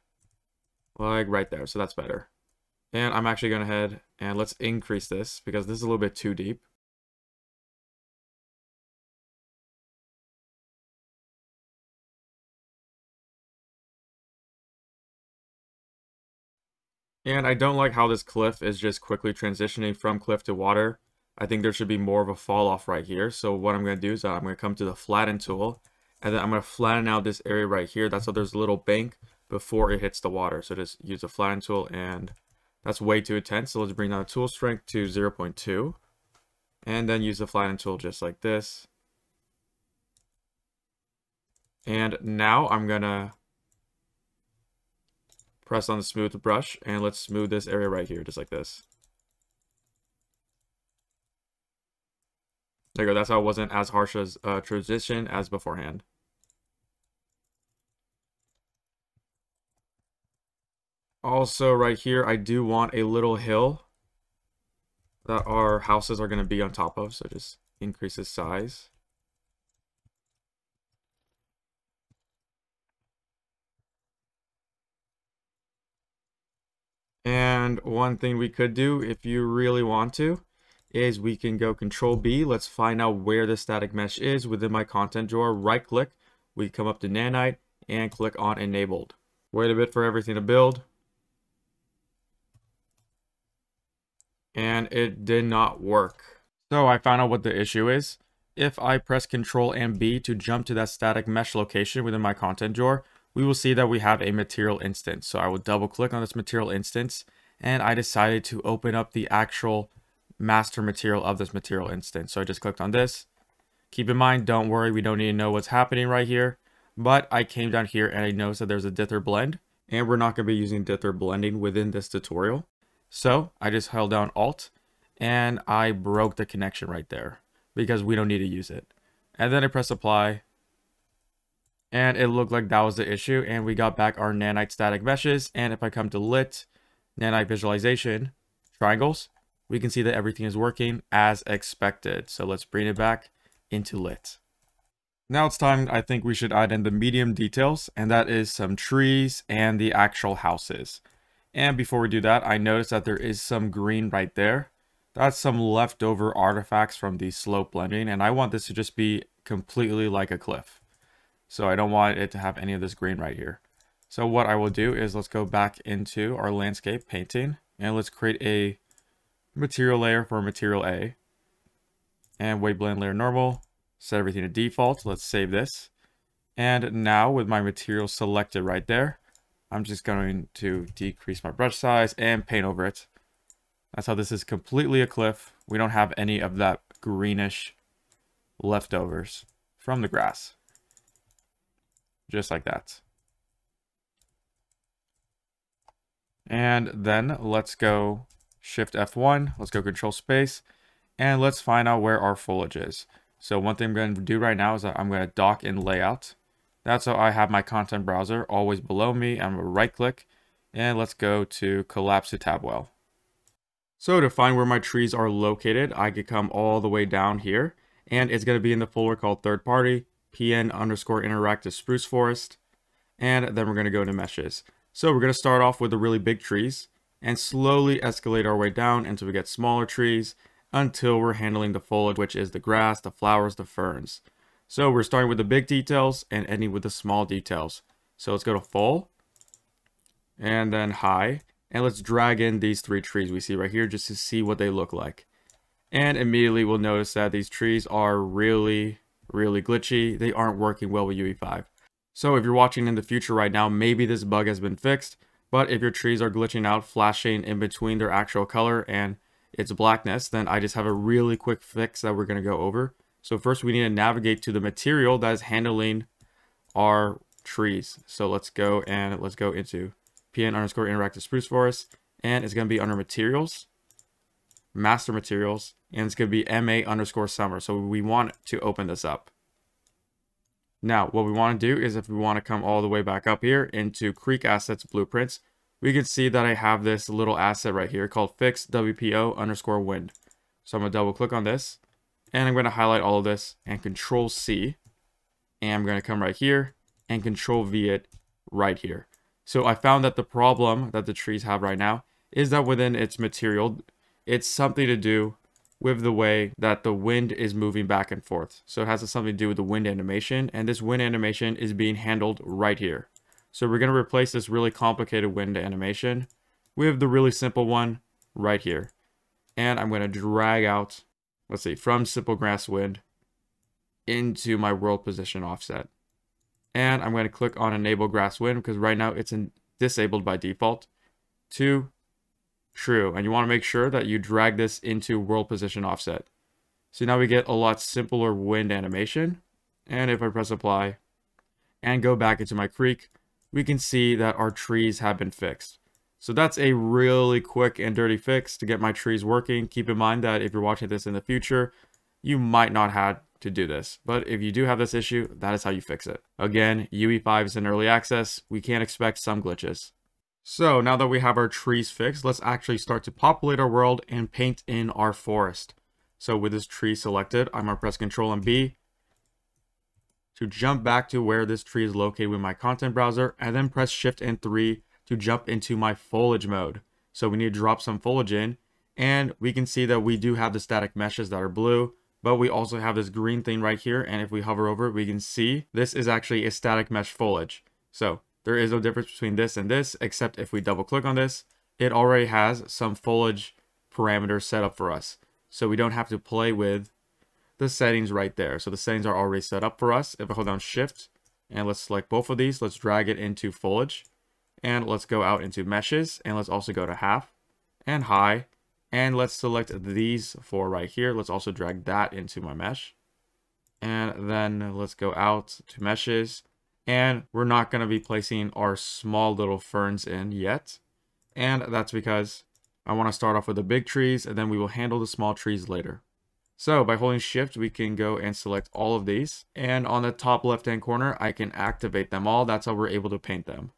B: Like right there, so that's better. And I'm actually going to head and let's increase this because this is a little bit too deep. And I don't like how this cliff is just quickly transitioning from cliff to water. I think there should be more of a fall off right here. So what I'm going to do is I'm going to come to the flatten tool and then I'm going to flatten out this area right here. That's how there's a little bank before it hits the water. So just use the flatten tool and that's way too intense. So let's bring down the tool strength to 0.2 and then use the flatten tool just like this. And now I'm going to press on the smooth brush and let's smooth this area right here just like this. There you go. That's how it wasn't as harsh as transition as beforehand. Also right here, I do want a little hill that our houses are going to be on top of. So just increase the size. And one thing we could do if you really want to is we can go Control B. Let's find out where the static mesh is within my content drawer. Right click, we come up to Nanite and click on enabled. Wait a bit for everything to build. And it did not work. So I found out what the issue is. If I press Control and B to jump to that static mesh location within my content drawer, we will see that we have a material instance. So I will double click on this material instance and I decided to open up the actual master material of this material instance. So I just clicked on this. Keep in mind, don't worry, we don't need to know what's happening right here. But I came down here and I noticed that there's a dither blend and we're not going to be using dither blending within this tutorial. So I just held down Alt and I broke the connection right there because we don't need to use it. And then I press apply and it looked like that was the issue and we got back our nanite static meshes. And if I come to lit, nanite visualization, triangles, we can see that everything is working as expected. So let's bring it back into lit. Now it's time, I think we should add in the medium details, and that is some trees and the actual houses. And before we do that, I noticed that there is some green right there. That's some leftover artifacts from the slope blending, and I want this to just be completely like a cliff. So I don't want it to have any of this green right here. So what I will do is let's go back into our landscape painting, and let's create a material layer for material A, and weight blend layer normal. Set everything to default. Let's save this. And now with my material selected right there, I'm just going to decrease my brush size and paint over it. That's how this is completely a cliff. We don't have any of that greenish leftovers from the grass. Just like that. And then let's go Shift F1. Let's go Control Space. And let's find out where our foliage is. So one thing I'm going to do right now is that I'm going to dock in Layout. That's how I have my content browser always below me. I'm going to right click and let's go to Collapse to Tabwell. So to find where my trees are located, I could come all the way down here and it's going to be in the folder called third party, PN_interactive spruce forest. And then we're going to go into meshes. So we're going to start off with the really big trees and slowly escalate our way down until we get smaller trees until we're handling the foliage, which is the grass, the flowers, the ferns. So we're starting with the big details and ending with the small details. So let's go to full and then high. And let's drag in these 3 trees we see right here just to see what they look like. And immediately we'll notice that these trees are really glitchy. They aren't working well with UE5. So if you're watching in the future right now, maybe this bug has been fixed. But if your trees are glitching out, flashing in between their actual color and its blackness, then I just have a really quick fix that we're going to go over. So first we need to navigate to the material that is handling our trees. So let's go into PN_interactive spruce forest, and it's going to be under materials, master materials, and it's going to be MA_summer. So we want to open this up. Now what we want to do is if we want to come all the way back up here into Creek Assets Blueprints, we can see that I have this little asset right here called fix WPO_wind. So I'm going to double click on this. And I'm going to highlight all of this and Control C. And I'm going to come right here and Control V it right here. So I found that the problem that the trees have right now is that within its material, it's something to do with the way that the wind is moving back and forth. So it has something to do with the wind animation. And this wind animation is being handled right here. So we're going to replace this really complicated wind animation with the really simple one right here. And I'm going to drag out, let's see, from Simple Grass Wind into my world position offset. And I'm going to click on Enable Grass Wind because right now it's disabled by default to true. And you want to make sure that you drag this into world position offset. So now we get a lot simpler wind animation. And if I press apply and go back into my creek, we can see that our trees have been fixed. So that's a really quick and dirty fix to get my trees working. Keep in mind that if you're watching this in the future, you might not have to do this. But if you do have this issue, that is how you fix it. Again, UE5 is in early access. We can't expect some glitches. So now that we have our trees fixed, let's actually start to populate our world and paint in our forest. So with this tree selected, I'm going to press Control and B to jump back to where this tree is located with my content browser, and then press Shift and 3 to jump into my foliage mode. So we need to drop some foliage in, and we can see that we do have the static meshes that are blue, but we also have this green thing right here, and if we hover over it, we can see this is actually a static mesh foliage. So there is no difference between this and this, except if we double click on this, it already has some foliage parameters set up for us. So we don't have to play with the settings right there. So the settings are already set up for us. If I hold down Shift and let's select both of these, let's drag it into foliage and let's go out into meshes, and let's also go to half and high, and let's select these 4 right here. Let's also drag that into my mesh, and then let's go out to meshes, and we're not going to be placing our small little ferns in yet, and that's because I want to start off with the big trees and then we will handle the small trees later. So by holding Shift, we can go and select all of these. And on the top left-hand corner, I can activate them all. That's how we're able to paint them.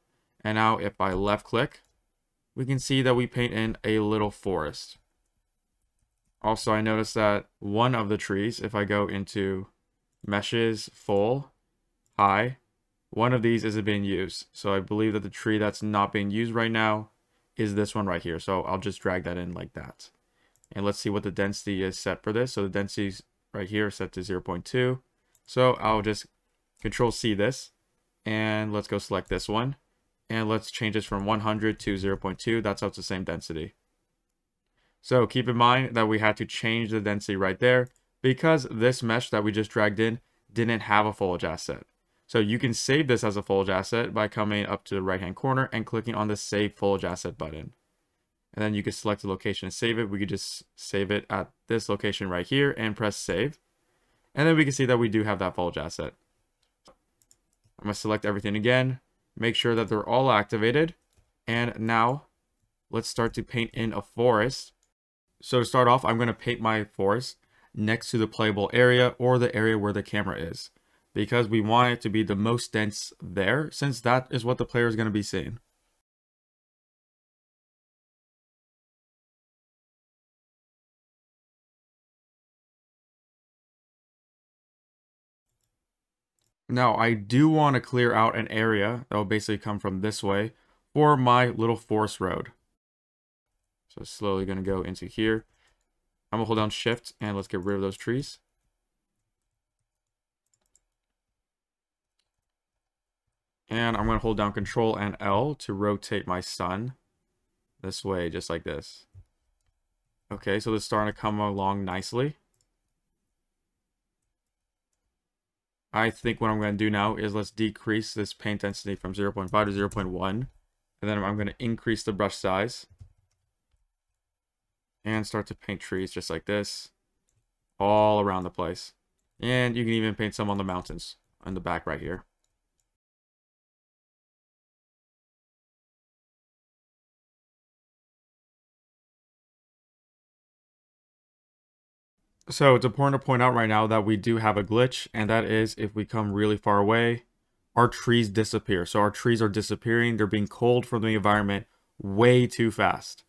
B: And now if I left click, we can see that we paint in a little forest. Also, I noticed that one of the trees, if I go into meshes, full, high, one of these isn't being used. So I believe that the tree that's not being used right now is this one right here. So I'll just drag that in like that. And let's see what the density is set for this. So the density is right here set to 0.2. So I'll just Control C this, and let's go select this one. And let's change this from 100 to 0.2. That's how it's the same density. So keep in mind that we had to change the density right there because this mesh that we just dragged in didn't have a foliage asset. So you can save this as a foliage asset by coming up to the right hand corner and clicking on the Save Foliage Asset button. And then you can select the location and save it. We could just save it at this location right here and press save. And then we can see that we do have that foliage asset. I'm going to select everything again, make sure that they're all activated. And now let's start to paint in a forest. So to start off, I'm going to paint my forest next to the playable area or the area where the camera is, because we want it to be the most dense there, since that is what the player is going to be seeing. Now, I do want to clear out an area that will basically come from this way for my little forest road. So slowly going to go into here. I'm going to hold down Shift and let's get rid of those trees. And I'm going to hold down Control and L to rotate my sun this way, just like this. Okay, so this is starting to come along nicely. I think what I'm going to do now is let's decrease this paint density from 0.5 to 0.1. And then I'm going to increase the brush size. And start to paint trees just like this. All around the place. And you can even paint some on the mountains on the back right here. So it's important to point out right now that we do have a glitch, and that is if we come really far away, our trees disappear. So our trees are disappearing. They're being culled from the environment way too fast.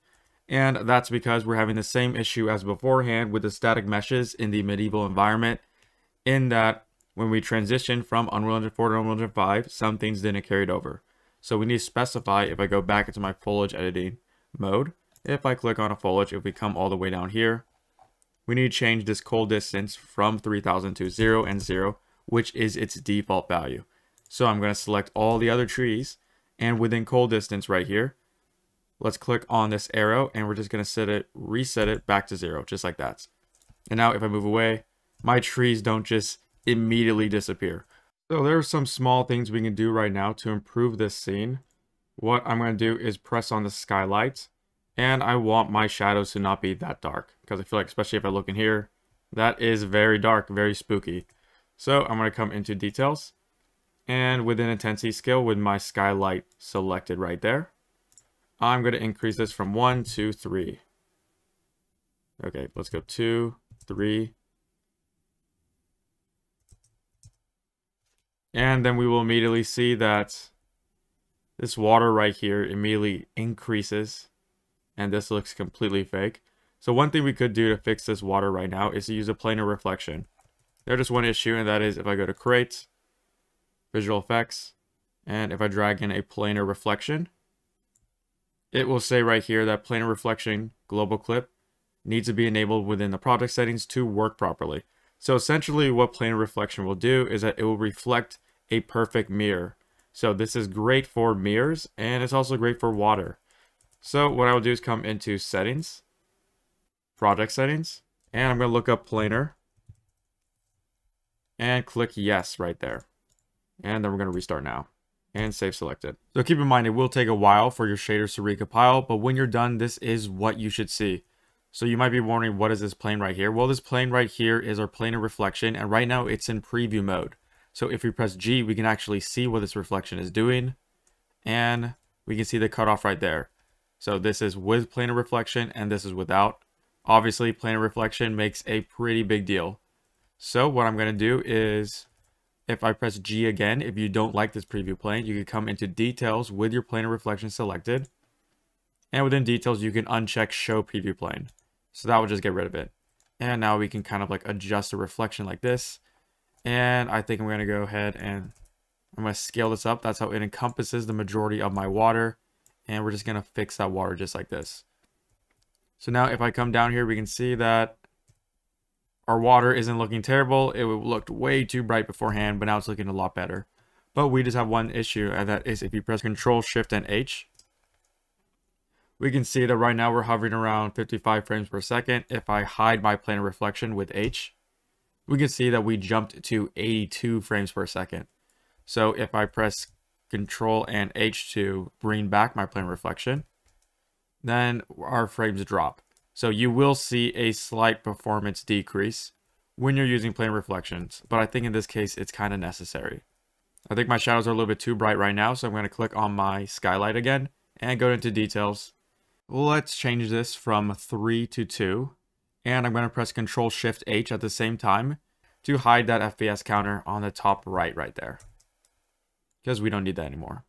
B: And that's because we're having the same issue as beforehand with the static meshes in the medieval environment, in that when we transition from Unreal Engine 4 to Unreal Engine 5, some things didn't carry it over. So we need to specify, if I go back into my foliage editing mode, if I click on a foliage, if we come all the way down here, we need to change this cull distance from 3000 to 0 and 0, which is its default value. So I'm going to select all the other trees, and within cull distance right here, let's click on this arrow, and we're just going to reset it back to 0, just like that. And now if I move away, my trees don't just immediately disappear. So there are some small things we can do right now to improve this scene. What I'm going to do is press on the skylight. And I want my shadows to not be that dark, because I feel like, especially if I look in here, that is very dark, very spooky. So I'm going to come into details, and within intensity scale with my skylight selected right there, I'm going to increase this from 1 to 3. Okay, let's go 2, 3. And then we will immediately see that this water right here immediately increases. And this looks completely fake. So one thing we could do to fix this water right now is to use a planar reflection. There's just one issue, and that is if I go to Create, Visual Effects, and if I drag in a planar reflection, it will say right here that planar reflection global clip needs to be enabled within the project settings to work properly. So essentially what planar reflection will do is that it will reflect a perfect mirror. So this is great for mirrors, and it's also great for water. So what I will do is come into Settings, Project Settings, and I'm going to look up Planar, and click Yes right there. And then we're going to restart now, and Save Selected. So keep in mind, it will take a while for your shaders to recompile, but when you're done, this is what you should see. So you might be wondering, what is this plane right here? Well, this plane right here is our planar reflection, and right now it's in preview mode. So if we press G, we can actually see what this reflection is doing, and we can see the cutoff right there. So this is with planar reflection and this is without. Obviously, planar reflection makes a pretty big deal. So what I'm going to do is, if I press G again, if you don't like this preview plane, you can come into details with your planar reflection selected. And within details, you can uncheck show preview plane. So that will just get rid of it. And now we can kind of like adjust the reflection like this. And I think I'm going to go ahead and I'm going to scale this up. That's how it encompasses the majority of my water. And we're just going to fix that water just like this. So now if I come down here, we can see that our water isn't looking terrible. It looked way too bright beforehand, but now it's looking a lot better. But we just have one issue, and that is if you press Control, Shift, and H, we can see that right now we're hovering around 55 frames per second. If I hide my plane of reflection with H, we can see that we jumped to 82 frames per second. So if I press Control and H to bring back my plane of reflection, then our frames drop. So you will see a slight performance decrease when you're using plane reflections, but I think in this case it's kind of necessary. I think my shadows are a little bit too bright right now, so I'm going to click on my skylight again and go into details. Let's change this from 3 to 2, and I'm going to press Control Shift H at the same time to hide that FPS counter on the top right there, because we don't need that anymore.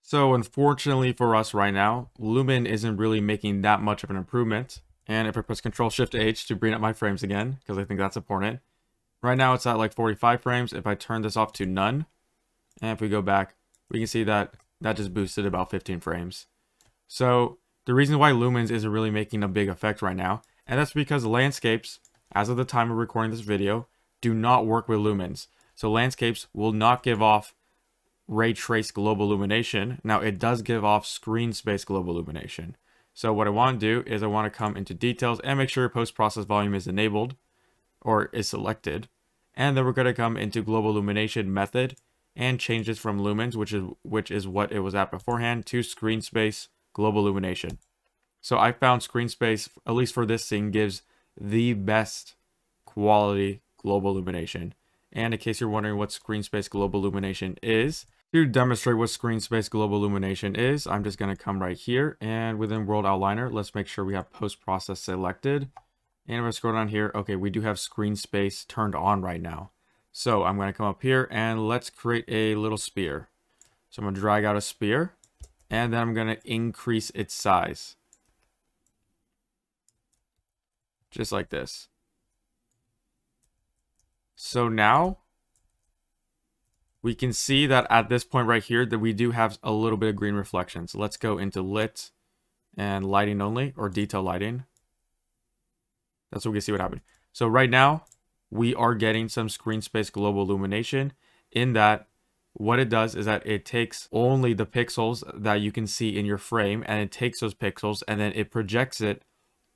B: So unfortunately for us right now, Lumen isn't really making that much of an improvement. And if I press Control Shift H to bring up my frames again, because I think that's important. Right now it's at like 45 frames. If I turn this off to none, and if we go back, we can see that that just boosted about 15 frames. So the reason why Lumens isn't really making a big effect right now, and that's because landscapes, as of the time of recording this video, do not work with lumens. So landscapes will not give off ray trace global illumination. Now it does give off screen space global illumination. So what I want to do is I want to come into details and make sure post-process volume is enabled or is selected. And then we're going to come into global illumination method and change this from lumens, which is what it was at beforehand, to screen space global illumination. So I found screen space, at least for this scene, gives the best quality global illumination. And in case you're wondering what screen space global illumination is, to demonstrate what screen space global illumination is, I'm just going to come right here, and within World Outliner, let's make sure we have post-process selected. And I'm going to scroll down here. Okay, we do have screen space turned on right now. So I'm going to come up here and let's create a little sphere. So I'm going to drag out a sphere, and then I'm going to increase its size. Just like this. So now we can see that at this point right here that we do have a little bit of green reflection. So let's go into lit and lighting only, or detail lighting. That's what we can see what happened. So right now we are getting some screen space global illumination, in that what it does is that it takes only the pixels that you can see in your frame, and it takes those pixels and then it projects it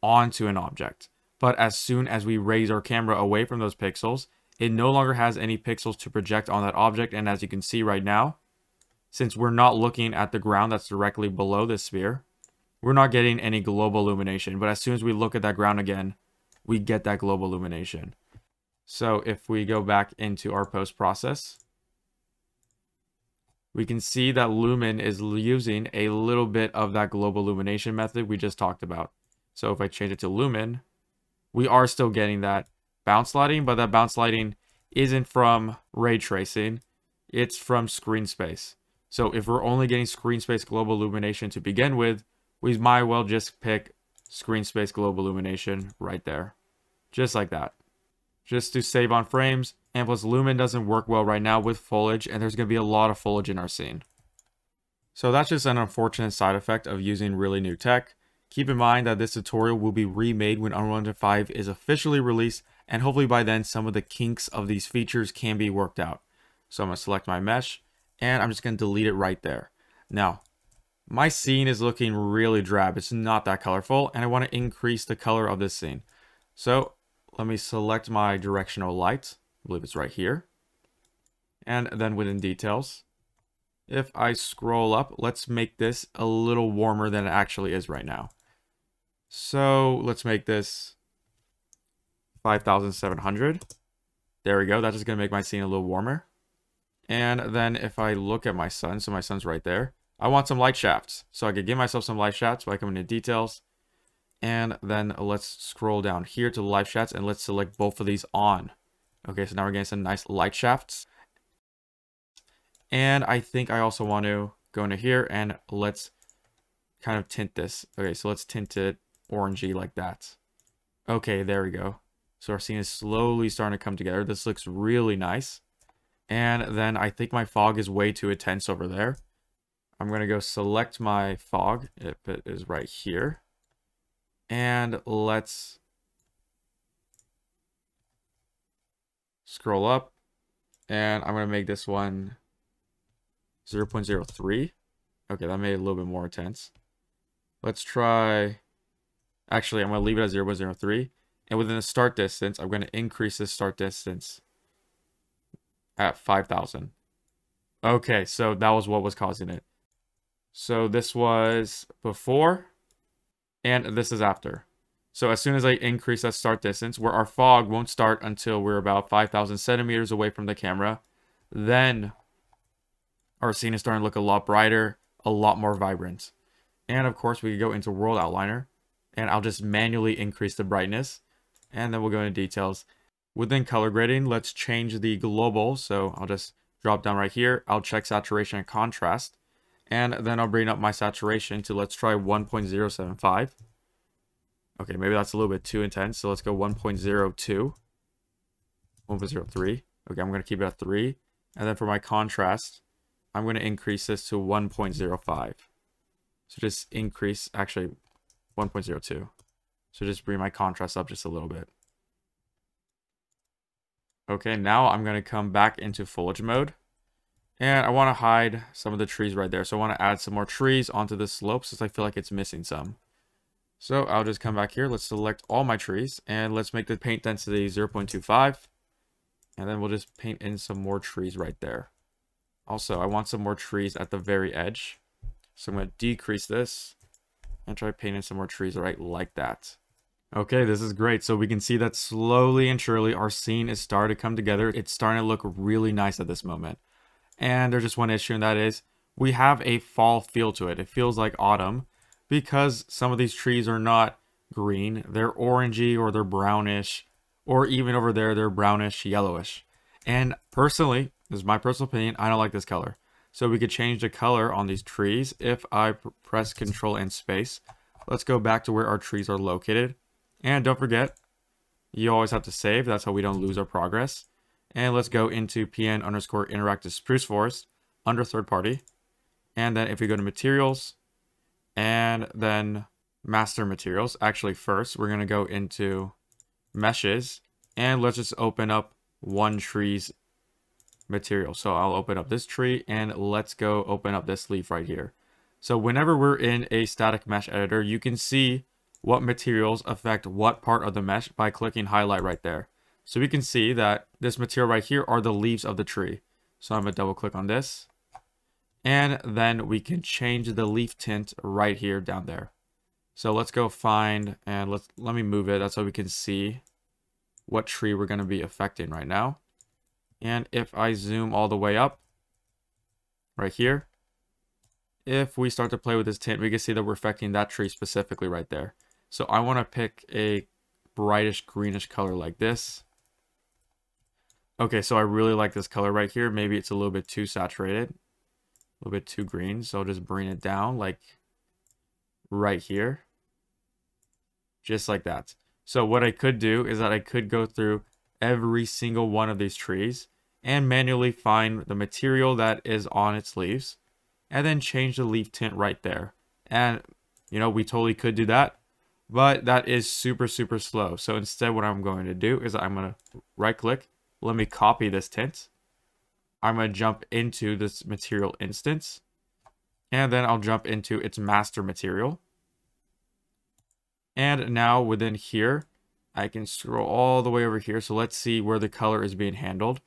B: onto an object. But as soon as we raise our camera away from those pixels, it no longer has any pixels to project on that object. And as you can see right now, since we're not looking at the ground that's directly below this sphere, we're not getting any global illumination. But as soon as we look at that ground again, we get that global illumination. So if we go back into our post process, we can see that Lumen is using a little bit of that global illumination method we just talked about. So if I change it to Lumen, we are still getting that bounce lighting, but that bounce lighting isn't from ray tracing, it's from screen space. So if we're only getting screen space global illumination to begin with, we might well just pick screen space global illumination right there. Just like that. Just to save on frames, and plus Lumen doesn't work well right now with foliage, and there's going to be a lot of foliage in our scene. So that's just an unfortunate side effect of using really new tech. Keep in mind that this tutorial will be remade when Unreal Engine 5 is officially released, and hopefully by then some of the kinks of these features can be worked out. So I'm going to select my mesh, and I'm just going to delete it right there. Now, my scene is looking really drab. It's not that colorful, and I want to increase the color of this scene. So let me select my directional light. I believe it's right here. And then within details, if I scroll up, let's make this a little warmer than it actually is right now. So let's make this 5,700. There we go. That's just going to make my scene a little warmer. And then if I look at my sun, so my sun's right there, I want some light shafts. So I could give myself some light shafts by coming to details. And then let's scroll down here to the light shafts and let's select both of these on. Okay, so now we're getting some nice light shafts. And I think I also want to go into here and let's kind of tint this. Okay, so let's tint it orangey like that. Okay, there we go. So our scene is slowly starting to come together. This looks really nice. And then I think my fog is way too intense over there. I'm going to go select my fog if it is right here. And let's scroll up. And I'm going to make this one 0.03. Okay, that made it a little bit more intense. Let's try, actually, I'm going to leave it at 0.03. And within the start distance, I'm going to increase the start distance at 5,000. Okay, so that was what was causing it. So this was before, and this is after. So as soon as I increase that start distance, where our fog won't start until we're about 5,000 centimeters away from the camera, then our scene is starting to look a lot brighter, a lot more vibrant. And of course, we can go into World Outliner, and I'll just manually increase the brightness, and then we'll go into details. Within color grading, let's change the global. So I'll just drop down right here. I'll check saturation and contrast, and then I'll bring up my saturation to, let's try 1.075. Okay, maybe that's a little bit too intense. So let's go 1.02, 1.03. Okay, I'm going to keep it at 3. And then for my contrast, I'm going to increase this to 1.05. So just increase, actually 1.02. So just bring my contrast up just a little bit. Okay, now I'm going to come back into foliage mode. And I want to hide some of the trees right there. So I want to add some more trees onto the slope since I feel like it's missing some. So I'll just come back here. Let's select all my trees. And let's make the paint density 0.25. And then we'll just paint in some more trees right there. Also, I want some more trees at the very edge. So I'm going to decrease this and try painting some more trees right like that. Okay, this is great. So we can see that slowly and surely our scene is starting to come together. It's starting to look really nice at this moment. And there's just one issue, and that is we have a fall feel to it. It feels like autumn because some of these trees are not green. They're orangey or they're brownish, or even over there, they're brownish, yellowish. And personally, this is my personal opinion, I don't like this color. So we could change the color on these trees if I press Control and Space. Let's go back to where our trees are located. And don't forget, you always have to save. That's how we don't lose our progress. And let's go into PN_interactive spruce forest under third party. And then if we go to materials and then master materials, actually first, we're going to go into meshes and let's just open up one tree's material. So I'll open up this tree and let's go open up this leaf right here. So whenever we're in a static mesh editor, you can see what materials affect what part of the mesh by clicking highlight right there. So we can see that this material right here are the leaves of the tree. So I'm going to double click on this. And then we can change the leaf tint right here down there. So let's go find, and let me move it. That's so we can see what tree we're going to be affecting right now. And if I zoom all the way up right here, if we start to play with this tint, we can see that we're affecting that tree specifically right there. So I want to pick a brightish greenish color like this. Okay, so I really like this color right here. Maybe it's a little bit too saturated, a little bit too green. So I'll just bring it down like right here, just like that. So what I could do is that I could go through every single one of these trees and manually find the material that is on its leaves and then change the leaf tint right there. And, you know, we totally could do that, but that is super, super slow. So instead, what I'm going to do is I'm going to right click. Let me copy this tint. I'm going to jump into this material instance, and then I'll jump into its master material. And now within here, I can scroll all the way over here. So let's see where the color is being handled.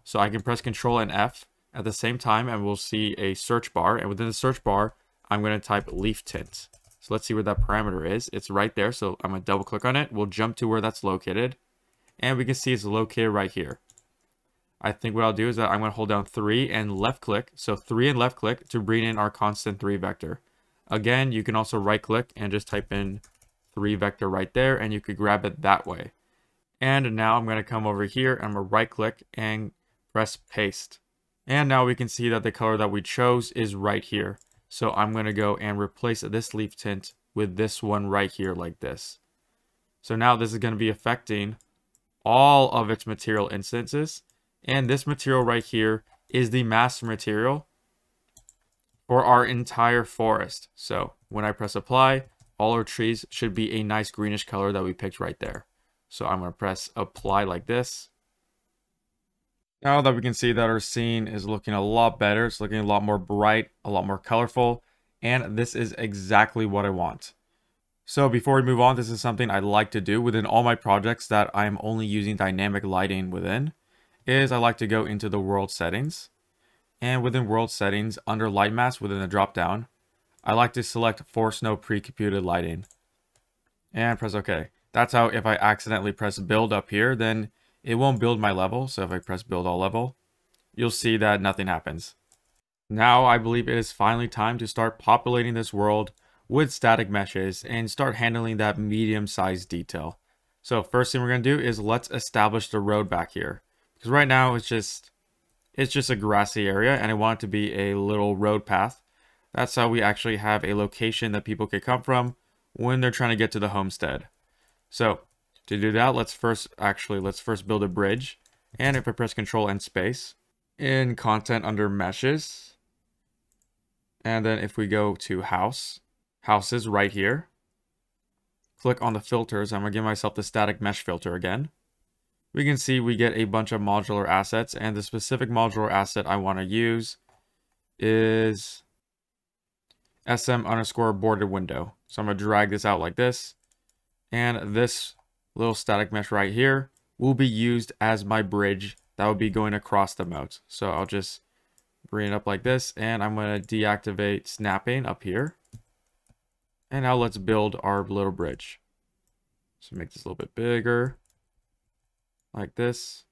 B: So I can press Control and F at the same time, and we'll see a search bar. And within the search bar, I'm going to type leaf tint. So let's see where that parameter is. It's right there. So I'm going to double click on it. We'll jump to where that's located. And we can see it's located right here. I think what I'll do is that I'm going to hold down 3 and left click. So 3 and left click to bring in our constant 3 vector. Again, you can also right click and just type in 3 vector right there, and you could grab it that way. And now I'm going to come over here and I'm going to right click and press paste. And now we can see that the color that we chose is right here. So I'm going to go and replace this leaf tint with this one right here like this. So now this is going to be affecting all of its material instances. And this material right here is the master material for our entire forest. So when I press apply, all our trees should be a nice greenish color that we picked right there. So I'm going to press apply like this. Now that we can see that our scene is looking a lot better, it's looking a lot more bright, a lot more colorful. And this is exactly what I want. So before we move on, this is something I like to do within all my projects that I'm only using dynamic lighting within, is I like to go into the world settings. And within world settings, under light mask within the drop down, I like to select force no pre-computed lighting. And press OK. That's how if I accidentally press build up here, then it won't build my level. So if I press build all level, you'll see that nothing happens. Now I believe it is finally time to start populating this world with static meshes and start handling that medium-sized detail. So first thing we're going to do is let's establish the road back here. Because right now it's just a grassy area and I want it to be a little road path. That's how we actually have a location that people can come from when they're trying to get to the homestead. So to do that, let's first build a bridge. And if I press Control and space, in content under meshes, and then if we go to houses right here, click on the filters. I'm going to give myself the static mesh filter again. We can see we get a bunch of modular assets, and the specific modular asset I want to use is SM_boarded window. So I'm going to drag this out like this, and this little static mesh right here will be used as my bridge that will be going across the moat. So I'll just bring it up like this, and I'm going to deactivate snapping up here. And now let's build our little bridge. So make this a little bit bigger, like this.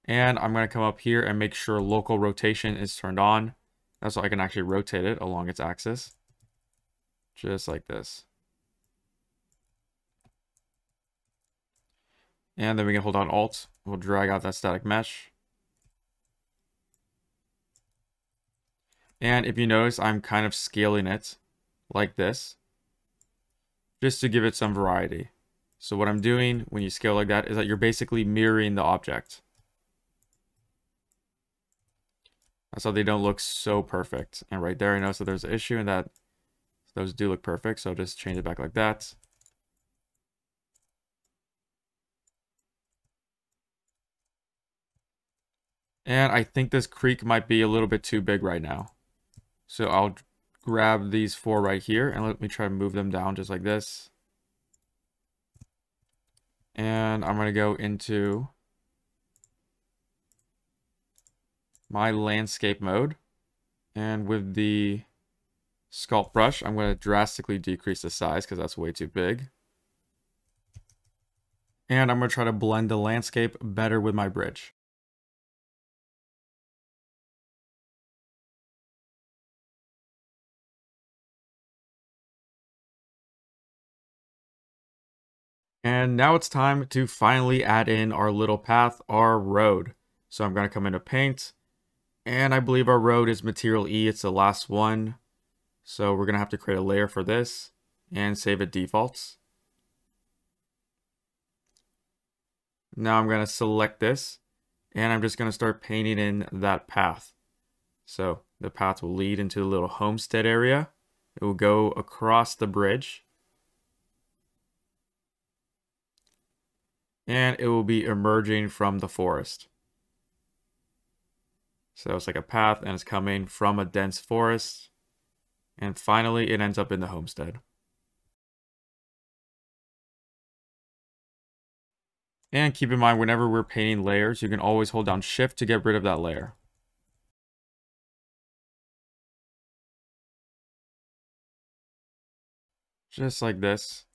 B: And I'm going to come up here and make sure local rotation is turned on. That's so I can actually rotate it along its axis. Just like this. And then we can hold on Alt. We'll drag out that static mesh. And if you notice, I'm kind of scaling it like this, just to give it some variety. So what I'm doing when you scale like that is that you're basically mirroring the object. That's how they don't look so perfect. And right there, I notice that there's an issue in that those do look perfect. So just change it back like that. And I think this creek might be a little bit too big right now. So I'll grab these 4 right here and let me try to move them down just like this. And I'm going to go into my landscape mode. And with the sculpt brush, I'm going to drastically decrease the size because that's way too big. And I'm going to try to blend the landscape better with my bridge. And now it's time to finally add in our little path, our road. So I'm going to come into paint, and I believe our road is material E. It's the last one. So we're going to have to create a layer for this and save it defaults. Now I'm going to select this, and I'm just going to start painting in that path. So the path will lead into a little homestead area. It will go across the bridge. And it will be emerging from the forest. So it's like a path, and it's coming from a dense forest. And finally, it ends up in the homestead. And keep in mind, whenever we're painting layers, you can always hold down Shift to get rid of that layer. Just like this.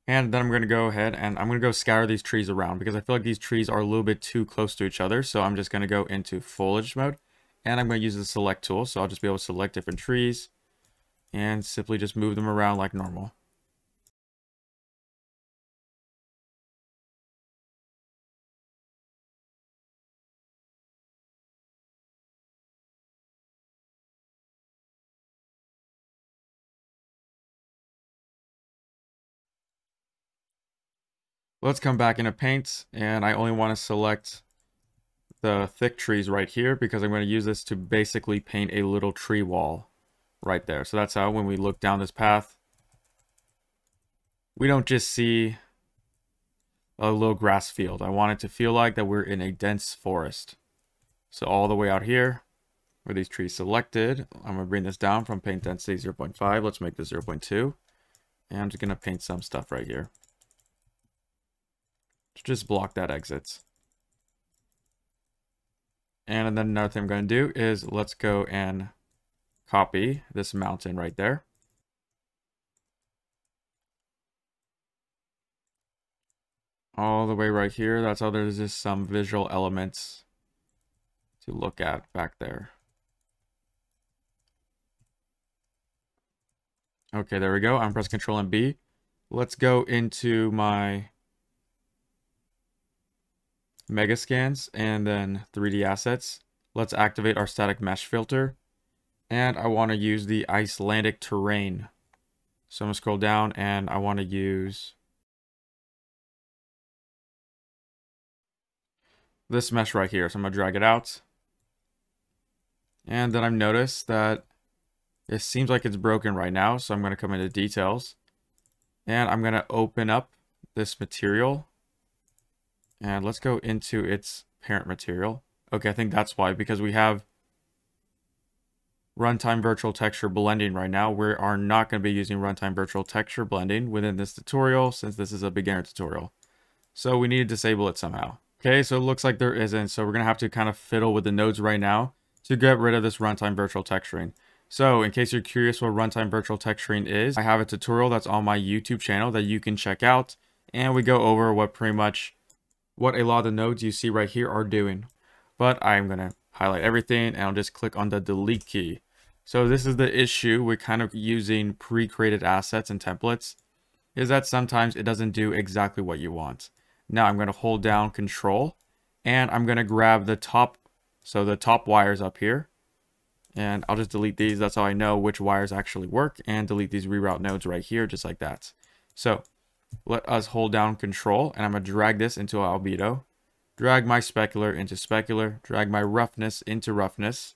B: And then I'm going to go ahead and I'm going to go scatter these trees around because I feel like these trees are a little bit too close to each other. So I'm just going to go into foliage mode, and I'm going to use the select tool. So I'll just be able to select different trees and simply just move them around like normal. Let's come back into paint, and I only want to select the thick trees right here because I'm going to use this to basically paint a little tree wall right there. So that's how when we look down this path, we don't just see a little grass field. I want it to feel like that we're in a dense forest. So all the way out here, where these trees selected, I'm going to bring this down from paint density 0.5. Let's make this 0.2. And I'm just going to paint some stuff right here to just block that exit. And then another thing I'm going to do is let's go and copy this mountain right there. All the way right here. That's how there's just some visual elements to look at back there. Okay, there we go. I'm pressing Control and B. Let's go into my Megascans and then 3D assets. Let's activate our static mesh filter. And I want to use the Icelandic terrain. So I'm going to scroll down and I want to use this mesh right here. So I'm going to drag it out. And then I've noticed that it seems like it's broken right now. So I'm going to come into details. And I'm going to open up this material. And let's go into its parent material. Okay, I think that's why. Because we have runtime virtual texture blending right now. We are not going to be using runtime virtual texture blending within this tutorial since this is a beginner tutorial. So we need to disable it somehow. Okay, so it looks like there isn't. So we're going to have to kind of fiddle with the nodes right now to get rid of this runtime virtual texturing. So in case you're curious what runtime virtual texturing is, I have a tutorial that's on my YouTube channel that you can check out. And we go over what a lot of the nodes you see right here are doing. But I'm going to highlight everything and I'll just click on the delete key. So this is the issue with kind of using pre-created assets and templates, is that sometimes it doesn't do exactly what you want. Now I'm going to hold down Control and I'm going to grab the top, so the top wires up here, and I'll just delete these. That's how I know which wires actually work, and delete these reroute nodes right here, just like that. So let us hold down Control and I'm going to drag this into albedo, drag my specular into specular, drag my roughness into roughness,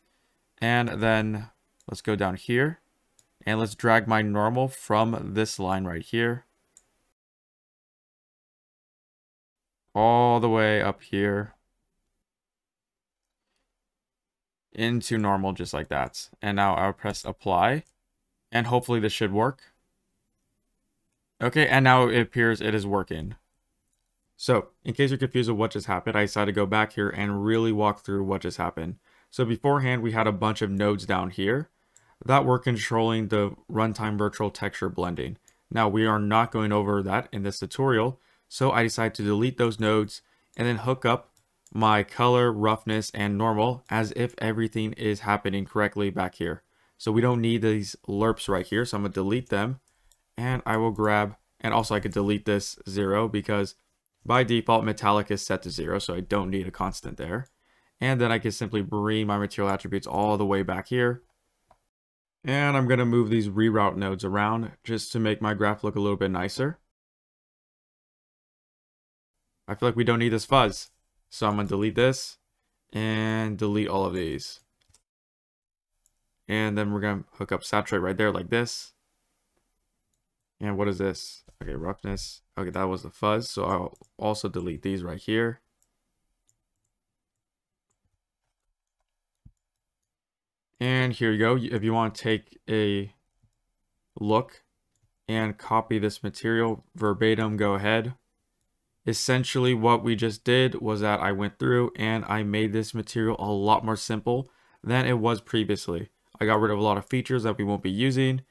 B: and then let's go down here and let's drag my normal from this line right here all the way up here into normal, just like that. And now I'll press apply and hopefully this should work. Okay, and now it appears it is working. So in case you're confused with what just happened, I decided to go back here and really walk through what just happened. So beforehand, we had a bunch of nodes down here that were controlling the runtime virtual texture blending. Now we are not going over that in this tutorial, so I decided to delete those nodes and then hook up my color, roughness, and normal as if everything is happening correctly back here. So we don't need these lerps right here, so I'm going to delete them, and I will grab, and also I could delete this 0 because by default metallic is set to 0, so I don't need a constant there. And then I can simply bring my material attributes all the way back here. And I'm going to move these reroute nodes around just to make my graph look a little bit nicer. I feel like we don't need this fuzz. So I'm going to delete this and delete all of these. And then we're going to hook up saturate right there like this. And what is this? Okay, roughness. Okay, that was the fuzz. So I'll also delete these right here. And here you go. If you want to take a look and copy this material verbatim, go ahead. Essentially what we just did was that I went through and I made this material a lot more simple than it was previously. I got rid of a lot of features that we won't be using,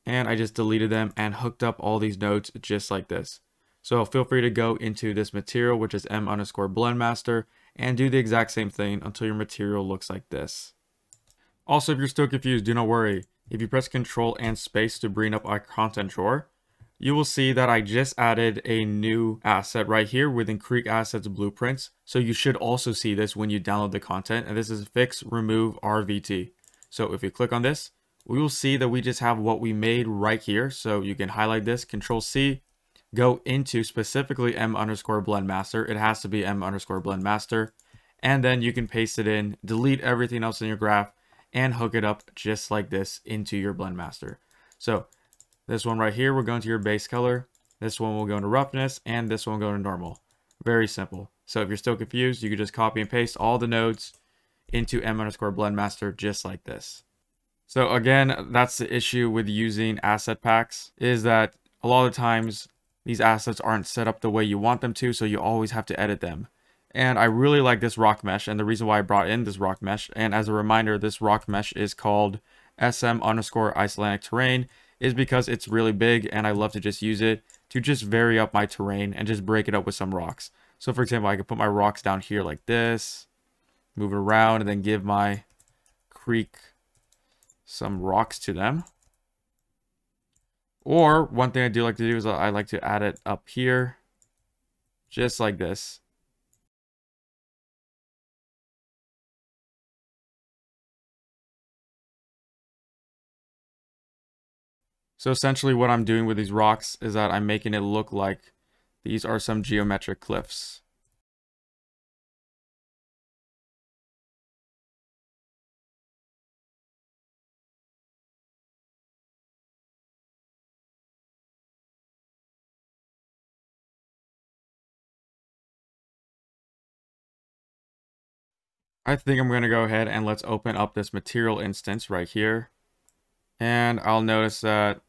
B: and I just deleted them and hooked up all these nodes just like this. So feel free to go into this material, which is m_blendmaster, and do the exact same thing until your material looks like this. Also, if you're still confused, do not worry. If you press Control and space to bring up our content drawer, you will see that I just added a new asset right here within Creek Assets Blueprints. So you should also see this when you download the content, and this is fix remove RVT. So if you click on this, we will see that we just have what we made right here. So you can highlight this, Control C, go into specifically m_blendmaster. It has to be m_blendmaster. And then you can paste it in, delete everything else in your graph, and hook it up just like this into your Blendmaster. So this one right here, we're going to your base color. This one will go into roughness, and this one will go to normal. Very simple. So if you're still confused, you can just copy and paste all the nodes into m_blendmaster just like this. So again, that's the issue with using asset packs, is that a lot of times these assets aren't set up the way you want them to, so you always have to edit them. And I really like this rock mesh, and the reason why I brought in this rock mesh, and as a reminder, this rock mesh is called SM_Icelandic terrain, is because it's really big and I love to just use it to just vary up my terrain and just break it up with some rocks. So for example, I could put my rocks down here like this, move it around, and then give my creek some rocks to them. Or one thing I do like to do is I like to add it up here, just like this. So essentially what I'm doing with these rocks is that I'm making it look like these are some geometric cliffs. I think I'm going to go ahead and let's open up this material instance right here. And I'll notice that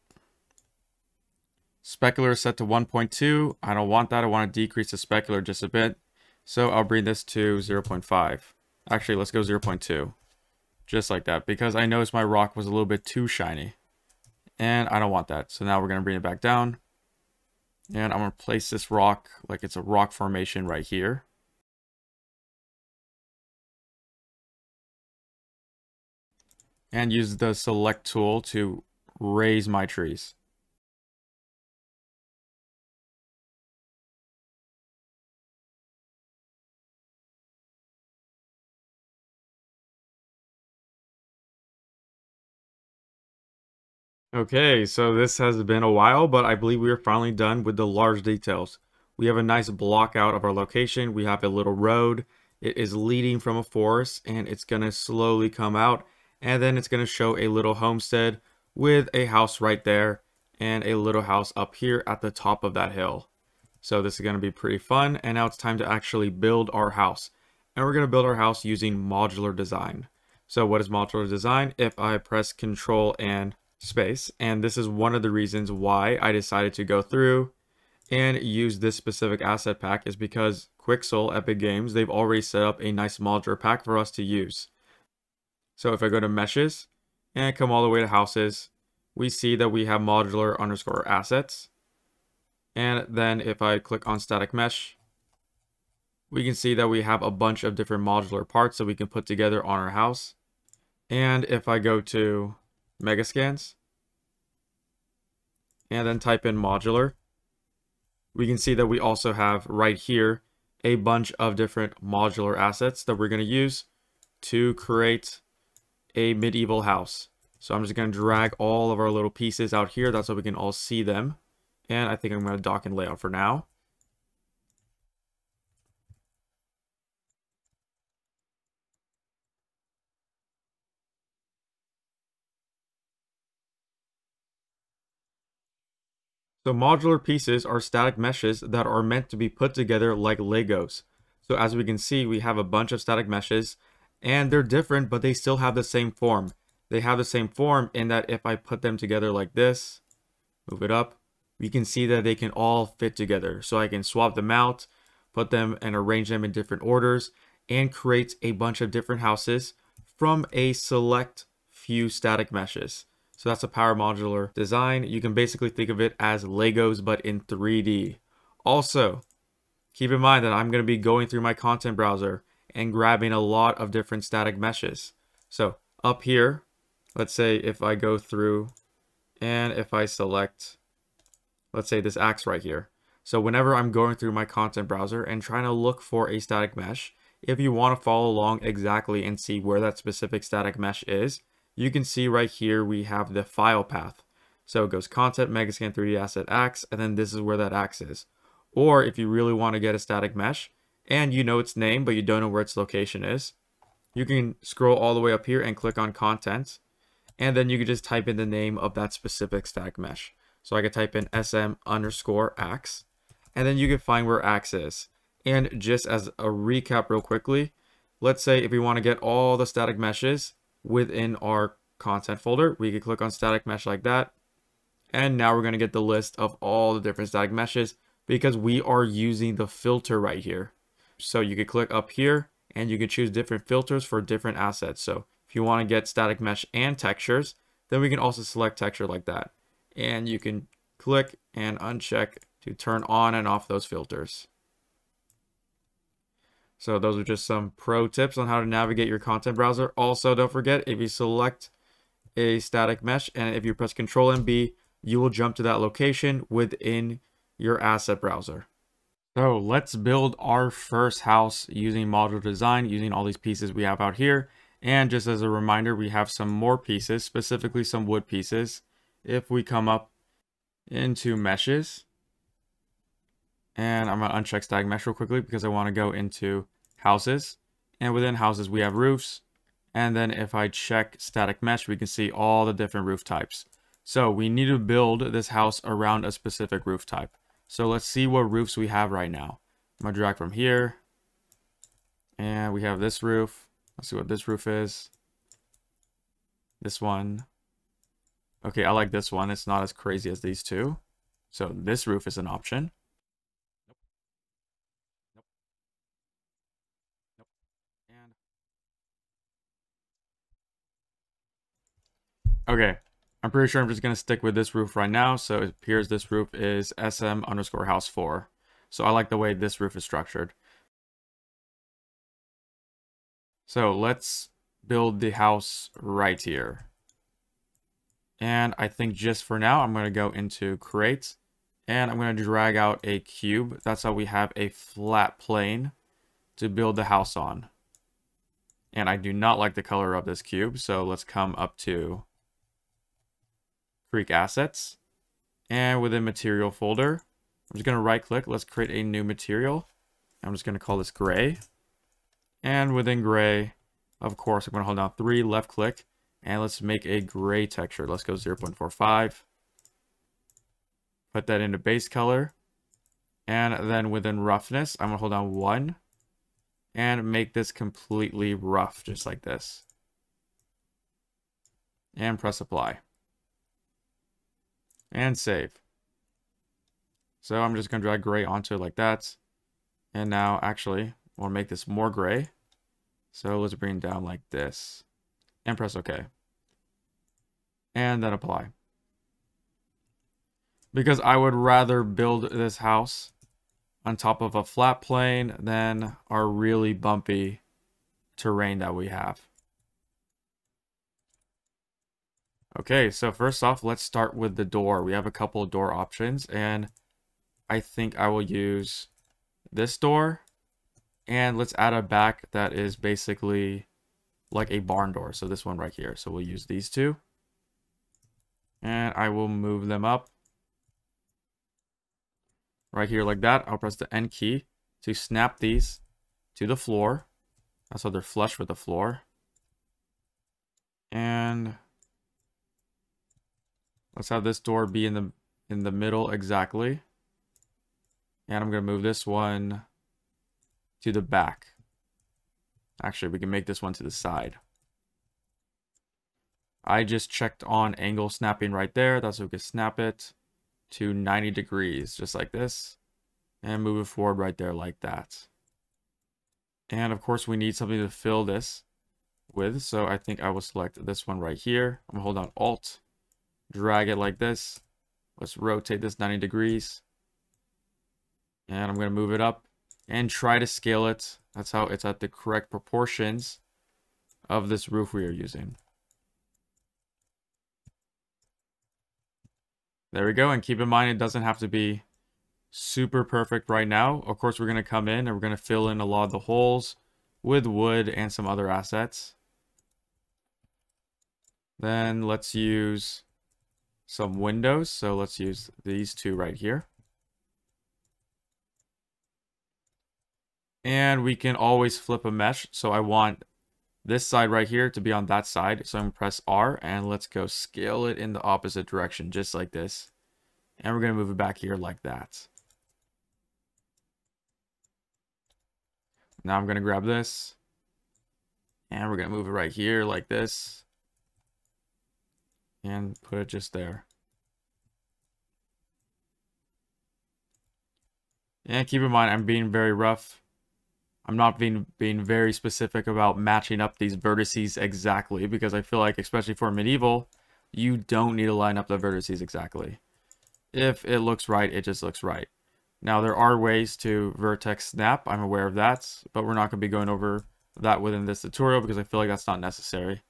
B: specular is set to 1.2. I don't want that. I want to decrease the specular just a bit. So I'll bring this to 0.5. Actually, let's go 0.2. Just like that, because I noticed my rock was a little bit too shiny. And I don't want that. So now we're going to bring it back down. And I'm going to place this rock like it's a rock formation right here. And use the select tool to raise my trees. Okay, so this has been a while, but I believe we are finally done with the large details. We have a nice block out of our location. We have a little road. It is leading from a forest, and it's going to slowly come out. And then it's going to show a little homestead with a house right there and a little house up here at the top of that hill. So this is going to be pretty fun. And now it's time to actually build our house. And we're going to build our house using modular design. So what is modular design? If I press Control and space, and this is one of the reasons why I decided to go through and use this specific asset pack, is because Quixel, Epic Games, they've already set up a nice modular pack for us to use. So if I go to meshes and come all the way to houses, we see that we have modular_assets. And then if I click on static mesh, we can see that we have a bunch of different modular parts that we can put together on our house. And if I go to Megascans and then type in modular, we can see that we also have right here a bunch of different modular assets that we're going to use to create a medieval house. So I'm just going to drag all of our little pieces out here. That's so we can all see them. And I think I'm going to dock and layout for now. So modular pieces are static meshes that are meant to be put together like Legos. So as we can see, we have a bunch of static meshes, and they're different, but they still have the same form. They have the same form in that if I put them together like this, move it up, we can see that they can all fit together. So I can swap them out, put them and arrange them in different orders, and create a bunch of different houses from a select few static meshes. So that's a power modular design. You can basically think of it as Legos, but in 3D. Also, keep in mind that I'm going to be going through my content browser and grabbing a lot of different static meshes. So up here, let's say if I go through and if I select, let's say this axe right here. So whenever I'm going through my content browser and trying to look for a static mesh, if you want to follow along exactly and see where that specific static mesh is, you can see right here we have the file path. So it goes content, Megascan 3D asset axe, and then this is where that axe is. Or if you really want to get a static mesh and you know its name but you don't know where its location is, you can scroll all the way up here and click on content, and then you can just type in the name of that specific static mesh. So I could type in SM_axe, and then you can find where axe is. And just as a recap real quickly, let's say if we want to get all the static meshes within our content folder, we could click on static mesh like that. And now we're going to get the list of all the different static meshes because we are using the filter right here. So you could click up here and you can choose different filters for different assets. So if you want to get static mesh and textures, then we can also select texture like that. And you can click and uncheck to turn on and off those filters. So those are just some pro tips on how to navigate your content browser. Also, don't forget, if you select a static mesh and if you press Control and B, you will jump to that location within your asset browser. So let's build our first house using module design, using all these pieces we have out here. And just as a reminder, we have some more pieces, specifically some wood pieces. If we come up into meshes, and I'm going to uncheck static mesh real quickly because I want to go into houses. And within houses, we have roofs. And then if I check static mesh, we can see all the different roof types. So we need to build this house around a specific roof type. So let's see what roofs we have right now. I'm going to drag from here. And we have this roof. Let's see what this roof is. This one. Okay, I like this one. It's not as crazy as these two. So this roof is an option. Okay, I'm pretty sure I'm just going to stick with this roof right now. So it appears this roof is SM_house4. So I like the way this roof is structured. So let's build the house right here. And I think just for now, I'm going to go into create and I'm going to drag out a cube. That's how we have a flat plane to build the house on. And I do not like the color of this cube. So let's come up to Creek Assets. And within material folder, I'm just going to right click. Let's create a new material. I'm just going to call this gray. And within gray, of course, I'm going to hold down 3, left click. And let's make a gray texture. Let's go 0.45. Put that into base color. And then within roughness, I'm going to hold down 1. And make this completely rough, just like this. And press apply. And save. So I'm just going to drag gray onto it like that. And now, actually, we'll make this more gray. So let's bring it down like this. And press OK. And then apply. Because I would rather build this house on top of a flat plane than our really bumpy terrain that we have. Okay, so first off, let's start with the door. We have a couple of door options, and I think I will use this door. And let's add a back that is basically like a barn door. So this one right here. So we'll use these two. And I will move them up. Right here like that. I'll press the N key to snap these to the floor. That's how they're flush with the floor. And let's have this door be in the middle exactly. And I'm going to move this one to the back. Actually, we can make this one to the side. I just checked on angle snapping right there. That's how we can snap it to 90 degrees, just like this. And move it forward right there like that. And of course, we need something to fill this with. So I think I will select this one right here. I'm going to hold down Alt. Drag it like this. Let's rotate this 90 degrees. And I'm going to move it up and try to scale it. That's how it's at the correct proportions of this roof we are using. There we go. And keep in mind, it doesn't have to be super perfect right now. Of course, we're going to come in and we're going to fill in a lot of the holes with wood and some other assets. Then let's use some windows. So let's use these two right here. And we can always flip a mesh. So I want this side right here to be on that side. So I'm going to press R and let's go scale it in the opposite direction, just like this. And we're going to move it back here like that. Now I'm going to grab this And we're going to move it right here like this. And put it just there. And keep in mind, I'm being very rough. I'm not being very specific about matching up these vertices exactly, because I feel like, especially for medieval, you don't need to line up the vertices exactly. If it looks right, it just looks right. Now, there are ways to vertex snap. I'm aware of that, but we're not going to be going over that within this tutorial because I feel like that's not necessary.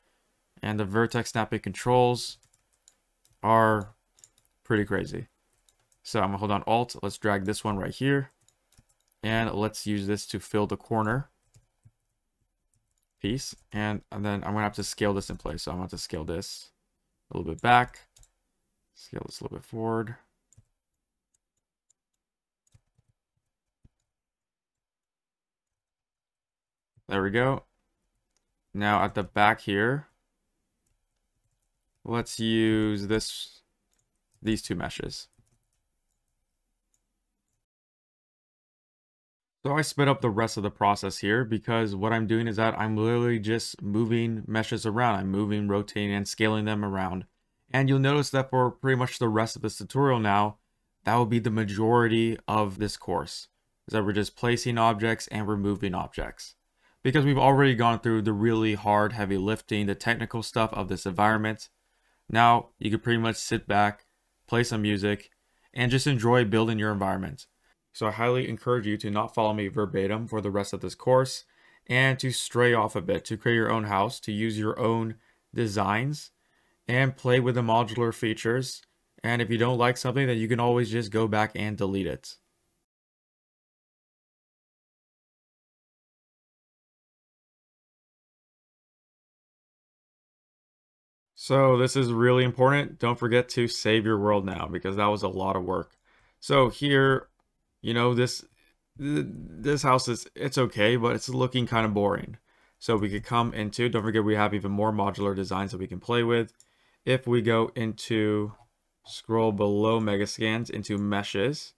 B: And the vertex snapping controls are pretty crazy. So I'm going to hold on Alt. Let's drag this one right here. And let's use this to fill the corner piece. And then I'm going to have to scale this in place. So I'm going to have to scale this a little bit back. Scale this a little bit forward. There we go. Now at the back here, let's use these two meshes. So I sped up the rest of the process here because what I'm doing is that I'm literally just moving meshes around. I'm moving, rotating, and scaling them around. And you'll notice that for pretty much the rest of this tutorial now, that will be the majority of this course. Is that we're just placing objects and removing objects. Because we've already gone through the really hard, heavy lifting, the technical stuff of this environment. Now you can pretty much sit back, play some music, and just enjoy building your environment. So I highly encourage you to not follow me verbatim for the rest of this course and to stray off a bit, to create your own house, to use your own designs and play with the modular features. And if you don't like something, then you can always just go back and delete it. So this is really important. Don't forget to save your world now because that was a lot of work. So here, you know, this house it's okay, but it's looking kind of boring. So we could come into, don't forget we have even more modular designs that we can play with. If we go into, scroll below Megascans into meshes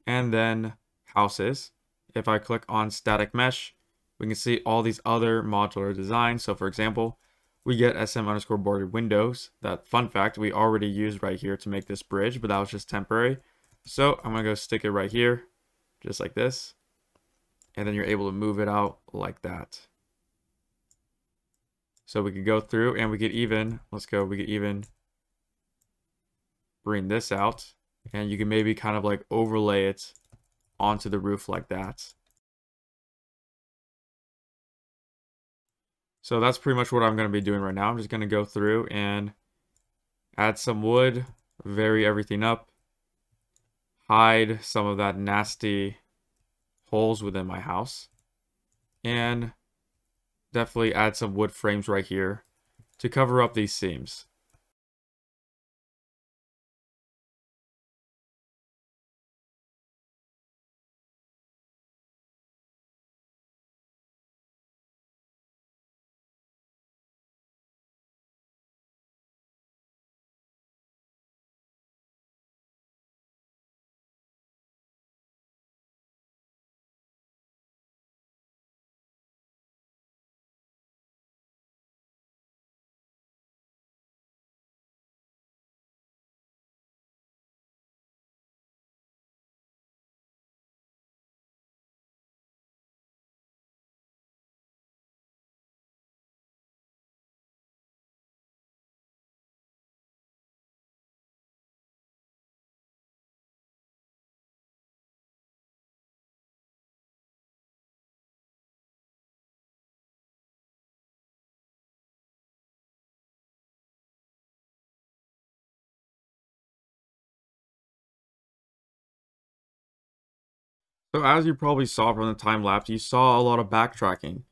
B: and then houses. If I click on static mesh, we can see all these other modular designs. So for example, we get SM_bordered windows. That, fun fact, we already used right here to make this bridge, but that was just temporary. So I'm going to go stick it right here, just like this. And then you're able to move it out like that. So we could go through and we could even, we could even bring this out. And you can maybe kind of like overlay it onto the roof like that. So that's pretty much what I'm going to be doing right now. I'm just going to go through and add some wood, vary everything up, hide some of that nasty holes within my house, and definitely add some wood frames right here to cover up these seams. So as you probably saw from the time lapse, you saw a lot of backtracking.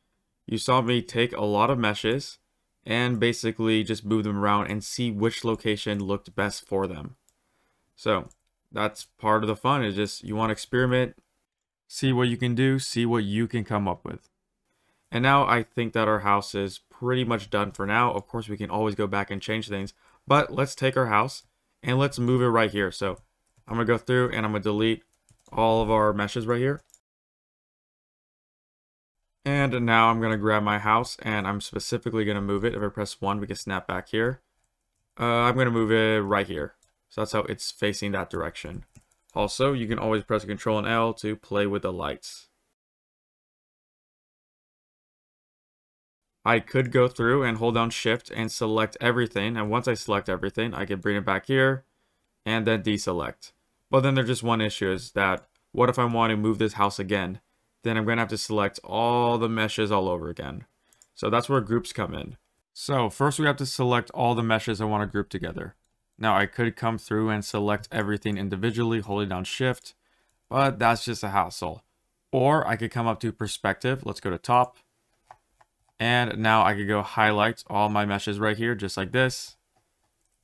B: You saw me take a lot of meshes and basically just move them around and see which location looked best for them. So that's part of the fun, is just you want to experiment, see what you can do, see what you can come up with. And now I think that our house is pretty much done for now. Of course, we can always go back and change things, but let's take our house and let's move it right here. So I'm going to go through and I'm going to delete all of our meshes right here. And now I'm going to grab my house and I'm specifically going to move it. If I press 1, we can snap back here. I'm going to move it right here. So that's how it's facing that direction. Also, you can always press Ctrl and L to play with the lights. I could go through and hold down Shift and select everything. And once I select everything, I can bring it back here and then deselect. But then there's just one issue is that what if I want to move this house again? Then I'm going to have to select all the meshes all over again. So that's where groups come in. So first we have to select all the meshes I want to group together. Now I could come through and select everything individually holding down Shift, but that's just a hassle. Or I could come up to perspective. Let's go to top. And now I could go highlight all my meshes right here, just like this.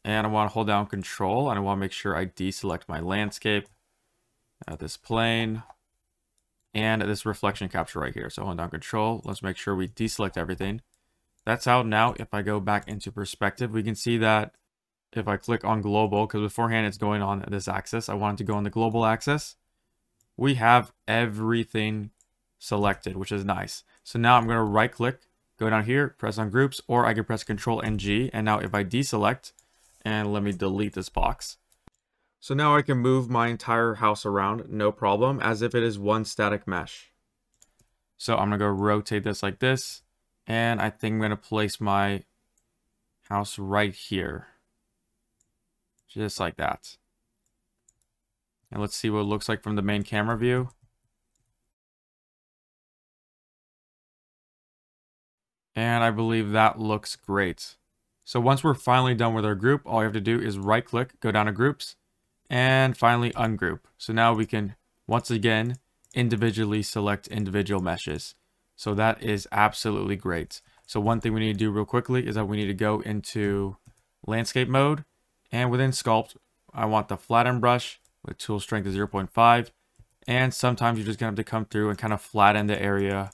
B: And I want to hold down Control, and I want to make sure I deselect my landscape, this plane, and this reflection capture right here. So hold down Control. Let's make sure we deselect everything. That's how now if I go back into perspective, we can see that if I click on global, because beforehand it's going on this axis, I want it to go on the global axis. We have everything selected, which is nice. So now I'm going to right click, go down here, press on groups, or I can press Control and G. And now if I deselect, and let me delete this box. So now I can move my entire house around, no problem, as if it is one static mesh. So I'm going to go rotate this like this. And I think I'm going to place my house right here. Just like that. And let's see what it looks like from the main camera view. And I believe that looks great. So once we're finally done with our group, all you have to do is right click, go down to groups, and finally ungroup. So now we can once again individually select individual meshes. So that is absolutely great. So one thing we need to do real quickly is that we need to go into landscape mode, and within sculpt, I want the flatten brush with tool strength of 0.5. And sometimes you're just gonna have to come through and kind of flatten the area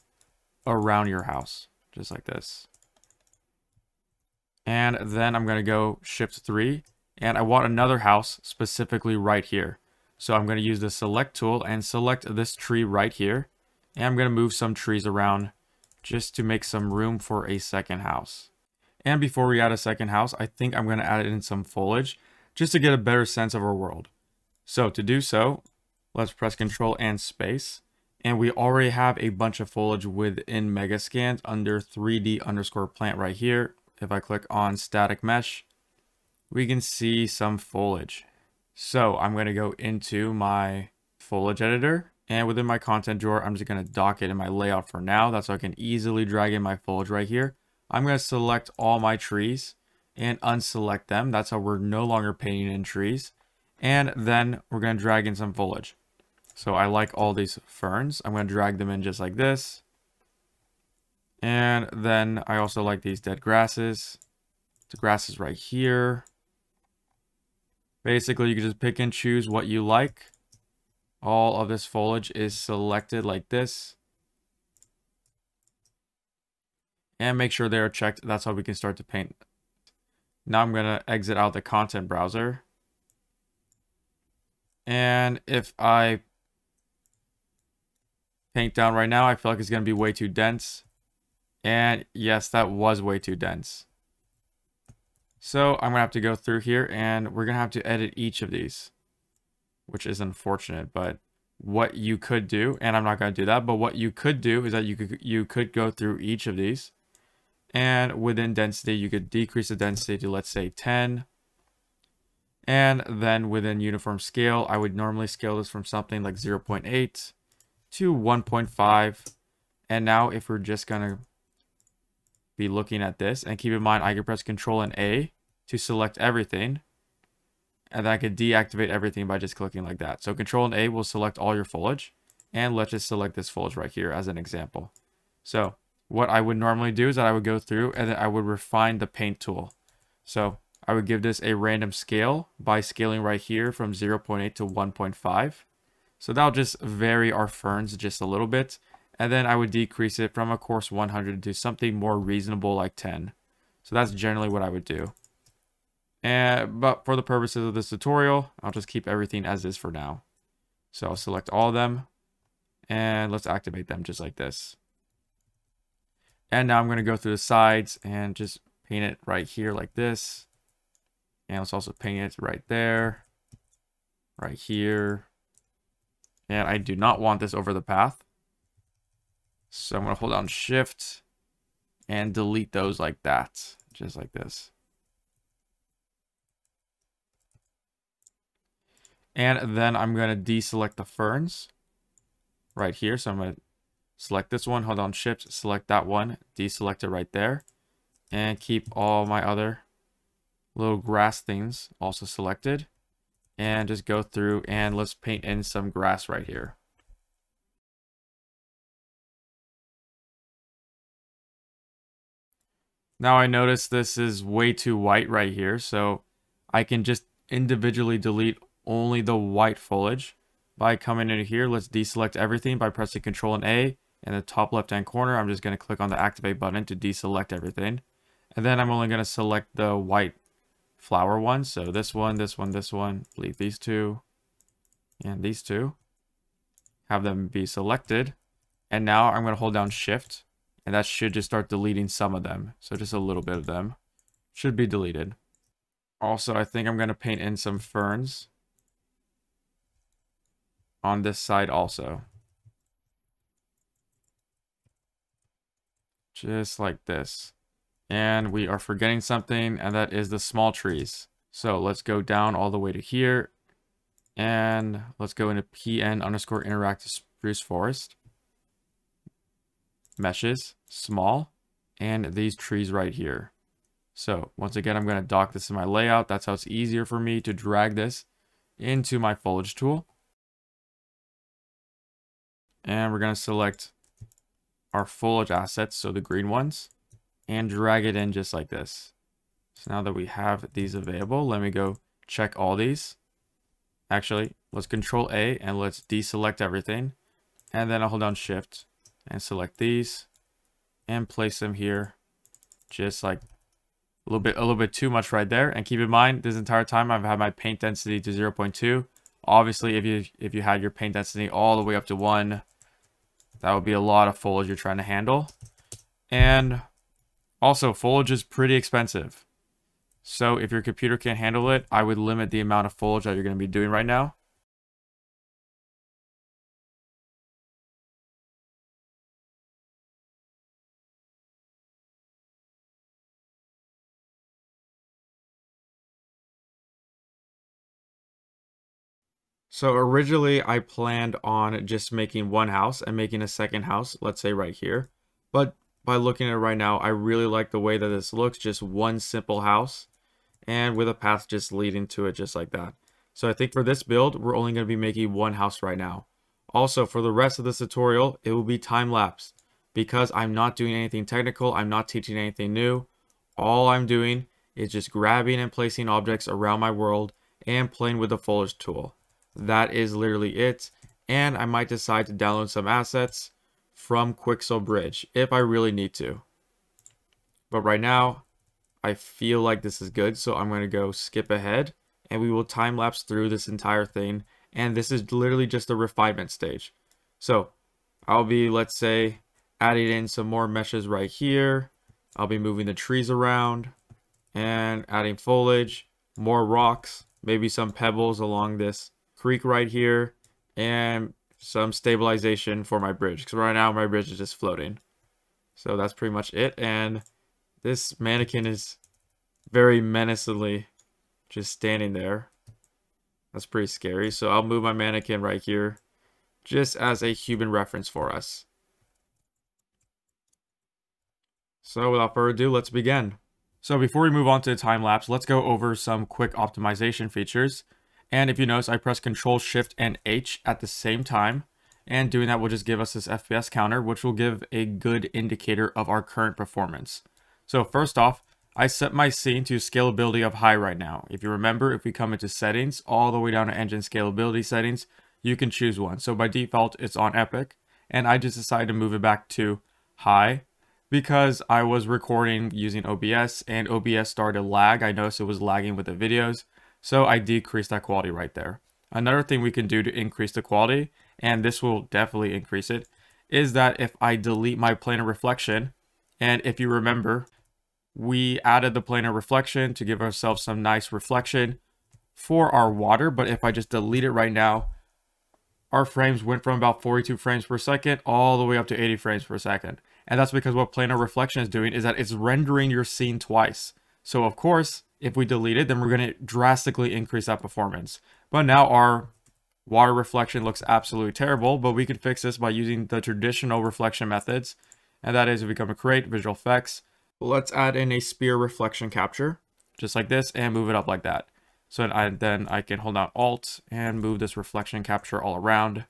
B: around your house, just like this. And then I'm gonna go Shift 3, and I want another house specifically right here. So I'm gonna use the select tool and select this tree right here. And I'm gonna move some trees around just to make some room for a second house. And before we add a second house, I think I'm gonna add in some foliage just to get a better sense of our world. So to do so, let's press Control and space. And we already have a bunch of foliage within Megascans under 3D_plant right here. If I click on static mesh, we can see some foliage. So I'm going to go into my foliage editor, and within my content drawer, I'm just going to dock it in my layout for now. That's so I can easily drag in my foliage right here. I'm going to select all my trees and unselect them. That's how we're no longer painting in trees. And then we're going to drag in some foliage. So I like all these ferns. I'm going to drag them in just like this. And then I also like these dead grasses. The grass is right here. Basically, you can just pick and choose what you like. All of this foliage is selected like this. And make sure they are checked. That's how we can start to paint. Now I'm going to exit out the content browser. And if I paint down right now, I feel like it's going to be way too dense. And yes, that was way too dense. So I'm going to have to go through here and we're going to have to edit each of these, which is unfortunate. But what you could do, and I'm not going to do that, but what you could do is that you could go through each of these. And within density, you could decrease the density to, let's say, 10. And then within uniform scale, I would normally scale this from something like 0.8 to 1.5. And now if we're just going to be looking at this, and keep in mind I can press Control and A to select everything, and then I can deactivate everything by just clicking like that. So Control and A will select all your foliage, and let's just select this foliage right here as an example. So what I would normally do is that I would go through and then I would refine the paint tool. So I would give this a random scale by scaling right here from 0.8 to 1.5. So that'll just vary our ferns just a little bit. And then I would decrease it from a coarse 100 to something more reasonable like 10. So that's generally what I would do. But for the purposes of this tutorial, I'll just keep everything as is for now. So I'll select all of them and let's activate them just like this. And now I'm going to go through the sides and just paint it right here like this. And let's also paint it right there, right here. And I do not want this over the path. So I'm going to hold down Shift and delete those like that, just like this. And then I'm going to deselect the ferns right here. So I'm going to select this one, hold on Shift, select that one, deselect it right there, and keep all my other little grass things also selected. And just go through and let's paint in some grass right here. Now I notice this is way too white right here, so I can just individually delete only the white foliage by coming in here. Let's deselect everything by pressing Ctrl and A. In the top left hand corner, I'm just going to click on the activate button to deselect everything. And then I'm only going to select the white flower ones. So this one, this one, this one, leave these two and these two. Have them be selected. And now I'm going to hold down Shift. And that should just start deleting some of them. So just a little bit of them should be deleted. Also, I think I'm going to paint in some ferns on this side also. Just like this. And we are forgetting something, and that is the small trees. So let's go down all the way to here. And let's go into PN_interactive spruce forest. Meshes, small, and these trees right here. So once again, I'm going to dock this in my layout. That's how it's easier for me to drag this into my foliage tool. And we're going to select our foliage assets, so the green ones, and drag it in just like this. So now that we have these available, let me go check all these. Actually, let's Control A and let's deselect everything. And then I'll hold down Shift and select these and place them here, just like a little bit too much right there. And keep in mind, this entire time I've had my paint density to 0.2. Obviously, if you had your paint density all the way up to 1, that would be a lot of foliage you're trying to handle. And also, foliage is pretty expensive. So if your computer can't handle it, I would limit the amount of foliage that you're going to be doing right now. So originally I planned on just making one house and making a second house, let's say right here. But by looking at it right now, I really like the way that this looks, just one simple house and with a path just leading to it just like that. So I think for this build, we're only going to be making one house right now. Also, for the rest of this tutorial, it will be time-lapse because I'm not doing anything technical. I'm not teaching anything new. All I'm doing is just grabbing and placing objects around my world and playing with the foliage tool. That is literally it. And I might decide to download some assets from Quixel Bridge if I really need to. But right now, I feel like this is good. So I'm going to go skip ahead and we will time lapse through this entire thing. And this is literally just the refinement stage. So I'll be, let's say, adding in some more meshes right here. I'll be moving the trees around and adding foliage, more rocks, maybe some pebbles along this creek right here, and some stabilization for my bridge, because right now my bridge is just floating. So that's pretty much it. And this mannequin is very menacingly just standing there. That's pretty scary. So I'll move my mannequin right here just as a human reference for us. So without further ado, let's begin. So before we move on to the time lapse, let's go over some quick optimization features. And if you notice, I press Control, Shift, and H at the same time. And doing that will just give us this FPS counter, which will give a good indicator of our current performance. So first off, I set my scene to scalability of high right now. If you remember, if we come into settings, all the way down to engine scalability settings, you can choose one. So by default, it's on Epic. And I just decided to move it back to high because I was recording using OBS and OBS started to lag. I noticed it was lagging with the videos. So I decreased that quality right there. Another thing we can do to increase the quality, and this will definitely increase it, is that if I delete my planar reflection And if you remember, we added the planar reflection to give ourselves some nice reflection for our water. But if I just delete it right now, our frames went from about 42 frames per second all the way up to 80 frames per second. And that's because what planar reflection is doing is that it's rendering your scene twice. So of course, if we delete it, then we're going to drastically increase that performance. But now our water reflection looks absolutely terrible, but we can fix this by using the traditional reflection methods. And that is, if we come to create visual effects, let's add in a spear reflection capture, just like this, and move it up like that. So then I can hold down Alt and move this reflection capture all around,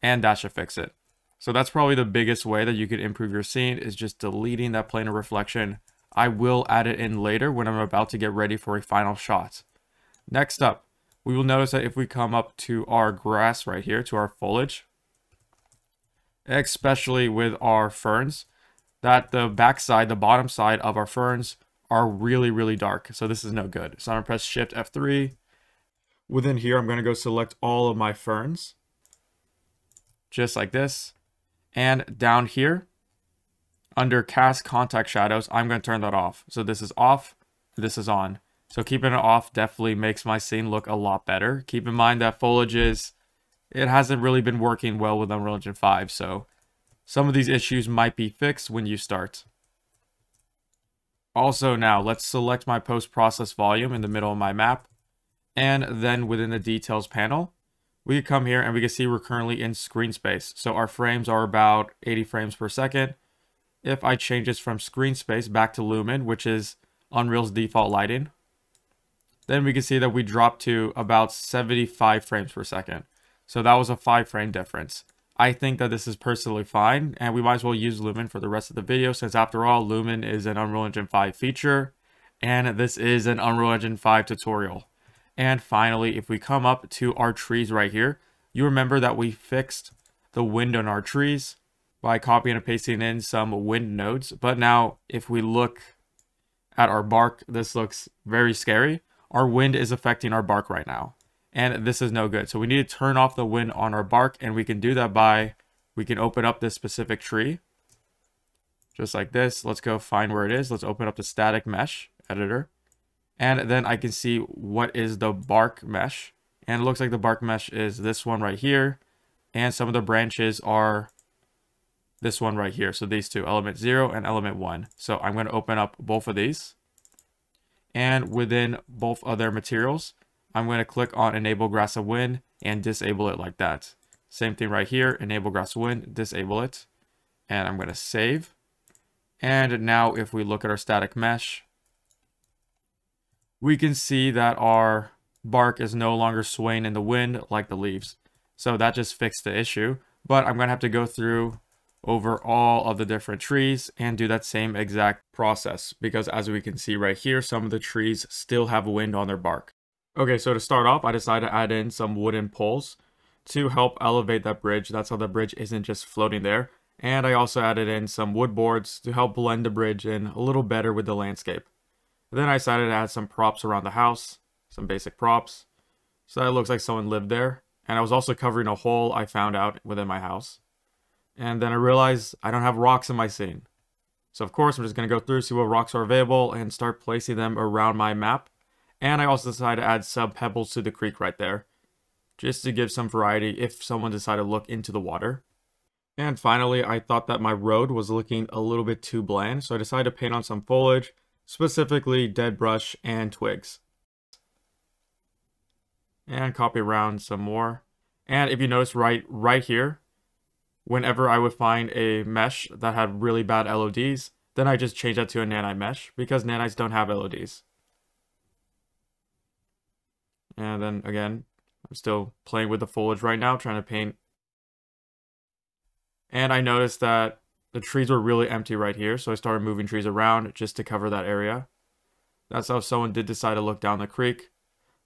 B: and that should fix it. So that's probably the biggest way that you could improve your scene, is just deleting that planar reflection. I will add it in later when I'm about to get ready for a final shot. Next up, we will notice that if we come up to our grass right here, to our foliage, especially with our ferns, that the backside, the bottom side of our ferns are really, really dark. So this is no good. So I'm going to press Shift F3. Within here, I'm going to go select all of my ferns, just like this. And down here, under Cast Contact Shadows, I'm going to turn that off. So this is off, this is on. So keeping it off definitely makes my scene look a lot better. Keep in mind that foliage it hasn't really been working well with Unreal Engine 5. So some of these issues might be fixed when you start. Also now, let's select my post-process volume in the middle of my map. And then within the details panel, we can come here and we can see we're currently in screen space. So our frames are about 80 frames per second. If I change this from screen space back to lumen, which is Unreal's default lighting, then we can see that we dropped to about 75 frames per second. So that was a 5-frame difference. I think that this is personally fine, and we might as well use Lumen for the rest of the video, since after all, Lumen is an Unreal Engine 5 feature, and this is an Unreal Engine 5 tutorial. And finally, if we come up to our trees right here, you remember that we fixed the wind on our trees by copying and pasting in some wind nodes. But now, if we look at our bark, this looks very scary. Our wind is affecting our bark right now, and this is no good. So we need to turn off the wind on our bark, and we can do that by, we can open up this specific tree, just like this. Let's go find where it is. Let's open up the static mesh editor, and then I can see what is the bark mesh, and it looks like the bark mesh is this one right here, and some of the branches are this one right here. So these two, element 0 and element 1. So I'm going to open up both of these, and within both other materials, I'm going to click on Enable Grass and Wind and disable it like that. Same thing right here, Enable Grass and Wind, disable it. And I'm going to save. And now if we look at our static mesh, we can see that our bark is no longer swaying in the wind like the leaves. So that just fixed the issue. But I'm going to have to go through over all of the different trees and do that same exact process, because as we can see right here, some of the trees still have wind on their bark. Okay, so to start off, I decided to add in some wooden poles to help elevate that bridge. That's how the bridge isn't just floating there. And I also added in some wood boards to help blend the bridge in a little better with the landscape. Then I decided to add some props around the house, some basic props, so that it looks like someone lived there. And I was also covering a hole I found out within my house. And then I realized I don't have rocks in my scene. So of course, I'm just going to go through, see what rocks are available, and start placing them around my map. And I also decided to add some pebbles to the creek right there, just to give some variety if someone decided to look into the water. And finally, I thought that my road was looking a little bit too bland, so I decided to paint on some foliage, specifically dead brush and twigs. And copy around some more. And if you notice right here, whenever I would find a mesh that had really bad LODs, then I just change that to a nanite mesh, because nanites don't have LODs. And then again, I'm still playing with the foliage right now, trying to paint. And I noticed that the trees were really empty right here, so I started moving trees around just to cover that area. That's how if someone did decide to look down the creek,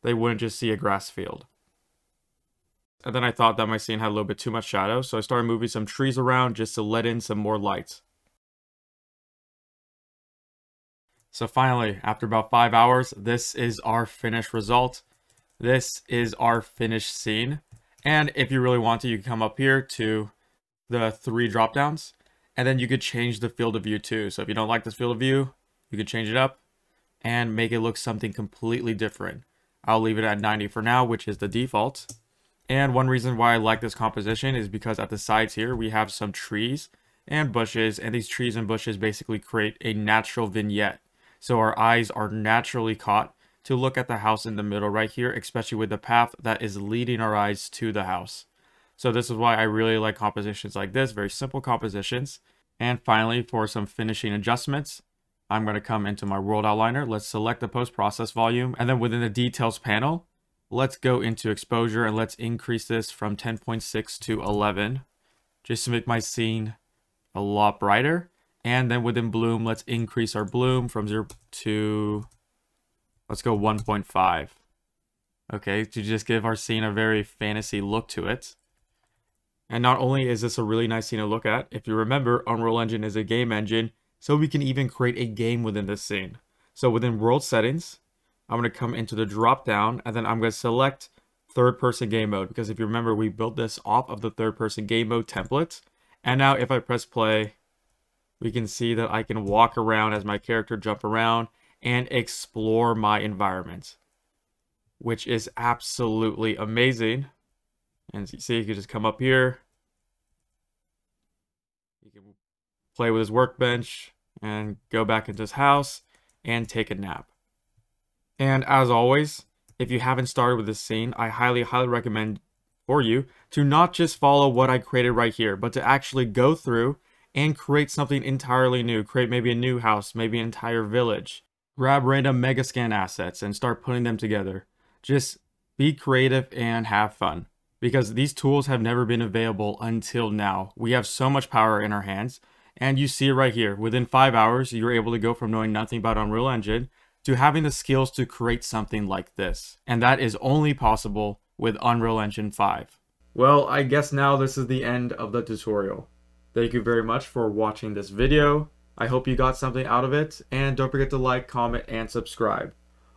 B: they wouldn't just see a grass field. And then I thought that my scene had a little bit too much shadow, so I started moving some trees around just to let in some more light. So finally, after about 5 hours, this is our finished result. This is our finished scene. And if you really want to, you can come up here to the 3 drop downs And then you could change the field of view too. So if you don't like this field of view, you could change it up and make it look something completely different. I'll leave it at 90 for now, which is the default. And one reason why I like this composition is because at the sides here, we have some trees and bushes, and these trees and bushes basically create a natural vignette. So our eyes are naturally caught to look at the house in the middle right here, especially with the path that is leading our eyes to the house. So this is why I really like compositions like this, very simple compositions. And finally, for some finishing adjustments, I'm going to come into my world outliner. Let's select the post-process volume, and then within the details panel, let's go into exposure and let's increase this from 10.6 to 11 just to make my scene a lot brighter. And then within bloom, let's increase our bloom from 0 to, let's go 1.5. Okay, to just give our scene a very fantasy look to it. And not only is this a really nice scene to look at, if you remember, Unreal Engine is a game engine, so we can even create a game within this scene. So within world settings, I'm going to come into the drop down, and then I'm going to select third person game mode, because if you remember, we built this off of the third person game mode template. And now if I press play, we can see that I can walk around as my character jump around and explore my environment, which is absolutely amazing. And you see, you can just come up here. You can play with his workbench and go back into his house and take a nap. And as always, if you haven't started with this scene, I highly recommend for you to not just follow what I created right here, but to actually go through and create something entirely new. Create maybe a new house, maybe an entire village. Grab random Megascan assets and start putting them together. Just be creative and have fun, because these tools have never been available until now. We have so much power in our hands, and you see it right here. Within 5 hours, you're able to go from knowing nothing about Unreal Engine to having the skills to create something like this. And that is only possible with Unreal Engine 5. Well, I guess now this is the end of the tutorial. Thank you very much for watching this video. I hope you got something out of it, and don't forget to like, comment, and subscribe.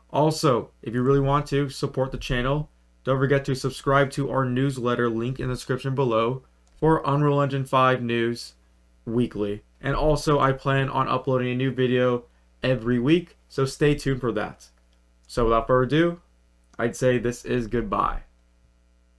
B: Also, if you really want to support the channel, don't forget to subscribe to our newsletter, link in the description below, for Unreal Engine 5 news weekly. And also, I plan on uploading a new video every week, so stay tuned for that. So without further ado, I'd say this is goodbye.